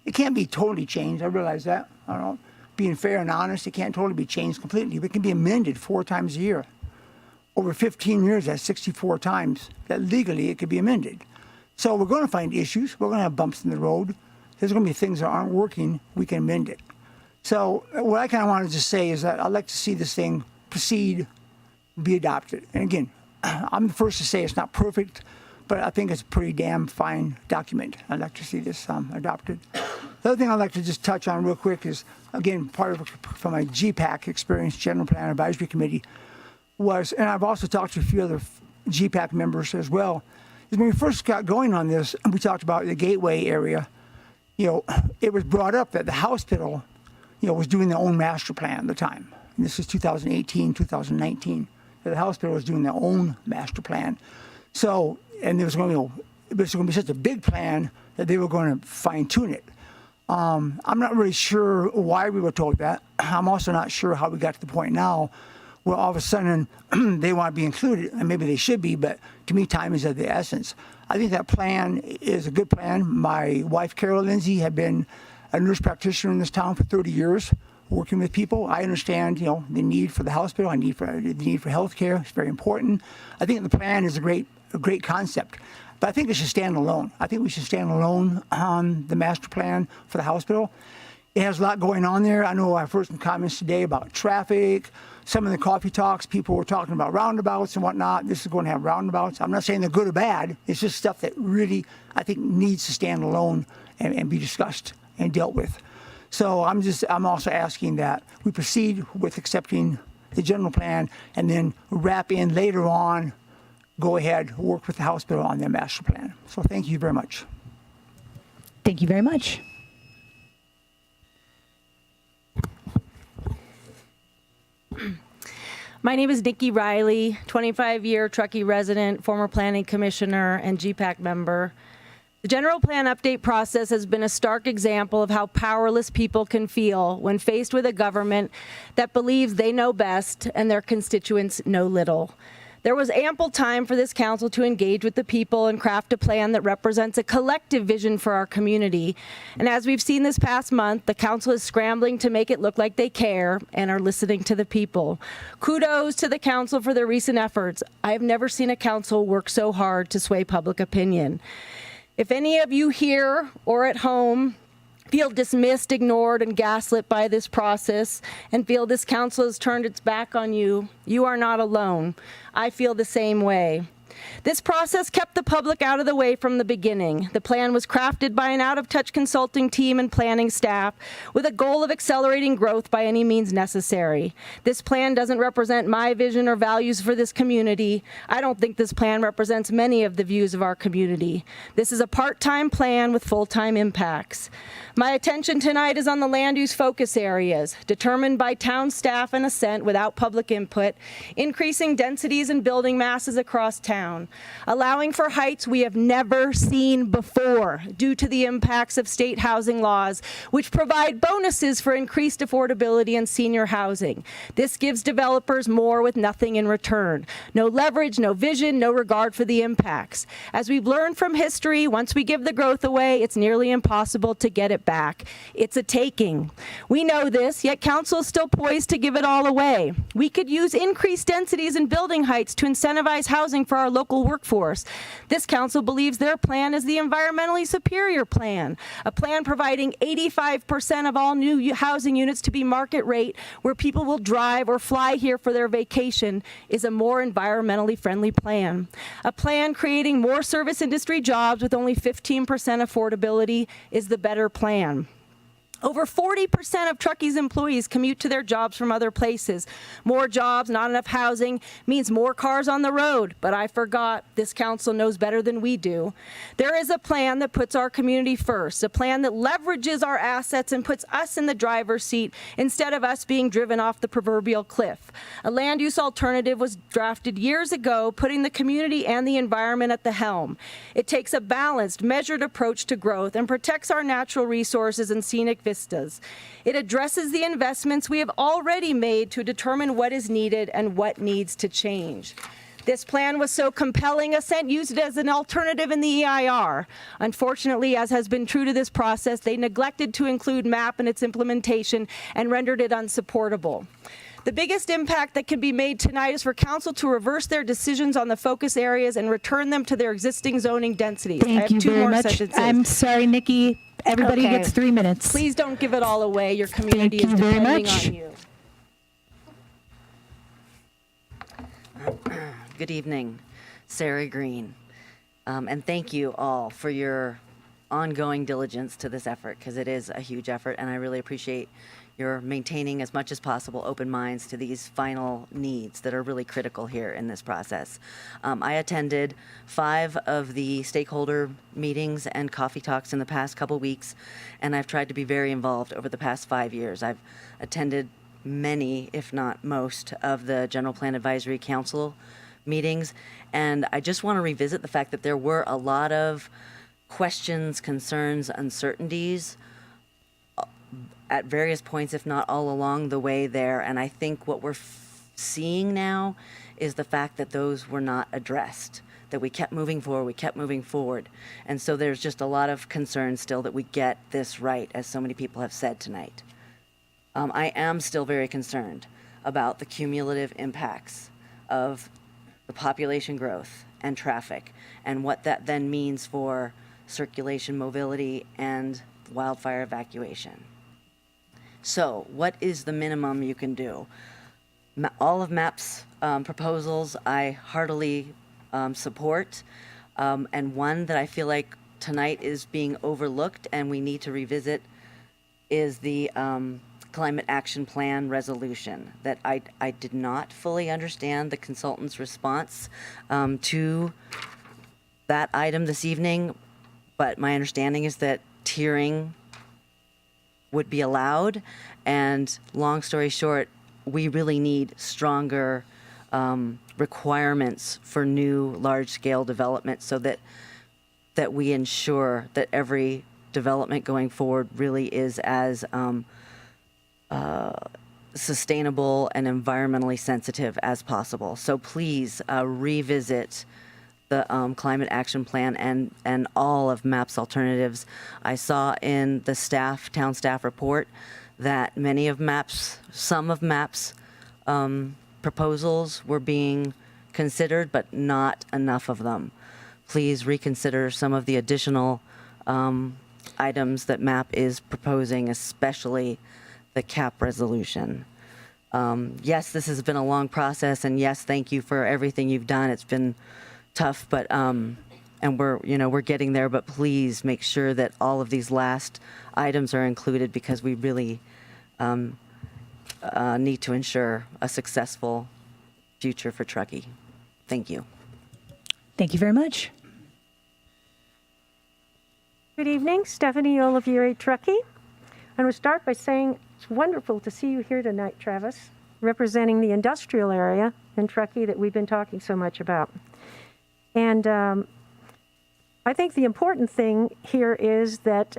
It can't be totally changed. I realize that. I don't know. Being fair and honest, it can't totally be changed completely, but it can be amended 4 times a year. Over 15 years, that's 64 times that legally it could be amended. So we're going to find issues. We're going to have bumps in the road. There's going to be things that aren't working. We can amend it. So what I kind of wanted to say is that I'd like to see this thing proceed, be adopted. And again, I'm the first to say it's not perfect, but I think it's a pretty damn fine document. I'd like to see this adopted. The other thing I'd like to just touch on real quick is, again, part of from my GPAC experience, General Plan Advisory Committee, was, and I've also talked to a few other GPAC members as well, is when we first got going on this, we talked about the Gateway area. It was brought up that the hospital, was doing their own master plan at the time. And this is 2018, 2019. The hospital was doing their own master plan. So, and there was going to be such a big plan that they were going to fine tune it. I'm not really sure why we were told that. I'm also not sure how we got to the point now where all of a sudden they want to be included, and maybe they should be, but to me, time is of the essence. I think that plan is a good plan. My wife, Carol Lindsay, had been a nurse practitioner in this town for 30 years, working with people. I understand, the need for the hospital, the need for health care. It's very important. I think the plan is a great concept, but I think it should stand alone. I think we should stand alone on the master plan for the hospital. It has a lot going on there. I know I've heard some comments today about traffic. Some of the coffee talks, people were talking about roundabouts and whatnot. This is going to have roundabouts. I'm not saying they're good or bad. It's just stuff that really, I think, needs to stand alone and be discussed and dealt with. So I'm also asking that we proceed with accepting the general plan and then wrap in later on, go ahead, work with the hospital on their master plan. So thank you very much. Thank you very much. My name is Nikki Riley, 25-year Truckee resident, former planning commissioner, and GPAC member. The general plan update process has been a stark example of how powerless people can feel when faced with a government that believes they know best and their constituents know little. There was ample time for this council to engage with the people and craft a plan that represents a collective vision for our community. And as we've seen this past month, the council is scrambling to make it look like they care and are listening to the people. Kudos to the council for their recent efforts. I have never seen a council work so hard to sway public opinion. If any of you here or at home feel dismissed, ignored, and gaslit by this process, and feel this council has turned its back on you, you are not alone. I feel the same way. This process kept the public out of the way from the beginning. The plan was crafted by an out-of-touch consulting team and planning staff with a goal of accelerating growth by any means necessary. This plan doesn't represent my vision or values for this community. I don't think this plan represents many of the views of our community. This is a part-time plan with full-time impacts. My attention tonight is on the land use focus areas, determined by town staff and assent without public input, increasing densities and building masses across town, allowing for heights we have never seen before due to the impacts of state housing laws, which provide bonuses for increased affordability and senior housing. This gives developers more with nothing in return. No leverage, no vision, no regard for the impacts. As we've learned from history, once we give the growth away, it's nearly impossible to get it back. It's a taking. We know this, yet council is still poised to give it all away. We could use increased densities and building heights to incentivize housing for our local workforce. This council believes their plan is the environmentally superior plan, a plan providing 85% of all new housing units to be market rate, where people will drive or fly here for their vacation, is a more environmentally friendly plan. A plan creating more service industry jobs with only 15% affordability is the better plan. Over 40% of Truckee's employees commute to their jobs from other places. More jobs, not enough housing, means more cars on the road. But I forgot, this council knows better than we do. There is a plan that puts our community first, a plan that leverages our assets and puts us in the driver's seat instead of us being driven off the proverbial cliff. A land use alternative was drafted years ago, putting the community and the environment at the helm. It takes a balanced, measured approach to growth and protects our natural resources and scenic vistas. It addresses the investments we have already made to determine what is needed and what needs to change. This plan was so compelling, Ascent used it as an alternative in the EIR. Unfortunately, as has been true to this process, they neglected to include MAP in its implementation and rendered it unsupportable. The biggest impact that can be made tonight is for council to reverse their decisions on the focus areas and return them to their existing zoning densities. I have two more sentences. I'm sorry, Nikki. Everybody Okay. gets 3 minutes. Please don't give it all away. Your community Thank is you very depending much. on you. Good evening, Sarah Green. And thank you all for your ongoing diligence to this effort, because it is a huge effort, and I really appreciate your maintaining as much as possible open minds to these final needs that are really critical here in this process. I attended 5 of the stakeholder meetings and coffee talks in the past couple weeks, and I've tried to be very involved over the past 5 years. I've attended many, if not most, of the General Plan Advisory Council meetings, and I just want to revisit the fact that there were a lot of questions, concerns, uncertainties at various points, if not all along the way there. And I think what we're seeing now is the fact that those were not addressed, that we kept moving forward. And so there's just a lot of concern still that we get this right, as so many people have said tonight. I am still very concerned about the cumulative impacts of the population growth and traffic, and what that then means for circulation, mobility, and wildfire evacuation. So, what is the minimum you can do? All of MAP's proposals I heartily support, and one that I feel like tonight is being overlooked and we need to revisit is the Climate Action Plan resolution. That I did not fully understand the consultant's response to that item this evening, but my understanding is that tiering would be allowed, and long story short, we really need stronger requirements for new large-scale development, so that we ensure that every development going forward really is as sustainable and environmentally sensitive as possible. So please revisit the climate action plan and all of MAP's alternatives. I saw in the town staff report that some of MAP's proposals were being considered, but not enough of them. Please reconsider some of the additional items that MAP is proposing, especially the CAP resolution. Yes, this has been a long process, and yes, thank you for everything you've done. It's been tough, but and we're getting there. But please make sure that all of these last items are included, because we really need to ensure a successful future for Truckee. Thank you. Thank you very much. Good evening, Stephanie Olivieri, Truckee. I want to start by saying it's wonderful to see you here tonight, Travis, representing the industrial area in Truckee that we've been talking so much about. And I think the important thing here is that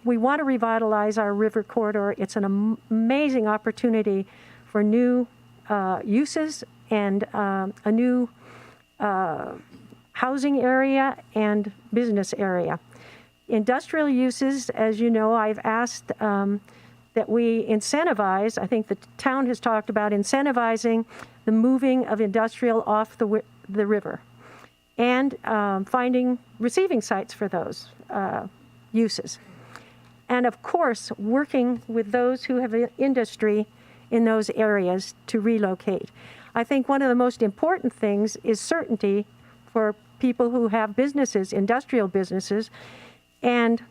we want to revitalize our river corridor. It's an amazing opportunity for new uses and a new housing area and business area. Industrial uses, as you know, I've asked that we incentivize, I think the town has talked about incentivizing the moving of industrial off the river and receiving sites for those uses. And of course, working with those who have industry in those areas to relocate. I think one of the most important things is certainty for people who have businesses, industrial businesses, and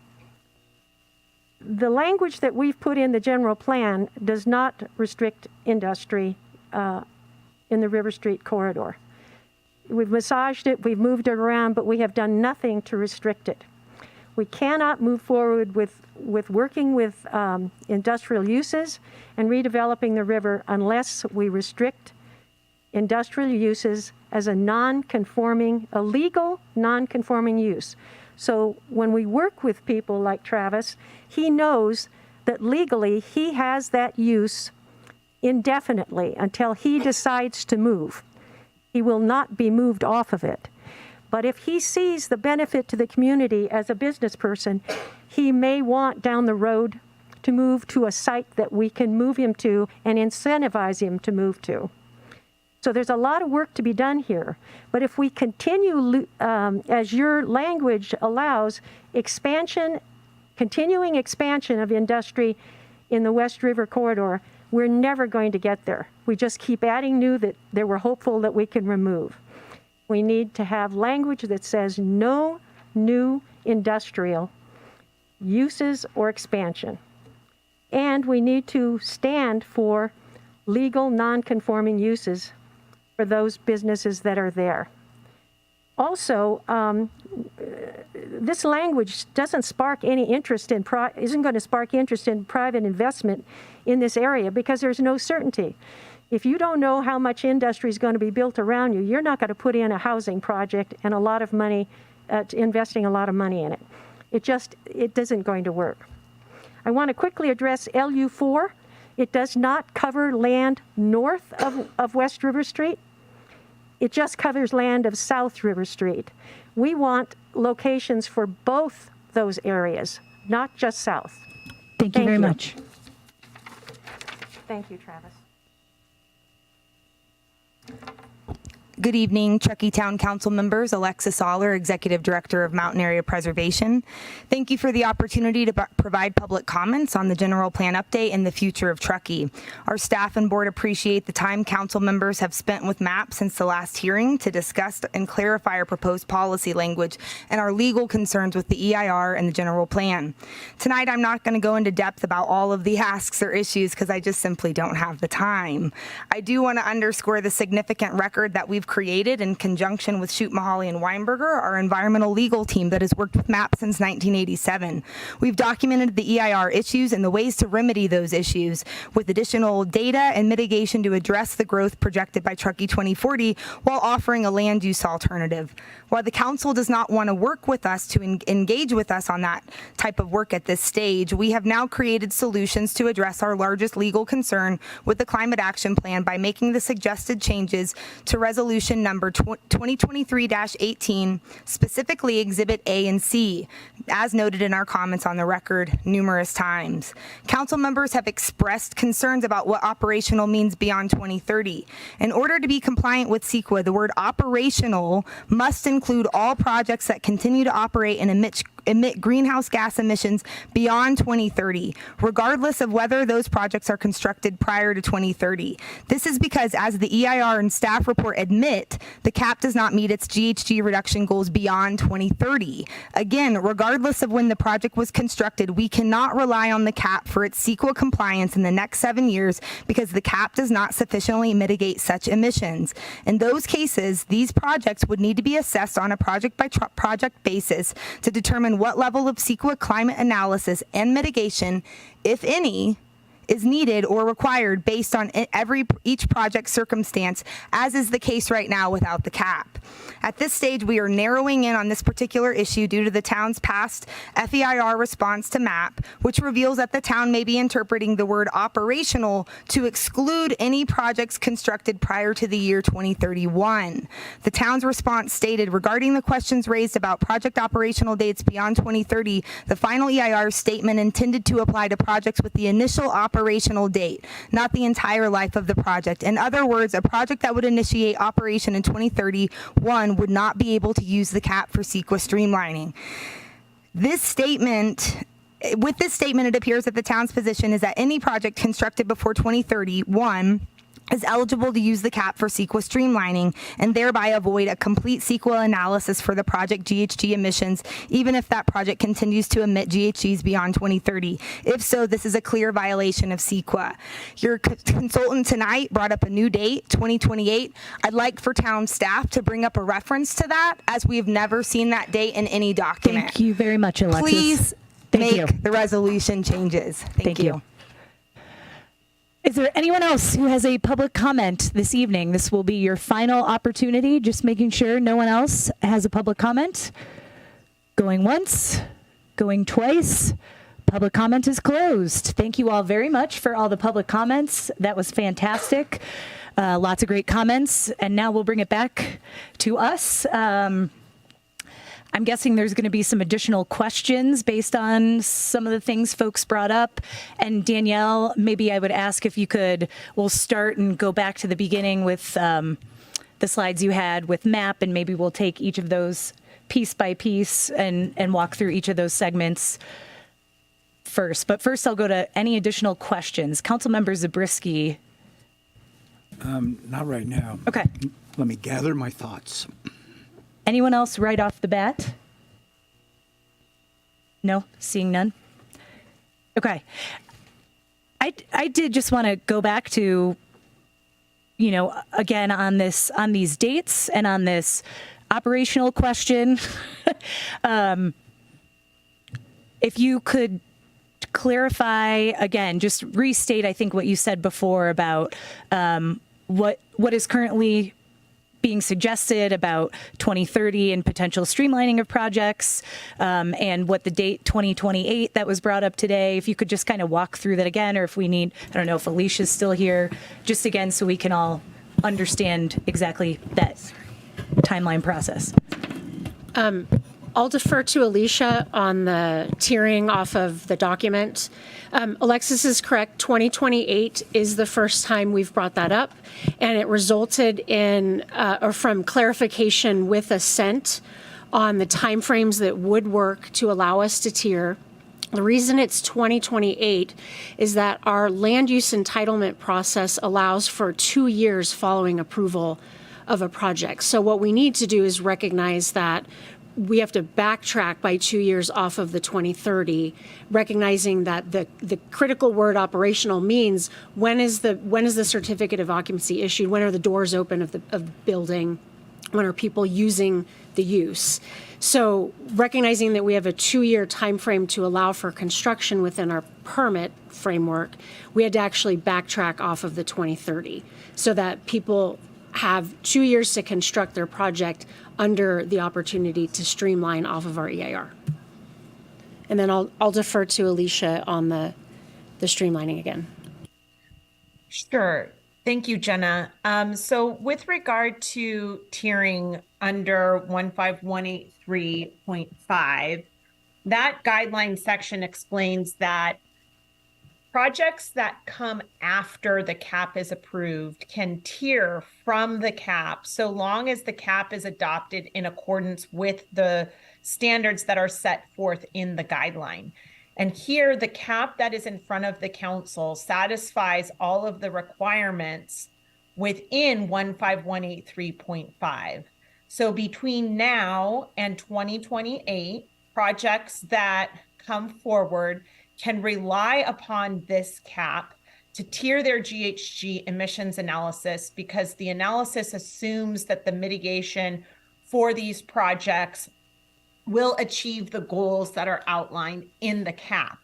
the language that we've put in the general plan does not restrict industry in the River Street corridor. We've massaged it, we've moved it around, but we have done nothing to restrict it. We cannot move forward with working with industrial uses and redeveloping the river unless we restrict industrial uses as a legal non-conforming use. So when we work with people like Travis, he knows that legally he has that use indefinitely until he decides to move. He will not be moved off of it. But if he sees the benefit to the community as a business person, he may want down the road to move to a site that we can move him to and incentivize him to move to. So there's a lot of work to be done here. But if we continue, as your language allows, continuing expansion of industry in the West River corridor, we're never going to get there. We just keep adding new that we're hopeful that we can remove. We need to have language that says no new industrial uses or expansion. And we need to stand for legal non-conforming uses for those businesses that are there. Also, this language doesn't spark any interest isn't going to spark interest in private investment in this area because there's no certainty. If you don't know how much industry is going to be built around you, you're not going to put in a housing project and a lot of money, investing a lot of money in it. It isn't going to work. I want to quickly address LU4. It does not cover land north of West River Street. It just covers land of South River Street. We want locations for both those areas, not just south. Thank you very much. Thank you, Travis. Good evening, Truckee Town Council members. Alexis Aller, Executive Director of Mountain Area Preservation. Thank you for the opportunity to provide public comments on the general plan update and the future of Truckee. Our staff and board appreciate the time council members have spent with MAP since the last hearing to discuss and clarify our proposed policy language and our legal concerns with the EIR and the general plan. Tonight, I'm not going to go into depth about all of the asks or issues because I just simply don't have the time. I do want to underscore the significant record that we've created in conjunction with Shute, Mahaly, and Weinberger, our environmental legal team that has worked with MAP since 1987. We've documented the EIR issues and the ways to remedy those issues with additional data and mitigation to address the growth projected by Truckee 2040 while offering a land use alternative. While the council does not want to work with us to engage with us on that type of work at this stage, we have now created solutions to address our largest legal concern with the Climate Action Plan by making the suggested changes to resolution number 2023-18, specifically Exhibit A and C, as noted in our comments on the record numerous times. Council members have expressed concerns about what operational means beyond 2030. In order to be compliant with CEQA, the word operational must include all projects that continue to operate and emit greenhouse gas emissions beyond 2030, regardless of whether those projects are constructed prior to 2030. This is because, as the EIR and staff report admit, the CAP does not meet its GHG reduction goals beyond 2030. Again, regardless of when the project was constructed, we cannot rely on the CAP for its CEQA compliance in the next 7 years because the CAP does not sufficiently mitigate such emissions. In those cases, these projects would need to be assessed on a project-by-project basis to determine what level of CEQA climate analysis and mitigation, if any, is needed or required based on each project circumstance, as is the case right now without the CAP. At this stage, we are narrowing in on this particular issue due to the town's past FEIR response to MAP, which reveals that the town may be interpreting the word operational to exclude any projects constructed prior to the year 2031. The town's response stated, regarding the questions raised about project operational dates beyond 2030, the final EIR statement intended to apply to projects with the initial operational date, not the entire life of the project. In other words, a project that would initiate operation in 2031 would not be able to use the CAP for CEQA streamlining. With this statement, it appears that the town's position is that any project constructed before 2031 is eligible to use the CAP for CEQA streamlining and thereby avoid a complete CEQA analysis for the project GHG emissions, even if that project continues to emit GHGs beyond 2030. If so, this is a clear violation of CEQA. Your consultant tonight brought up a new date, 2028. I'd like for town staff to bring up a reference to that, as we've never seen that date in any document. Thank you very much, Alexis. Please Thank make the resolution changes. Thank you. Is there anyone else who has a public comment this evening? This will be your final opportunity. Just making sure no one else has a public comment. Going once, going twice. Public comment is closed. Thank you all very much for all the public comments. That was fantastic. Lots of great comments. And now we'll bring it back to us. I'm guessing there's going to be some additional questions based on some of the things folks brought up. And Danielle, maybe I would ask if you could, we'll start and go back to the beginning with the slides you had with MAP, and maybe we'll take each of those piece by piece and walk through each of those segments first. But first, I'll go to any additional questions. Councilmember Zabriskie. Not right now. Okay. Let me gather my thoughts. Anyone else right off the bat? No? Seeing none? Okay. I did just want to go back to, again, on these dates and on this operational question. If you could clarify, again, just restate, I think, what you said before about what is currently being suggested about 2030 and potential streamlining of projects, and what the date 2028 that was brought up today. If you could just kind of walk through that again, or if we need, I don't know if Alicia's still here, just again so we can all understand exactly that timeline process. I'll defer to Alicia on the tiering off of the document. Alexis is correct. 2028 is the first time we've brought that up, and it resulted in or from clarification with assent on the timeframes that would work to allow us to tier. The reason it's 2028 is that our land use entitlement process allows for 2 years following approval of a project. So what we need to do is recognize that we have to backtrack by 2 years off of the 2030, recognizing that the critical word operational means when is the certificate of occupancy issued? When are the doors open of the building? When are people using the use? So recognizing that we have a 2-year time frame to allow for construction within our permit framework, we had to actually backtrack off of the 2030 so that people have 2 years to construct their project under the opportunity to streamline off of our EIR. And then I'll defer to Alicia on the streamlining again. Sure. Thank you, Jenna. So with regard to tiering under 15183.5, that guideline section explains that projects that come after the cap is approved can tier from the cap so long as the cap is adopted in accordance with the standards that are set forth in the guideline. And here, the cap that is in front of the council satisfies all of the requirements within 15183.5. So between now and 2028, projects that come forward can rely upon this cap to tier their GHG emissions analysis because the analysis assumes that the mitigation for these projects will achieve the goals that are outlined in the cap.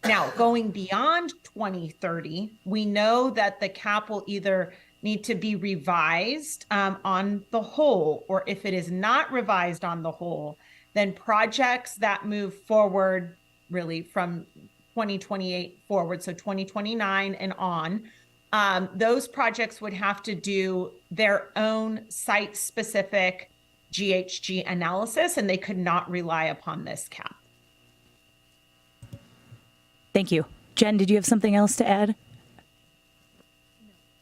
Now, going beyond 2030, we know that the cap will either need to be revised on the whole, or if it is not revised on the whole, then projects that move forward really from 2028 forward, so 2029 and on, those projects would have to do their own site-specific GHG analysis, and they could not rely upon this cap. Thank you. Jen, did you have something else to add?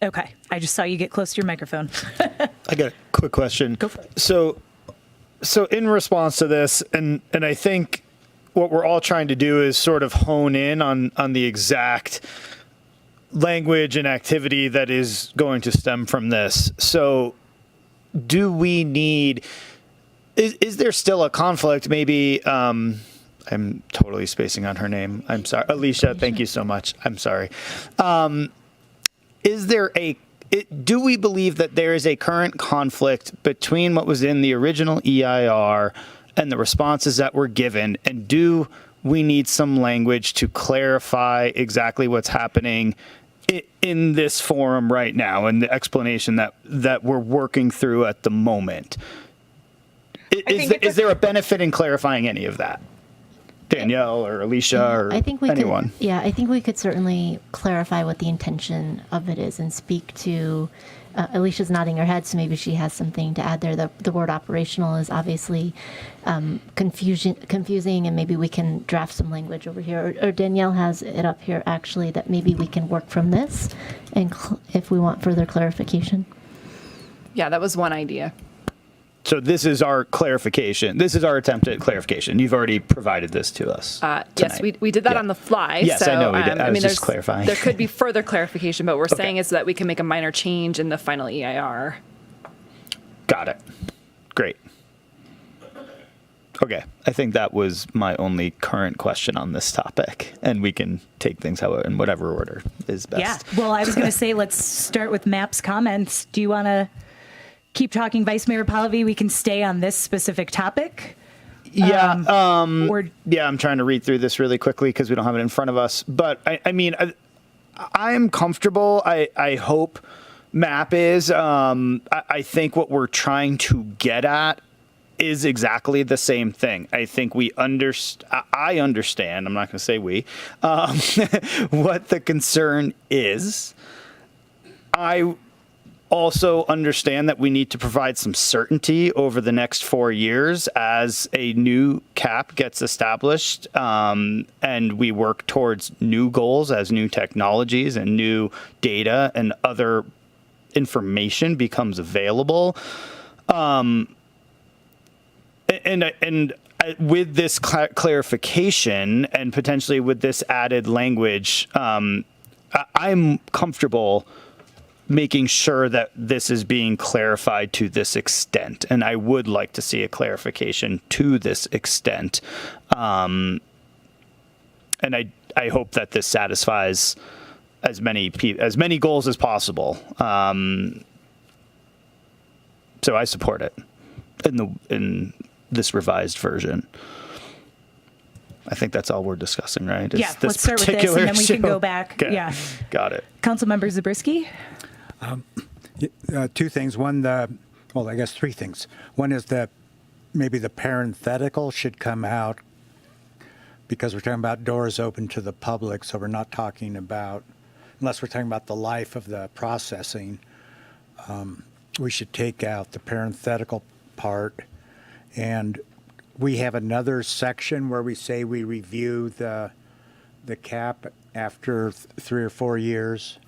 Okay. I just saw you get close to your microphone. I got a quick question. Go for it. So in response to this, and I think what we're all trying to do is sort of hone in on the exact language and activity that is going to stem from this. So do we need, is there still a conflict? Maybe, I'm totally spacing on her name. I'm sorry. Alicia, thank you so much. I'm sorry. Do we believe that there is a current conflict between what was in the original EIR and the responses that were given? And do we need some language to clarify exactly what's happening in this forum right now and the explanation that we're working through at the moment? Is there a benefit in clarifying any of that? Danielle or Alicia or anyone? I think we could certainly clarify what the intention of it is and speak to, Alicia's nodding her head, so maybe she has something to add there. The word operational is obviously confusing, and maybe we can draft some language over here. Or Danielle has it up here, actually, that maybe we can work from this and if we want further clarification. Yeah, that was one idea. So this is our clarification. This is our attempt at clarification. You've already provided this to us. Yes, we did that on the fly. Yes, so, I know we did. I was just clarifying. There could be further clarification, but what we're saying is that we can make a minor change in the final EIR. Got it. Great. Okay, I think that was my only current question on this topic, and we can take things in whatever order is best. Yeah. Well, I was going to say, let's start with MAP's comments. Do you want to keep talking, Vice Mayor Pallavi? We can stay on this specific topic. Yeah. I'm trying to read through this really quickly because we don't have it in front of us. But I'm comfortable. I hope MAP is. I think what we're trying to get at is exactly the same thing. I think I understand. I'm not going to say we. What the concern is. I also understand that we need to provide some certainty over the next 4 years as a new cap gets established, and we work towards new goals as new technologies and new data and other information becomes available. And with this clarification and potentially with this added language, I'm comfortable making sure that this is being clarified to this extent. And I would like to see a clarification to this extent. And I hope that this satisfies as many goals as possible. So I support it in this revised version. I think that's all we're discussing, right? Yeah, let's start with this, and then we can go back. Okay. Yeah. Got it. Councilmember Zabriskie? Two things. One, I guess three things. One is that maybe the parenthetical should come out because we're talking about doors open to the public, so we're not talking about, unless we're talking about the life of the processing, we should take out the parenthetical part. And we have another section where we say we review the cap after 3 or 4 years.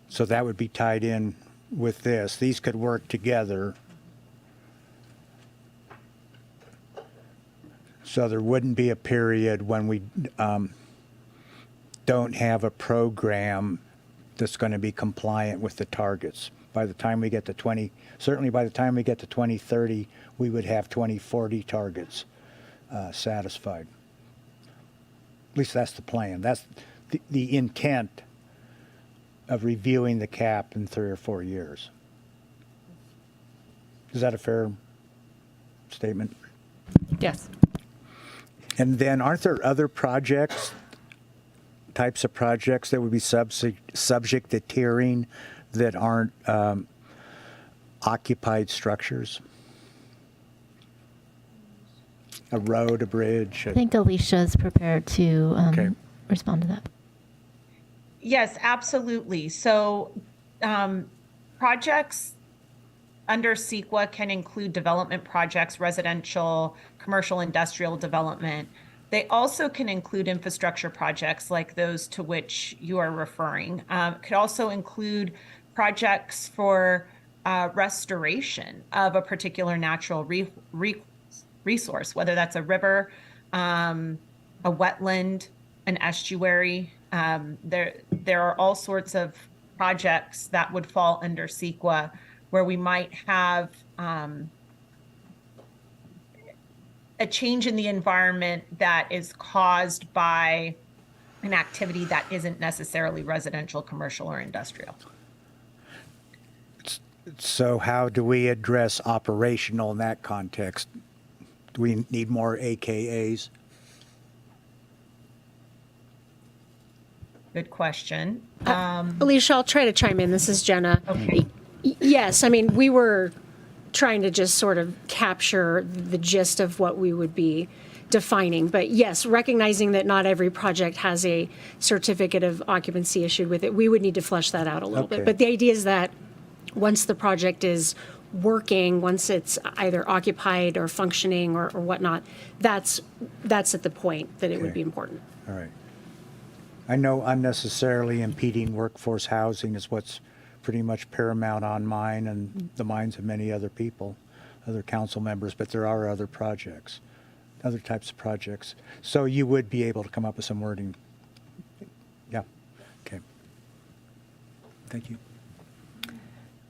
So that would be tied in with this. These could work together. So there wouldn't be a period when we don't have a program that's going to be compliant with the targets. By the time we get to certainly by the time we get to 2030, we would have 2040 targets satisfied. At least that's the plan. That's the intent of reviewing the cap in 3 or 4 years. Is that a fair statement? Yes. And then aren't there other types of projects that would be subject to tiering that aren't occupied structures? A road, a bridge? I think Alicia's prepared to respond to that. Yes, absolutely. So projects under CEQA can include development projects, residential, commercial, industrial development. They also can include infrastructure projects like those to which you are referring. Could also include projects for restoration of a particular natural resource, whether that's a river, a wetland, an estuary. There are all sorts of projects that would fall under CEQA where we might have a change in the environment that is caused by an activity that isn't necessarily residential, commercial, or industrial. So how do we address operational in that context? Do we need more AKAs? Good question. Alicia, I'll try to chime in. This is Jenna. Okay. Yes, I mean, we were trying to just sort of capture the gist of what we would be defining. But yes, recognizing that not every project has a certificate of occupancy issued with it, we would need to flesh that out a little bit. But the idea is that once the project is working, once it's either occupied or functioning or whatnot, that's at the point that it would be important. All right. I know unnecessarily impeding workforce housing is what's pretty much paramount on mine and the minds of many other people, other council members, but there are other projects, other types of projects. So you would be able to come up with some wording. Yeah. Okay. Thank you.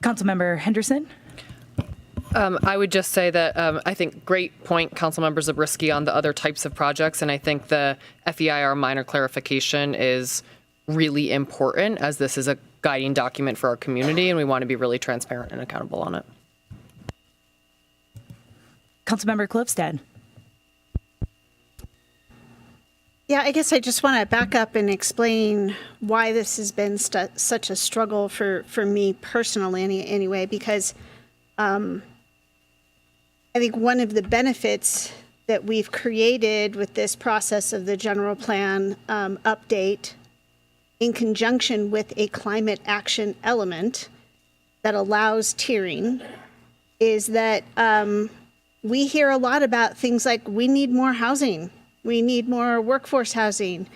Councilmember Henderson? I would just say that I think great point, Councilmember Zabriskie, on the other types of projects. And I think the FEIR minor clarification is really important as this is a guiding document for our community and we want to be really transparent and accountable on it. Councilmember Klofstad. Yeah, I guess I just want to back up and explain why this has been such a struggle for me personally anyway, because I think one of the benefits that we've created with this process of the general plan update in conjunction with a climate action element that allows tiering is that we hear a lot about things like we need more housing. We need more workforce housing.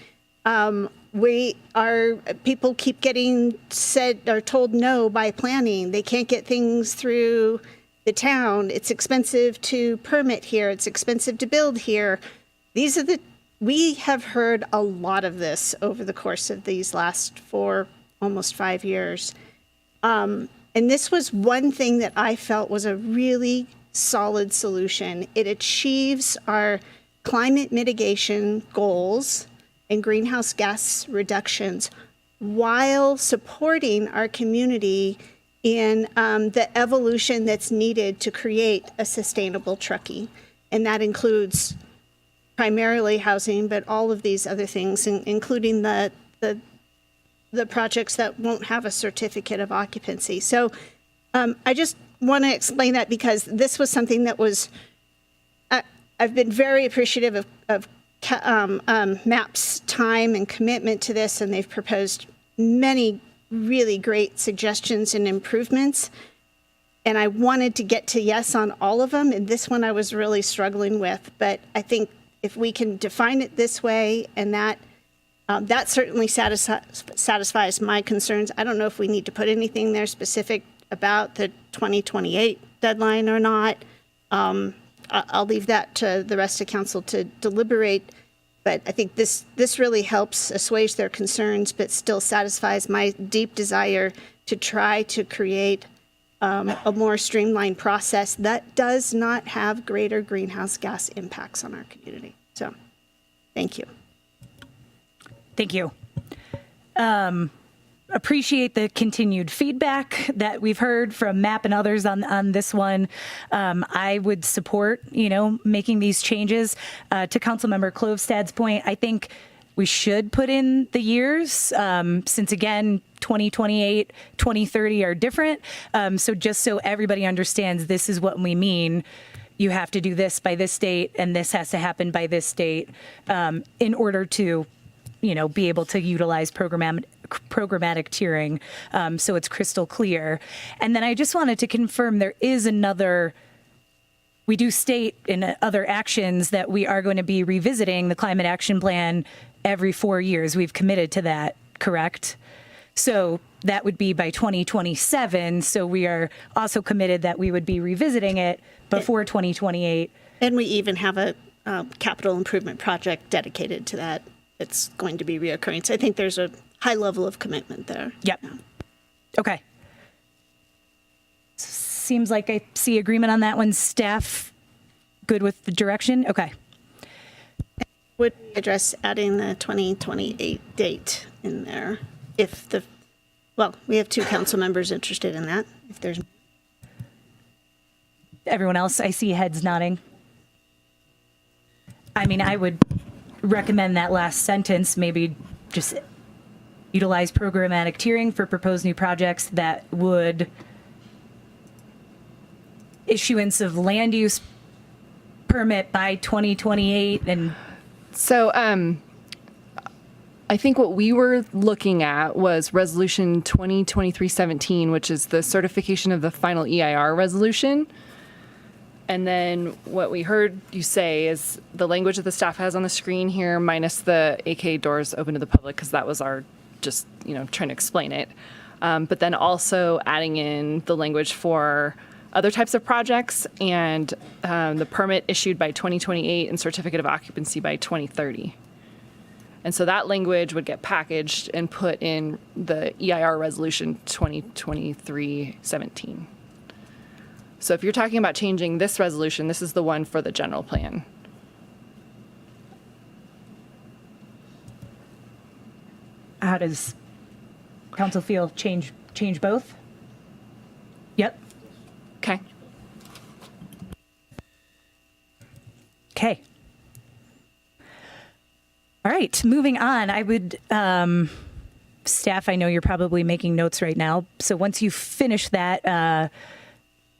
People keep getting said or told no by planning. They can't get things through the town. It's expensive to permit here. It's expensive to build here. We have heard a lot of this over the course of these last almost 5 years. And this was one thing that I felt was a really solid solution. It achieves our climate mitigation goals and greenhouse gas reductions while supporting our community in the evolution that's needed to create a sustainable Truckee. And that includes primarily housing, but all of these other things, including the projects that won't have a certificate of occupancy. So I just want to explain that because this was something that was, I've been very appreciative of MAP's time and commitment to this, and they've proposed many really great suggestions and improvements. And I wanted to get to yes on all of them, and this one I was really struggling with. But I think if we can define it this way, and that certainly satisfies my concerns. I don't know if we need to put anything there specific about the 2028 deadline or not. I'll leave that to the rest of council to deliberate. But I think this really helps assuage their concerns, but still satisfies my deep desire to try to create a more streamlined process that does not have greater greenhouse gas impacts on our community. So, thank you. Thank you. Appreciate the continued feedback that we've heard from MAP and others on this one. I would support, making these changes. To Councilmember Klovstad's point, I think we should put in the years, since again, 2028, 2030 are different. So just so everybody understands, this is what we mean. You have to do this by this date, and this has to happen by this date, in order to, be able to utilize programmatic tiering, so it's crystal clear. And then I just wanted to confirm there is we do state in other actions that we are going to be revisiting the climate action plan every 4 years. We've committed to that, correct? So that would be by 2027. So we are also committed that we would be revisiting it before 2028. And we even have a capital improvement project dedicated to that. It's going to be reoccurring. So I think there's a high level of commitment there. Yep. Yeah. Okay. Seems like I see agreement on that one. Staff, good with the direction? Okay. Would address adding the 2028 date in there we have 2 council members interested in that. If there's everyone else, I see heads nodding. I mean, I would recommend that last sentence, maybe just utilize programmatic tiering for proposed new projects that would issuance of land use permit by 2028. And so I think what we were looking at was resolution 2023-17, which is the certification of the final EIR resolution. And then what we heard you say is the language that the staff has on the screen here, minus the AK doors open to the public, because that was our just, trying to explain it. But then also adding in the language for other types of projects and the permit issued by 2028 and certificate of occupancy by 2030. And so that language would get packaged and put in the EIR resolution 2023-17. So if you're talking about changing this resolution, this is the one for the general plan. How does council feel? Change both? Yep. Okay. Okay. All right, moving on. I would, staff, I know you're probably making notes right now. So once you finish that,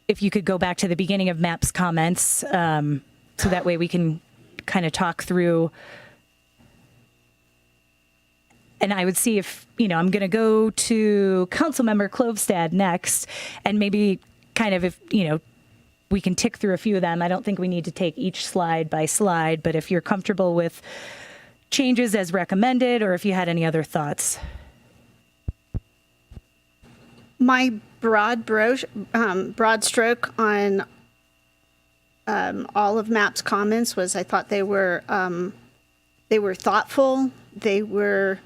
if you could go back to the beginning of MAP's comments, so that way we can kind of talk through. And I would see if, I'm going to go to Councilmember Klovstad next, and maybe kind of if, we can tick through a few of them. I don't think we need to take each slide by slide, but if you're comfortable with changes as recommended, or if you had any other thoughts. My broad stroke on all of MAP's comments was I thought they were thoughtful. They were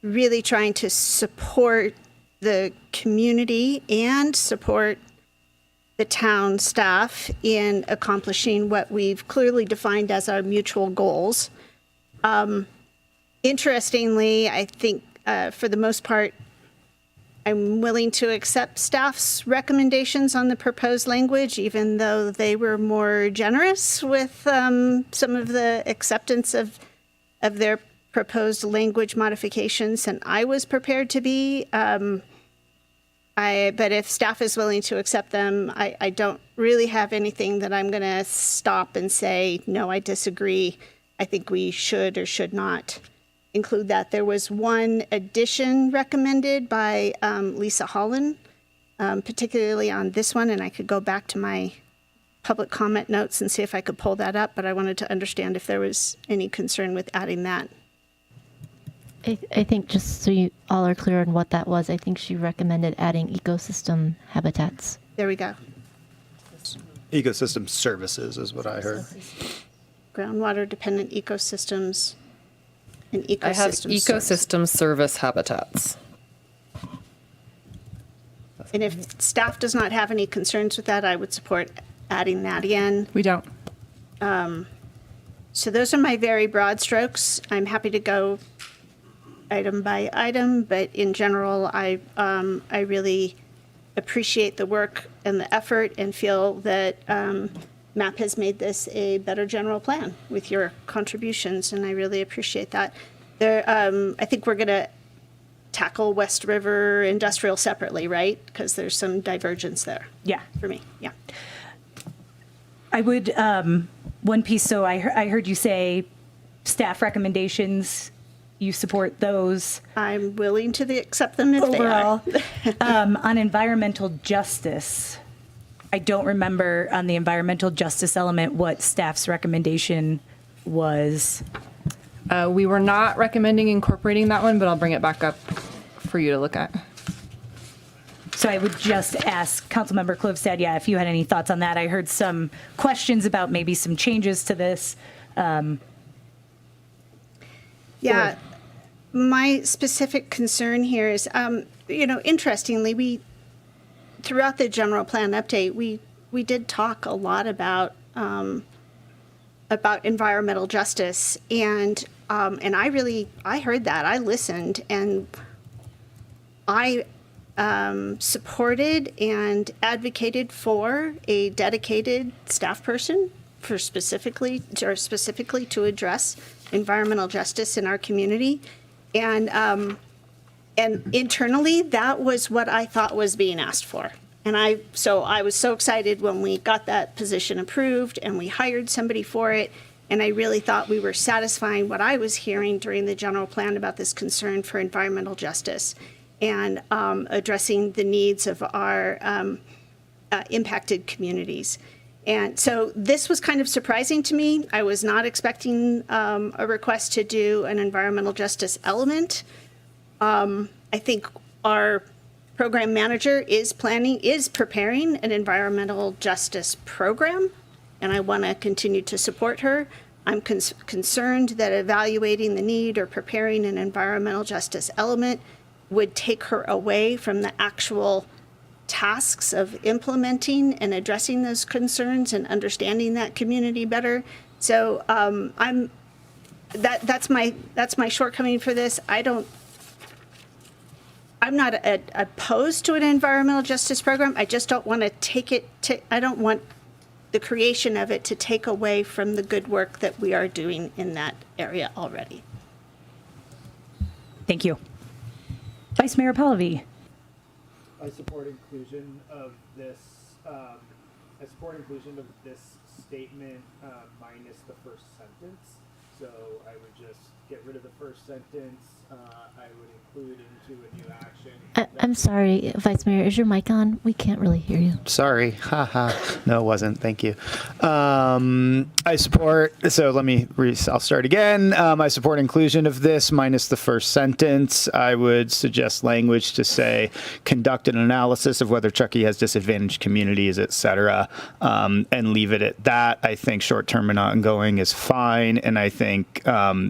really trying to support the community and support the town staff in accomplishing what we've clearly defined as our mutual goals. Interestingly, I think for the most part, I'm willing to accept staff's recommendations on the proposed language, even though they were more generous with some of the acceptance of their proposed language modifications than I was prepared to be. But if staff is willing to accept them, I don't really have anything that I'm going to stop and say, no, I disagree. I think we should or should not include that. There was one addition recommended by Lisa Holland, particularly on this one, and I could go back to my public comment notes and see if I could pull that up, but I wanted to understand if there was any concern with adding that. I think just so you all are clear on what that was, I think she recommended adding ecosystem habitats. There we go. Ecosystem services is what I heard. Groundwater dependent ecosystems and ecosystem I have ecosystem service habitats. And if staff does not have any concerns with that, I would support adding that in. We don't. So those are my very broad strokes. I'm happy to go item by item, but in general, I really appreciate the work and the effort and feel that MAP has made this a better general plan with your contributions, and I really appreciate that. I think we're going to tackle West River Industrial separately, right? Because there's some divergence there. Yeah. For me, yeah. I would, one piece, so I heard you say staff recommendations, you support those. I'm willing to accept them if overall. they are. On environmental justice, I don't remember on the environmental justice element what staff's recommendation was. We were not recommending incorporating that one, but I'll bring it back up for you to look at. So I would just ask Councilmember Klivstad, yeah, if you had any thoughts on that. I heard some questions about maybe some changes to this. Yeah, my specific concern here is, interestingly, throughout the general plan update, we did talk a lot about environmental justice, and I heard that, I listened, and I supported and advocated for a dedicated staff person specifically to address environmental justice in our community, and internally that was what I thought was being asked for, and I was so excited when we got that position approved and we hired somebody for it, and I really thought we were satisfying what I was hearing during the general plan about this concern for environmental justice and addressing the needs of our impacted communities. And so this was kind of surprising to me. I was not expecting a request to do an environmental justice element. I think our program manager is preparing an environmental justice program, and I want to continue to support her. I'm concerned that evaluating the need or preparing an environmental justice element would take her away from the actual tasks of implementing and addressing those concerns and understanding that community better. So that's my shortcoming for this. I'm not opposed to an environmental justice program. I just don't want I don't want the creation of it to take away from the good work that we are doing in that area already. Thank you. Vice Mayor Pallavi. I support inclusion of this. Statement minus the first sentence. So I would just get rid of the first sentence. I would include into a new action. I'm sorry, Vice Mayor, is your mic on? We can't really hear you. Sorry. Haha. No, it wasn't. Thank you. I support, so I'll start again. I support inclusion of this minus the first sentence. I would suggest language to say, conduct an analysis of whether Truckee has disadvantaged communities, et cetera, and leave it at that. I think short-term and ongoing is fine. And I think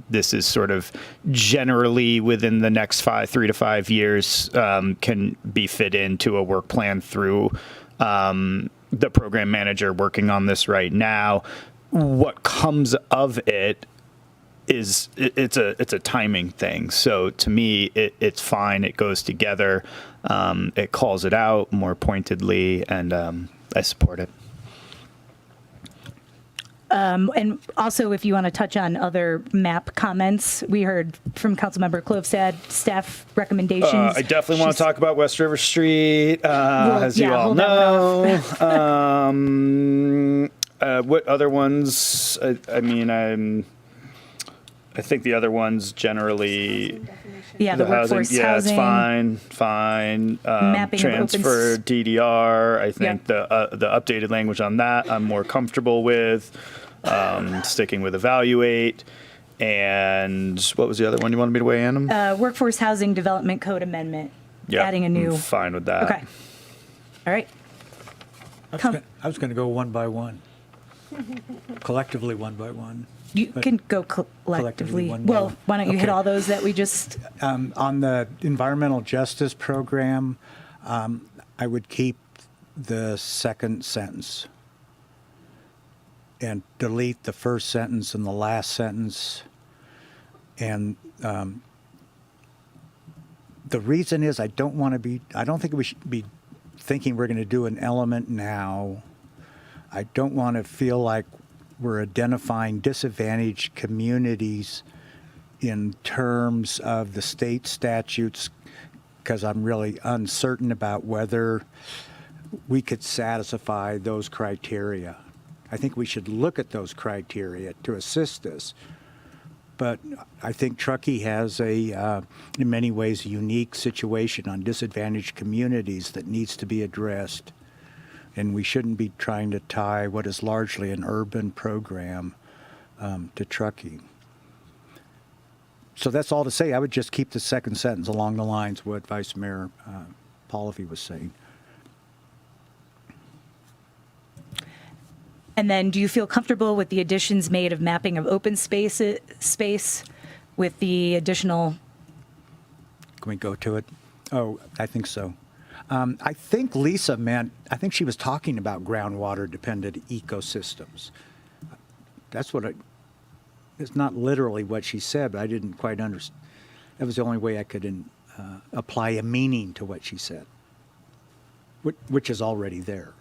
this is sort of generally within the next 3 to 5 years, can be fit into a work plan through the program manager working on this right now. What comes of it is it's a timing thing. So to me, it's fine. It goes together. It calls it out more pointedly, and I support it. And also, if you want to touch on other MAP comments, we heard from Councilmember Klofstad staff recommendations. I definitely want to talk about West River Street, as you all hold that know. What other ones? I think the other ones generally. Yeah, the workforce Yeah, housing. it's fine. Mapping of open transfer DDR. I think the updated language on that I'm more comfortable with. Sticking with evaluate. And what was the other one you wanted me to weigh in on? Workforce Housing Development Code Amendment. Yeah, Adding a new. I'm fine with that. Okay. All right. I was going to go one by one. Collectively, one by one. You can go collectively. Well, why don't you hit all those that we just. On the environmental justice program, I would keep the second sentence and delete the first sentence and the last sentence. And the reason is I don't think we should be thinking we're going to do an element now. I don't want to feel like we're identifying disadvantaged communities in terms of the state statutes, because I'm really uncertain about whether we could satisfy those criteria. I think we should look at those criteria to assist us. But I think Truckee has in many ways, a unique situation on disadvantaged communities that needs to be addressed. And we shouldn't be trying to tie what is largely an urban program to Truckee. So that's all to say. I would just keep the second sentence along the lines of what Vice Mayor Polivy was saying. And then, do you feel comfortable with the additions made of mapping of open space with the additional? Can we go to it? Oh, I think so. I think Lisa I think she was talking about groundwater dependent ecosystems. That's what it's not literally what she said, but I didn't quite understand. That was the only way I could apply a meaning to what she said, which is already there.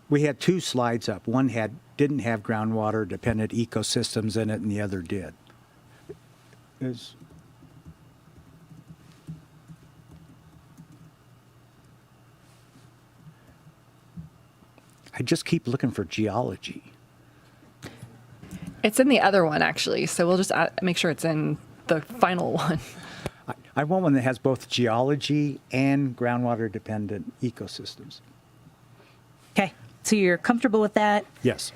We had two slides up. One didn't have groundwater dependent ecosystems in it, and the other did. I just keep looking for geology. It's in the other one, actually. So we'll just make sure it's in the final one. I want one that has both geology and groundwater dependent ecosystems. Okay. So you're comfortable with that? Yes.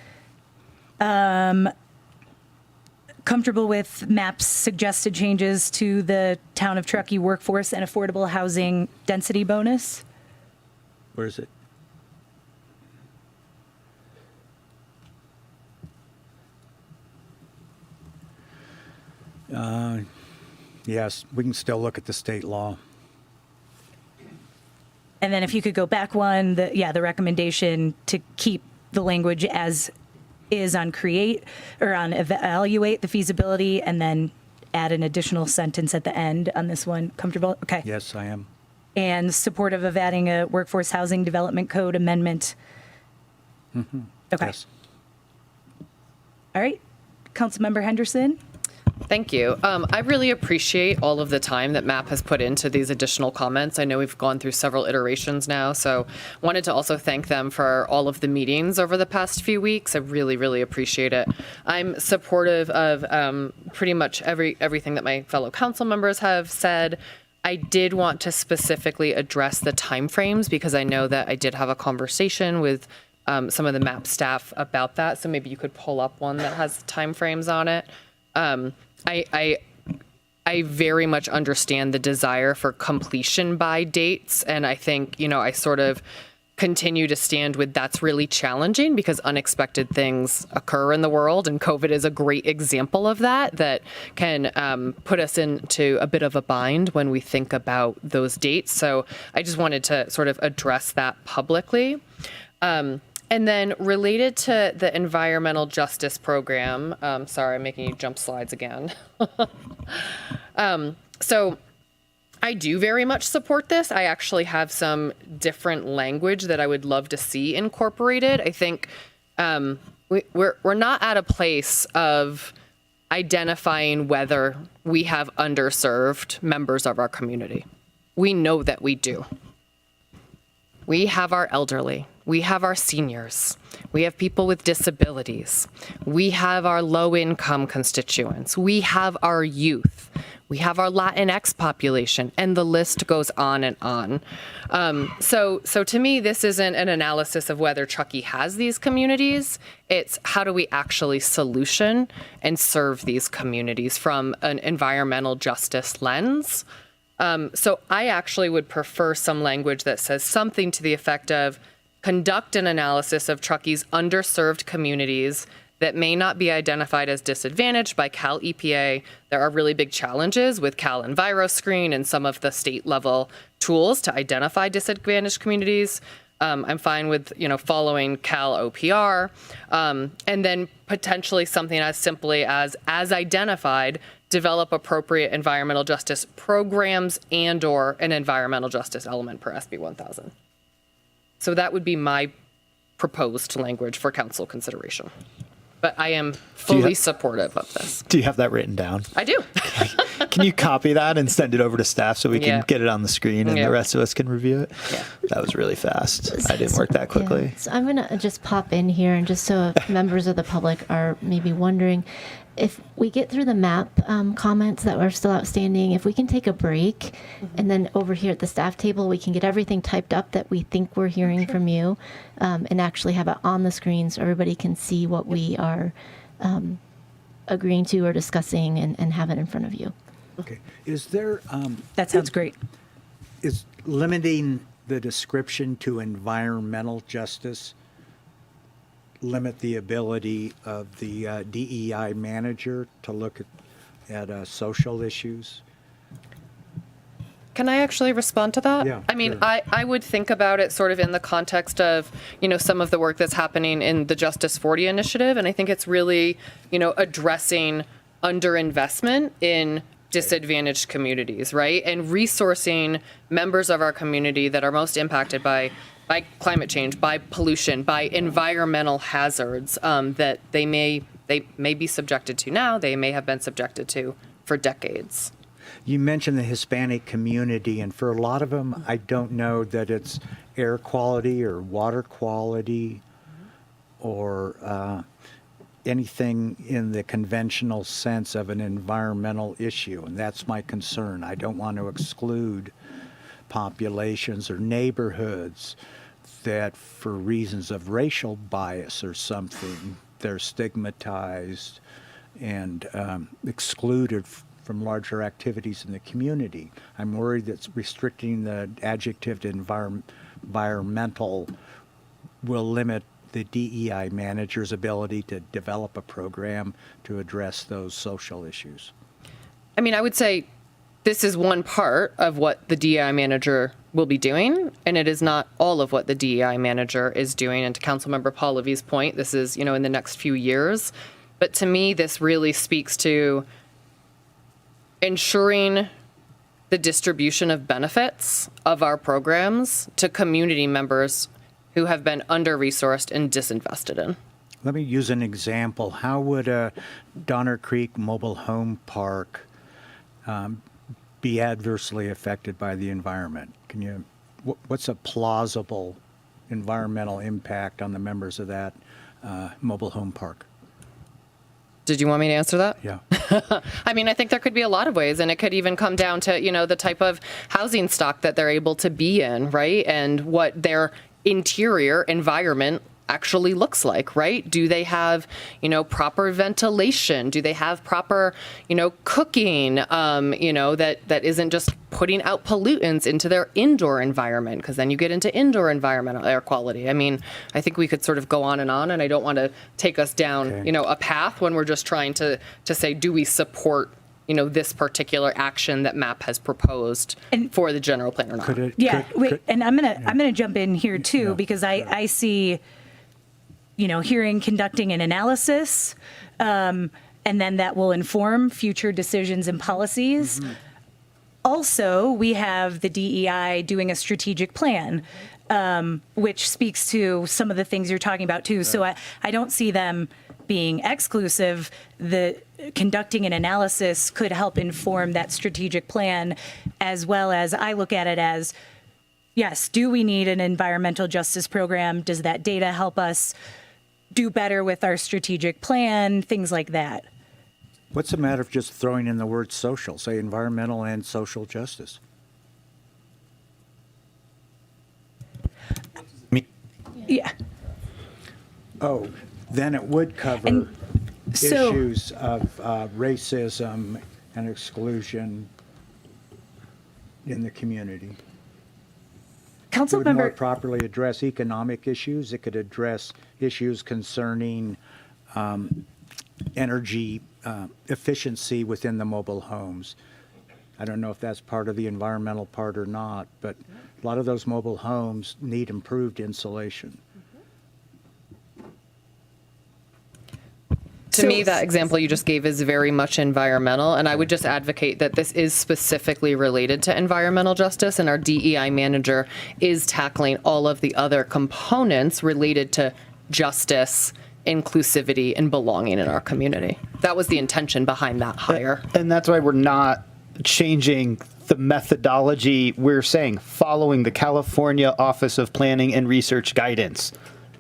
Comfortable with MAP's suggested changes to the Town of Truckee workforce and affordable housing density bonus? Where is it? Yes, we can still look at the state law. And then if you could go back one, the recommendation to keep the language as is on create or on evaluate the feasibility, and then add an additional sentence at the end on this one. Comfortable? Okay. Yes, I am. And supportive of adding a workforce housing development code amendment. Mm-hmm. Okay. Yes. All right. Councilmember Henderson. Thank you. I really appreciate all of the time that MAP has put into these additional comments. I know we've gone through several iterations now, so wanted to also thank them for all of the meetings over the past few weeks. I really, really appreciate it. I'm supportive of pretty much everything that my fellow council members have said. I did want to specifically address the timeframes because I know that I did have a conversation with some of the MAP staff about that. So maybe you could pull up one that has timeframes on it. I very much understand the desire for completion by dates. And I think, I sort of continue to stand with that's really challenging because unexpected things occur in the world, and COVID is a great example of that can put us into a bit of a bind when we think about those dates. So I just wanted to sort of address that publicly. And then related to the environmental justice program, sorry, I'm making you jump slides again. So I do very much support this. I actually have some different language that I would love to see incorporated. I think we're not at a place of identifying whether we have underserved members of our community. We know that we do. We have our elderly. We have our seniors. We have people with disabilities. We have our low-income constituents. We have our youth. We have our Latinx population, and the list goes on and on. So to me, this isn't an analysis of whether Truckee has these communities. It's how do we actually solution and serve these communities from an environmental justice lens. So I actually would prefer some language that says something to the effect of conduct an analysis of Truckee's underserved communities that may not be identified as disadvantaged by Cal EPA. There are really big challenges with Cal EnviroScreen and some of the state level tools to identify disadvantaged communities. I'm fine with, following Cal OPR, and then potentially something as simply as identified, develop appropriate environmental justice programs and/or an environmental justice element per SB 1000. So that would be my proposed language for council consideration. But I am fully supportive of this. Do you have that written down? I do. Can you copy that and send it over to staff so we can get it on the screen and Yeah. the rest of us can review it? Yeah. That was really fast. I didn't work that quickly. So I'm going to just pop in here, and just so members of the public are maybe wondering, if we get through the map comments that are still outstanding, if we can take a break, and then over here at the staff table, we can get everything typed up that we think we're hearing from you, and actually have it on the screen so everybody can see what we are agreeing to or discussing, and have it in front of you. Okay. Is there? That sounds great. Is limiting the description to environmental justice limit the ability of the DEI manager to look at social issues? Can I actually respond to that? Yeah, I mean, sure. I would think about it sort of in the context of, some of the work that's happening in the Justice 40 initiative. And I think it's really, addressing underinvestment in disadvantaged communities, right? And resourcing members of our community that are most impacted by climate change, by pollution, by environmental hazards that they may be subjected to now, they may have been subjected to for decades. You mentioned the Hispanic community, and for a lot of them, I don't know that it's air quality or water quality or anything in the conventional sense of an environmental issue, and that's my concern. I don't want to exclude populations or neighborhoods that for reasons of racial bias or something, they're stigmatized and excluded from larger activities in the community. I'm worried that restricting the adjective to environmental will limit the DEI manager's ability to develop a program to address those social issues. I mean, I would say this is one part of what the DEI manager will be doing, and it is not all of what the DEI manager is doing. And to Councilmember Paul Levy's point, this is, in the next few years. But to me, this really speaks to ensuring the distribution of benefits of our programs to community members who have been under-resourced and disinvested in. Let me use an example. How would a Donner Creek mobile home park be adversely affected by the environment? What's a plausible environmental impact on the members of that mobile home park? Did you want me to answer that? Yeah. I mean, I think there could be a lot of ways, and it could even come down to, the type of housing stock that they're able to be in, right? And what their interior environment actually looks like, right? Do they have, proper ventilation? Do they have proper, cooking, that isn't just putting out pollutants into their indoor environment? Because then you get into indoor environmental air quality. I mean, I think we could sort of go on, and I don't want to take us down, a path when we're just trying to say, do we support this particular action that MAP has proposed for the general plan or not? And I'm gonna jump in here too, because I see, hearing conducting an analysis, and then that will inform future decisions and policies. Also, we have the DEI doing a strategic plan, which speaks to some of the things you're talking about too. So I don't see them being exclusive. The conducting an analysis could help inform that strategic plan, as well as I look at it as, yes, do we need an environmental justice program? Does that data help us do better with our strategic plan? Things like that. What's the matter of just throwing in the word social, say environmental and social justice? Yeah. Oh, then it would cover issues of racism and exclusion in the community. Council It would more member, properly address economic issues. It could address issues concerning energy efficiency within the mobile homes. I don't know if that's part of the environmental part or not, but a lot of those mobile homes need improved insulation. To me, that example you just gave is very much environmental, and I would just advocate that this is specifically related to environmental justice, and our DEI manager is tackling all of the other components related to justice, inclusivity, and belonging in our community. That was the intention behind that hire. And that's why we're not changing the methodology. We're saying following the California Office of Planning and Research guidance.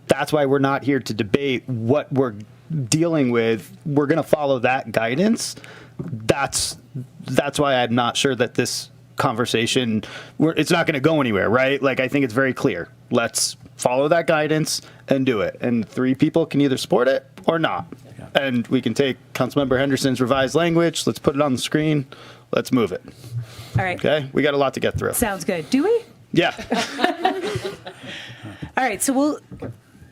That's why we're not here to debate what we're dealing with. We're going to follow that guidance. That's why I'm not sure that this conversation, it's not going to go anywhere, right? Like, I think it's very clear. Let's follow that guidance and do it. And 3 people can either support it or not. And we can take Councilmember Henderson's revised language. Let's put it on the screen. Let's move it. all right. Okay? We got a lot to get through. Sounds good. Do we? Yeah. All right. So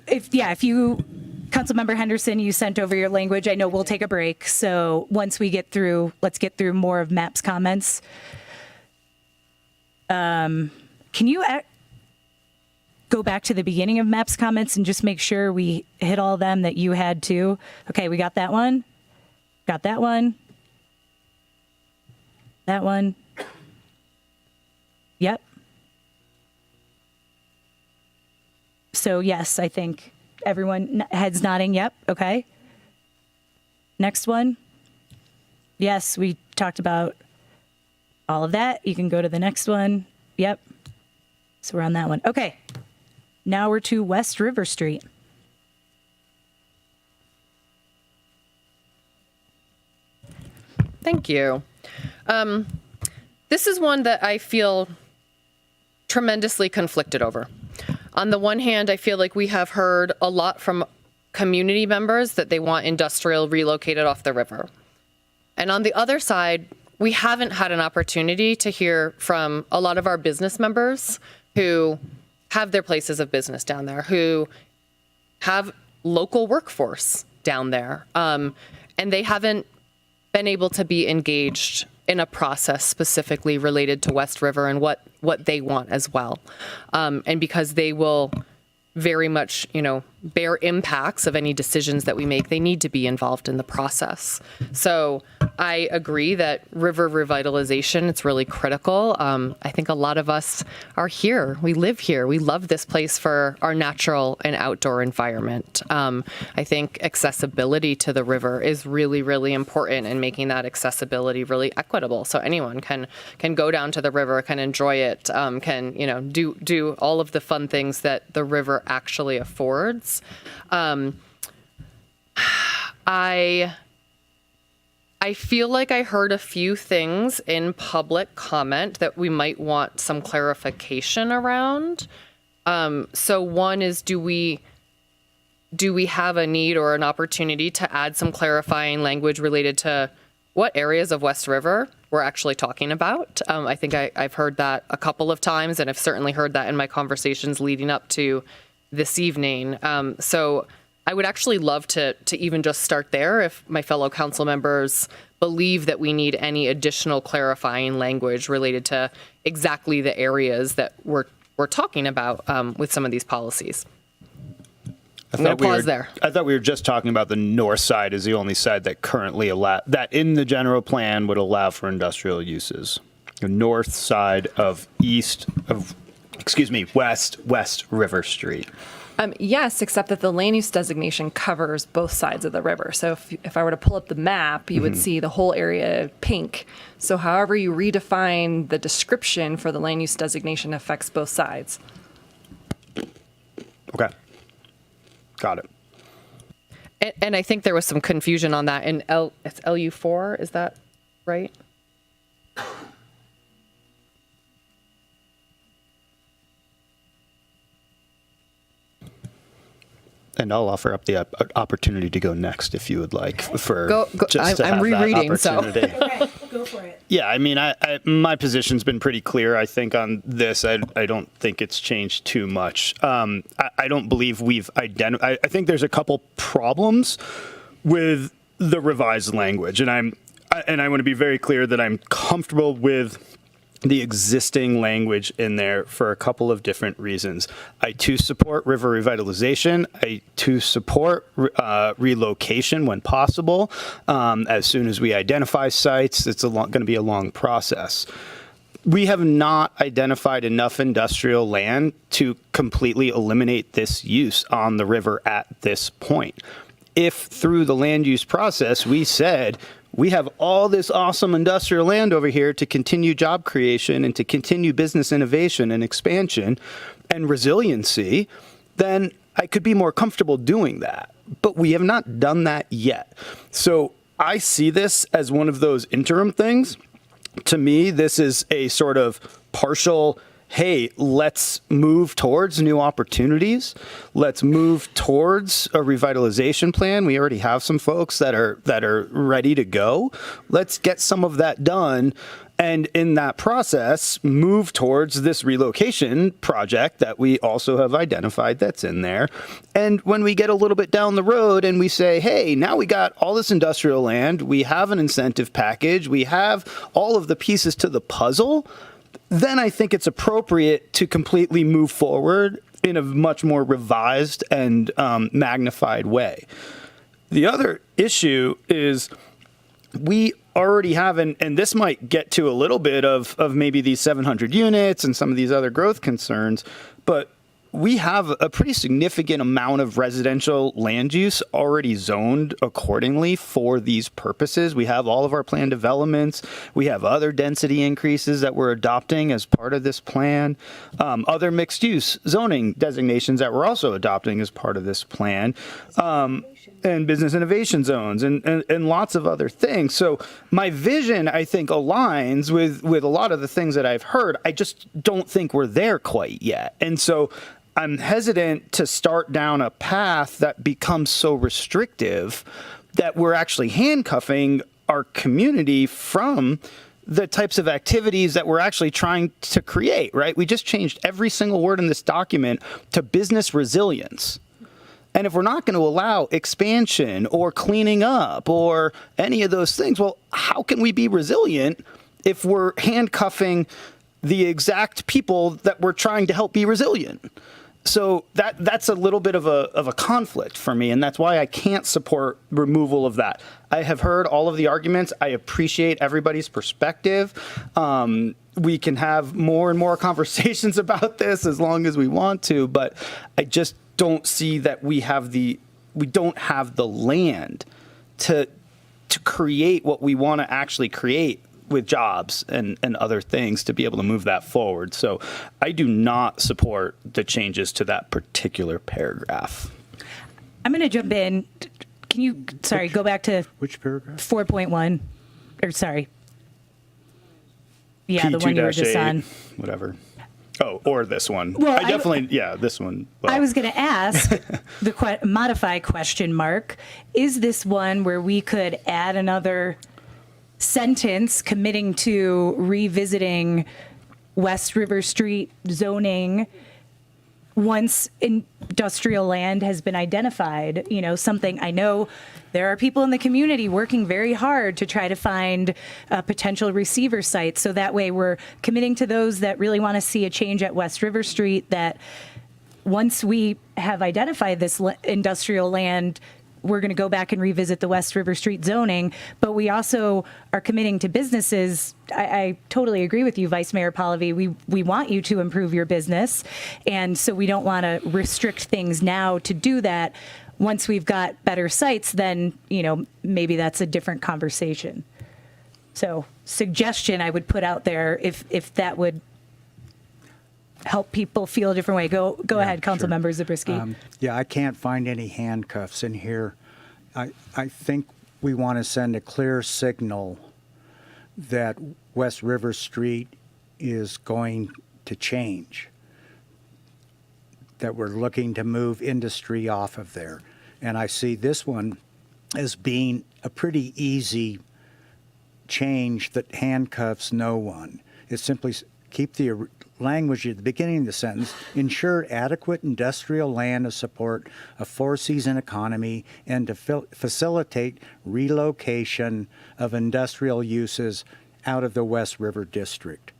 if you, Councilmember Henderson, you sent over your language. I know we'll take a break. So once we get through, let's get through more of MAP's comments. Can you go back to the beginning of MAP's comments and just make sure we hit all of them that you had too? Okay, we got that one. Got that one. That one. Yep. So yes, I think everyone, heads nodding. Yep. Okay. Next one. Yes, we talked about all of that. You can go to the next one. Yep. So we're on that one. Okay. Now we're to West River Street. Thank you. This is one that I feel tremendously conflicted over. On the one hand, I feel like we have heard a lot from community members that they want industrial relocated off the river. And on the other side, we haven't had an opportunity to hear from a lot of our business members who have their places of business down there, who have local workforce down there. And they haven't been able to be engaged in a process specifically related to West River and what they want as well. And because they will very much, bear impacts of any decisions that we make, they need to be involved in the process. So I agree that river revitalization, it's really critical. I think a lot of us are here. We live here. We love this place for our natural and outdoor environment. I think accessibility to the river is really, really important, and making that accessibility really equitable. So anyone can go down to the river, can enjoy it, can, do all of the fun things that the river actually affords. I feel like I heard a few things in public comment that we might want some clarification around. So one is, do we do we have a need or an opportunity to add some clarifying language related to what areas of West River we're actually talking about? I think I've heard that a couple of times, and I've certainly heard that in my conversations leading up to this evening. So I would actually love to even just start there if my fellow council members believe that we need any additional clarifying language related to exactly the areas that we're talking about with some of these policies. I'm going to pause there. I thought we were just talking about the north side is the only side that currently that in the general plan would allow for industrial uses. The north side of West River Street. Yes, except that the land use designation covers both sides of the river. So if I were to pull up the map, you would see the whole area pink. So however you redefine the description for the land use designation affects both sides. Okay. Got it. And I think there was some confusion on that in it's LU4, is that right? And I'll offer up the opportunity to go next if you would like. Go. I'm rereading, so. Okay, go for it. Yeah, I mean, my position's been pretty clear. I think on this, I don't think it's changed too much. I don't believe we've identified. I think there's a couple problems with the revised language, and I want to be very clear that I'm comfortable with the existing language in there for a couple of different reasons. I too support river revitalization. I too support relocation when possible. As soon as we identify sites, it's going to be a long process. We have not identified enough industrial land to completely eliminate this use on the river at this point. If through the land use process we said, we have all this awesome industrial land over here to continue job creation and to continue business innovation and expansion and resiliency, then I could be more comfortable doing that. But we have not done that yet. So I see this as one of those interim things. To me, this is a sort of partial, hey, let's move towards new opportunities. Let's move towards a revitalization plan. We already have some folks that are ready to go. Let's get some of that done. And in that process, move towards this relocation project that we also have identified that's in there. And when we get a little bit down the road and we say, hey, now we got all this industrial land, we have an incentive package, we have all of the pieces to the puzzle, then I think it's appropriate to completely move forward in a much more revised and magnified way. The other issue is we already have, and this might get to a little bit of maybe these 700 units and some of these other growth concerns, but we have a pretty significant amount of residential land use already zoned accordingly for these purposes. We have all of our planned developments. We have other density increases that we're adopting as part of this plan. Other mixed use zoning designations that we're also adopting as part of this plan. And business innovation zones and lots of other things. So my vision, I think, aligns with a lot of the things that I've heard. I just don't think we're there quite yet. And so I'm hesitant to start down a path that becomes so restrictive that we're actually handcuffing our community from the types of activities that we're actually trying to create, right? We just changed every single word in this document to business resilience. And if we're not going to allow expansion or cleaning up or any of those things, well, how can we be resilient if we're handcuffing the exact people that we're trying to help be resilient? So that's a little bit of a conflict for me, and that's why I can't support removal of that. I have heard all of the arguments. I appreciate everybody's perspective. We can have more and more conversations about this as long as we want to, but I just don't see that we don't have the land to create what we want to actually create with jobs and other things to be able to move that forward. So I do not support the changes to that particular paragraph. I'm going to jump in. Can you, go back to which paragraph? 4.1, or sorry. Yeah, the one you were just on. Whatever. Oh, or this one. Well, I definitely, yeah, this one. Well. I was going to ask the modify question mark. Is this one where we could add another sentence committing to revisiting West River Street zoning once industrial land has been identified? You know, something I know there are people in the community working very hard to try to find potential receiver sites. So that way we're committing to those that really want to see a change at West River Street, that once we have identified this industrial land, we're going to go back and revisit the West River Street zoning. But we also are committing to businesses. I totally agree with you, Vice Mayor Pallavi. We want you to improve your business. And so we don't want to restrict things now to do that. Once we've got better sites, then, you know, maybe that's a different conversation. So suggestion I would put out there, if that would help people feel a different way. Go ahead, Councilmember Zabriskie. Yeah, I can't find any handcuffs in here. I think we want to send a clear signal that West River Street is going to change, that we're looking to move industry off of there. And I see this one as being a pretty easy change that handcuffs no one. It's simply keep the language at the beginning of the sentence: ensure adequate industrial land to support a four-season economy and to facilitate relocation of industrial uses out of the West River District.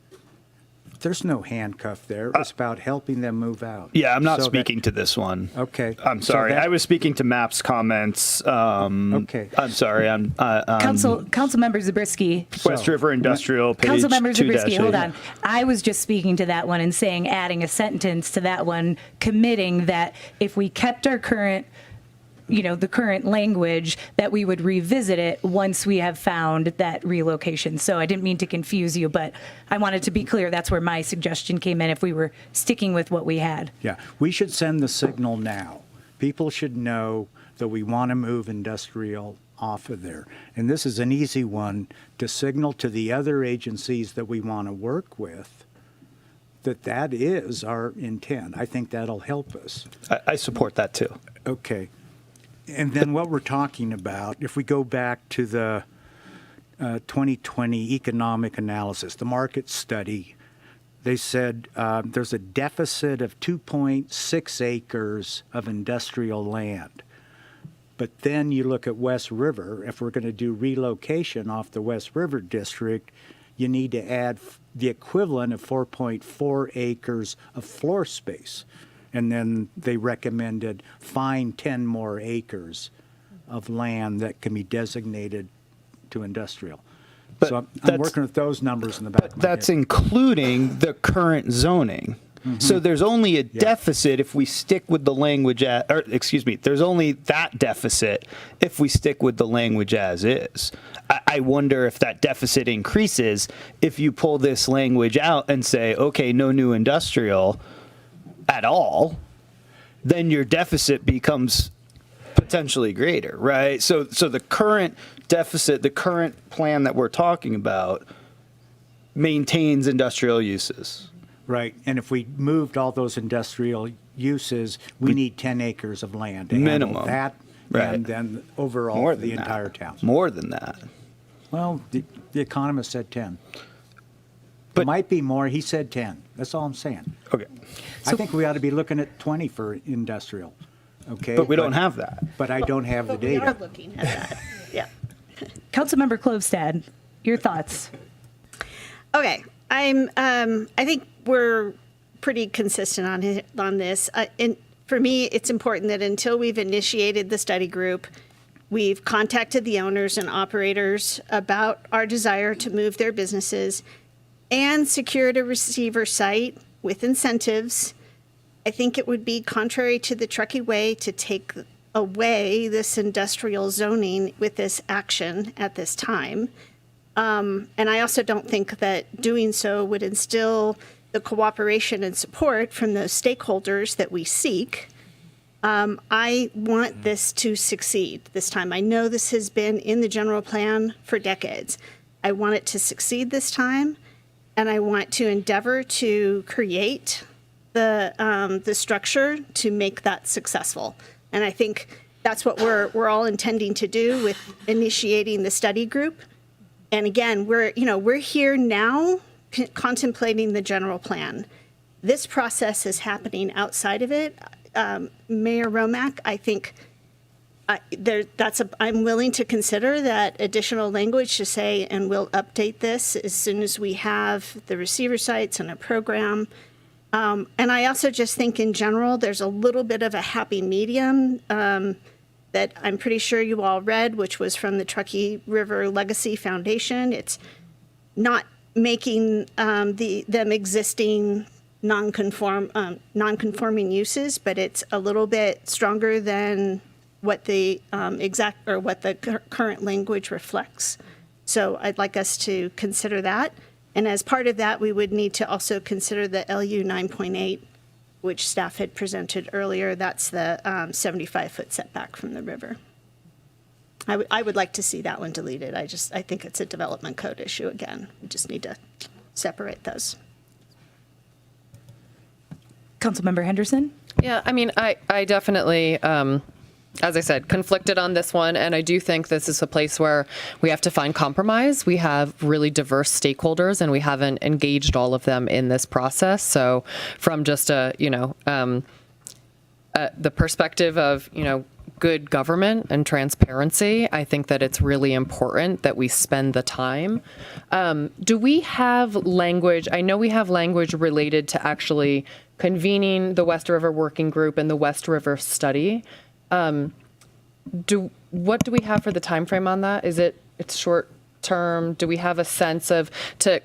There's no handcuff there. It's about helping them move out. Yeah, I'm not speaking to this one. Okay. I'm sorry. I was speaking to MAP's comments. Okay. I'm sorry. Councilmember Zabriskie. West River Industrial, page Councilmember Zabriskie, 2-8. hold on. I was just speaking to that one and saying, adding a sentence to that one, committing that if we kept our current, you know, the current language, that we would revisit it once we have found that relocation. So I didn't mean to confuse you, but I wanted to be clear. That's where my suggestion came in, if we were sticking with what we had. Yeah, we should send the signal now. People should know that we want to move industrial off of there. And this is an easy one to signal to the other agencies that we want to work with that is our intent. I think that'll help us. I support that too. Okay. And then what we're talking about, if we go back to the 2020 economic analysis, the market study, they said there's a deficit of 2.6 acres of industrial land. But then you look at West River, if we're going to do relocation off the West River District, you need to add the equivalent of 4.4 acres of floor space. And then they recommended find 10 more acres of land that can be designated to industrial. But so I'm working with those numbers in the back of my That's head. including the current zoning. Mm-hmm. So there's only a deficit if we stick with the language there's only that deficit if we stick with the language as is. I wonder if that deficit increases if you pull this language out and say, okay, no new industrial at all, then your deficit becomes potentially greater, right? So the current deficit, the current plan that we're talking about maintains industrial uses. Right, and if we moved all those industrial uses, we need 10 acres of land to Minimum. handle that, Right. and then overall More for than the that. entire town. More than that. Well, the economist said 10. But it might be more. He said 10. That's all I'm saying. Okay. I think we ought to be looking at 20 for industrial. Okay. But we don't have that. But I don't have the We are data. looking at that. Yeah. Councilmember Klövstad, your thoughts? Okay. I think we're pretty consistent on this. And for me, it's important that until we've initiated the study group, we've contacted the owners and operators about our desire to move their businesses and secured a receiver site with incentives. I think it would be contrary to the Truckee way to take away this industrial zoning with this action at this time. And I also don't think that doing so would instill the cooperation and support from those stakeholders that we seek. I want this to succeed this time. I know this has been in the general plan for decades. I want it to succeed this time. and I want to endeavor to create the structure to make that successful. And I think that's what we're all intending to do with initiating the study group. And again, we're here now contemplating the general plan. This process is happening outside of it. Mayor Romack, I think I'm willing to consider that additional language to say, and we'll update this as soon as we have the receiver sites and a program. And I also just think in general, there's a little bit of a happy medium that I'm pretty sure you all read, which was from the Truckee River Legacy Foundation. It's not making them existing non-conforming uses, but it's a little bit stronger than what the current language reflects. So I'd like us to consider that. And as part of that, we would need to also consider the LU 9.8, which staff had presented earlier. That's the 75-foot setback from the river. I would like to see that one deleted. I think it's a development code issue again. We just need to separate those. Councilmember Henderson? Yeah, I mean, I definitely, as I said, conflicted on this one. And I do think this is a place where we have to find compromise. We have really diverse stakeholders and we haven't engaged all of them in this process. So from just the perspective of, good government and transparency, I think that it's really important that we spend the time. Do we have language? I know we have language related to actually convening the West River Working Group and the West River Study. What do we have for the time frame on that? It's short term? Do we have a sense of, to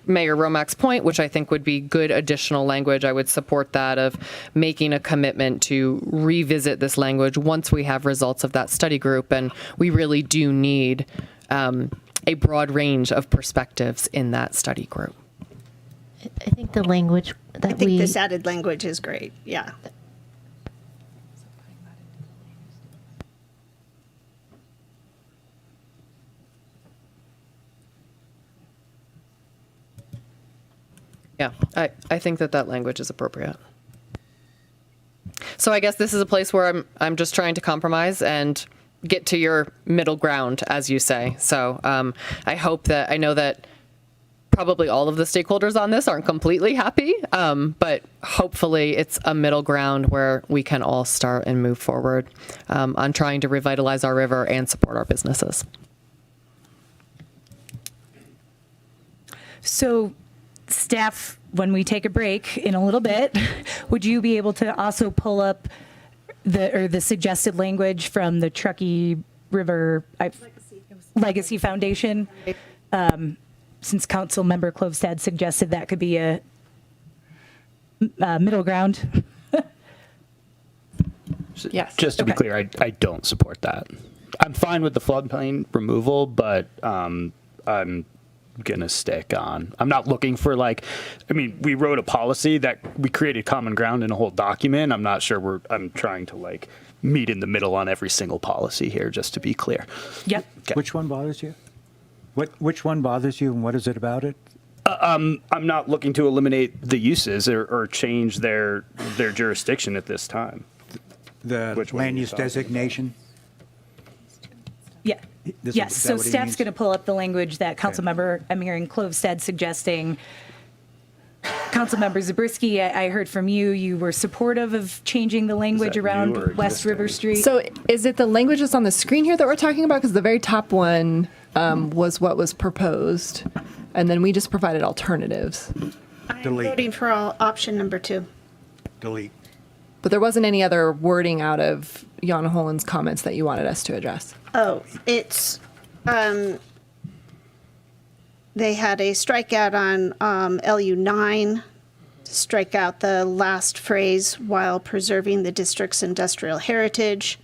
Mayor Romack's point, which I think would be good additional language, I would support that, of making a commitment to revisit this language once we have results of that study group. And we really do need a broad range of perspectives in that study group. I think the language that this added language is great. Yeah. Yeah, I think that language is appropriate. So I guess this is a place where I'm just trying to compromise and get to your middle ground, as you say. So I know that probably all of the stakeholders on this aren't completely happy, but hopefully it's a middle ground where we can all start and move forward on trying to revitalize our river and support our businesses. So staff, when we take a break in a little bit, would you be able to also pull up the suggested language from the Truckee River Legacy Foundation? Since Councilmember Klövstad suggested that could be a middle ground. Yes. Just to be clear, I don't support that. I'm fine with the floodplain removal, but I'm gonna stick on. I'm not looking for we wrote a policy that we created common ground in a whole document. I'm not sure I'm trying to meet in the middle on every single policy here, just to be clear. Yep. Okay. Which one bothers you? Which one bothers you and what is it about it? I'm not looking to eliminate the uses or change their jurisdiction at this time. The land use designation? Yeah. Yes. So staff's going to pull up the language that Councilmember, I'm hearing Klövstad suggesting. Councilmember Zabriskie, I heard from you. You were supportive of changing the language around West River Street. So is it the language that's on the screen here that we're talking about? Because the very top one was what was proposed, and then we just provided alternatives. I'm voting for option number 2. Delete. But there wasn't any other wording out of Jan Holen's comments that you wanted us to address. Oh, it's, they had a strikeout on LU 9, strike out the last phrase while preserving the district's industrial heritage.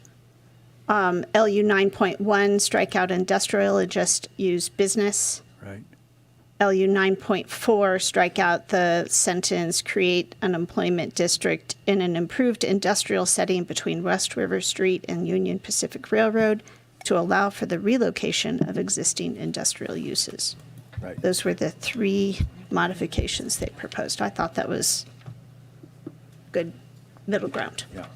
LU 9.1, strike out industrial and just use business. Right. LU 9.4, strike out the sentence, create an employment district in an improved industrial setting between West River Street and Union Pacific Railroad to allow for the relocation of existing industrial uses. Right. Those were the 3 modifications they proposed. I thought that was good middle ground. Yeah.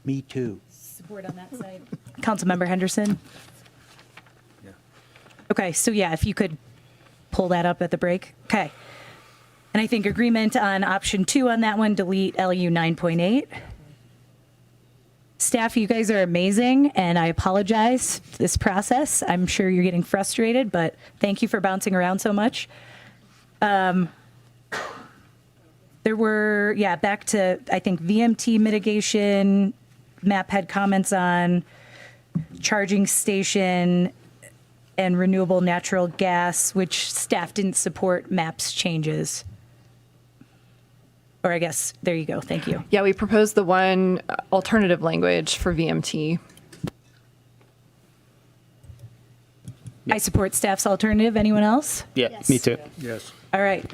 Me too. Support on that side. Councilmember Henderson? Yeah. Okay, so yeah, if you could pull that up at the break. Okay. And I think agreement on option 2 on that one, delete LU 9.8. Staff, you guys are amazing, and I apologize for this process. I'm sure you're getting frustrated, but thank you for bouncing around so much. There were, back to, I think, VMT mitigation. MAP had comments on charging station and renewable natural gas, which staff didn't support MAP's changes. Or I guess, there you go. Thank you. Yeah, we proposed the one alternative language for VMT. I support staff's alternative. Anyone else? Yeah, Yes. me too. Yes. All right.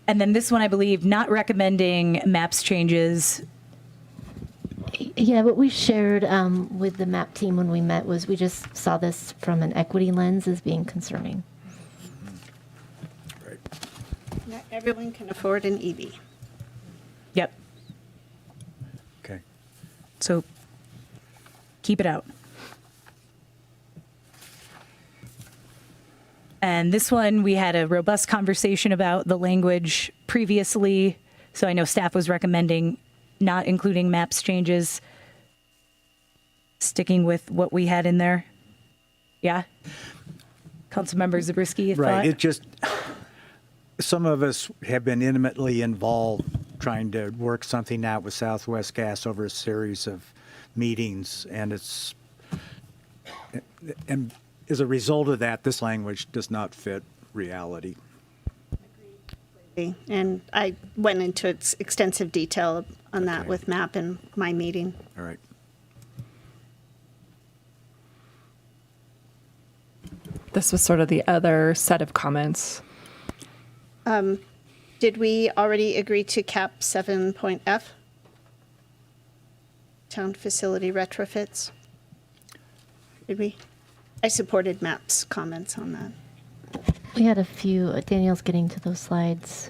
And then this one, I believe, not recommending MAP's changes. Yeah, what we shared with the MAP team when we met was we just saw this from an equity lens as being concerning. Not everyone can afford an EV. Yep. Okay. So keep it out. And this one, we had a robust conversation about the language previously. So I know staff was recommending not including MAP's changes, sticking with what we had in there. Yeah? Councilmember Zabriskie, you Right. thought? It just, some of us have been intimately involved trying to work something out with Southwest Gas over a series of meetings, and as a result of that, this language does not fit reality. And I went into extensive detail on that with MAP in my meeting. All right. This was sort of the other set of comments. Did we already agree to cap 7.f? Town facility retrofits? Did we? I supported MAP's comments on that. We had a few, Daniel's getting to those slides.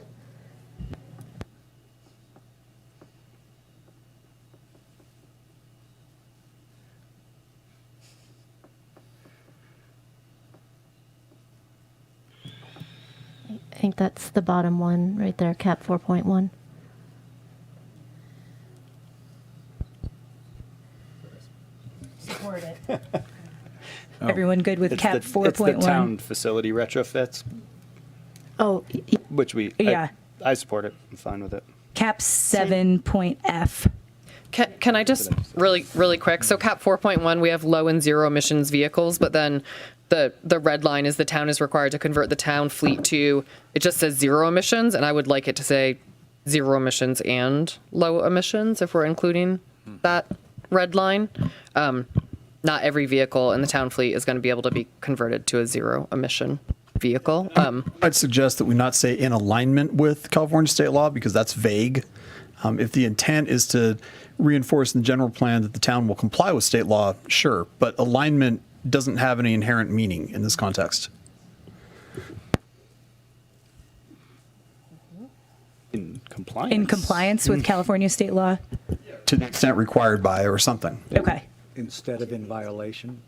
I think that's the bottom one right there, cap 4.1. Support it. Everyone good with cap 4.1? It's the town facility retrofits, Oh, which Yeah. I support it. I'm fine with it. Cap 7.f. Can I just really quick? So cap 4.1, we have low and zero emissions vehicles, but then the red line is the town is required to convert the town fleet to, it just says zero emissions, and I would like it to say zero emissions and low emissions if we're including that red line. Not every vehicle in the town fleet is going to be able to be converted to a zero emission vehicle. I'd suggest that we not say in alignment with California state law because that's vague. If the intent is to reinforce in the general plan that the town will comply with state law, sure, but alignment doesn't have any inherent meaning in this context. In compliance. In compliance with California state law? To the extent required by or something. Okay. Instead of in violation.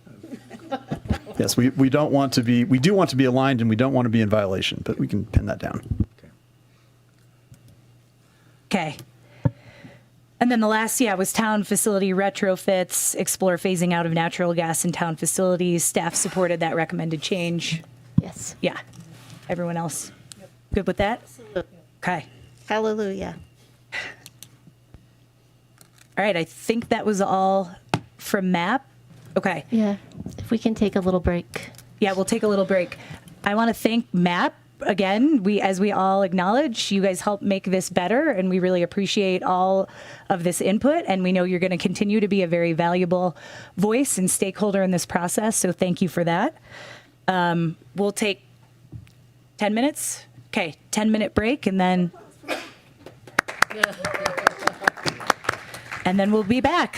Yes, we don't want to be, we do want to be aligned and we don't want to be in violation, but we can pin that down. Okay. And then the last, was town facility retrofits, explore phasing out of natural gas in town facilities. Staff supported that recommended change. Yes. Yeah. Everyone else good with that? Okay. Hallelujah. All right. I think that was all from MAP. Okay. Yeah, if we can take a little break. Yeah, we'll take a little break. I want to thank MAP again. As we all acknowledge, you guys helped make this better, and we really appreciate all of this input. And we know you're going to continue to be a very valuable voice and stakeholder in this process. So thank you for that. We'll take 10 minutes. Okay, 10-minute break, and then we'll be back.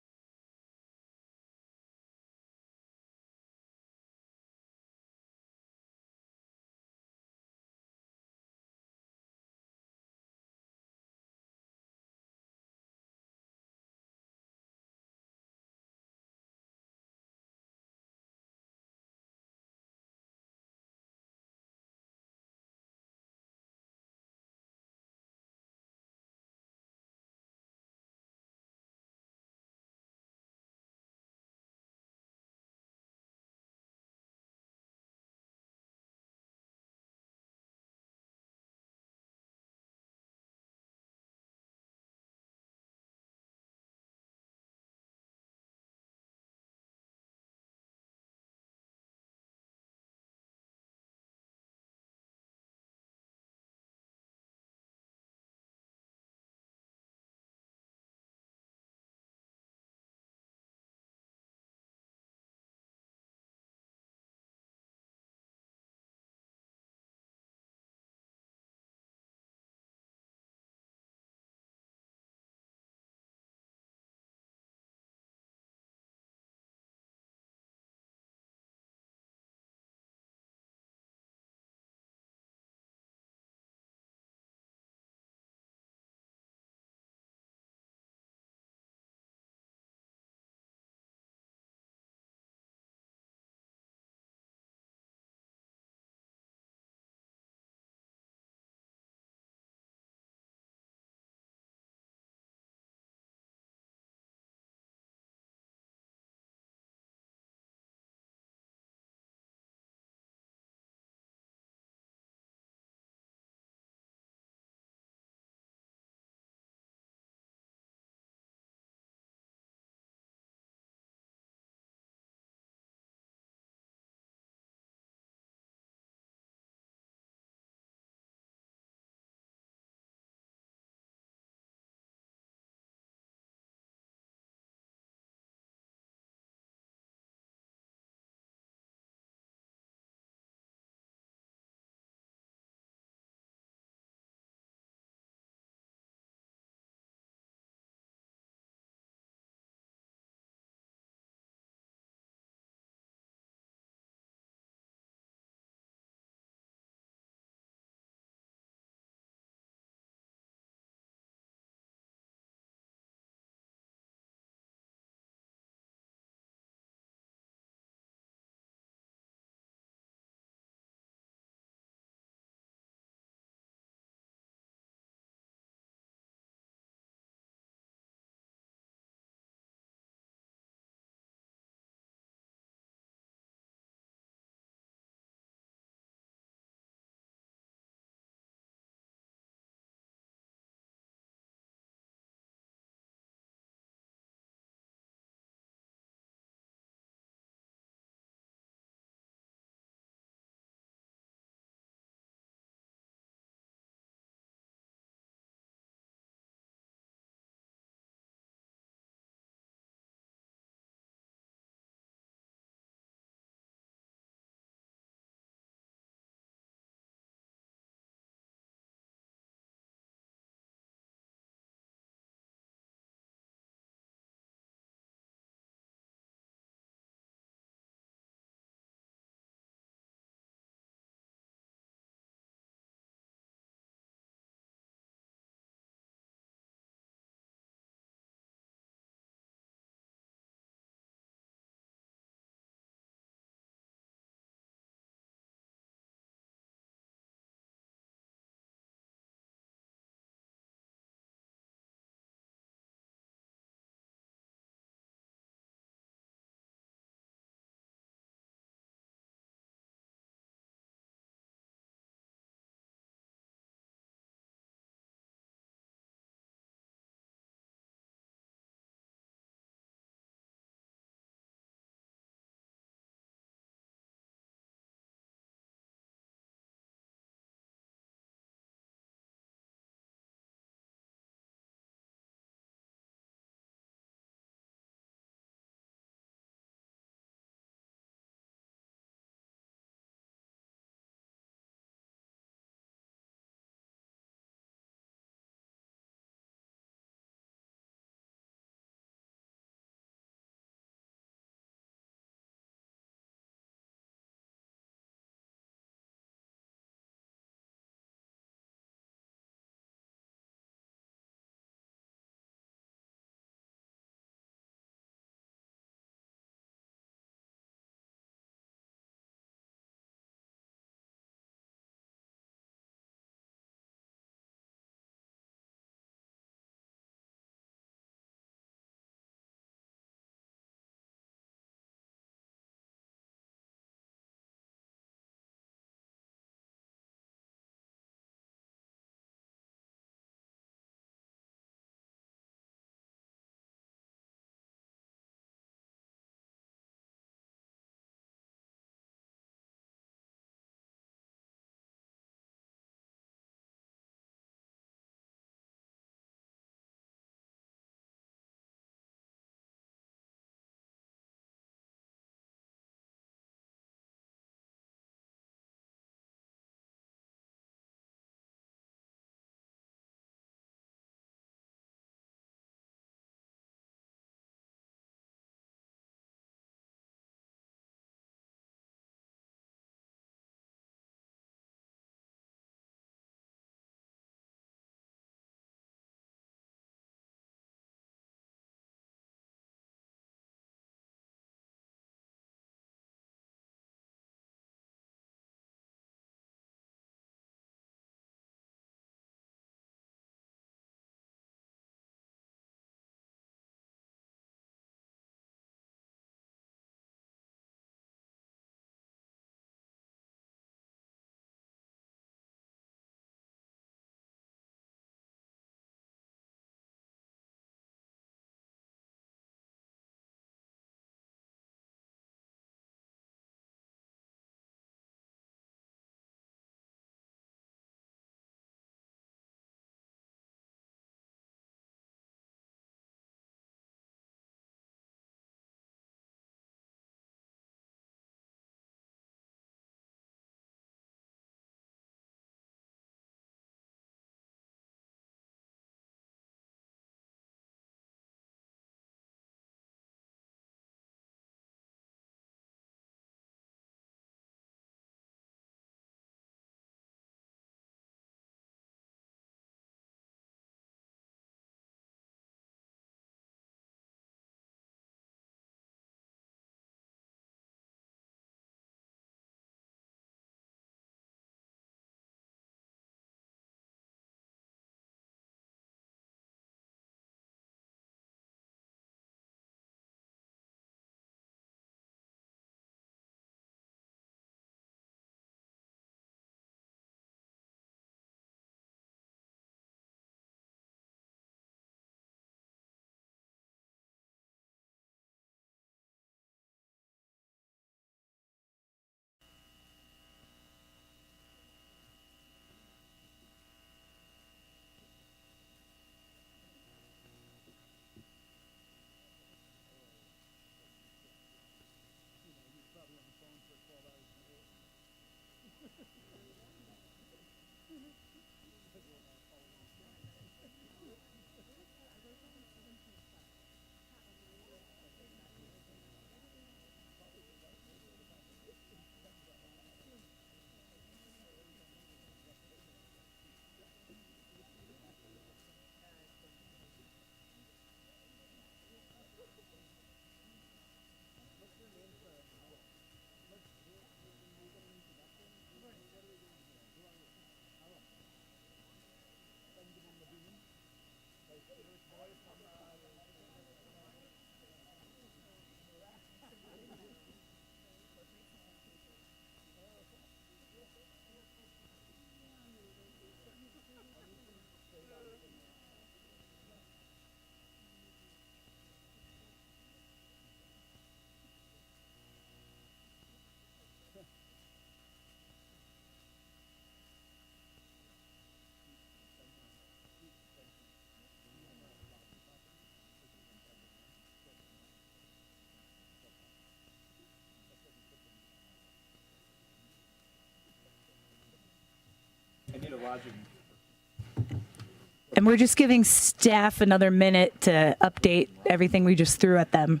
And we're just giving staff another minute to update everything we just threw at them.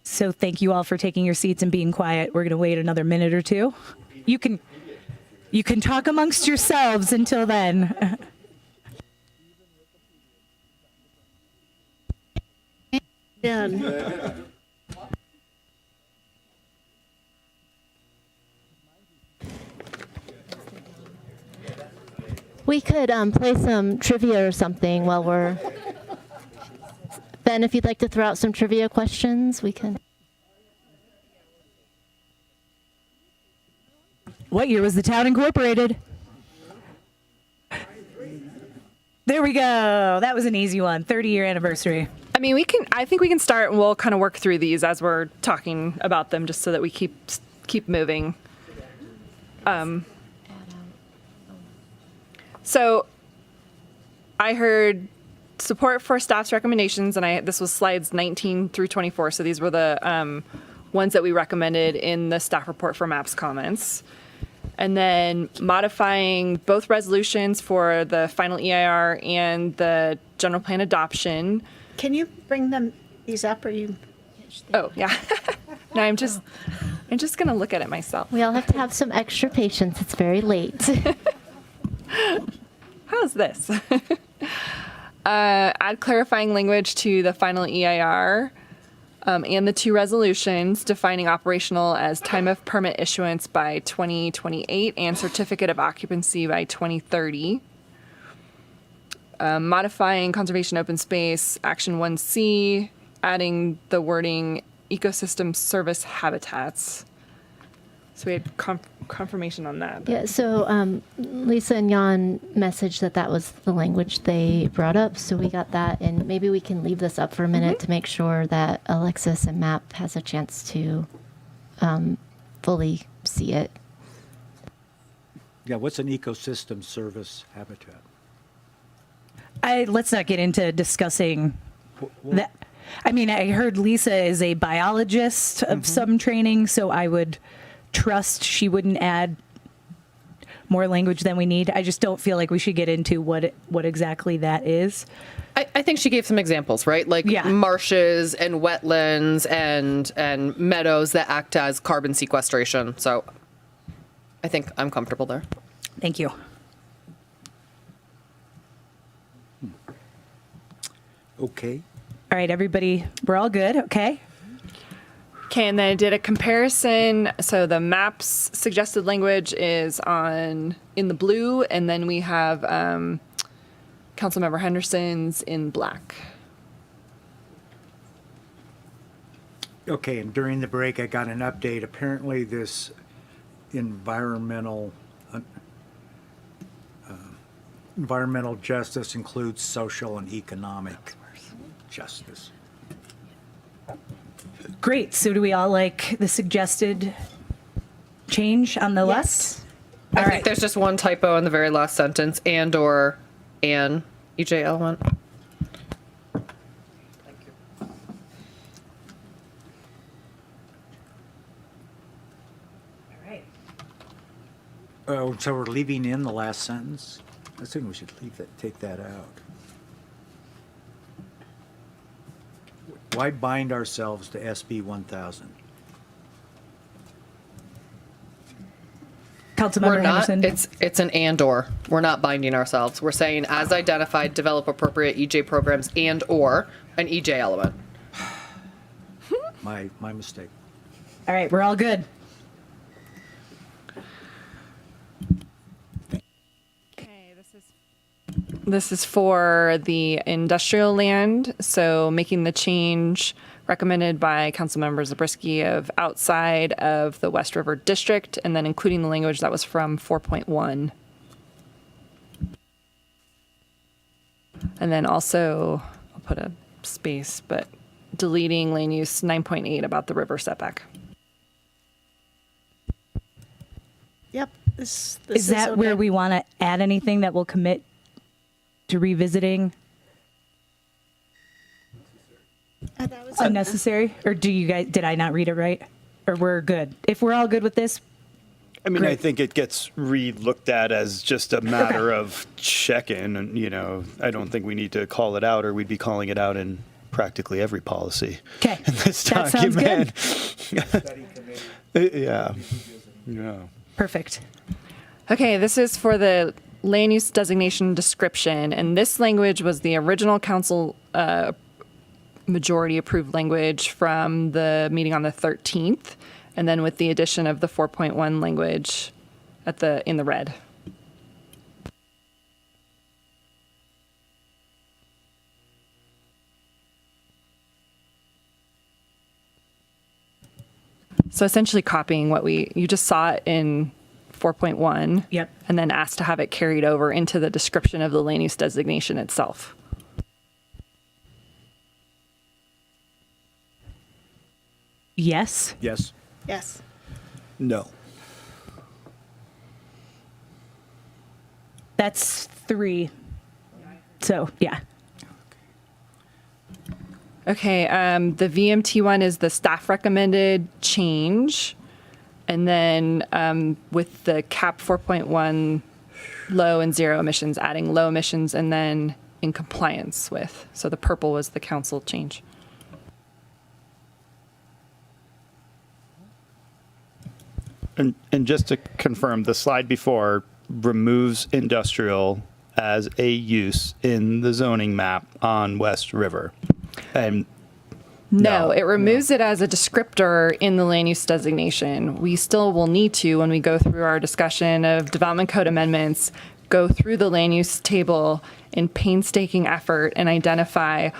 So thank you all for taking your seats and being quiet. We're going to wait another minute or two. You can talk amongst yourselves until then. Done. We could play some trivia or something while we're. Ben, if you'd like to throw out some trivia questions, we can. What year was the town incorporated? There we go. That was an easy one. 30-year anniversary. I mean, I think we can start and we'll kind of work through these as we're talking about them just so that we keep moving. So I heard support for staff's recommendations, and this was slides 19 through 24. So these were the ones that we recommended in the staff report for MAPS comments. And then modifying both resolutions for the final EIR and the general plan adoption. Can you bring these up, or you? Oh, yeah. No, I'm just going to look at it myself. We all have to have some extra patience. It's very late. How's this? Add clarifying language to the final EIR and the two resolutions defining operational as time of permit issuance by 2028 and certificate of occupancy by 2030. Modifying conservation open space, action 1C, adding the wording ecosystem service habitats. So we had confirmation on that. Yeah, so Lisa and Jan messaged that was the language they brought up, so we got that, and maybe we can leave this up for a minute to make sure that Alexis and MAP has a chance to fully see it. Yeah, what's an ecosystem service habitat? Let's not get into discussing that. I mean, I heard Lisa is a biologist of some training, so I would trust she wouldn't add more language than we need. I just don't feel like we should get into what exactly that is. I think she gave some examples, right? Like marshes and wetlands and meadows that act as carbon sequestration. So I think I'm comfortable there. Thank you. Okay. All right, everybody, we're all good, okay? Okay, and then I did a comparison. So the MAP's suggested language is in the blue, and then we have Councilmember Henderson's in black. Okay, and during the break, I got an update. Apparently, this environmental justice includes social and economic justice. Great. So do we all like the suggested change on the left? I think there's just one typo in the very last sentence, and/or an EJ element. Oh, so we're leaving in the last sentence? I think we should take that out. Why bind ourselves to SB 1000? Councilmember We're not. Henderson. It's an and/or. We're not binding ourselves. We're saying, as identified, develop appropriate EJ programs and/or an EJ element. My mistake. All right, we're all good. This is for the industrial land, so making the change recommended by Councilmember Zabriskie of outside of the West River District, and then including the language that was from 4.1. And then also, I'll put a space, but deleting land use 9.8 about the river setback. Yep. This Is that okay. where we want to add anything that will commit to revisiting? Unnecessary? Or did I not read it right? Or we're good? If we're all good with this, I mean, great. I think it gets re-looked at as just a matter of check-in, and I don't think we need to call it out, or we'd be calling it out in practically every policy. Okay, in this that sounds good. Yeah. Perfect. Okay, this is for the land use designation description, and this language was the original council majority approved language from the meeting on the 13th, and then with the addition of the 4.1 language in the red. So essentially copying what you just saw it in 4.1. Yep. And then asked to have it carried over into the description of the land use designation itself. Yes. Yes. Yes. No. That's 3. So, yeah. Okay, the VMT one is the staff recommended change. And then with the CAP 4.1 low and zero emissions, adding low emissions and then in compliance with. So the purple was the council change. And just to confirm, the slide before removes industrial as a use in the zoning map on West River. And No, it removes it as a descriptor in the land use designation. We still will need to, when we go through our discussion of development code amendments, go through the land use table in painstaking effort and identify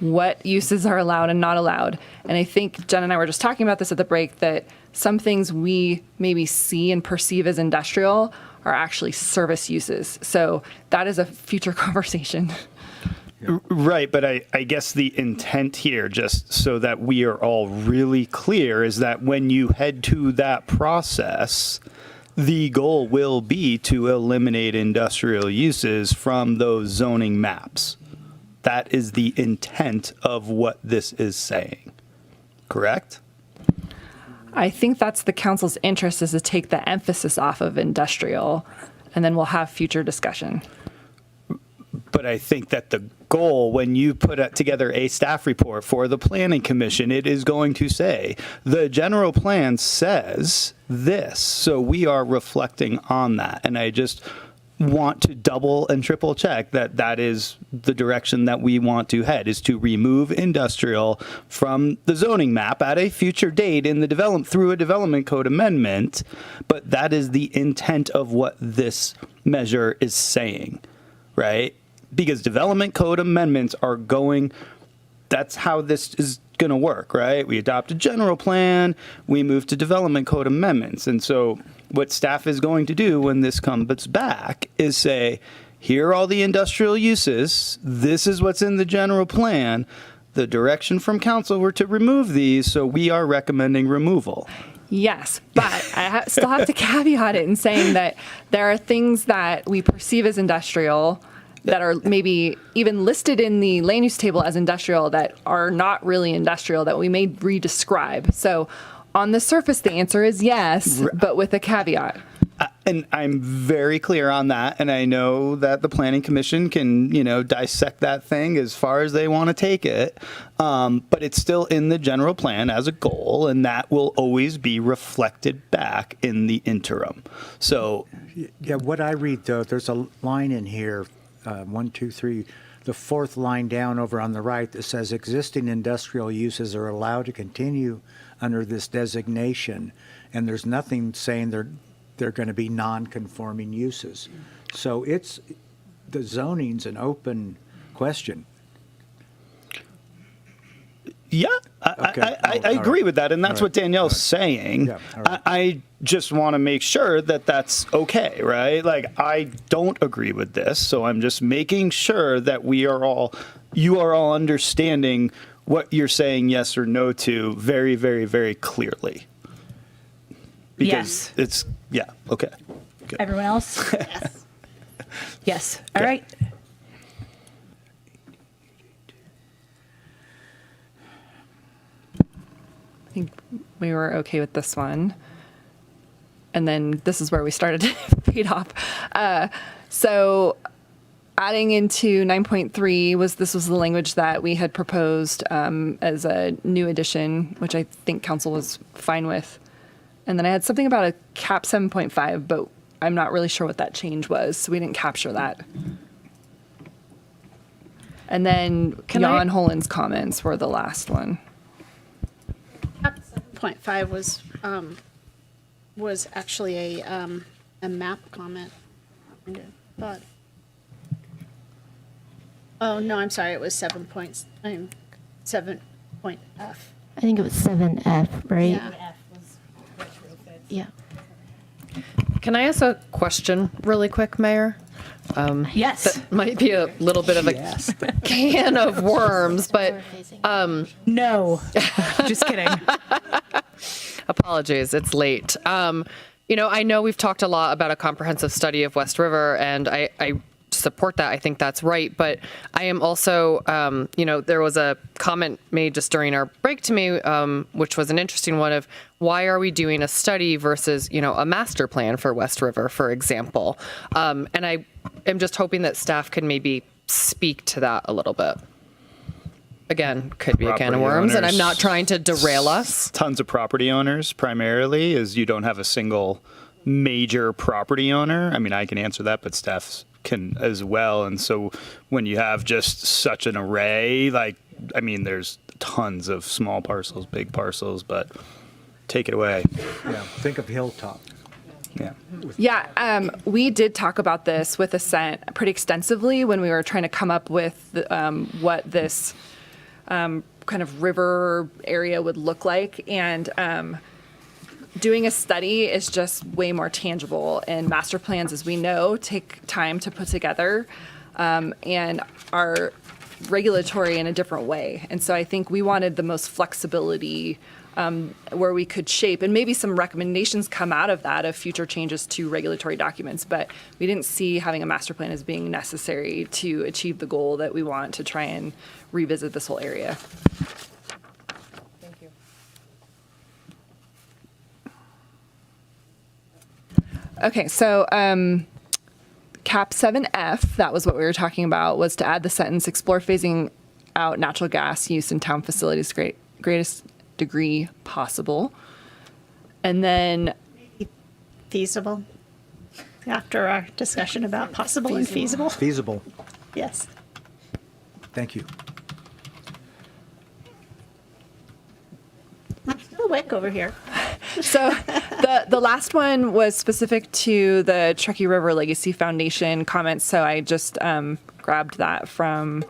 what uses are allowed and not allowed. And I think Jen and I were just talking about this at the break, that some things we maybe see and perceive as industrial are actually service uses. So that is a future conversation. Right, but I guess the intent here, just so that we are all really clear, is that when you head to that process, the goal will be to eliminate industrial uses from those zoning maps. That is the intent of what this is saying, correct? I think that's the council's interest, is to take the emphasis off of industrial, and then we'll have future discussion. But I think that the goal, when you put together a staff report for the Planning Commission, it is going to say, the general plan says this. So we are reflecting on that. And I just want to double and triple check that that is the direction that we want to head, is to remove industrial from the zoning map at a future date in the through a development code amendment. But that is the intent of what this measure is saying, right? Because development code amendments are that's how this is going to work, right? We adopt a general plan, we move to development code amendments. And so what staff is going to do when this comes back is say, here are all the industrial uses, this is what's in the general plan, the direction from council were to remove these, so we are recommending removal. Yes, but I still have to caveat it in saying that there are things that we perceive as industrial that are maybe even listed in the land use table as industrial that are not really industrial, that we may re-describe. So on the surface, the answer is yes, but with a caveat. And I'm very clear on that. And I know that the Planning Commission can, dissect that thing as far as they want to take it. But it's still in the general plan as a goal, and that will always be reflected back in the interim. So, yeah, what I read, though, there's a line in here, 1, 2, 3, the fourth line down over on the right that says existing industrial uses are allowed to continue under this designation. And there's nothing saying they're going to be non-conforming uses. So the zoning's an open question. yeah, I agree with that. And that's what Danielle's saying. Yeah, all right. I just want to make sure that that's okay, right? Like, I don't agree with this. So I'm just making sure that you are all understanding what you're saying yes or no to very, very, very clearly. Because okay. Good. Everyone else? Yes. Yes. All right. I think we were okay with this one. And then this is where we started to fade off. So adding into 9.3 was the language that we had proposed as a new addition, which I think council was fine with. And then I had something about a cap 7.5, but I'm not really sure what that change was, so we didn't capture that. And then Jan Holen's comments were the last one. 7.5 was actually a map comment. But oh no, I'm sorry. It was 7 points. 7 point F. I think it was 7F, right? Yeah. Yeah. Can I ask a question really quick, Mayor? Yes. That might be a little bit of a can of worms, but no, just kidding. Apologies, it's late. I know we've talked a lot about a comprehensive study of West River, and I support that. I think that's right. But I am also, there was a comment made just during our break to me, which was an interesting one of why are we doing a study versus, a master plan for West River, for example. And I am just hoping that staff can maybe speak to that a little bit. Again, could be a can of worms, and I'm not trying to derail us. Tons of property owners, primarily, is you don't have a single major property owner. I mean, I can answer that, but staff can as well. And so when you have just such an array, there's tons of small parcels, big parcels, but take it away. Yeah, think of Hilltop. Yeah. Yeah, we did talk about this with Ascent pretty extensively when we were trying to come up with what this kind of river area would look like. And doing a study is just way more tangible. And master plans, as we know, take time to put together and are regulatory in a different way. And so I think we wanted the most flexibility where we could shape, and maybe some recommendations come out of that of future changes to regulatory documents, but we didn't see having a master plan as being necessary to achieve the goal that we want to try and revisit this whole area. Thank you. Okay, so cap 7F, that was what we were talking about, was to add the sentence, explore phasing out natural gas use in town facilities greatest degree possible. And then feasible. After our discussion about possible and feasible. Feasible. Yes. Thank you. I'm still awake over here. So the last one was specific to the Truckee River Legacy Foundation comments. So I just grabbed that from,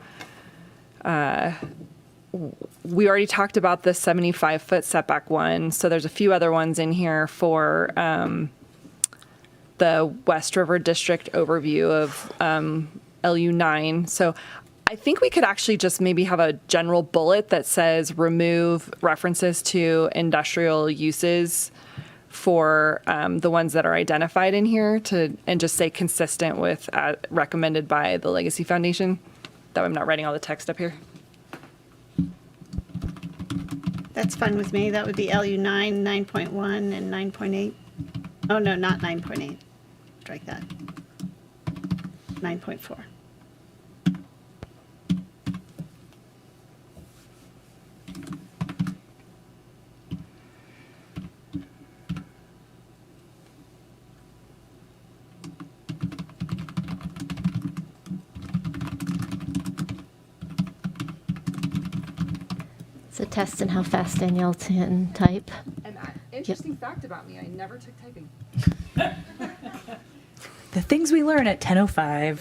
we already talked about the 75-foot setback one. So there's a few other ones in here for the West River District overview of LU9. So I think we could actually just maybe have a general bullet that says remove references to industrial uses for the ones that are identified in here and just say consistent with recommended by the Legacy Foundation. That way I'm not writing all the text up here. That's fine with me. That would be LU 9, 9.1, and 9.8. Oh, no, not 9.8. strike that. 9.4. It's a test in how fast Danielle can type. And interesting fact about me, I never took typing. The things we learn at 10:05.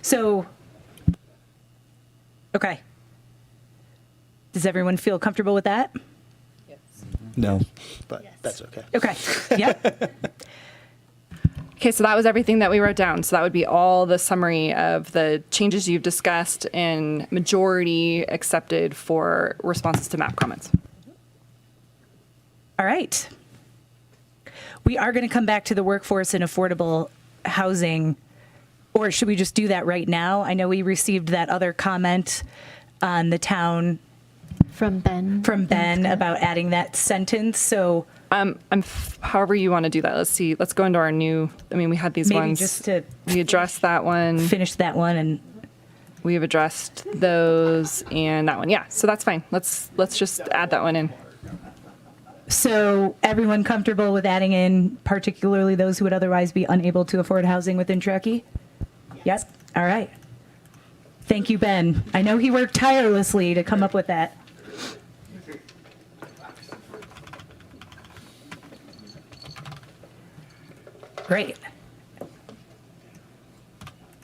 So, okay. Does everyone feel comfortable with that? No, but that's okay. Okay. Yep. Okay, so that was everything that we wrote down. So that would be all the summary of the changes you've discussed and majority accepted for responses to map comments. All right. We are going to come back to the workforce and affordable housing, or should we just do that right now? I know we received that other comment on the town from Ben about adding that sentence. So however you want to do that. Let's see. Let's go into our new. I mean, we had these maybe ones. just to we addressed that one. Finish that one, and we have addressed those and that one. Yeah. So that's fine. Let's just add that one in. So everyone comfortable with adding in, particularly those who would otherwise be unable to afford housing within Truckee? Yes. All right. Thank you, Ben. I know he worked tirelessly to come up with that. Great.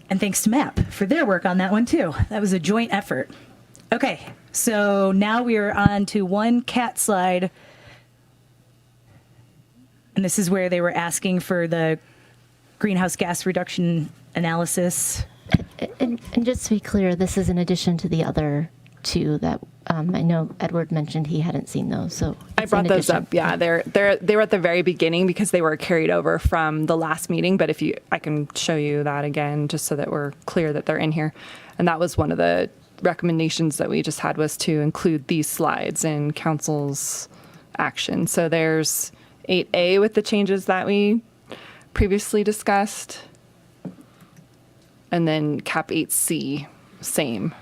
And thanks to MAP for their work on that one too. That was a joint effort. Okay, so now we are on to one cat slide. And this is where they were asking for the greenhouse gas reduction analysis. And just to be clear, this is in addition to the other two that I know Edward mentioned he hadn't seen those. So I brought those up. Yeah, they were at the very beginning because they were carried over from the last meeting. But I can show you that again just so that we're clear that they're in here. And that was one of the recommendations that we just had, was to include these slides in council's action. So there's 8A with the changes that we previously discussed. And then cap 8C, same.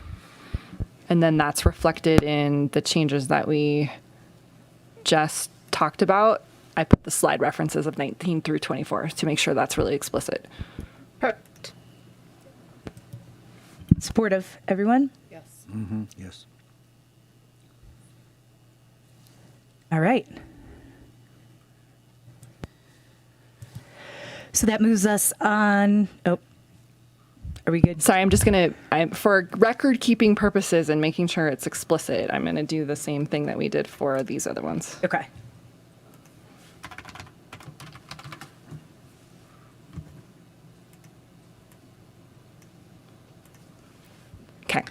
And then that's reflected in the changes that we just talked about. I put the slide references of 19 through 24 to make sure that's really explicit. Perfect. Supportive, everyone? Yes. Yes. All right. So that moves us on. Oh, are we good? Sorry, I'm just for record keeping purposes and making sure it's explicit, I'm going to do the same thing that we did for these other ones. Okay. Okay.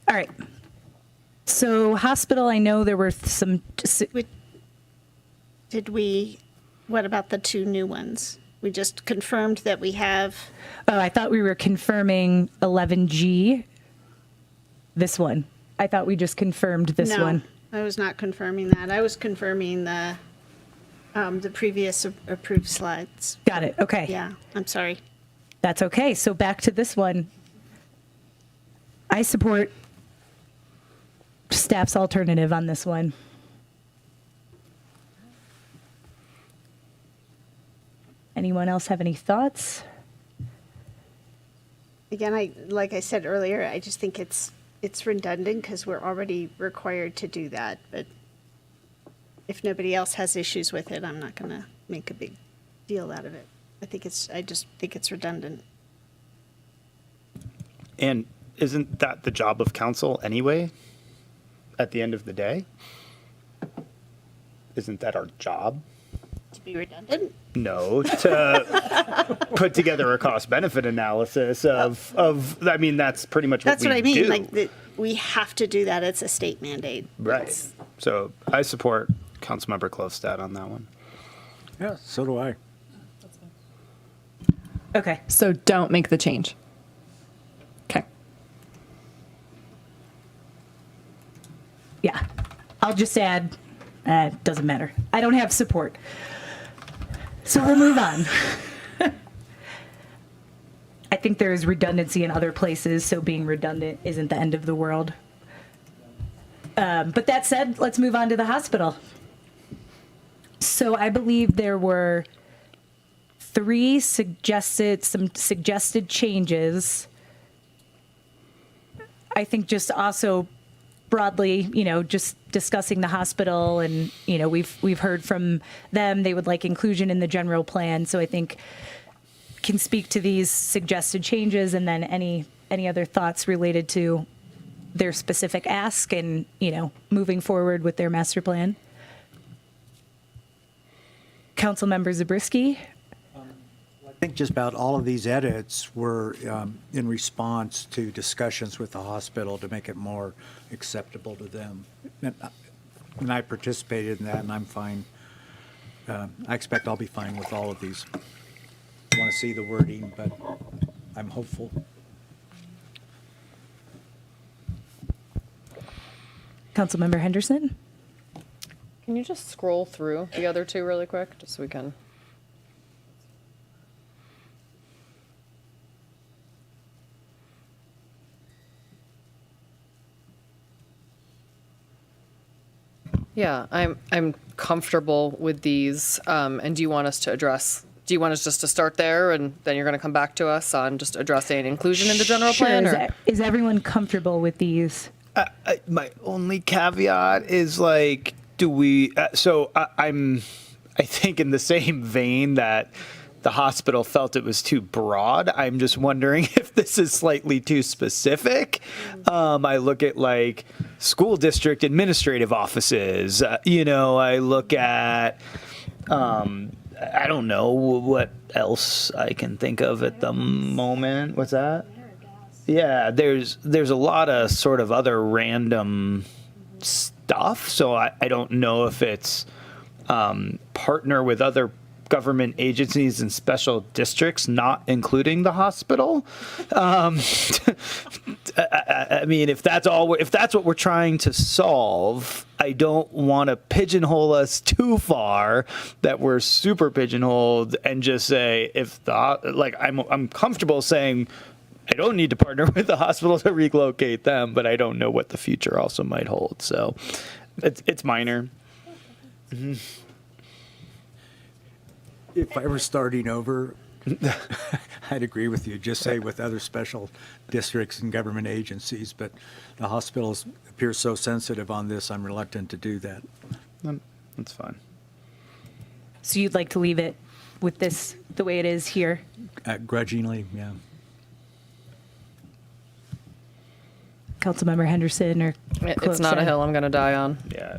All right. So hospital, I know there were some. What about the two new ones? We just confirmed that we have. Oh, I thought we were confirming 11G. This one. I thought we just confirmed this one. No, I was not confirming that. I was confirming the previous approved slides. Got it. Okay. Yeah, I'm sorry. That's okay. So back to this one. I support staff's alternative on this one. Anyone else have any thoughts? Again, like I said earlier, I just think it's redundant because we're already required to do that. But if nobody else has issues with it, I'm not going to make a big deal out of it. I just think it's redundant. And isn't that the job of council anyway? At the end of the day, isn't that our job? To be redundant? No, to put together a cost-benefit analysis of. I mean, that's pretty much That's what I mean. do. Like we have to do that. It's a state mandate. Right. So I support Councilmember Klofstad on that one. Yeah, so do I. Okay. So don't make the change. Okay. Yeah. I'll just add Doesn't matter. I don't have support. So we'll move on. I think there is redundancy in other places, so being redundant isn't the end of the world. But that said, let's move on to the hospital. So I believe there were some suggested changes. I think just also broadly, just discussing the hospital, and we've heard from them, they would like inclusion in the general plan. So I think can speak to these suggested changes, and then any other thoughts related to their specific ask and moving forward with their master plan. Councilmember Zabriskie. I think just about all of these edits were in response to discussions with the hospital to make it more acceptable to them. And I participated in that, and I'm fine. I expect I'll be fine with all of these. I want to see the wording, but I'm hopeful. Councilmember Henderson. Can you just scroll through the other two really quick, just so we can? Yeah, I'm comfortable with these. And do you want us just to start there, and then you're going to come back to us on just addressing inclusion in the general plan? Or? Is everyone comfortable with these? My only caveat is like, do we? I think in the same vein that the hospital felt it was too broad, I'm just wondering if this is slightly too specific. I look at like school district administrative offices. I look at. I don't know what else I can think of at the moment. What's that? Yeah, there's a lot of sort of other random stuff. So I don't know if it's partner with other government agencies and special districts, not including the hospital. I mean, if that's what we're trying to solve, I don't want to pigeonhole us too far that we're super pigeonholed and just say I'm comfortable saying I don't need to partner with the hospital to relocate them, but I don't know what the future also might hold. So it's minor. Mm-hmm. If I were starting over, I'd agree with you. Just say with other special districts and government agencies, but the hospitals appear so sensitive on this, I'm reluctant to do that. That's fine. So you'd like to leave it with this the way it is here? Grudgingly, yeah. Councilmember Henderson or It's not a hill I'm going to die on. Yeah,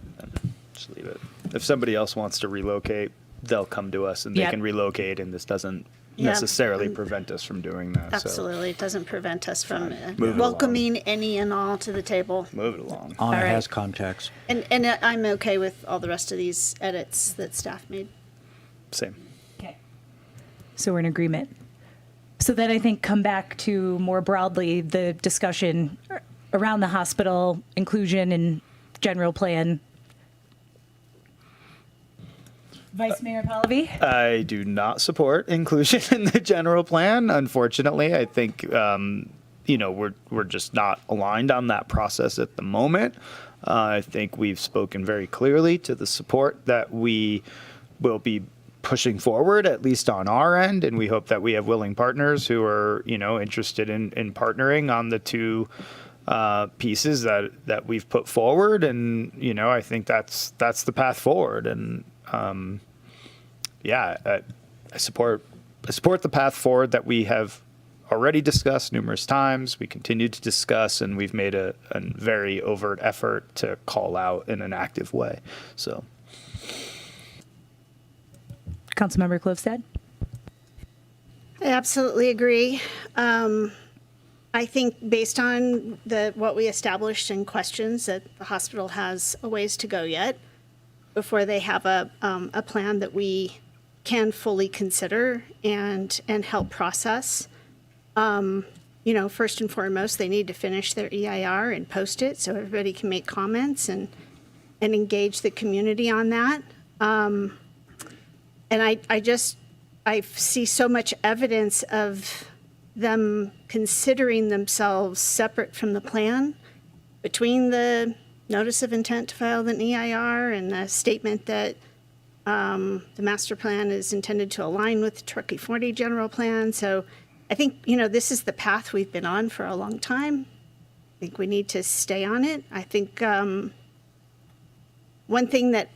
just leave it. If somebody else wants to relocate, they'll come to us and they can relocate, and this doesn't necessarily prevent us from doing that. Absolutely. It doesn't prevent us from Move it welcoming any and all to the table. Move it along. Anna right. has contacts. And I'm okay with all the rest of these edits that staff made. Same. Okay. So we're in agreement. So then I think come back to more broadly the discussion around the hospital, inclusion and general plan. Vice Mayor Pallavi? I do not support inclusion in the general plan. Unfortunately, I think we're just not aligned on that process at the moment. I think we've spoken very clearly to the support that we will be pushing forward, at least on our end, and we hope that we have willing partners who are interested in partnering on the two pieces that we've put forward. And I think that's the path forward. And I support the path forward that we have already discussed numerous times. We continue to discuss, and we've made a very overt effort to call out in an active way. So, Councilmember Klofstad? I absolutely agree. I think based on what we established in questions, that the hospital has a ways to go yet before they have a plan that we can fully consider and help process. First and foremost, they need to finish their EIR and post it so everybody can make comments and and engage the community on that. And I see so much evidence of them considering themselves separate from the plan, between the notice of intent to file an EIR and the statement that the master plan is intended to align with the Truckee 40 general plan. So I think, this is the path we've been on for a long time. I think we need to stay on it. I think one thing that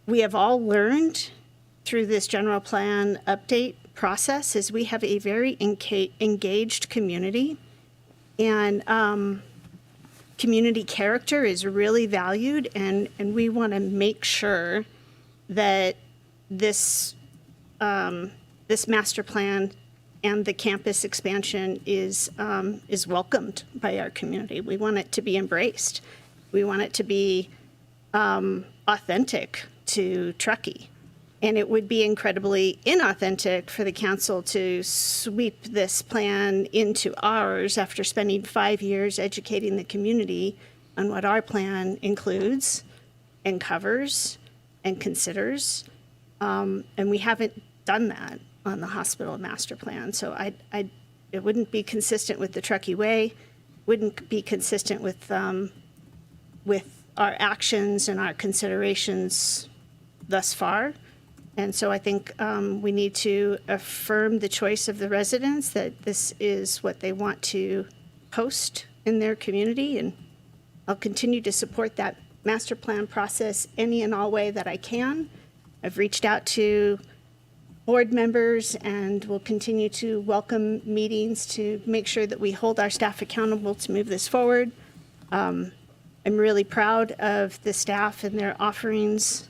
we have all learned through this general plan update process is we have a very engaged community, and community character is really valued, and we want to make sure that this master plan and the campus expansion is welcomed by our community. We want it to be embraced. We want it to be authentic to Truckee. And it would be incredibly inauthentic for the council to sweep this plan into ours after spending 5 years educating the community on what our plan includes and covers and considers. And we haven't done that on the hospital master plan. So it wouldn't be consistent with the Truckee way, wouldn't be consistent with our actions and our considerations thus far. And so I think we need to affirm the choice of the residents that this is what they want to host in their community. And I'll continue to support that master plan process any and all way that I can. I've reached out to board members and will continue to welcome meetings to make sure that we hold our staff accountable to move this forward. I'm really proud of the staff and their offerings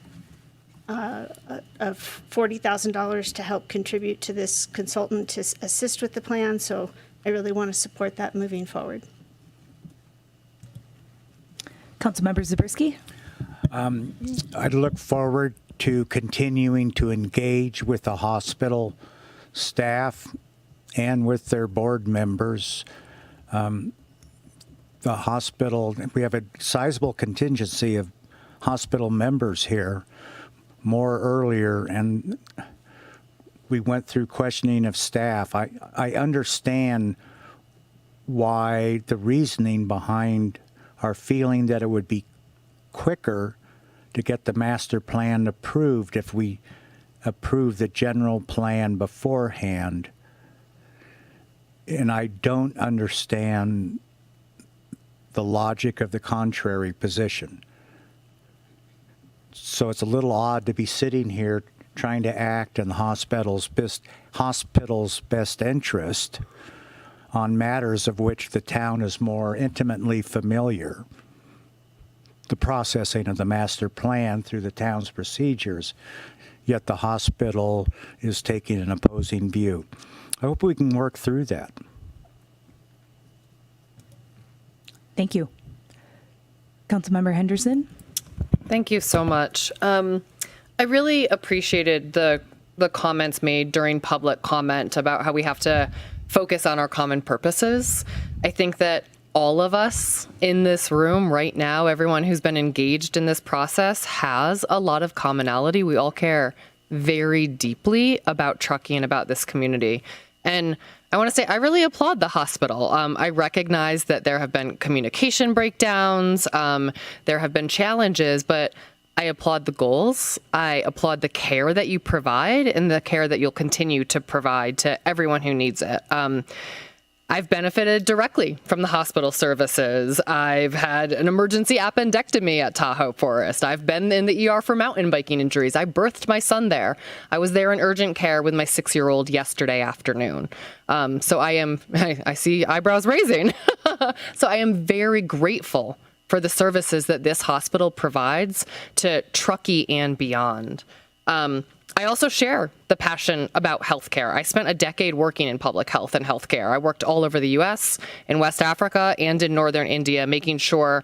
of $40,000 to help contribute to this consultant to assist with the plan. So I really want to support that moving forward. Councilmember Zabriskie. I'd look forward to continuing to engage with the hospital staff and with their board members. The hospital, we have a sizable contingency of hospital members here. More earlier, and we went through questioning of staff. I understand why the reasoning behind our feeling that it would be quicker to get the master plan approved if we approve the general plan beforehand. And I don't understand the logic of the contrary position. So it's a little odd to be sitting here trying to act in the hospital's best interest on matters of which the town is more intimately familiar. The processing of the master plan through the town's procedures, yet the hospital is taking an opposing view. I hope we can work through that. Thank you. Councilmember Henderson. Thank you so much. I really appreciated the comments made during public comment about how we have to focus on our common purposes. I think that all of us in this room right now, everyone who's been engaged in this process, has a lot of commonality. We all care very deeply about Truckee and about this community. And I want to say I really applaud the hospital. I recognize that there have been communication breakdowns, there have been challenges, but I applaud the goals. I applaud the care that you provide and the care that you'll continue to provide to everyone who needs it. I've benefited directly from the hospital services. I've had an emergency appendectomy at Tahoe Forest. I've been in the ER for mountain biking injuries. I birthed my son there. I was there in urgent care with my 6-year-old yesterday afternoon. So I see eyebrows raising. So I am very grateful for the services that this hospital provides to Truckee and beyond. I also share the passion about healthcare. I spent a decade working in public health and healthcare. I worked all over the U.S., in West Africa, and in northern India, making sure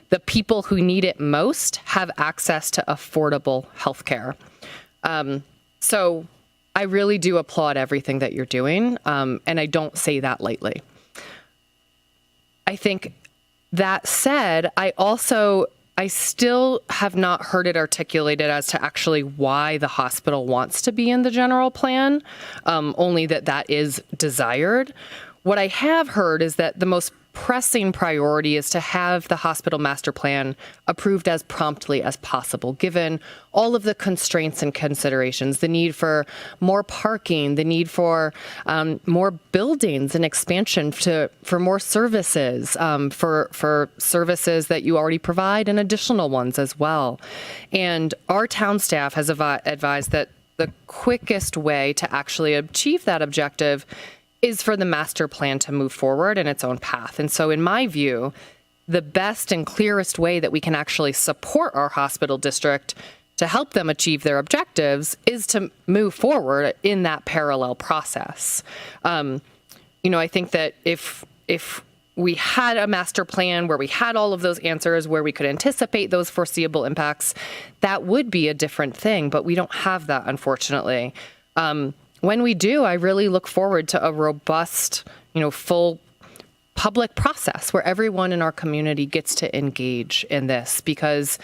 the people who need it most have access to affordable healthcare. So I really do applaud everything that you're doing, and I don't say that lightly. I think that said, I also I still have not heard it articulated as to actually why the hospital wants to be in the general plan, only that is desired. What I have heard is that the most pressing priority is to have the hospital master plan approved as promptly as possible, given all of the constraints and considerations, the need for more parking, the need for more buildings and expansion for more services, for services that you already provide and additional ones as well. And our town staff has advised that the quickest way to actually achieve that objective is for the master plan to move forward in its own path. And so in my view, the best and clearest way that we can actually support our hospital district to help them achieve their objectives is to move forward in that parallel process. I think that if we had a master plan where we had all of those answers, where we could anticipate those foreseeable impacts, that would be a different thing, but we don't have that, unfortunately. When we do, I really look forward to a robust, full public process where everyone in our community gets to engage in this, because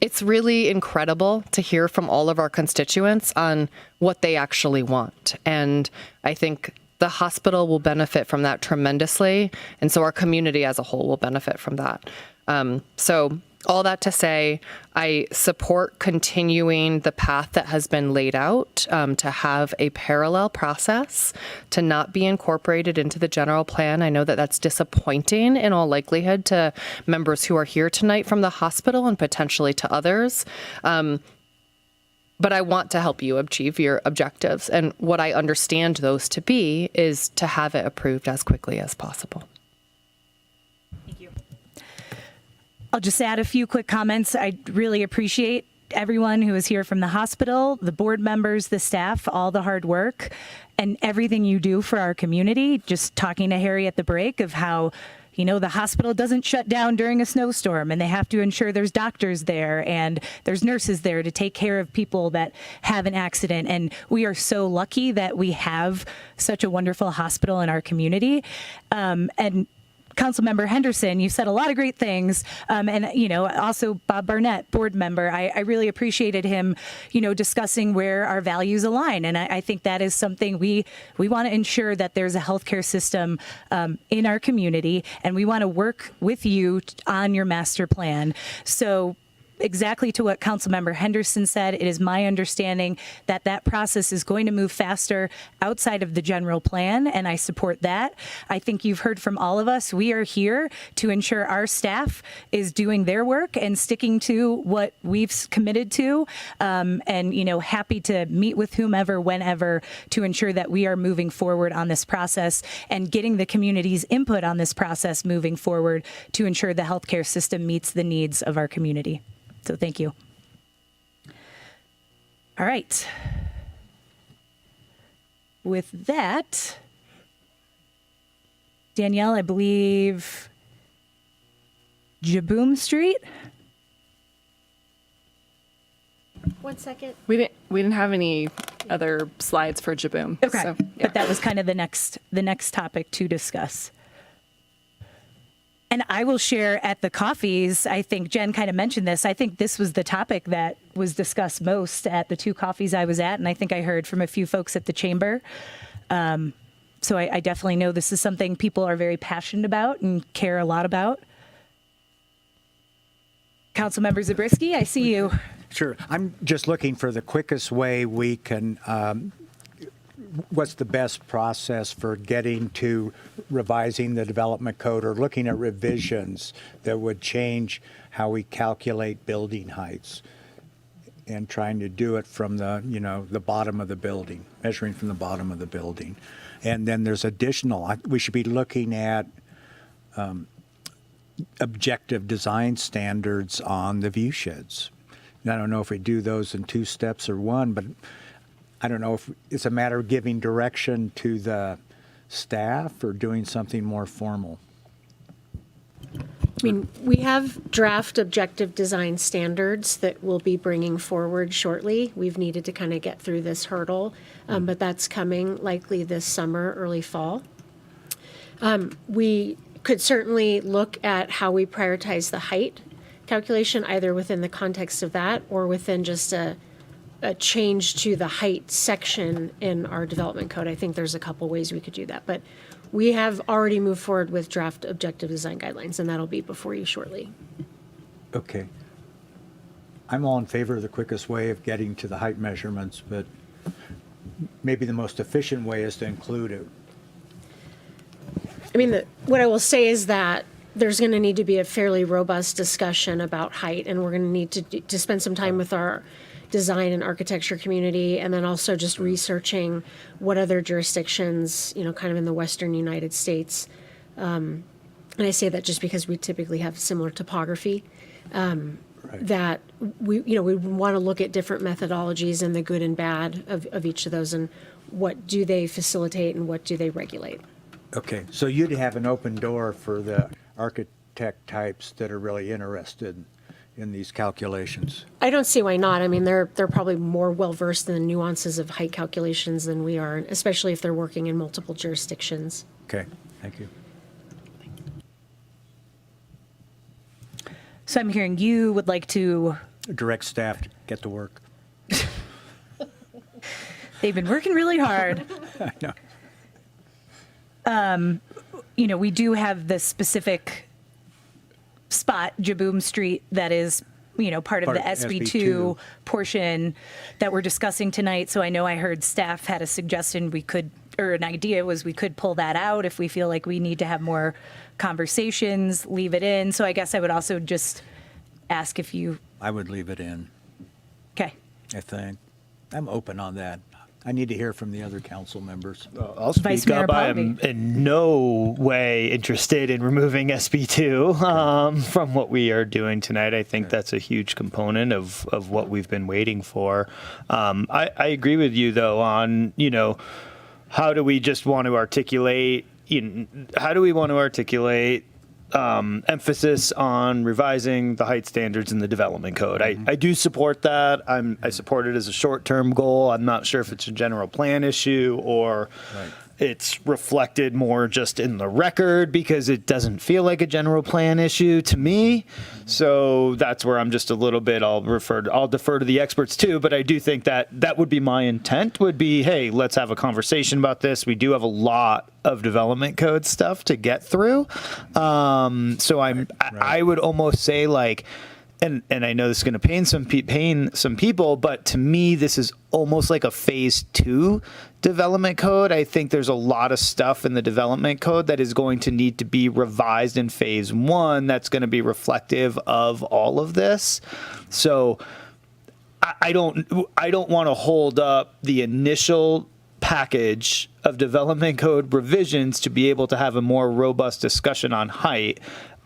it's really incredible to hear from all of our constituents on what they actually want. And I think the hospital will benefit from that tremendously. And so our community as a whole will benefit from that. So all that to say, I support continuing the path that has been laid out, to have a parallel process, to not be incorporated into the general plan. I know that that's disappointing in all likelihood to members who are here tonight from the hospital and potentially to others. But I want to help you achieve your objectives. And what I understand those to be is to have it approved as quickly as possible. I'll just add a few quick comments. I really appreciate everyone who is here from the hospital, the board members, the staff, all the hard work, and everything you do for our community. Just talking to Harry at the break of how, the hospital doesn't shut down during a snowstorm, and they have to ensure there's doctors there and there's nurses there to take care of people that have an accident. And we are so lucky that we have such a wonderful hospital in our community. And Councilmember Henderson, you said a lot of great things. And also Bob Barnett, board member, I really appreciated him, discussing where our values align. And I think that is something we want to ensure that there's a healthcare system in our community, and we want to work with you on your master plan. So exactly to what Councilmember Henderson said, it is my understanding that that process is going to move faster outside of the general plan, and I support that. I think you've heard from all of us. We are here to ensure our staff is doing their work and sticking to what we've committed to, and happy to meet with whomever, whenever, to ensure that we are moving forward on this process and getting the community's input on this process moving forward to ensure the healthcare system meets the needs of our community. So thank you. All right. With that, Danielle, I believe Jaboom Street. 1 second. We didn't have any other slides for Jaboom. Okay, so, but that was kind of the next topic to discuss. And I will share at the coffees, I think Jen kind of mentioned this, I think this was the topic that was discussed most at the 2 coffees I was at, and I think I heard from a few folks at the chamber. So I definitely know this is something people are very passionate about and care a lot about. Councilmember Zabriskie, I see you. Sure. I'm just looking for the quickest way we can, what's the best process for getting to revising the development code or looking at revisions that would change how we calculate building heights, and trying to do it from the bottom of the building, measuring from the bottom of the building. And then there's additional, we should be looking at objective design standards on the view sheds. And I don't know if we do those in 2 steps or 1, but I don't know if it's a matter of giving direction to the staff or doing something more formal. I mean, we have draft objective design standards that we'll be bringing forward shortly. We've needed to kind of get through this hurdle, but that's coming likely this summer, early fall. We could certainly look at how we prioritize the height calculation, either within the context of that or within just a change to the height section in our development code. I think there's a couple ways we could do that, but we have already moved forward with draft objective design guidelines, and that'll be before you shortly. Okay. I'm all in favor of the quickest way of getting to the height measurements, but maybe the most efficient way is to include it. I mean, what I will say is that there's going to need to be a fairly robust discussion about height, and we're going to need to spend some time with our design and architecture community, and then also just researching what other jurisdictions, kind of in the Western United States. And I say that just because we typically have similar topography. That we want to look at different methodologies and the good and bad of each of those, and what do they facilitate and what do they regulate. Okay, so you'd have an open door for the architect types that are really interested in these calculations. I don't see why not. I mean, they're probably more well-versed in the nuances of height calculations than we are, especially if they're working in multiple jurisdictions. Okay, thank you. So I'm hearing you would like to Direct staff to get to work. They've been working really hard. I know. We do have the specific spot, Jaboom Street, that is, part of the SB2 portion that we're discussing tonight. So I know I heard staff had a suggestion an idea was we could pull that out if we feel like we need to have more conversations, leave it in. So I guess I would also just ask if you... I would leave it in. Okay. I think. I'm open on that. I need to hear from the other council members. I'll speak up. I am in no way interested in removing SB2 from what we are doing tonight. I think that's a huge component of what we've been waiting for. I agree with you, though, on, how do we just want to articulate, emphasis on revising the height standards in the development code. I do support that. I support it as a short-term goal. I'm not sure if it's a general plan issue or it's reflected more just in the record, because it doesn't feel like a general plan issue to me. So that's where I'm just a little bit, I'll defer to the experts too, but I do think that would be my intent, would be, hey, let's have a conversation about this. We do have a lot of development code stuff to get through. So I would almost say, like, and I know this is going to pain some people, but to me, this is almost like a phase 2 development code. I think there's a lot of stuff in the development code that is going to need to be revised in phase 1 that's going to be reflective of all of this. So I don't want to hold up the initial package of development code revisions to be able to have a more robust discussion on height.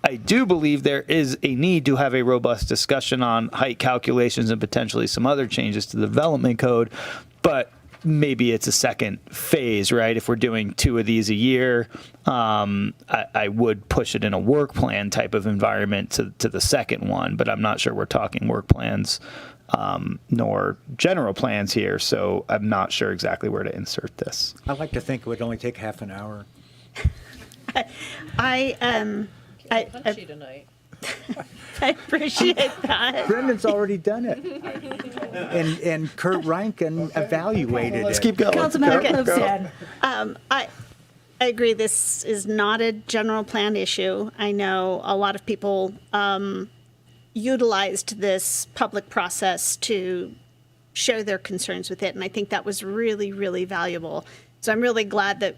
I do believe there is a need to have a robust discussion on height calculations and potentially some other changes to the development code, but maybe it's a second phase, right? If we're doing 2 of these a year, I would push it in a work plan type of environment to the second one, but I'm not sure we're talking work plans nor general plans here, so I'm not sure exactly where to insert this. I like to think it would only take half an hour. Punchy tonight. I appreciate that. Brendan's already done it. And Kurt Reinken evaluated Let's it. keep going. Councilmember Klobstad. I agree this is not a general plan issue. I know a lot of people utilized this public process to share their concerns with it, and I think that was really, really valuable. So I'm really glad that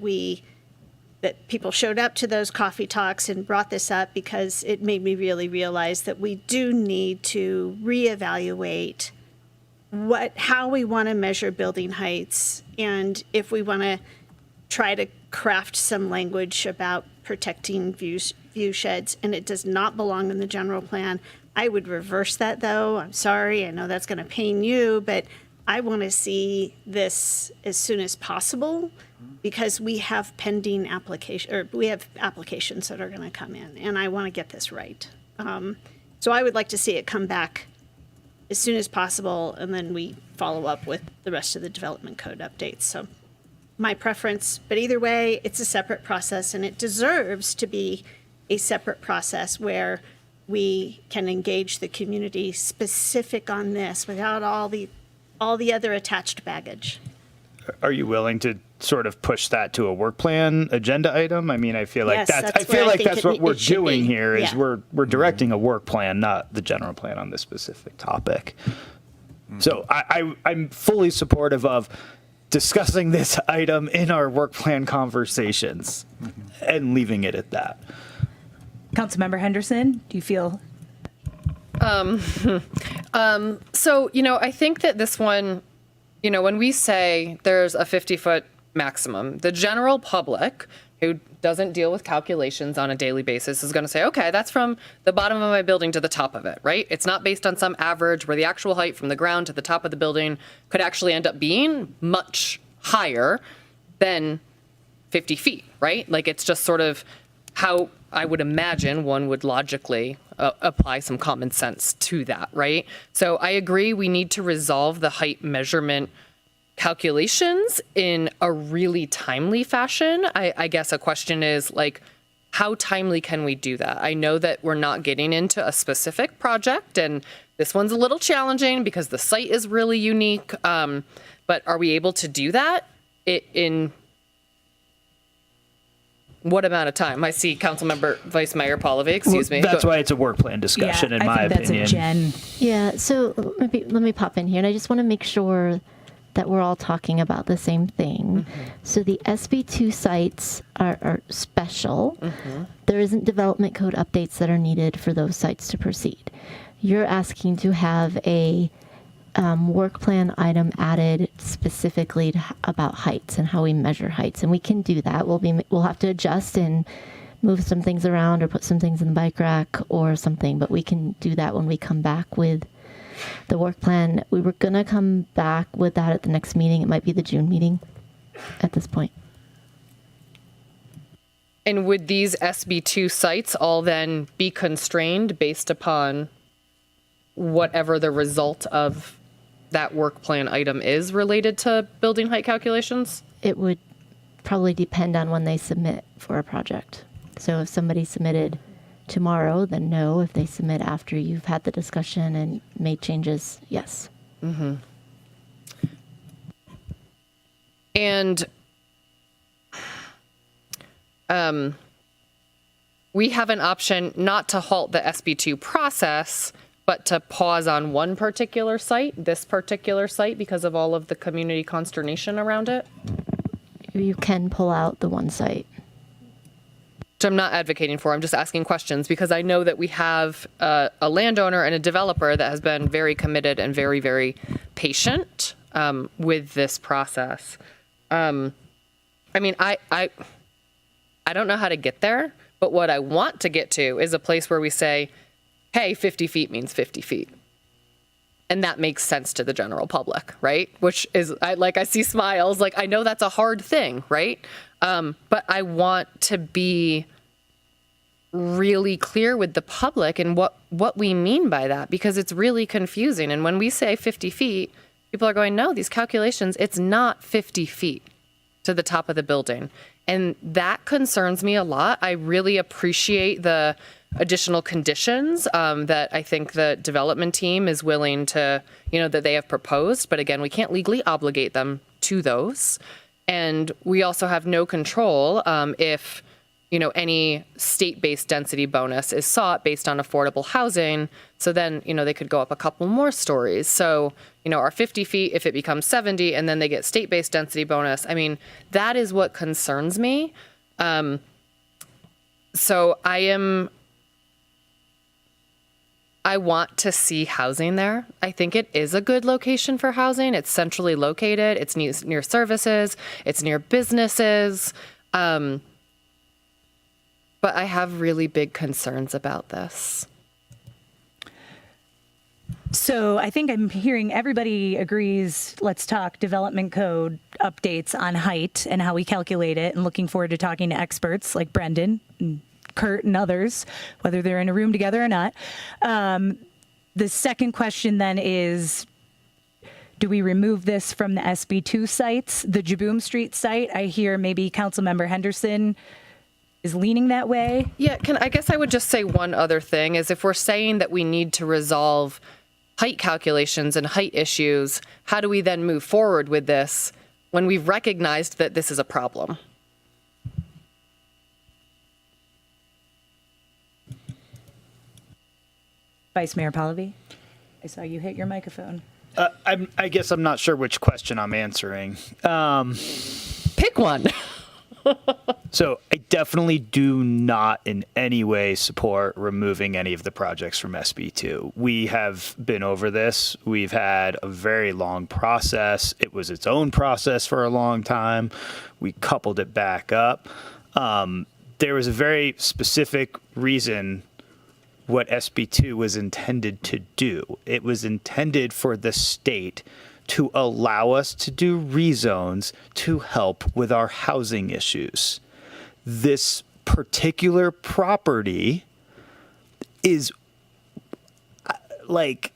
people showed up to those coffee talks and brought this up, because it made me really realize that we do need to reevaluate how we want to measure building heights, and if we want to try to craft some language about protecting view sheds, and it does not belong in the general plan. I would reverse that, though. I'm sorry. I know that's going to pain you, but I want to see this as soon as possible, because we have pending applications that are going to come in, and I want to get this right. So I would like to see it come back as soon as possible, and then we follow up with the rest of the development code updates. So my preference, but either way, it's a separate process, and it deserves to be a separate process where we can engage the community specific on this without all the other attached baggage. Are you willing to sort of push that to a work plan agenda item? I mean, I feel like Yes, that's that's where I think that's what we're it should doing be. here is Yeah. we're directing a work plan, not the general plan on this specific topic. So I'm fully supportive of discussing this item in our work plan conversations and leaving it at that. Councilmember Henderson, do you feel? So, I think that this one, when we say there's a 50-foot maximum, the general public who doesn't deal with calculations on a daily basis is going to say, okay, that's from the bottom of my building to the top of it, right? It's not based on some average where the actual height from the ground to the top of the building could actually end up being much higher than 50 feet, right? Like it's just sort of how I would imagine one would logically apply some common sense to that, right? So I agree we need to resolve the height measurement calculations in a really timely fashion. I guess a question is like, how timely can we do that? I know that we're not getting into a specific project, and this one's a little challenging because the site is really unique. But are we able to do that in what amount of time? I see Councilmember Vice Mayor Palovey, excuse me. That's why it's a work plan discussion, in my opinion. That's a Jen. Yeah, so let me pop in here, and I just want to make sure that we're all talking about the same thing. So the SB2 sites are special. There isn't development code updates that are needed for those sites to proceed. You're asking to have a work plan item added specifically about heights and how we measure heights, and we can do that. We'll have to adjust and move some things around or put some things in the bike rack or something, but we can do that when we come back with the work plan. We were going to come back with that at the next meeting. It might be the June meeting at this point. And would these SB2 sites all then be constrained based upon whatever the result of that work plan item is related to building height calculations? It would probably depend on when they submit for a project. So if somebody submitted tomorrow, then no. If they submit after you've had the discussion and made changes, yes. And we have an option not to halt the SB2 process, but to pause on one particular site, this particular site, because of all of the community consternation around it. You can pull out the one site. Which I'm not advocating for. I'm just asking questions because I know that we have a landowner and a developer that has been very committed and very, very patient with this process. I mean, I don't know how to get there, but what I want to get to is a place where we say, hey, 50 feet means 50 feet. And that makes sense to the general public, right? Which is, I see smiles, like I know that's a hard thing, right? But I want to be really clear with the public and what we mean by that, because it's really confusing. And when we say 50 feet, people are going, no, these calculations, it's not 50 feet to the top of the building. And that concerns me a lot. I really appreciate the additional conditions that I think the development team is willing to, that they have proposed. But again, we can't legally obligate them to those. And we also have no control if, any state-based density bonus is sought based on affordable housing. So then, they could go up a couple more stories. So, our 50 feet, if it becomes 70 and then they get state-based density bonus, I mean, that is what concerns me. So I want to see housing there. I think it is a good location for housing. It's centrally located. It's near services. It's near businesses. But I have really big concerns about this. So I think I'm hearing everybody agrees, let's talk development code updates on height and how we calculate it, and looking forward to talking to experts like Brendan and Kurt and others, whether they're in a room together or not. The second question then is, do we remove this from the SB2 sites, the Jaboom Street site? I hear maybe Councilmember Henderson is leaning that way. Yeah, I guess I would just say one other thing is if we're saying that we need to resolve height calculations and height issues, how do we then move forward with this when we've recognized that this is a problem? Vice Mayor Pallavi, I saw you hit your microphone. I guess I'm not sure which question I'm answering. Pick one. So I definitely do not in any way support removing any of the projects from SB2. We have been over this. We've had a very long process. It was its own process for a long time. We coupled it back up. There was a very specific reason what SB2 was intended to do. It was intended for the state to allow us to do rezones to help with our housing issues. This particular property is like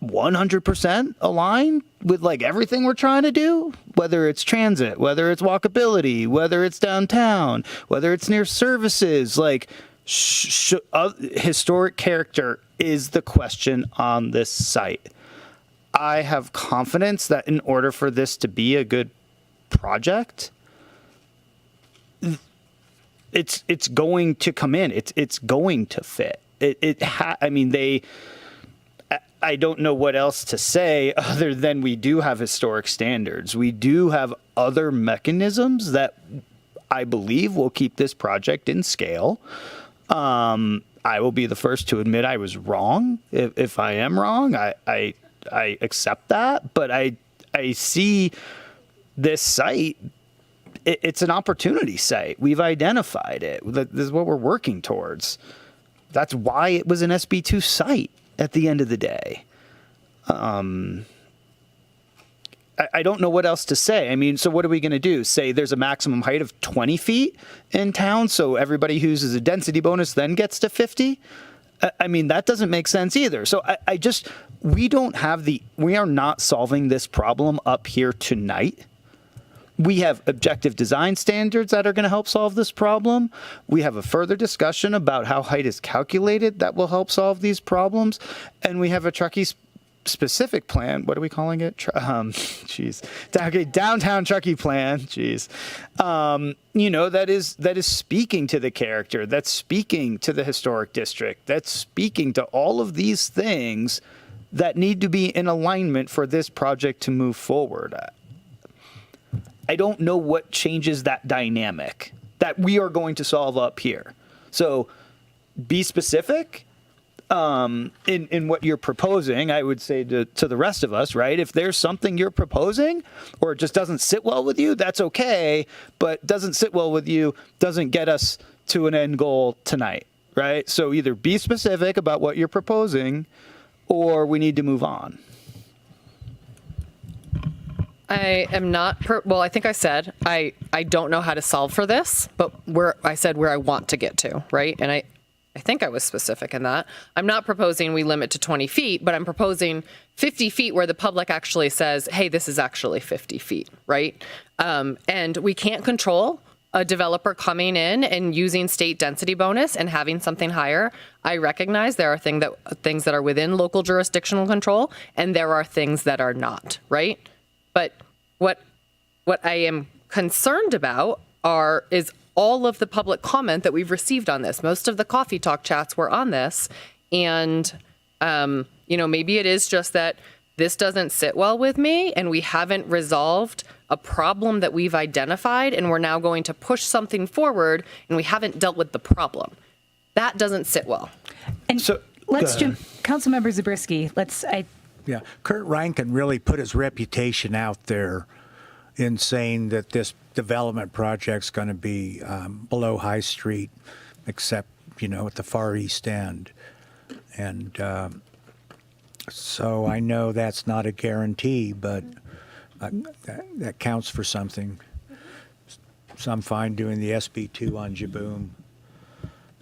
100% aligned with like everything we're trying to do, whether it's transit, whether it's walkability, whether it's downtown, whether it's near services, like historic character is the question on this site. I have confidence that in order for this to be a good project, it's going to come in. It's going to fit. I don't know what else to say other than we do have historic standards. We do have other mechanisms that I believe will keep this project in scale. I will be the first to admit I was wrong. If I am wrong, I accept that, but I see this site, it's an opportunity site. We've identified it. This is what we're working towards. That's why it was an SB2 site at the end of the day. I don't know what else to say. I mean, so what are we going to do? Say there's a maximum height of 20 feet in town, so everybody who uses a density bonus then gets to 50? I mean, that doesn't make sense either. So we are not solving this problem up here tonight. We have objective design standards that are going to help solve this problem. We have a further discussion about how height is calculated that will help solve these problems. And we have a Truckee specific plan. What are we calling it? Downtown Truckee plan. That is speaking to the character. That's speaking to the historic district. That's speaking to all of these things that need to be in alignment for this project to move forward. I don't know what changes that dynamic that we are going to solve up here. So be specific in what you're proposing. I would say to the rest of us, right? If there's something you're proposing or it just doesn't sit well with you, that's okay. But doesn't sit well with you doesn't get us to an end goal tonight, right? So either be specific about what you're proposing or we need to move on. I am not, I think I said, I don't know how to solve for this, but where I want to get to, right? And I think I was specific in that. I'm not proposing we limit to 20 feet, but I'm proposing 50 feet where the public actually says, hey, this is actually 50 feet, right? And we can't control a developer coming in and using state density bonus and having something higher. I recognize there are things that are within local jurisdictional control, and there are things that are not, right? But what I am concerned about is all of the public comment that we've received on this. Most of the coffee talk chats were on this. And, maybe it is just that this doesn't sit well with me and we haven't resolved a problem that we've identified and we're now going to push something forward and we haven't dealt with the problem. That doesn't sit well. And so Councilmember Zabriskie, Yeah, Kurt Rankin really put his reputation out there in saying that this development project's going to be below High Street, except, at the far east end. And so I know that's not a guarantee, but that counts for something. So I'm fine doing the SB2 on Jaboom.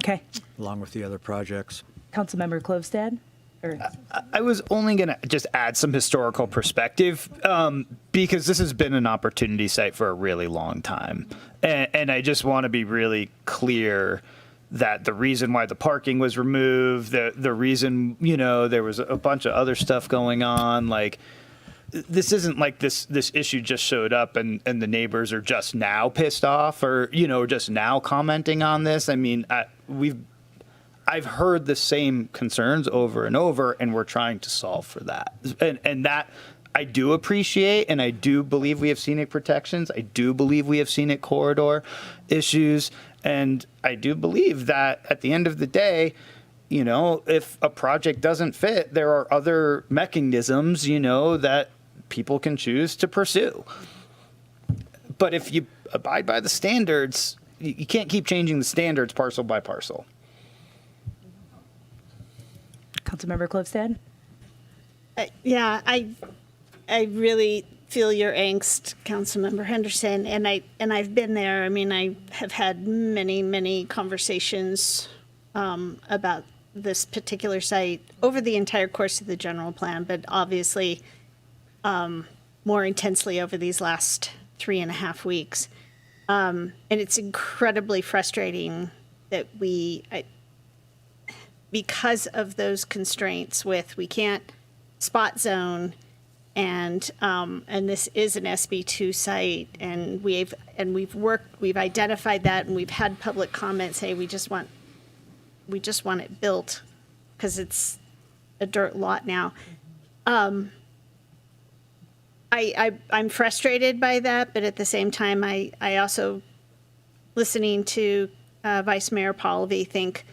Okay. Along with the other projects. Councilmember Klövstad? I was only going to just add some historical perspective because this has been an opportunity site for a really long time. And I just want to be really clear that the reason why the parking was removed, the reason, there was a bunch of other stuff going on, like, this isn't like this issue just showed up and the neighbors are just now pissed off or, just now commenting on this. I mean, I've heard the same concerns over and over, and we're trying to solve for that. And that I do appreciate, and I do believe we have scenic protections. I do believe we have scenic corridor issues. And I do believe that at the end of the day, if a project doesn't fit, there are other mechanisms, that people can choose to pursue. But if you abide by the standards, you can't keep changing the standards parcel by parcel. Councilmember Klivstad? Yeah, I really feel your angst, Councilmember Henderson, and I've been there. I mean, I have had many conversations about this particular site over the entire course of the general plan, but obviously more intensely over these last 3.5 weeks. And it's incredibly frustrating that because of those constraints we can't spot zone and this is an SB2 site and we've identified that and we've had public comments, hey, we just want it built because it's a dirt lot now. I'm frustrated by that, but at the same time, I also, listening to Vice Mayor Pallavi, think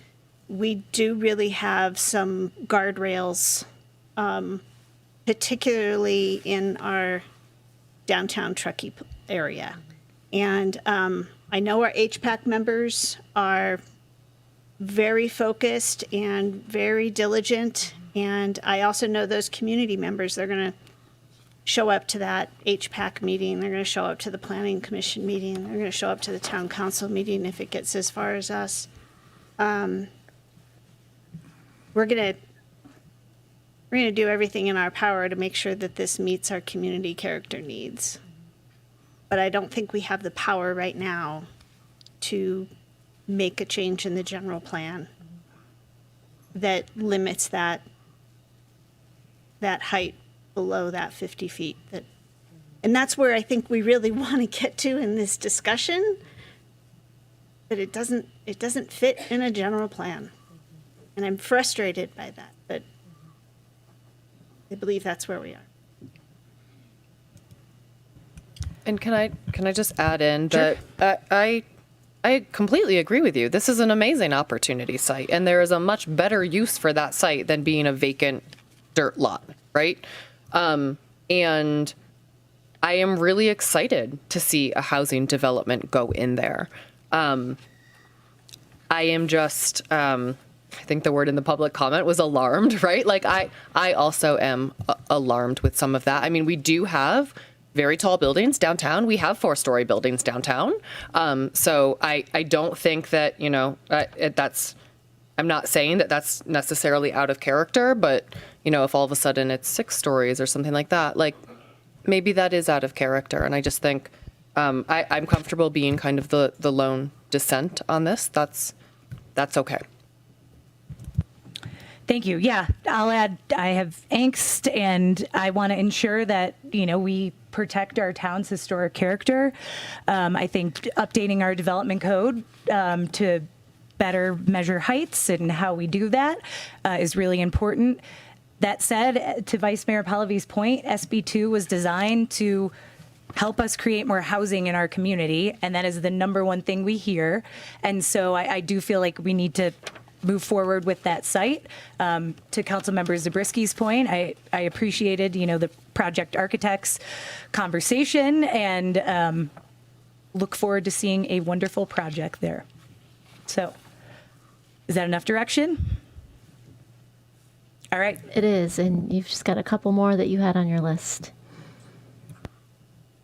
we do really have some guardrails, particularly in our downtown Truckee area. And I know our HPAC members are very focused and very diligent. And I also know those community members, they're going to show up to that HPAC meeting. They're going to show up to the Planning Commission meeting. They're going to show up to the Town Council meeting if it gets as far as us. We're going to do everything in our power to make sure that this meets our community character needs. But I don't think we have the power right now to make a change in the general plan that limits that height below that 50 feet. And that's where I think we really want to get to in this discussion, but it doesn't fit in a general plan. And I'm frustrated by that, but I believe that's where we are. And can I just add in that I completely agree with you. This is an amazing opportunity site, and there is a much better use for that site than being a vacant dirt lot, right? And I am really excited to see a housing development go in there. I am just, I think the word in the public comment was alarmed, right? Like I also am alarmed with some of that. I mean, we do have very tall buildings downtown. We have 4-story buildings downtown. So I don't think that, I'm not saying that that's necessarily out of character, but if all of a sudden it's 6 stories or something like that, like maybe that is out of character. And I just think I'm comfortable being kind of the lone dissent on this. That's okay. Thank you. Yeah, I'll add, I have angst and I want to ensure that, we protect our town's historic character. I think updating our development code to better measure heights and how we do that is really important. That said, to Vice Mayor Pallavi's point, SB2 was designed to help us create more housing in our community, and that is the number one thing we hear. And so I do feel like we need to move forward with that site. To Councilmember Zabrisky's point, I appreciated, the project architect's conversation and look forward to seeing a wonderful project there. So, is that enough direction? All right. It is, and you've just got a couple more that you had on your list.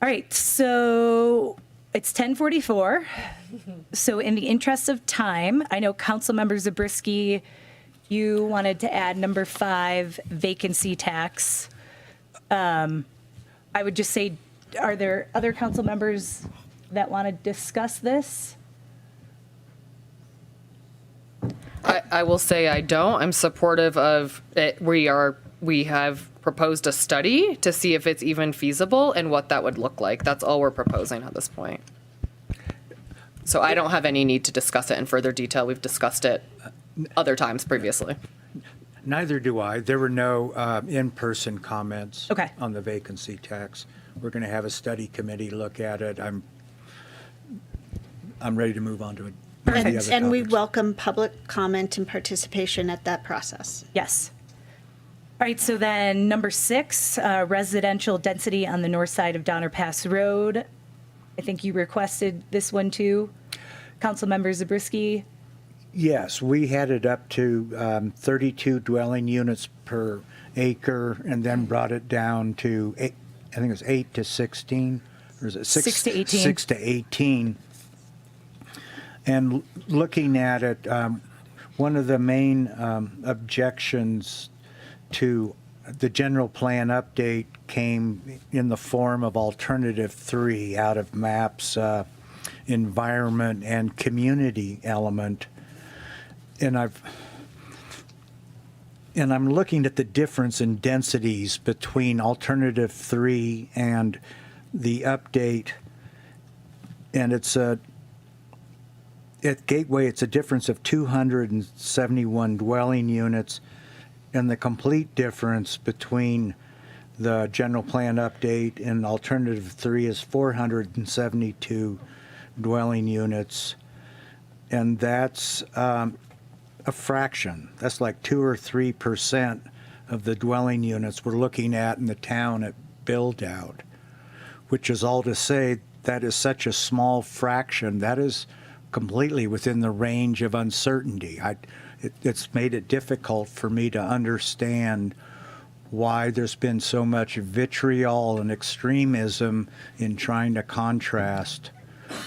All right, so it's 10:44. So in the interest of time, I know Councilmember Zabriskie, you wanted to add number 5, vacancy tax. I would just say, are there other council members that want to discuss this? I will say I don't. I'm supportive of it. We have proposed a study to see if it's even feasible and what that would look like. That's all we're proposing at this point. So I don't have any need to discuss it in further detail. We've discussed it other times previously. Neither do I. There were no in-person comments Okay. on the vacancy tax. We're going to have a study committee look at it. I'm ready to move on to it. And we welcome public comment and participation at that process. Yes. All right, so then number 6, residential density on the north side of Donner Pass Road. I think you requested this one too, Councilmember Zabriskie. Yes, we had it up to 32 dwelling units per acre and then brought it down to, I think it was 8 to 16, or is it 6 to 18. 6 to 18. And looking at it, one of the main objections to the general plan update came in the form of alternative 3 out of MAP's environment and community element. And I'm looking at the difference in densities between alternative 3 and the update, and it's at Gateway, it's a difference of 271 dwelling units, and the complete difference between the general plan update and alternative 3 is 472 dwelling units, and that's a fraction. That's like 2 or 3% of the dwelling units we're looking at in the town at build out, which is all to say that is such a small fraction. That is completely within the range of uncertainty. It's made it difficult for me to understand why there's been so much vitriol and extremism in trying to contrast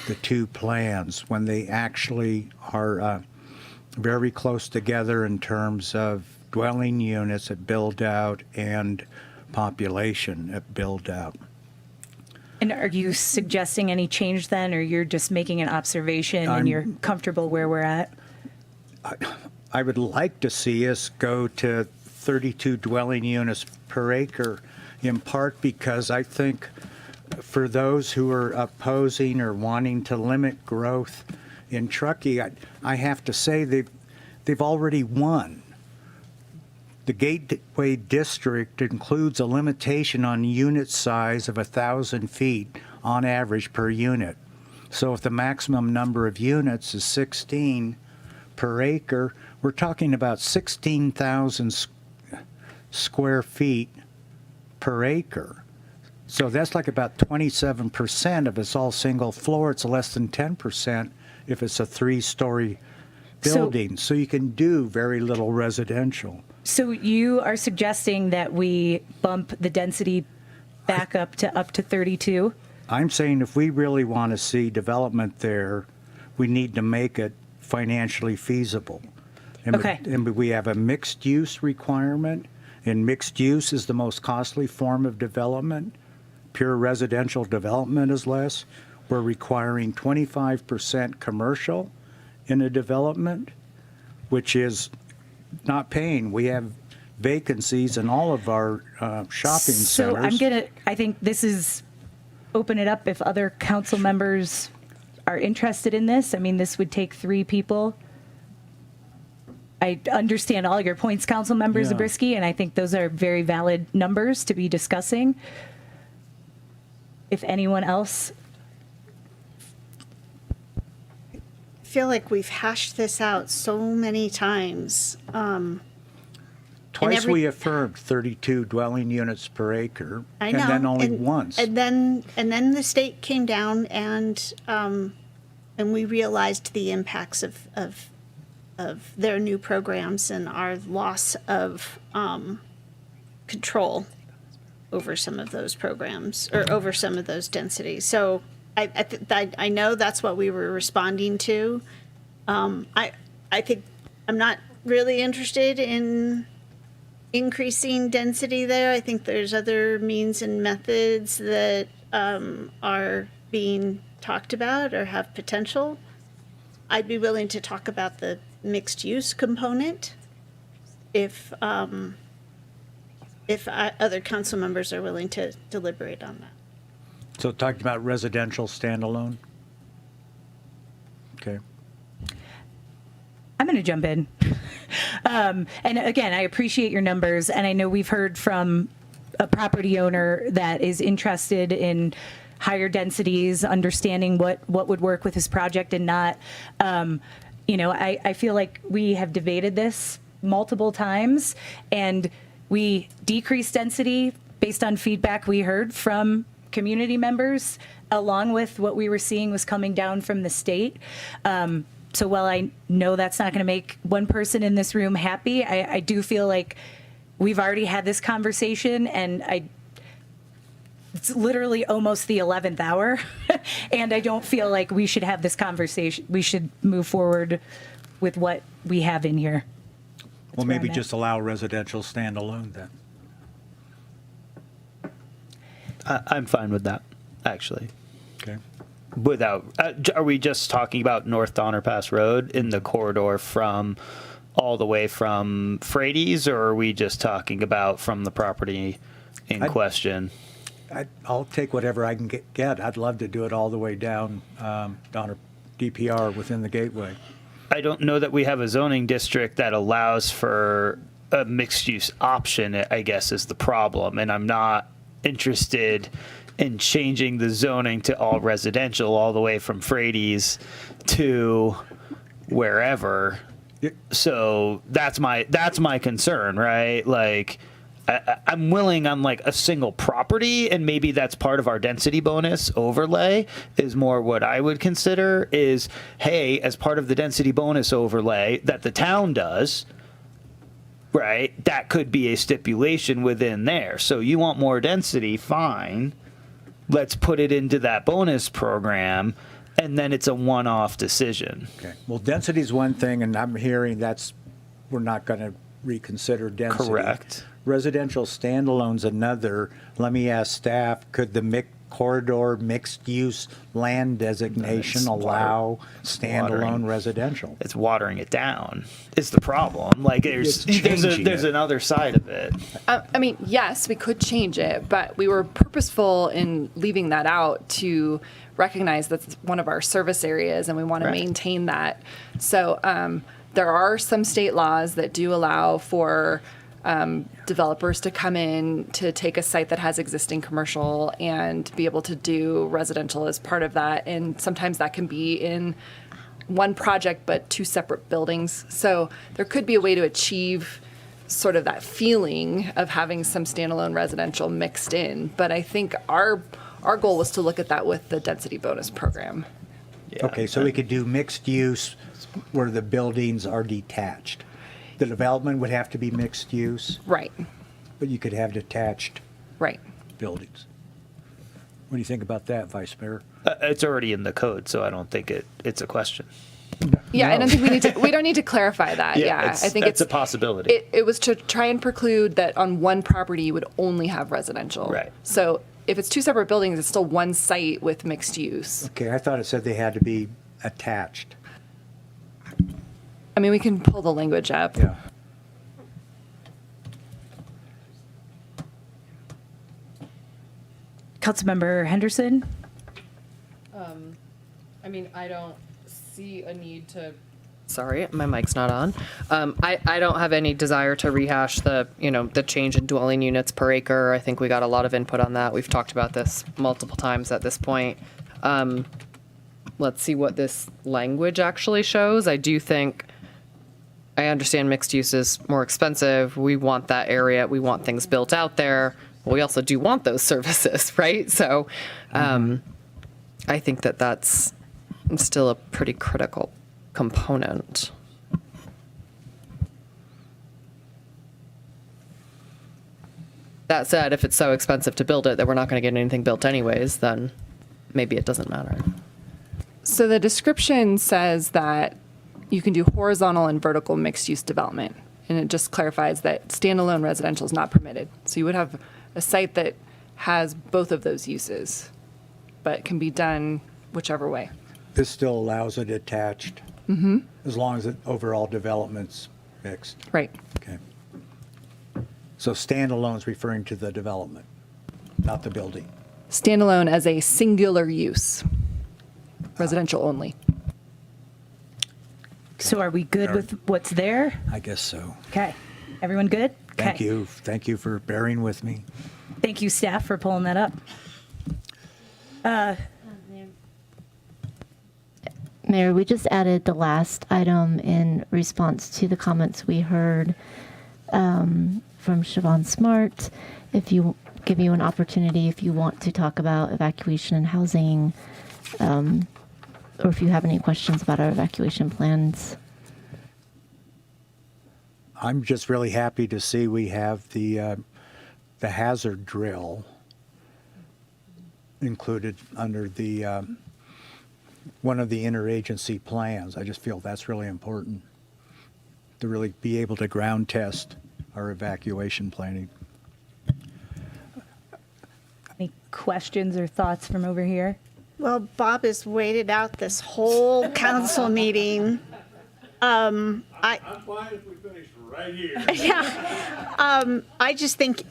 the two plans when they actually are very close together in terms of dwelling units at build out and population at build out. And are you suggesting any change then, or you're just making an observation and you're comfortable where we're at? I would like to see us go to 32 dwelling units per acre, in part because I think for those who are opposing or wanting to limit growth in Truckee, I have to say they've already won. The Gateway District includes a limitation on unit size of 1,000 feet on average per unit. So if the maximum number of units is 16 per acre, we're talking about 16,000 square feet per acre. So that's like about 27% if it's all single floor. It's less than 10% if it's a 3-story building. So you can do very little residential. So you are suggesting that we bump the density back up to 32? I'm saying if we really want to see development there, we need to make it financially feasible. And Okay. And we have a mixed use requirement, and mixed use is the most costly form of development. Pure residential development is less. We're requiring 25% commercial in a development, which is not paying. We have vacancies in all of our shopping centers. So I think this is, open it up if other council members are interested in this. I mean, this would take 3 people. I understand all your points, Council Member Yeah. Zabriskie, and I think those are very valid numbers to be discussing. If anyone else, I feel like we've hashed this out so many times. Twice we affirmed 32 dwelling units per acre, I know. and then only once. And then the state came down and we realized the impacts of their new programs and our loss of control over some of those programs or over some of those densities. So I know that's what we were responding to. I think I'm not really interested in increasing density there. I think there's other means and methods that are being talked about or have potential. I'd be willing to talk about the mixed use component if other council members are willing to deliberate on that. So talking about residential standalone? Okay. I'm going to jump in. And again, I appreciate your numbers, and I know we've heard from a property owner that is interested in higher densities, understanding what would work with his project and not. I feel like we have debated this multiple times, and we decreased density based on feedback we heard from community members, along with what we were seeing was coming down from the state. So while I know that's not going to make one person in this room happy, I do feel like we've already had this conversation, and it's literally almost the 11th hour, and I don't feel like we should have this conversation. We should move forward with what we have in here. Well, maybe just allow residential standalone then. I'm fine with that, actually. Okay. Without, are we just talking about North Donner Pass Road in the corridor from all the way from Frady's, or are we just talking about from the property in question? I'll take whatever I can get. I'd love to do it all the way down Donner DPR within the gateway. I don't know that we have a zoning district that allows for a mixed use option, I guess, is the problem. And I'm not interested in changing the zoning to all residential all the way from Frady's to wherever. So that's my concern, right? Like, I'm willing on like a single property, and maybe that's part of our density bonus overlay is more what I would consider is, hey, as part of the density bonus overlay that the town does, right, that could be a stipulation within there. So you want more density, fine. Let's put it into that bonus program, and then it's a one-off decision. Okay. Well, density is one thing, and I'm hearing we're not going to reconsider density. Correct. Residential standalone's another. Let me ask staff, could the corridor mixed-use land designation allow standalone residential? It's watering it down. It's the problem. Like there's another side of it. I mean, yes, we could change it, but we were purposeful in leaving that out to recognize that's one of our service areas, and we want to maintain that. So there are some state laws that do allow for developers to come in to take a site that has existing commercial and be able to do residential as part of that. And sometimes that can be in one project, but two separate buildings. So there could be a way to achieve sort of that feeling of having some standalone residential mixed in. But I think our goal was to look at that with the density bonus program. Yeah. Okay, so we could do mixed use where the buildings are detached. The development would have to be mixed use. Right. But you could have detached right buildings. What do you think about that, Vice Mayor? It's already in the code, so I don't think it's a question. Yeah, I don't think we don't need to clarify that. Yeah, I think it's a possibility. It was to try and preclude that on one property you would only have residential. Right. So if it's two separate buildings, it's still one site with mixed use. Okay, I thought it said they had to be attached. I mean, we can pull the language up. Yeah. Councilmember Henderson? I mean, I don't see a need to. Sorry, my mic's not on. I don't have any desire to rehash the change in dwelling units per acre. I think we got a lot of input on that. We've talked about this multiple times at this point. Let's see what this language actually shows. I do think I understand mixed use is more expensive. We want that area. We want things built out there. But we also do want those services, right? So I think that that's still a pretty critical component. That said, if it's so expensive to build it that we're not going to get anything built anyways, then maybe it doesn't matter. So the description says that you can do horizontal and vertical mixed-use development. And it just clarifies that standalone residential is not permitted. So you would have a site that has both of those uses, but can be done whichever way. This still allows it attached, as long as the overall development's mixed. Right. Okay. So standalone is referring to the development, not the building. Standalone as a singular use, residential only. So are we good with what's there? I guess so. Okay. Everyone good? Thank Okay. you. Thank you for bearing with me. Thank you, staff, for pulling that up. Mayor, we just added the last item in response to the comments we heard from Siobhan Smart. If you give you an opportunity, if you want to talk about evacuation and housing, or if you have any questions about our evacuation plans. I'm just really happy to see we have the hazard drill included under the one of the interagency plans. I just feel that's really important to really be able to ground test our evacuation planning. Any questions or thoughts from over here? Well, Bob has waited out this whole council meeting. I'm fine if we finish right here. Yeah. I just think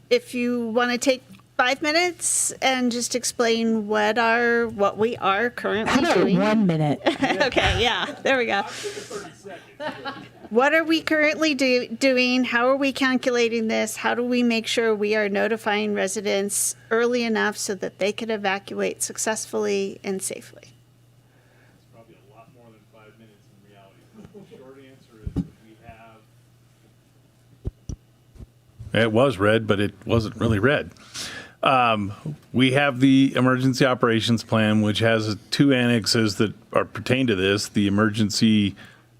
if you want to take 5 minutes and just explain what we are currently doing. 1 minute. Okay, yeah, there we go. What are we currently doing? How are we calculating this? How do we make sure we are notifying residents early enough so that they can evacuate successfully and safely? It's probably a lot more than 5 minutes in reality. The short answer is that we have. It was read, but it wasn't really read. We have the emergency operations plan, which has 2 annexes that pertain to this: the emergency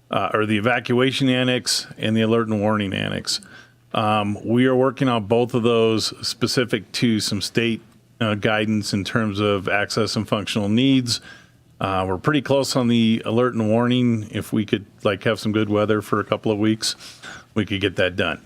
or the evacuation annex and the alert and warning annex. We are working on both of those specific to some state guidance in terms of access and functional needs. We're pretty close on the alert and warning. If we could have some good weather for a couple of weeks, we could get that done.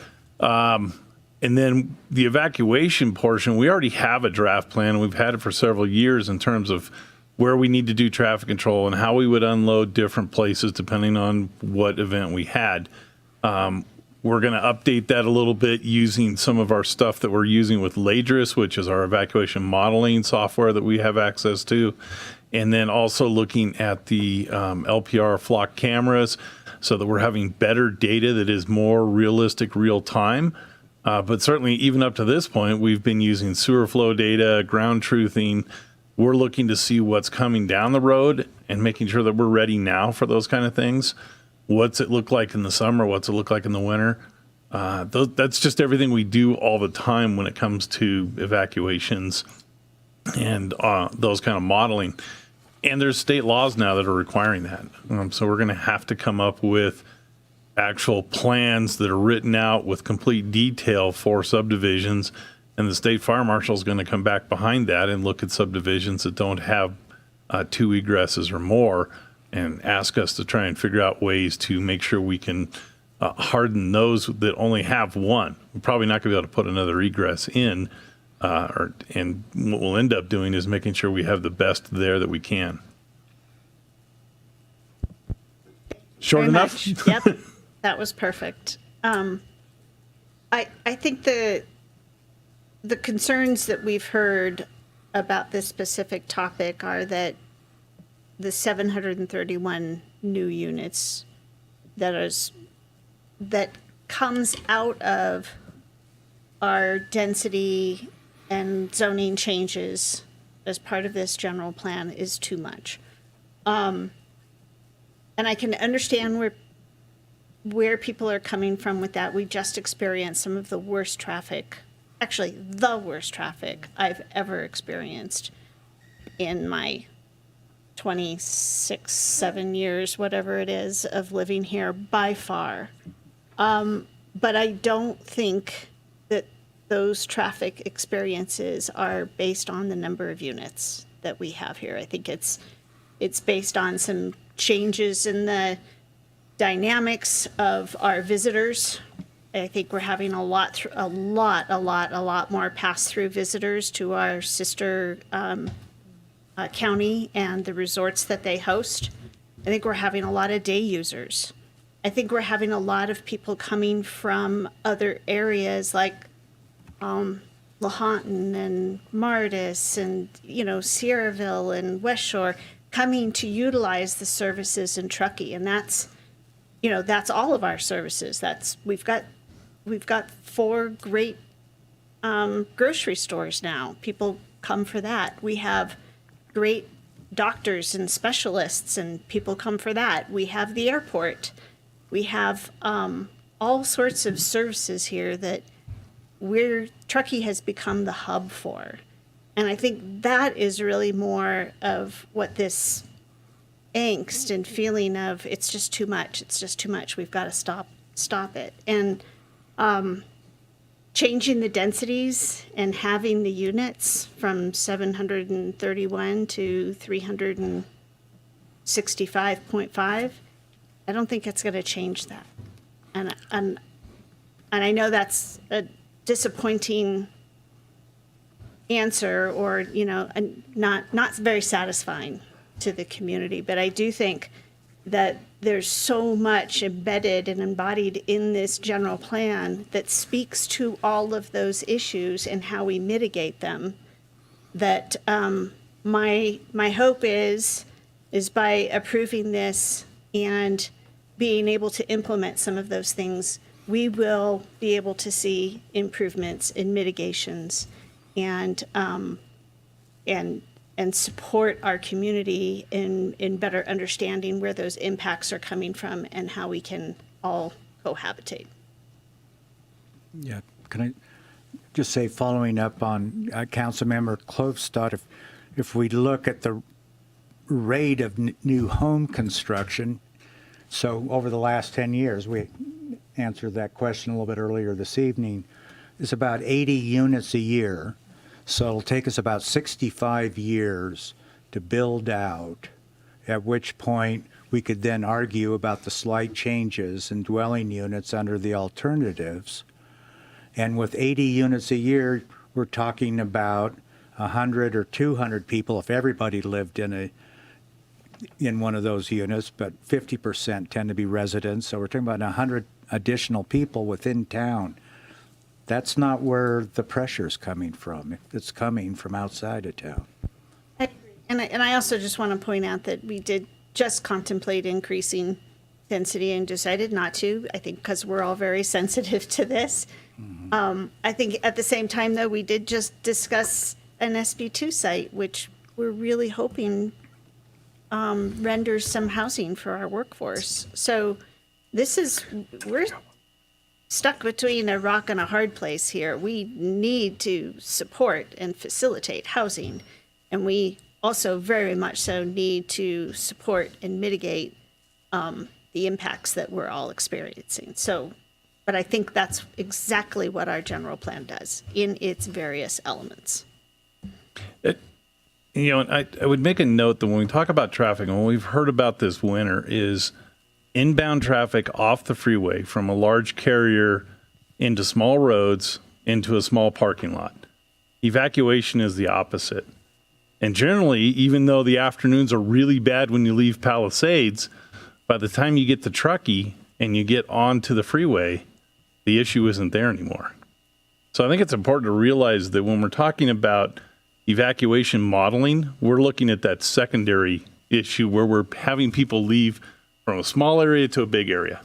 And then the evacuation portion, we already have a draft plan. We've had it for several years in terms of where we need to do traffic control and how we would unload different places depending on what event we had. We're going to update that a little bit using some of our stuff that we're using with Ladris, which is our evacuation modeling software that we have access to. And then also looking at the LPR flock cameras so that we're having better data that is more realistic, real time. But certainly, even up to this point, we've been using sewer flow data, ground truthing. We're looking to see what's coming down the road and making sure that we're ready now for those kind of things. What's it look like in the summer? What's it look like in the winter? That's just everything we do all the time when it comes to evacuations and those kind of modeling. And there's state laws now that are requiring that. So we're going to have to come up with actual plans that are written out with complete detail for subdivisions, and the state fire marshal is going to come back behind that and look at subdivisions that don't have 2 egresses or more and ask us to try and figure out ways to make sure we can harden those that only have 1. We're probably not going to be able to put another egress in, and what we'll end up doing is making sure we have the best there that we can. Short enough? Yep. That was perfect. I think the concerns that we've heard about this specific topic are that the 731 new units that comes out of our density and zoning changes as part of this general plan is too much. And I can understand where people are coming from with that. We just experienced some of the worst traffic, actually the worst traffic I've ever experienced in my 26, 7 years, whatever it is, of living here by far. But I don't think that those traffic experiences are based on the number of units that we have here. I think it's based on some changes in the dynamics of our visitors. I think we're having a lot more pass-through visitors to our sister county and the resorts that they host. I think we're having a lot of day users. I think we're having a lot of people coming from other areas like Lahontan and Martis and, Sierraville and West Shore coming to utilize the services in Truckee. And that's all of our services. We've got 4 great grocery stores now. People come for that. We have great doctors and specialists, and people come for that. We have the airport. We have all sorts of services here that Truckee has become the hub for. And I think that is really more of what this angst and feeling of it's just too much. We've got to stop it. And changing the densities and having the units from 731 to 365.5, I don't think it's going to change that. And I know that's a disappointing answer, or not very satisfying to the community, but I do think that there's so much embedded and embodied in this general plan that speaks to all of those issues and how we mitigate them, that my hope is by approving this and being able to implement some of those things, we will be able to see improvements in mitigations and support our community in better understanding where those impacts are coming from and how we can all cohabitate. Yeah, can I just say, following up on Councilmember Klofstad, if we look at the rate of new home construction, so over the last 10 years, we answered that question a little bit earlier this evening, it's about 80 units a year. So it'll take us about 65 years to build out, at which point we could then argue about the slight changes in dwelling units under the alternatives. And with 80 units a year, we're talking about 100 or 200 people if everybody lived in one of those units, but 50% tend to be residents. So we're talking about 100 additional people within town. That's not where the pressure's coming from. It's coming from outside of town. And I also just want to point out that we did just contemplate increasing density and decided not to, I think because we're all very sensitive to this. Mm-hmm. I think at the same time, though, we did just discuss an SB2 site, which we're really hoping renders some housing for our workforce. So we're stuck between a rock and a hard place here. We need to support and facilitate housing, and we also very much so need to support and mitigate the impacts that we're all experiencing. So, but I think that's exactly what our general plan does in its various elements. I would make a note that when we talk about traffic, and what we've heard about this winter is inbound traffic off the freeway from a large carrier into small roads into a small parking lot. Evacuation is the opposite. And generally, even though the afternoons are really bad when you leave Palisades, by the time you get to Truckee and you get onto the freeway, the issue isn't there anymore. So I think it's important to realize that when we're talking about evacuation modeling, we're looking at that secondary issue where we're having people leave from a small area to a big area.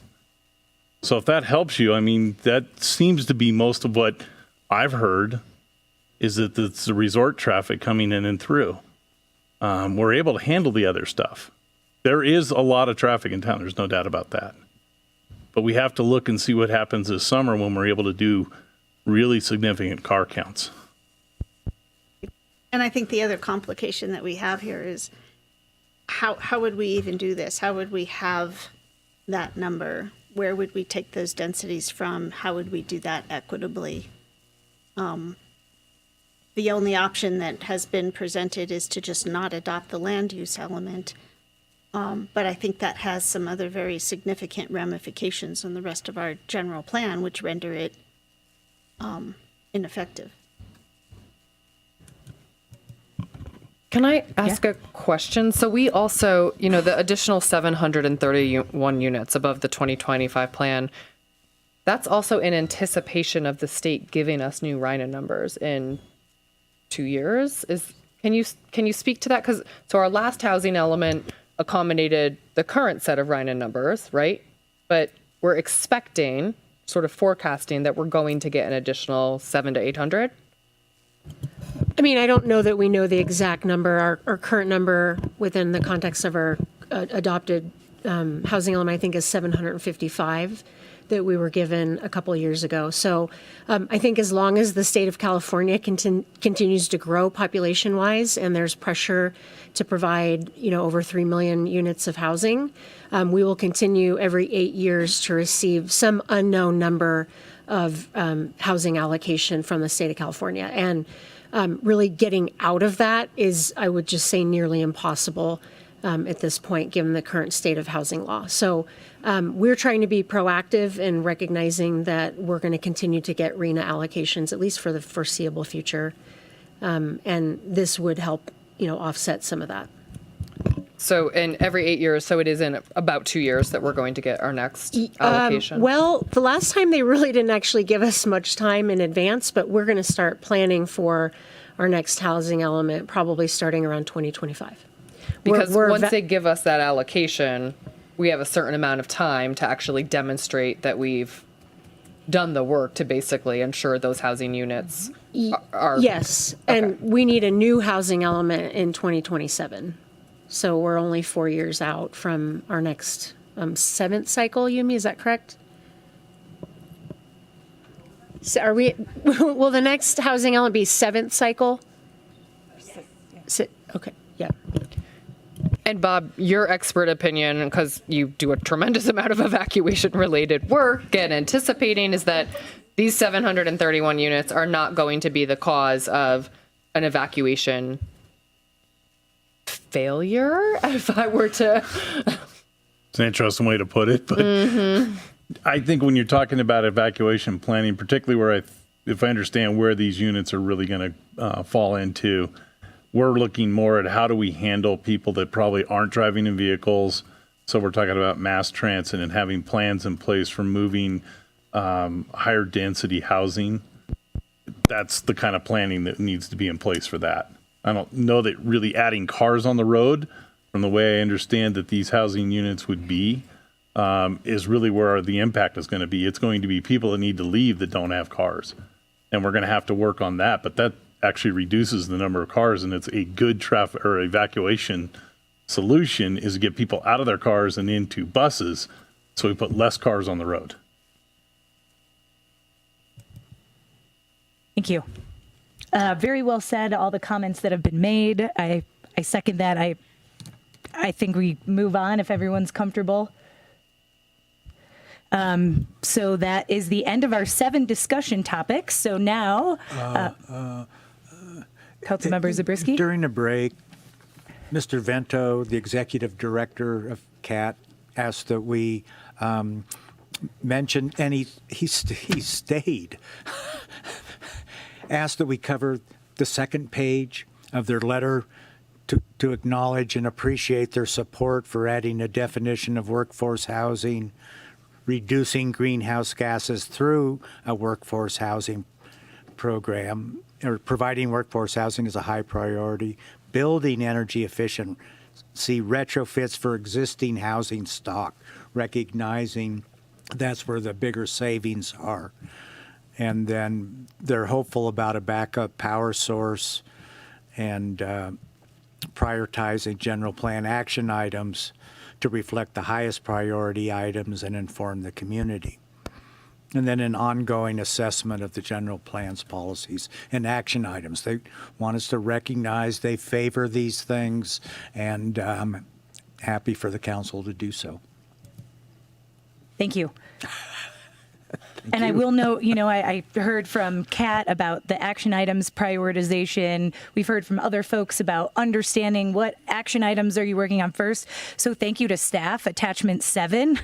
So if that helps you, I mean, that seems to be most of what I've heard is that it's the resort traffic coming in and through. We're able to handle the other stuff. There is a lot of traffic in town. There's no doubt about that. But we have to look and see what happens this summer when we're able to do really significant car counts. And I think the other complication that we have here is how would we even do this? How would we have that number? Where would we take those densities from? How would we do that equitably? The only option that has been presented is to just not adopt the land use element. But I think that has some other very significant ramifications on the rest of our general plan, which render it ineffective. Can I ask a question? So we also, the additional 731 units above the 2025 plan, that's also in anticipation of the state giving us new RHINA numbers in 2 years. Can you speak to that? So our last housing element accommodated the current set of RHINA numbers, right? But we're expecting, sort of forecasting, that we're going to get an additional 700 to 800. I mean, I don't know that we know the exact number. Our current number within the context of our adopted housing element, I think, is 755 that we were given a couple of years ago. So I think as long as the state of California continues to grow population-wise and there's pressure to provide, over 3 million units of housing, we will continue every 8 years to receive some unknown number of housing allocation from the state of California. And really getting out of that is, I would just say, nearly impossible at this point, given the current state of housing law. So we're trying to be proactive in recognizing that we're going to continue to get RHNA allocations, at least for the foreseeable future. And this would help, offset some of that. So in every 8 years, so it is in about 2 years that we're going to get our next allocation? Well, the last time they really didn't actually give us much time in advance, but we're going to start planning for our next housing element probably starting around 2025. Because once they give us that allocation, we have a certain amount of time to actually demonstrate that we've done the work to basically ensure those housing units are. Yes, okay. And we need a new housing element in 2027. So we're only 4 years out from our next 7th cycle, Yumi, is that correct? So are we, will the next housing element be 7th cycle? Okay, yeah. And Bob, your expert opinion, because you do a tremendous amount of evacuation-related work and anticipating, is that these 731 units are not going to be the cause of an evacuation failure, if I were to. It's an interesting way to put it, but I think when you're talking about evacuation planning, particularly where if I understand where these units are really going to fall into, we're looking more at how do we handle people that probably aren't driving in vehicles. So we're talking about mass transit and having plans in place for moving higher density housing. That's the kind of planning that needs to be in place for that. I don't know that really adding cars on the road, from the way I understand that these housing units would be, is really where the impact is going to be. It's going to be people that need to leave that don't have cars. And we're going to have to work on that. But that actually reduces the number of cars, and it's a good traffic or evacuation solution is to get people out of their cars and into buses, so we put less cars on the road. Thank you. Very well said. All the comments that have been made. I second that. I think we move on if everyone's comfortable. So that is the end of our 7 discussion topics. So now, Councilmember Zabriskie. During the break, Mr. Vento, the executive director of CAT, asked that we mention, and he stayed, asked that we cover the second page of their letter to acknowledge and appreciate their support for adding a definition of workforce housing, reducing greenhouse gases through a workforce housing program, or providing workforce housing is a high priority, building energy efficiency retrofits for existing housing stock, recognizing that's where the bigger savings are. And then they're hopeful about a backup power source and prioritizing general plan action items to reflect the highest priority items and inform the community. And then an ongoing assessment of the general plan's policies and action items. They want us to recognize they favor these things, and I'm happy for the council to do so. Thank you. And I will note, I heard from Kat about the action items prioritization. We've heard from other folks about understanding what action items are you working on first. So thank you to staff. Attachment 7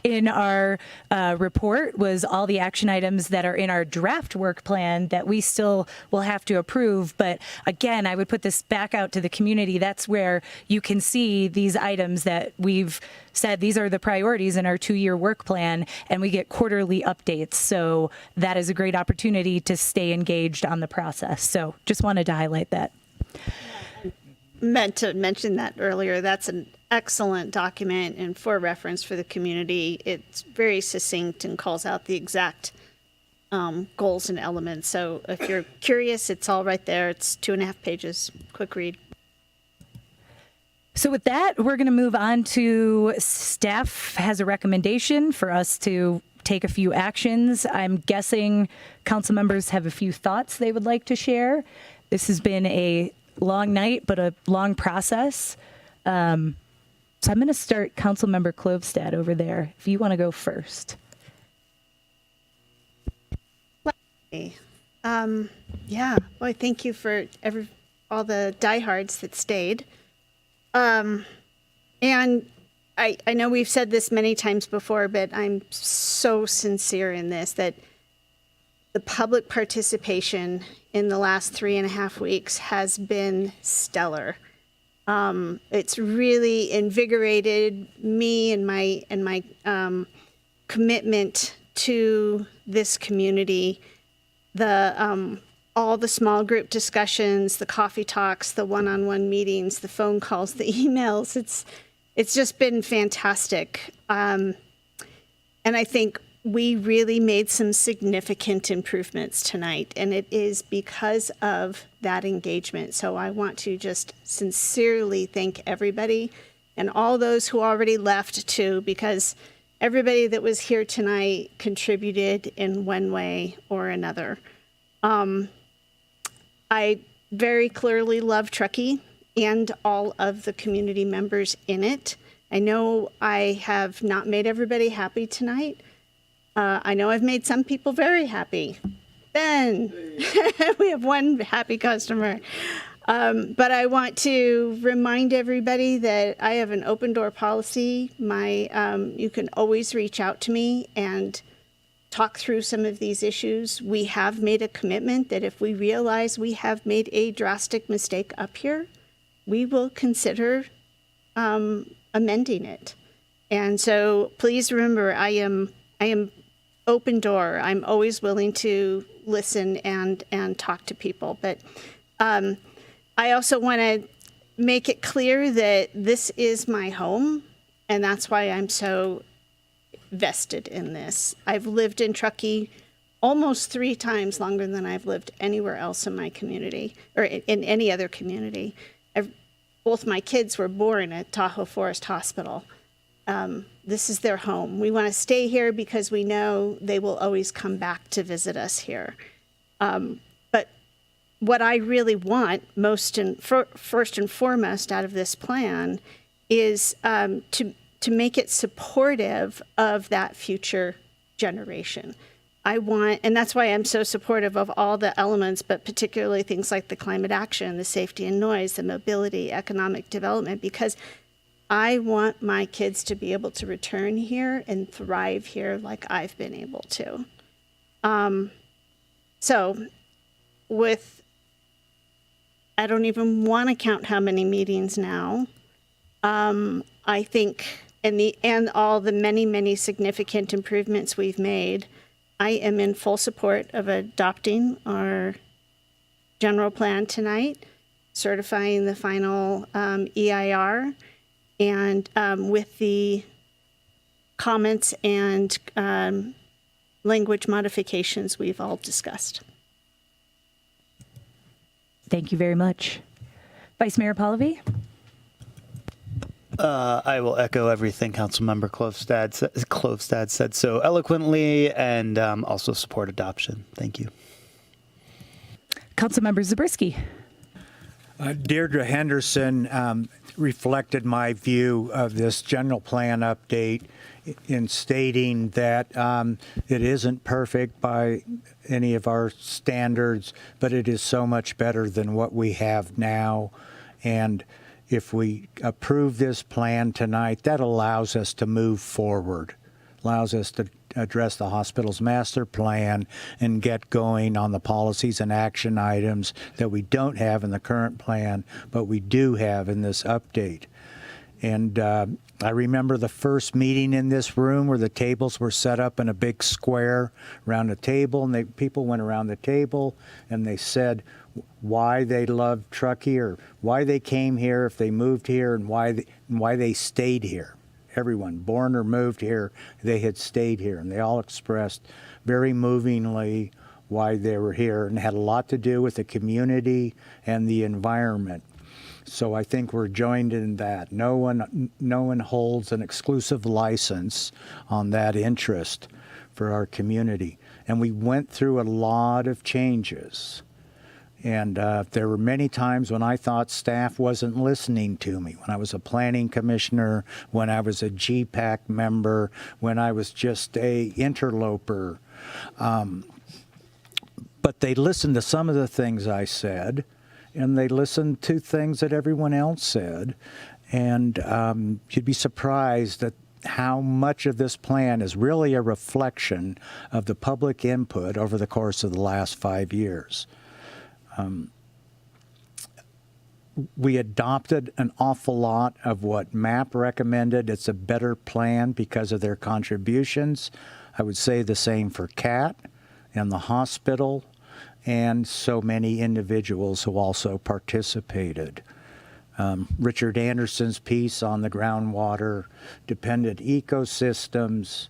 in our report was all the action items that are in our draft work plan that we still will have to approve. But again, I would put this back out to the community. That's where you can see these items that we've said these are the priorities in our 2-year work plan, and we get quarterly updates. So that is a great opportunity to stay engaged on the process. So just wanted to highlight that. Meant to mention that earlier. That's an excellent document and for reference for the community. It's very succinct and calls out the exact goals and elements. So if you're curious, it's all right there. It's 2.5 pages. Quick read. So with that, we're going to move on to staff has a recommendation for us to take a few actions. I'm guessing council members have a few thoughts they would like to share. This has been a long night, but a long process. So I'm going to start Council Member Klövstad over there, if you want to go first. Yeah, boy, thank you for all the diehards that stayed. And I know we've said this many times before, but I'm so sincere in this, that the public participation in the last 3.5 weeks has been stellar. It's really invigorated me and my commitment to this community. All the small group discussions, the coffee talks, the one-on-one meetings, the phone calls, the emails. It's just been fantastic. And I think we really made some significant improvements tonight, and it is because of that engagement. So I want to just sincerely thank everybody and all those who already left too, because everybody that was here tonight contributed in one way or another. I very clearly love Truckee and all of the community members in it. I know I have not made everybody happy tonight. I know I've made some people very happy. Ben, we have one happy customer. But I want to remind everybody that I have an open door policy. You can always reach out to me and talk through some of these issues. We have made a commitment that if we realize we have made a drastic mistake up here, we will consider amending it. And so please remember, I am open door. I'm always willing to listen and talk to people. But I also want to make it clear that this is my home, and that's why I'm so vested in this. I've lived in Truckee almost 3 times longer than I've lived anywhere else in my community or in any other community. Both my kids were born at Tahoe Forest Hospital. This is their home. We want to stay here because we know they will always come back to visit us here. But what I really want first and foremost out of this plan is to make it supportive of that future generation. And that's why I'm so supportive of all the elements, but particularly things like the climate action, the safety and noise, the mobility, economic development, because I want my kids to be able to return here and thrive here like I've been able to. So I don't even want to count how many meetings now. I think, and all the many, many significant improvements we've made, I am in full support of adopting our general plan tonight, certifying the final EIR, and with the comments and language modifications we've all discussed. Thank you very much. Vice Mayor Pallavi? I will echo everything Councilmember Klövstad said so eloquently, and also support adoption. Thank you. Councilmember Zabriskie? Deirdre Henderson reflected my view of this general plan update in stating that it isn't perfect by any of our standards, but it is so much better than what we have now. And if we approve this plan tonight, that allows us to move forward, allows us to address the hospital's master plan and get going on the policies and action items that we don't have in the current plan, but we do have in this update. And I remember the first meeting in this room where the tables were set up in a big square around the table, and people went around the table and they said why they loved Truckee or why they came here, if they moved here, and why they stayed here. Everyone, born or moved here, they had stayed here, and they all expressed very movingly why they were here, and had a lot to do with the community and the environment. So I think we're joined in that. No one holds an exclusive license on that interest for our community. And we went through a lot of changes. And there were many times when I thought staff wasn't listening to me, when I was a planning commissioner, when I was a GPAC member, when I was just a interloper. But they listened to some of the things I said, and they listened to things that everyone else said. And you'd be surprised at how much of this plan is really a reflection of the public input over the course of the last 5 years. We adopted an awful lot of what MAP recommended. It's a better plan because of their contributions. I would say the same for CAT and the hospital and so many individuals who also participated. Richard Anderson's piece on the groundwater dependent ecosystems,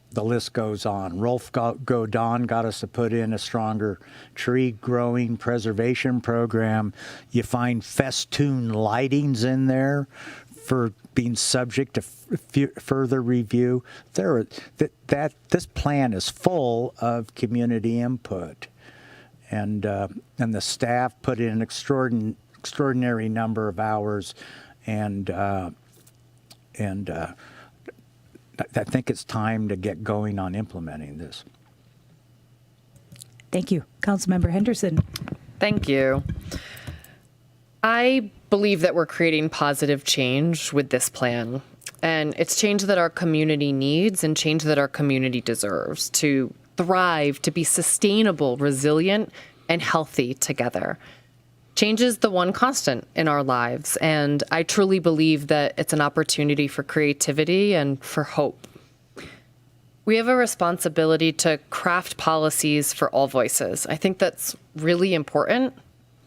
the list goes on. Rolf Godon got us to put in a stronger tree growing preservation program. You find festoon lightings in there for being subject to further review. This plan is full of community input, and the staff put in an extraordinary number of hours, and I think it's time to get going on implementing this. Thank you. Councilmember Henderson. Thank you. I believe that we're creating positive change with this plan. And it's change that our community needs and change that our community deserves to thrive, to be sustainable, resilient, and healthy together. Change is the one constant in our lives, and I truly believe that it's an opportunity for creativity and for hope. We have a responsibility to craft policies for all voices. I think that's really important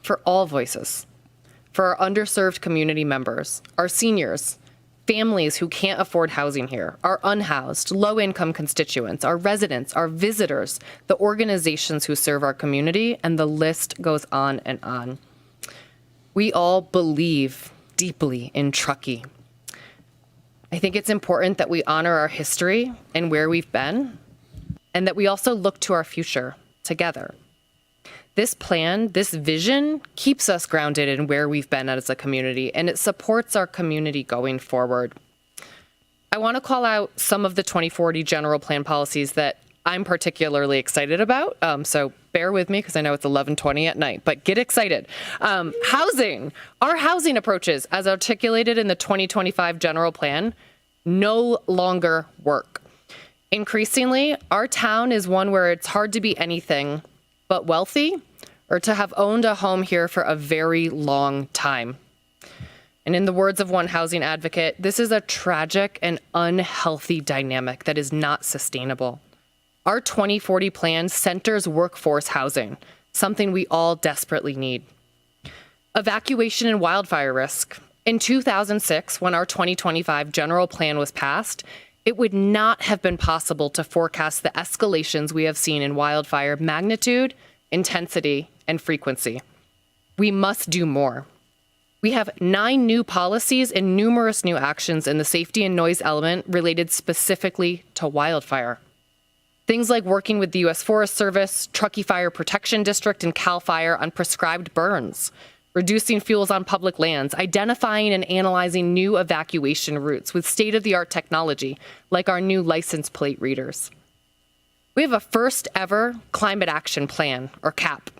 for all voices, for our underserved community members, our seniors, families who can't afford housing here, our unhoused, low-income constituents, our residents, our visitors, the organizations who serve our community, and the list goes on and on. We all believe deeply in Truckee. I think it's important that we honor our history and where we've been, and that we also look to our future together. This plan, this vision, keeps us grounded in where we've been as a community, and it supports our community going forward. I want to call out some of the 2040 general plan policies that I'm particularly excited about. So bear with me because I know it's 11:20 at night, but get excited. Housing. Our housing approaches, as articulated in the 2025 general plan, no longer work. Increasingly, our town is one where it's hard to be anything but wealthy or to have owned a home here for a very long time. And in the words of one housing advocate, this is a tragic and unhealthy dynamic that is not sustainable. Our 2040 plan centers workforce housing, something we all desperately need. Evacuation and wildfire risk. In 2006, when our 2025 general plan was passed, it would not have been possible to forecast the escalations we have seen in wildfire magnitude, intensity, and frequency. We must do more. We have 9 new policies and numerous new actions in the safety and noise element related specifically to wildfire. Things like working with the U.S. Forest Service, Truckee Fire Protection District, and CAL FIRE on prescribed burns, reducing fuels on public lands, identifying and analyzing new evacuation routes with state-of-the-art technology like our new license plate readers. We have a first ever climate action plan, or CAP.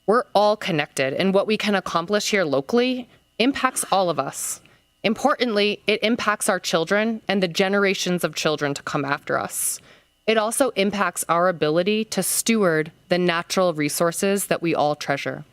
We're all connected, and what we can accomplish here locally impacts all of us. Importantly, it impacts our children and the generations of children to come after us. It also impacts our ability to steward the natural resources that we all treasure.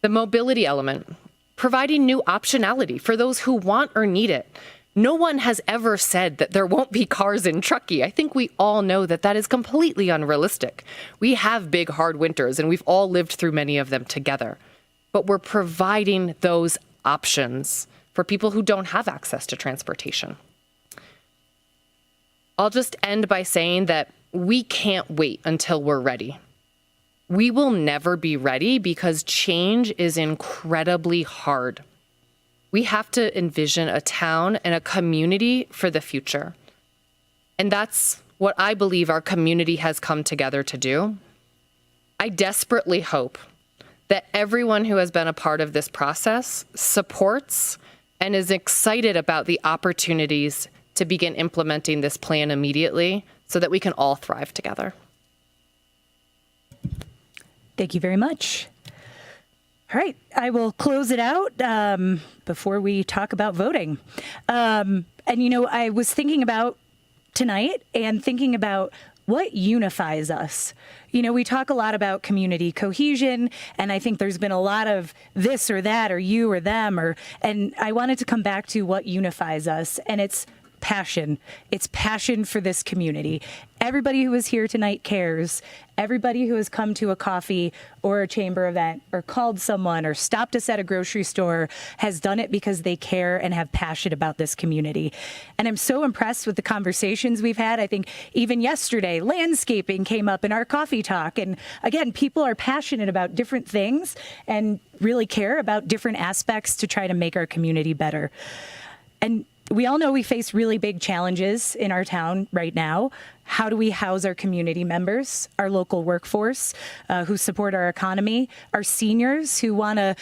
The mobility element, providing new optionality for those who want or need it. No one has ever said that there won't be cars in Truckee. I think we all know that that is completely unrealistic. We have big, hard winters, and we've all lived through many of them together. But we're providing those options for people who don't have access to transportation. I'll just end by saying that we can't wait until we're ready. We will never be ready because change is incredibly hard. We have to envision a town and a community for the future. And that's what I believe our community has come together to do. I desperately hope that everyone who has been a part of this process supports and is excited about the opportunities to begin implementing this plan immediately so that we can all thrive together. Thank you very much. All right, I will close it out before we talk about voting. And, you know, I was thinking about tonight and thinking about what unifies us. You know, we talk a lot about community cohesion, and I think there's been a lot of this or that or you or them, and I wanted to come back to what unifies us, and it's passion. It's passion for this community. Everybody who is here tonight cares. Everybody who has come to a coffee or a chamber event or called someone or stopped us at a grocery store has done it because they care and have passion about this community. And I'm so impressed with the conversations we've had. I think even yesterday, landscaping came up in our coffee talk. And again, people are passionate about different things and really care about different aspects to try to make our community better. And we all know we face really big challenges in our town right now. How do we house our community members, our local workforce who support our economy, our seniors who want to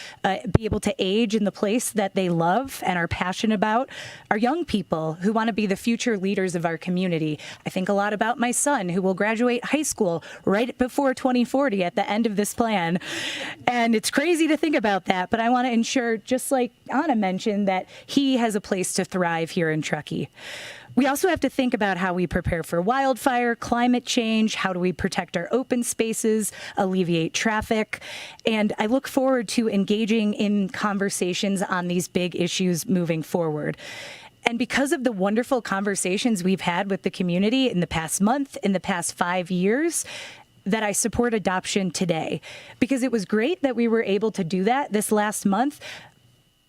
be able to age in the place that they love and are passionate about, our young people who want to be the future leaders of our community. I think a lot about my son who will graduate high school right before 2040 at the end of this plan. And it's crazy to think about that, but I want to ensure, just like Anna mentioned, that he has a place to thrive here in Truckee. We also have to think about how we prepare for wildfire, climate change, how do we protect our open spaces, alleviate traffic, and I look forward to engaging in conversations on these big issues moving forward. And because of the wonderful conversations we've had with the community in the past month, in the past 5 years, that I support adoption today. Because it was great that we were able to do that this last month,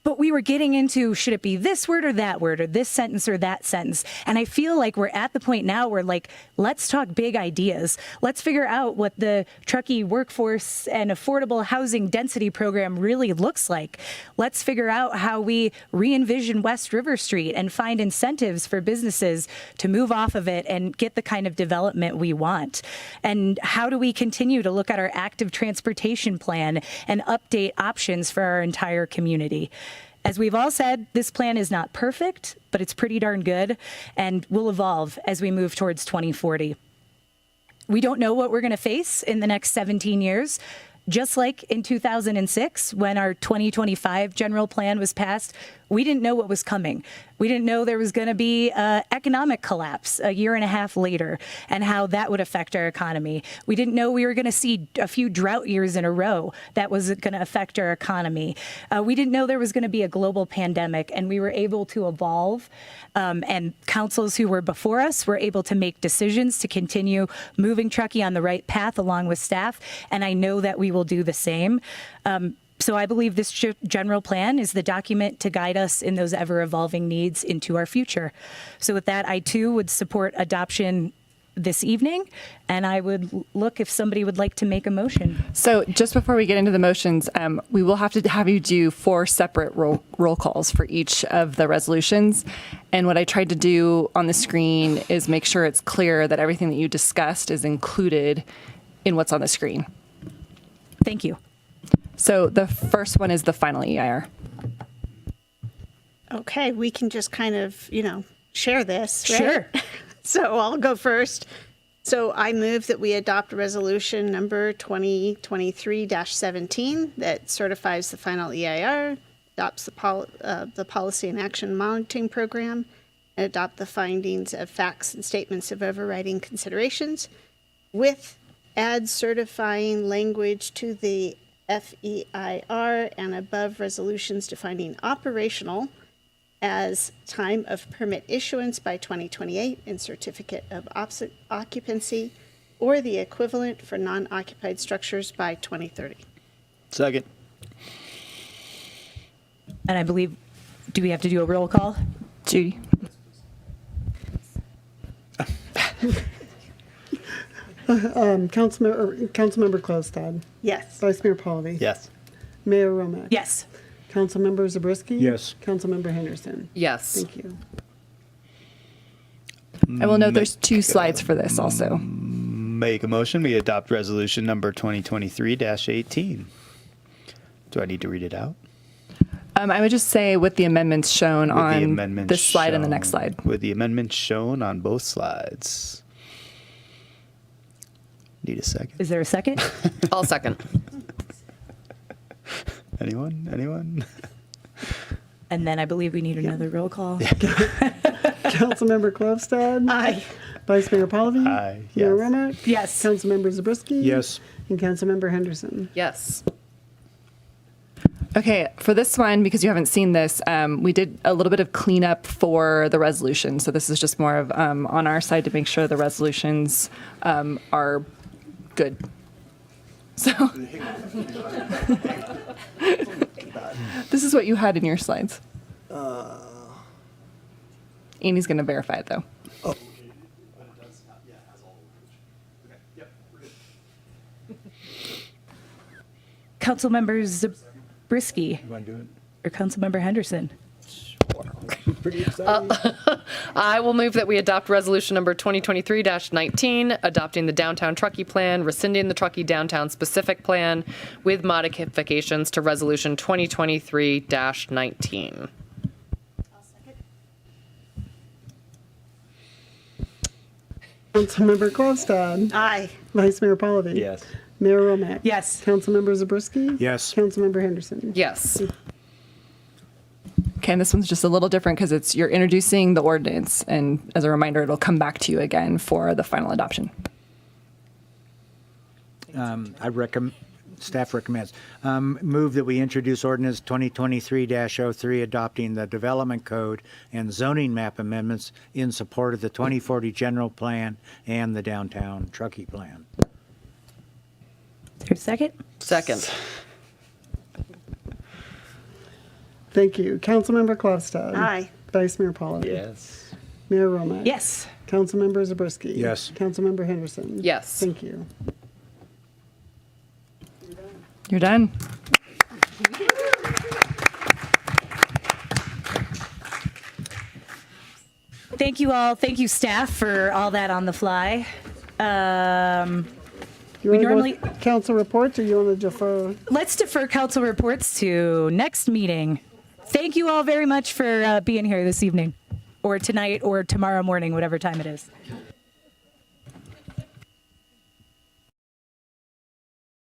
but we were getting into, should it be this word or that word, or this sentence or that sentence? And I feel like we're at the point now where, like, let's talk big ideas. Let's figure out what the Truckee workforce and affordable housing density program really looks like. Let's figure out how we re-envision West River Street and find incentives for businesses to move off of it and get the kind of development we want. And how do we continue to look at our active transportation plan and update options for our entire community? As we've all said, this plan is not perfect, but it's pretty darn good and will evolve as we move towards 2040. We don't know what we're going to face in the next 17 years. Just like in 2006, when our 2025 general plan was passed, we didn't know what was coming. We didn't know there was going to be economic collapse a year and a half later and how that would affect our economy. We didn't know we were going to see a few drought years in a row that was going to affect our economy. We didn't know there was going to be a global pandemic, and we were able to evolve, and councils who were before us were able to make decisions to continue moving Truckee on the right path along with staff, and I know that we will do the same. So I believe this general plan is the document to guide us in those ever-evolving needs into our future. So with that, I too would support adoption this evening, and I would look if somebody would like to make a motion. So just before we get into the motions, we will have to have you do 4 separate roll calls for each of the resolutions. And what I tried to do on the screen is make sure it's clear that everything that you discussed is included in what's on the screen. Thank you. So the first one is the final EIR. Okay, we can just kind of, share this, right? Sure. So I'll go first. So I move that we adopt resolution number 2023-17 that certifies the final EIR, adopts the policy and action monitoring program, and adopt the findings of facts and statements of overriding considerations with add certifying language to the FEIR and above resolutions defining operational as time of permit issuance by 2028 and certificate of occupancy or the equivalent for non-occupied structures by 2030. Second. And I believe, do we have to do a roll call? Judy? Councilmember Klostad. Yes. Vice Mayor Pallavi. Yes. Mayor Romack. Yes. Councilmember Zabriskie. Yes. Councilmember Henderson. Yes. Thank you. I will note there's 2 slides for this also. Make a motion. We adopt resolution number 2023-18. Do I need to read it out? I would just say with the amendments shown With the on amendments this slide and the next shown- slide. With the amendments shown on both slides. Need a second? Is there a second? I'll second. Anyone? And then I believe we need another roll call. Councilmember Klostad. Aye. Vice Mayor Pallavi. Aye. Mayor Yes. Romack. Yes. Councilmember Zabriskie. Yes. And Councilmember Henderson. Yes. Okay, for this one, because you haven't seen this, we did a little bit of cleanup for the resolution. So this is just more of on our side to make sure the resolutions are good. So this is what you had in your slides. Annie's going to verify it, though. Councilmember Zabriskie You want to do it? or Councilmember Henderson? Pretty exciting. I will move that we adopt resolution number 2023-19, adopting the downtown Truckee plan, rescinding the Truckee downtown specific plan with modifications to resolution 2023-19. Councilmember Klostad. Aye. Vice Mayor Pallavi. Yes. Mayor Romack. Yes. Councilmember Zabriskie. Yes. Councilmember Henderson. Yes. Okay, and this one's just a little different because you're introducing the ordinance, and as a reminder, it'll come back to you again for the final adoption. Staff recommends. Move that we introduce ordinance 2023-03 adopting the development code and zoning map amendments in support of the 2040 general plan and the downtown Truckee plan. Is there a second? Second. Thank you. Councilmember Klostad. Aye. Vice Mayor Pallavi. Yes. Mayor Romack. Yes. Councilmember Zabriskie. Yes. Councilmember Henderson. Yes. Thank you. You're done. Thank you all. Thank you, staff, for all that on the fly. You We want to normally- go with council reports, or you want to defer? Let's defer council reports to next meeting. Thank you all very much for being here this evening, or tonight, or tomorrow morning, whatever time it is.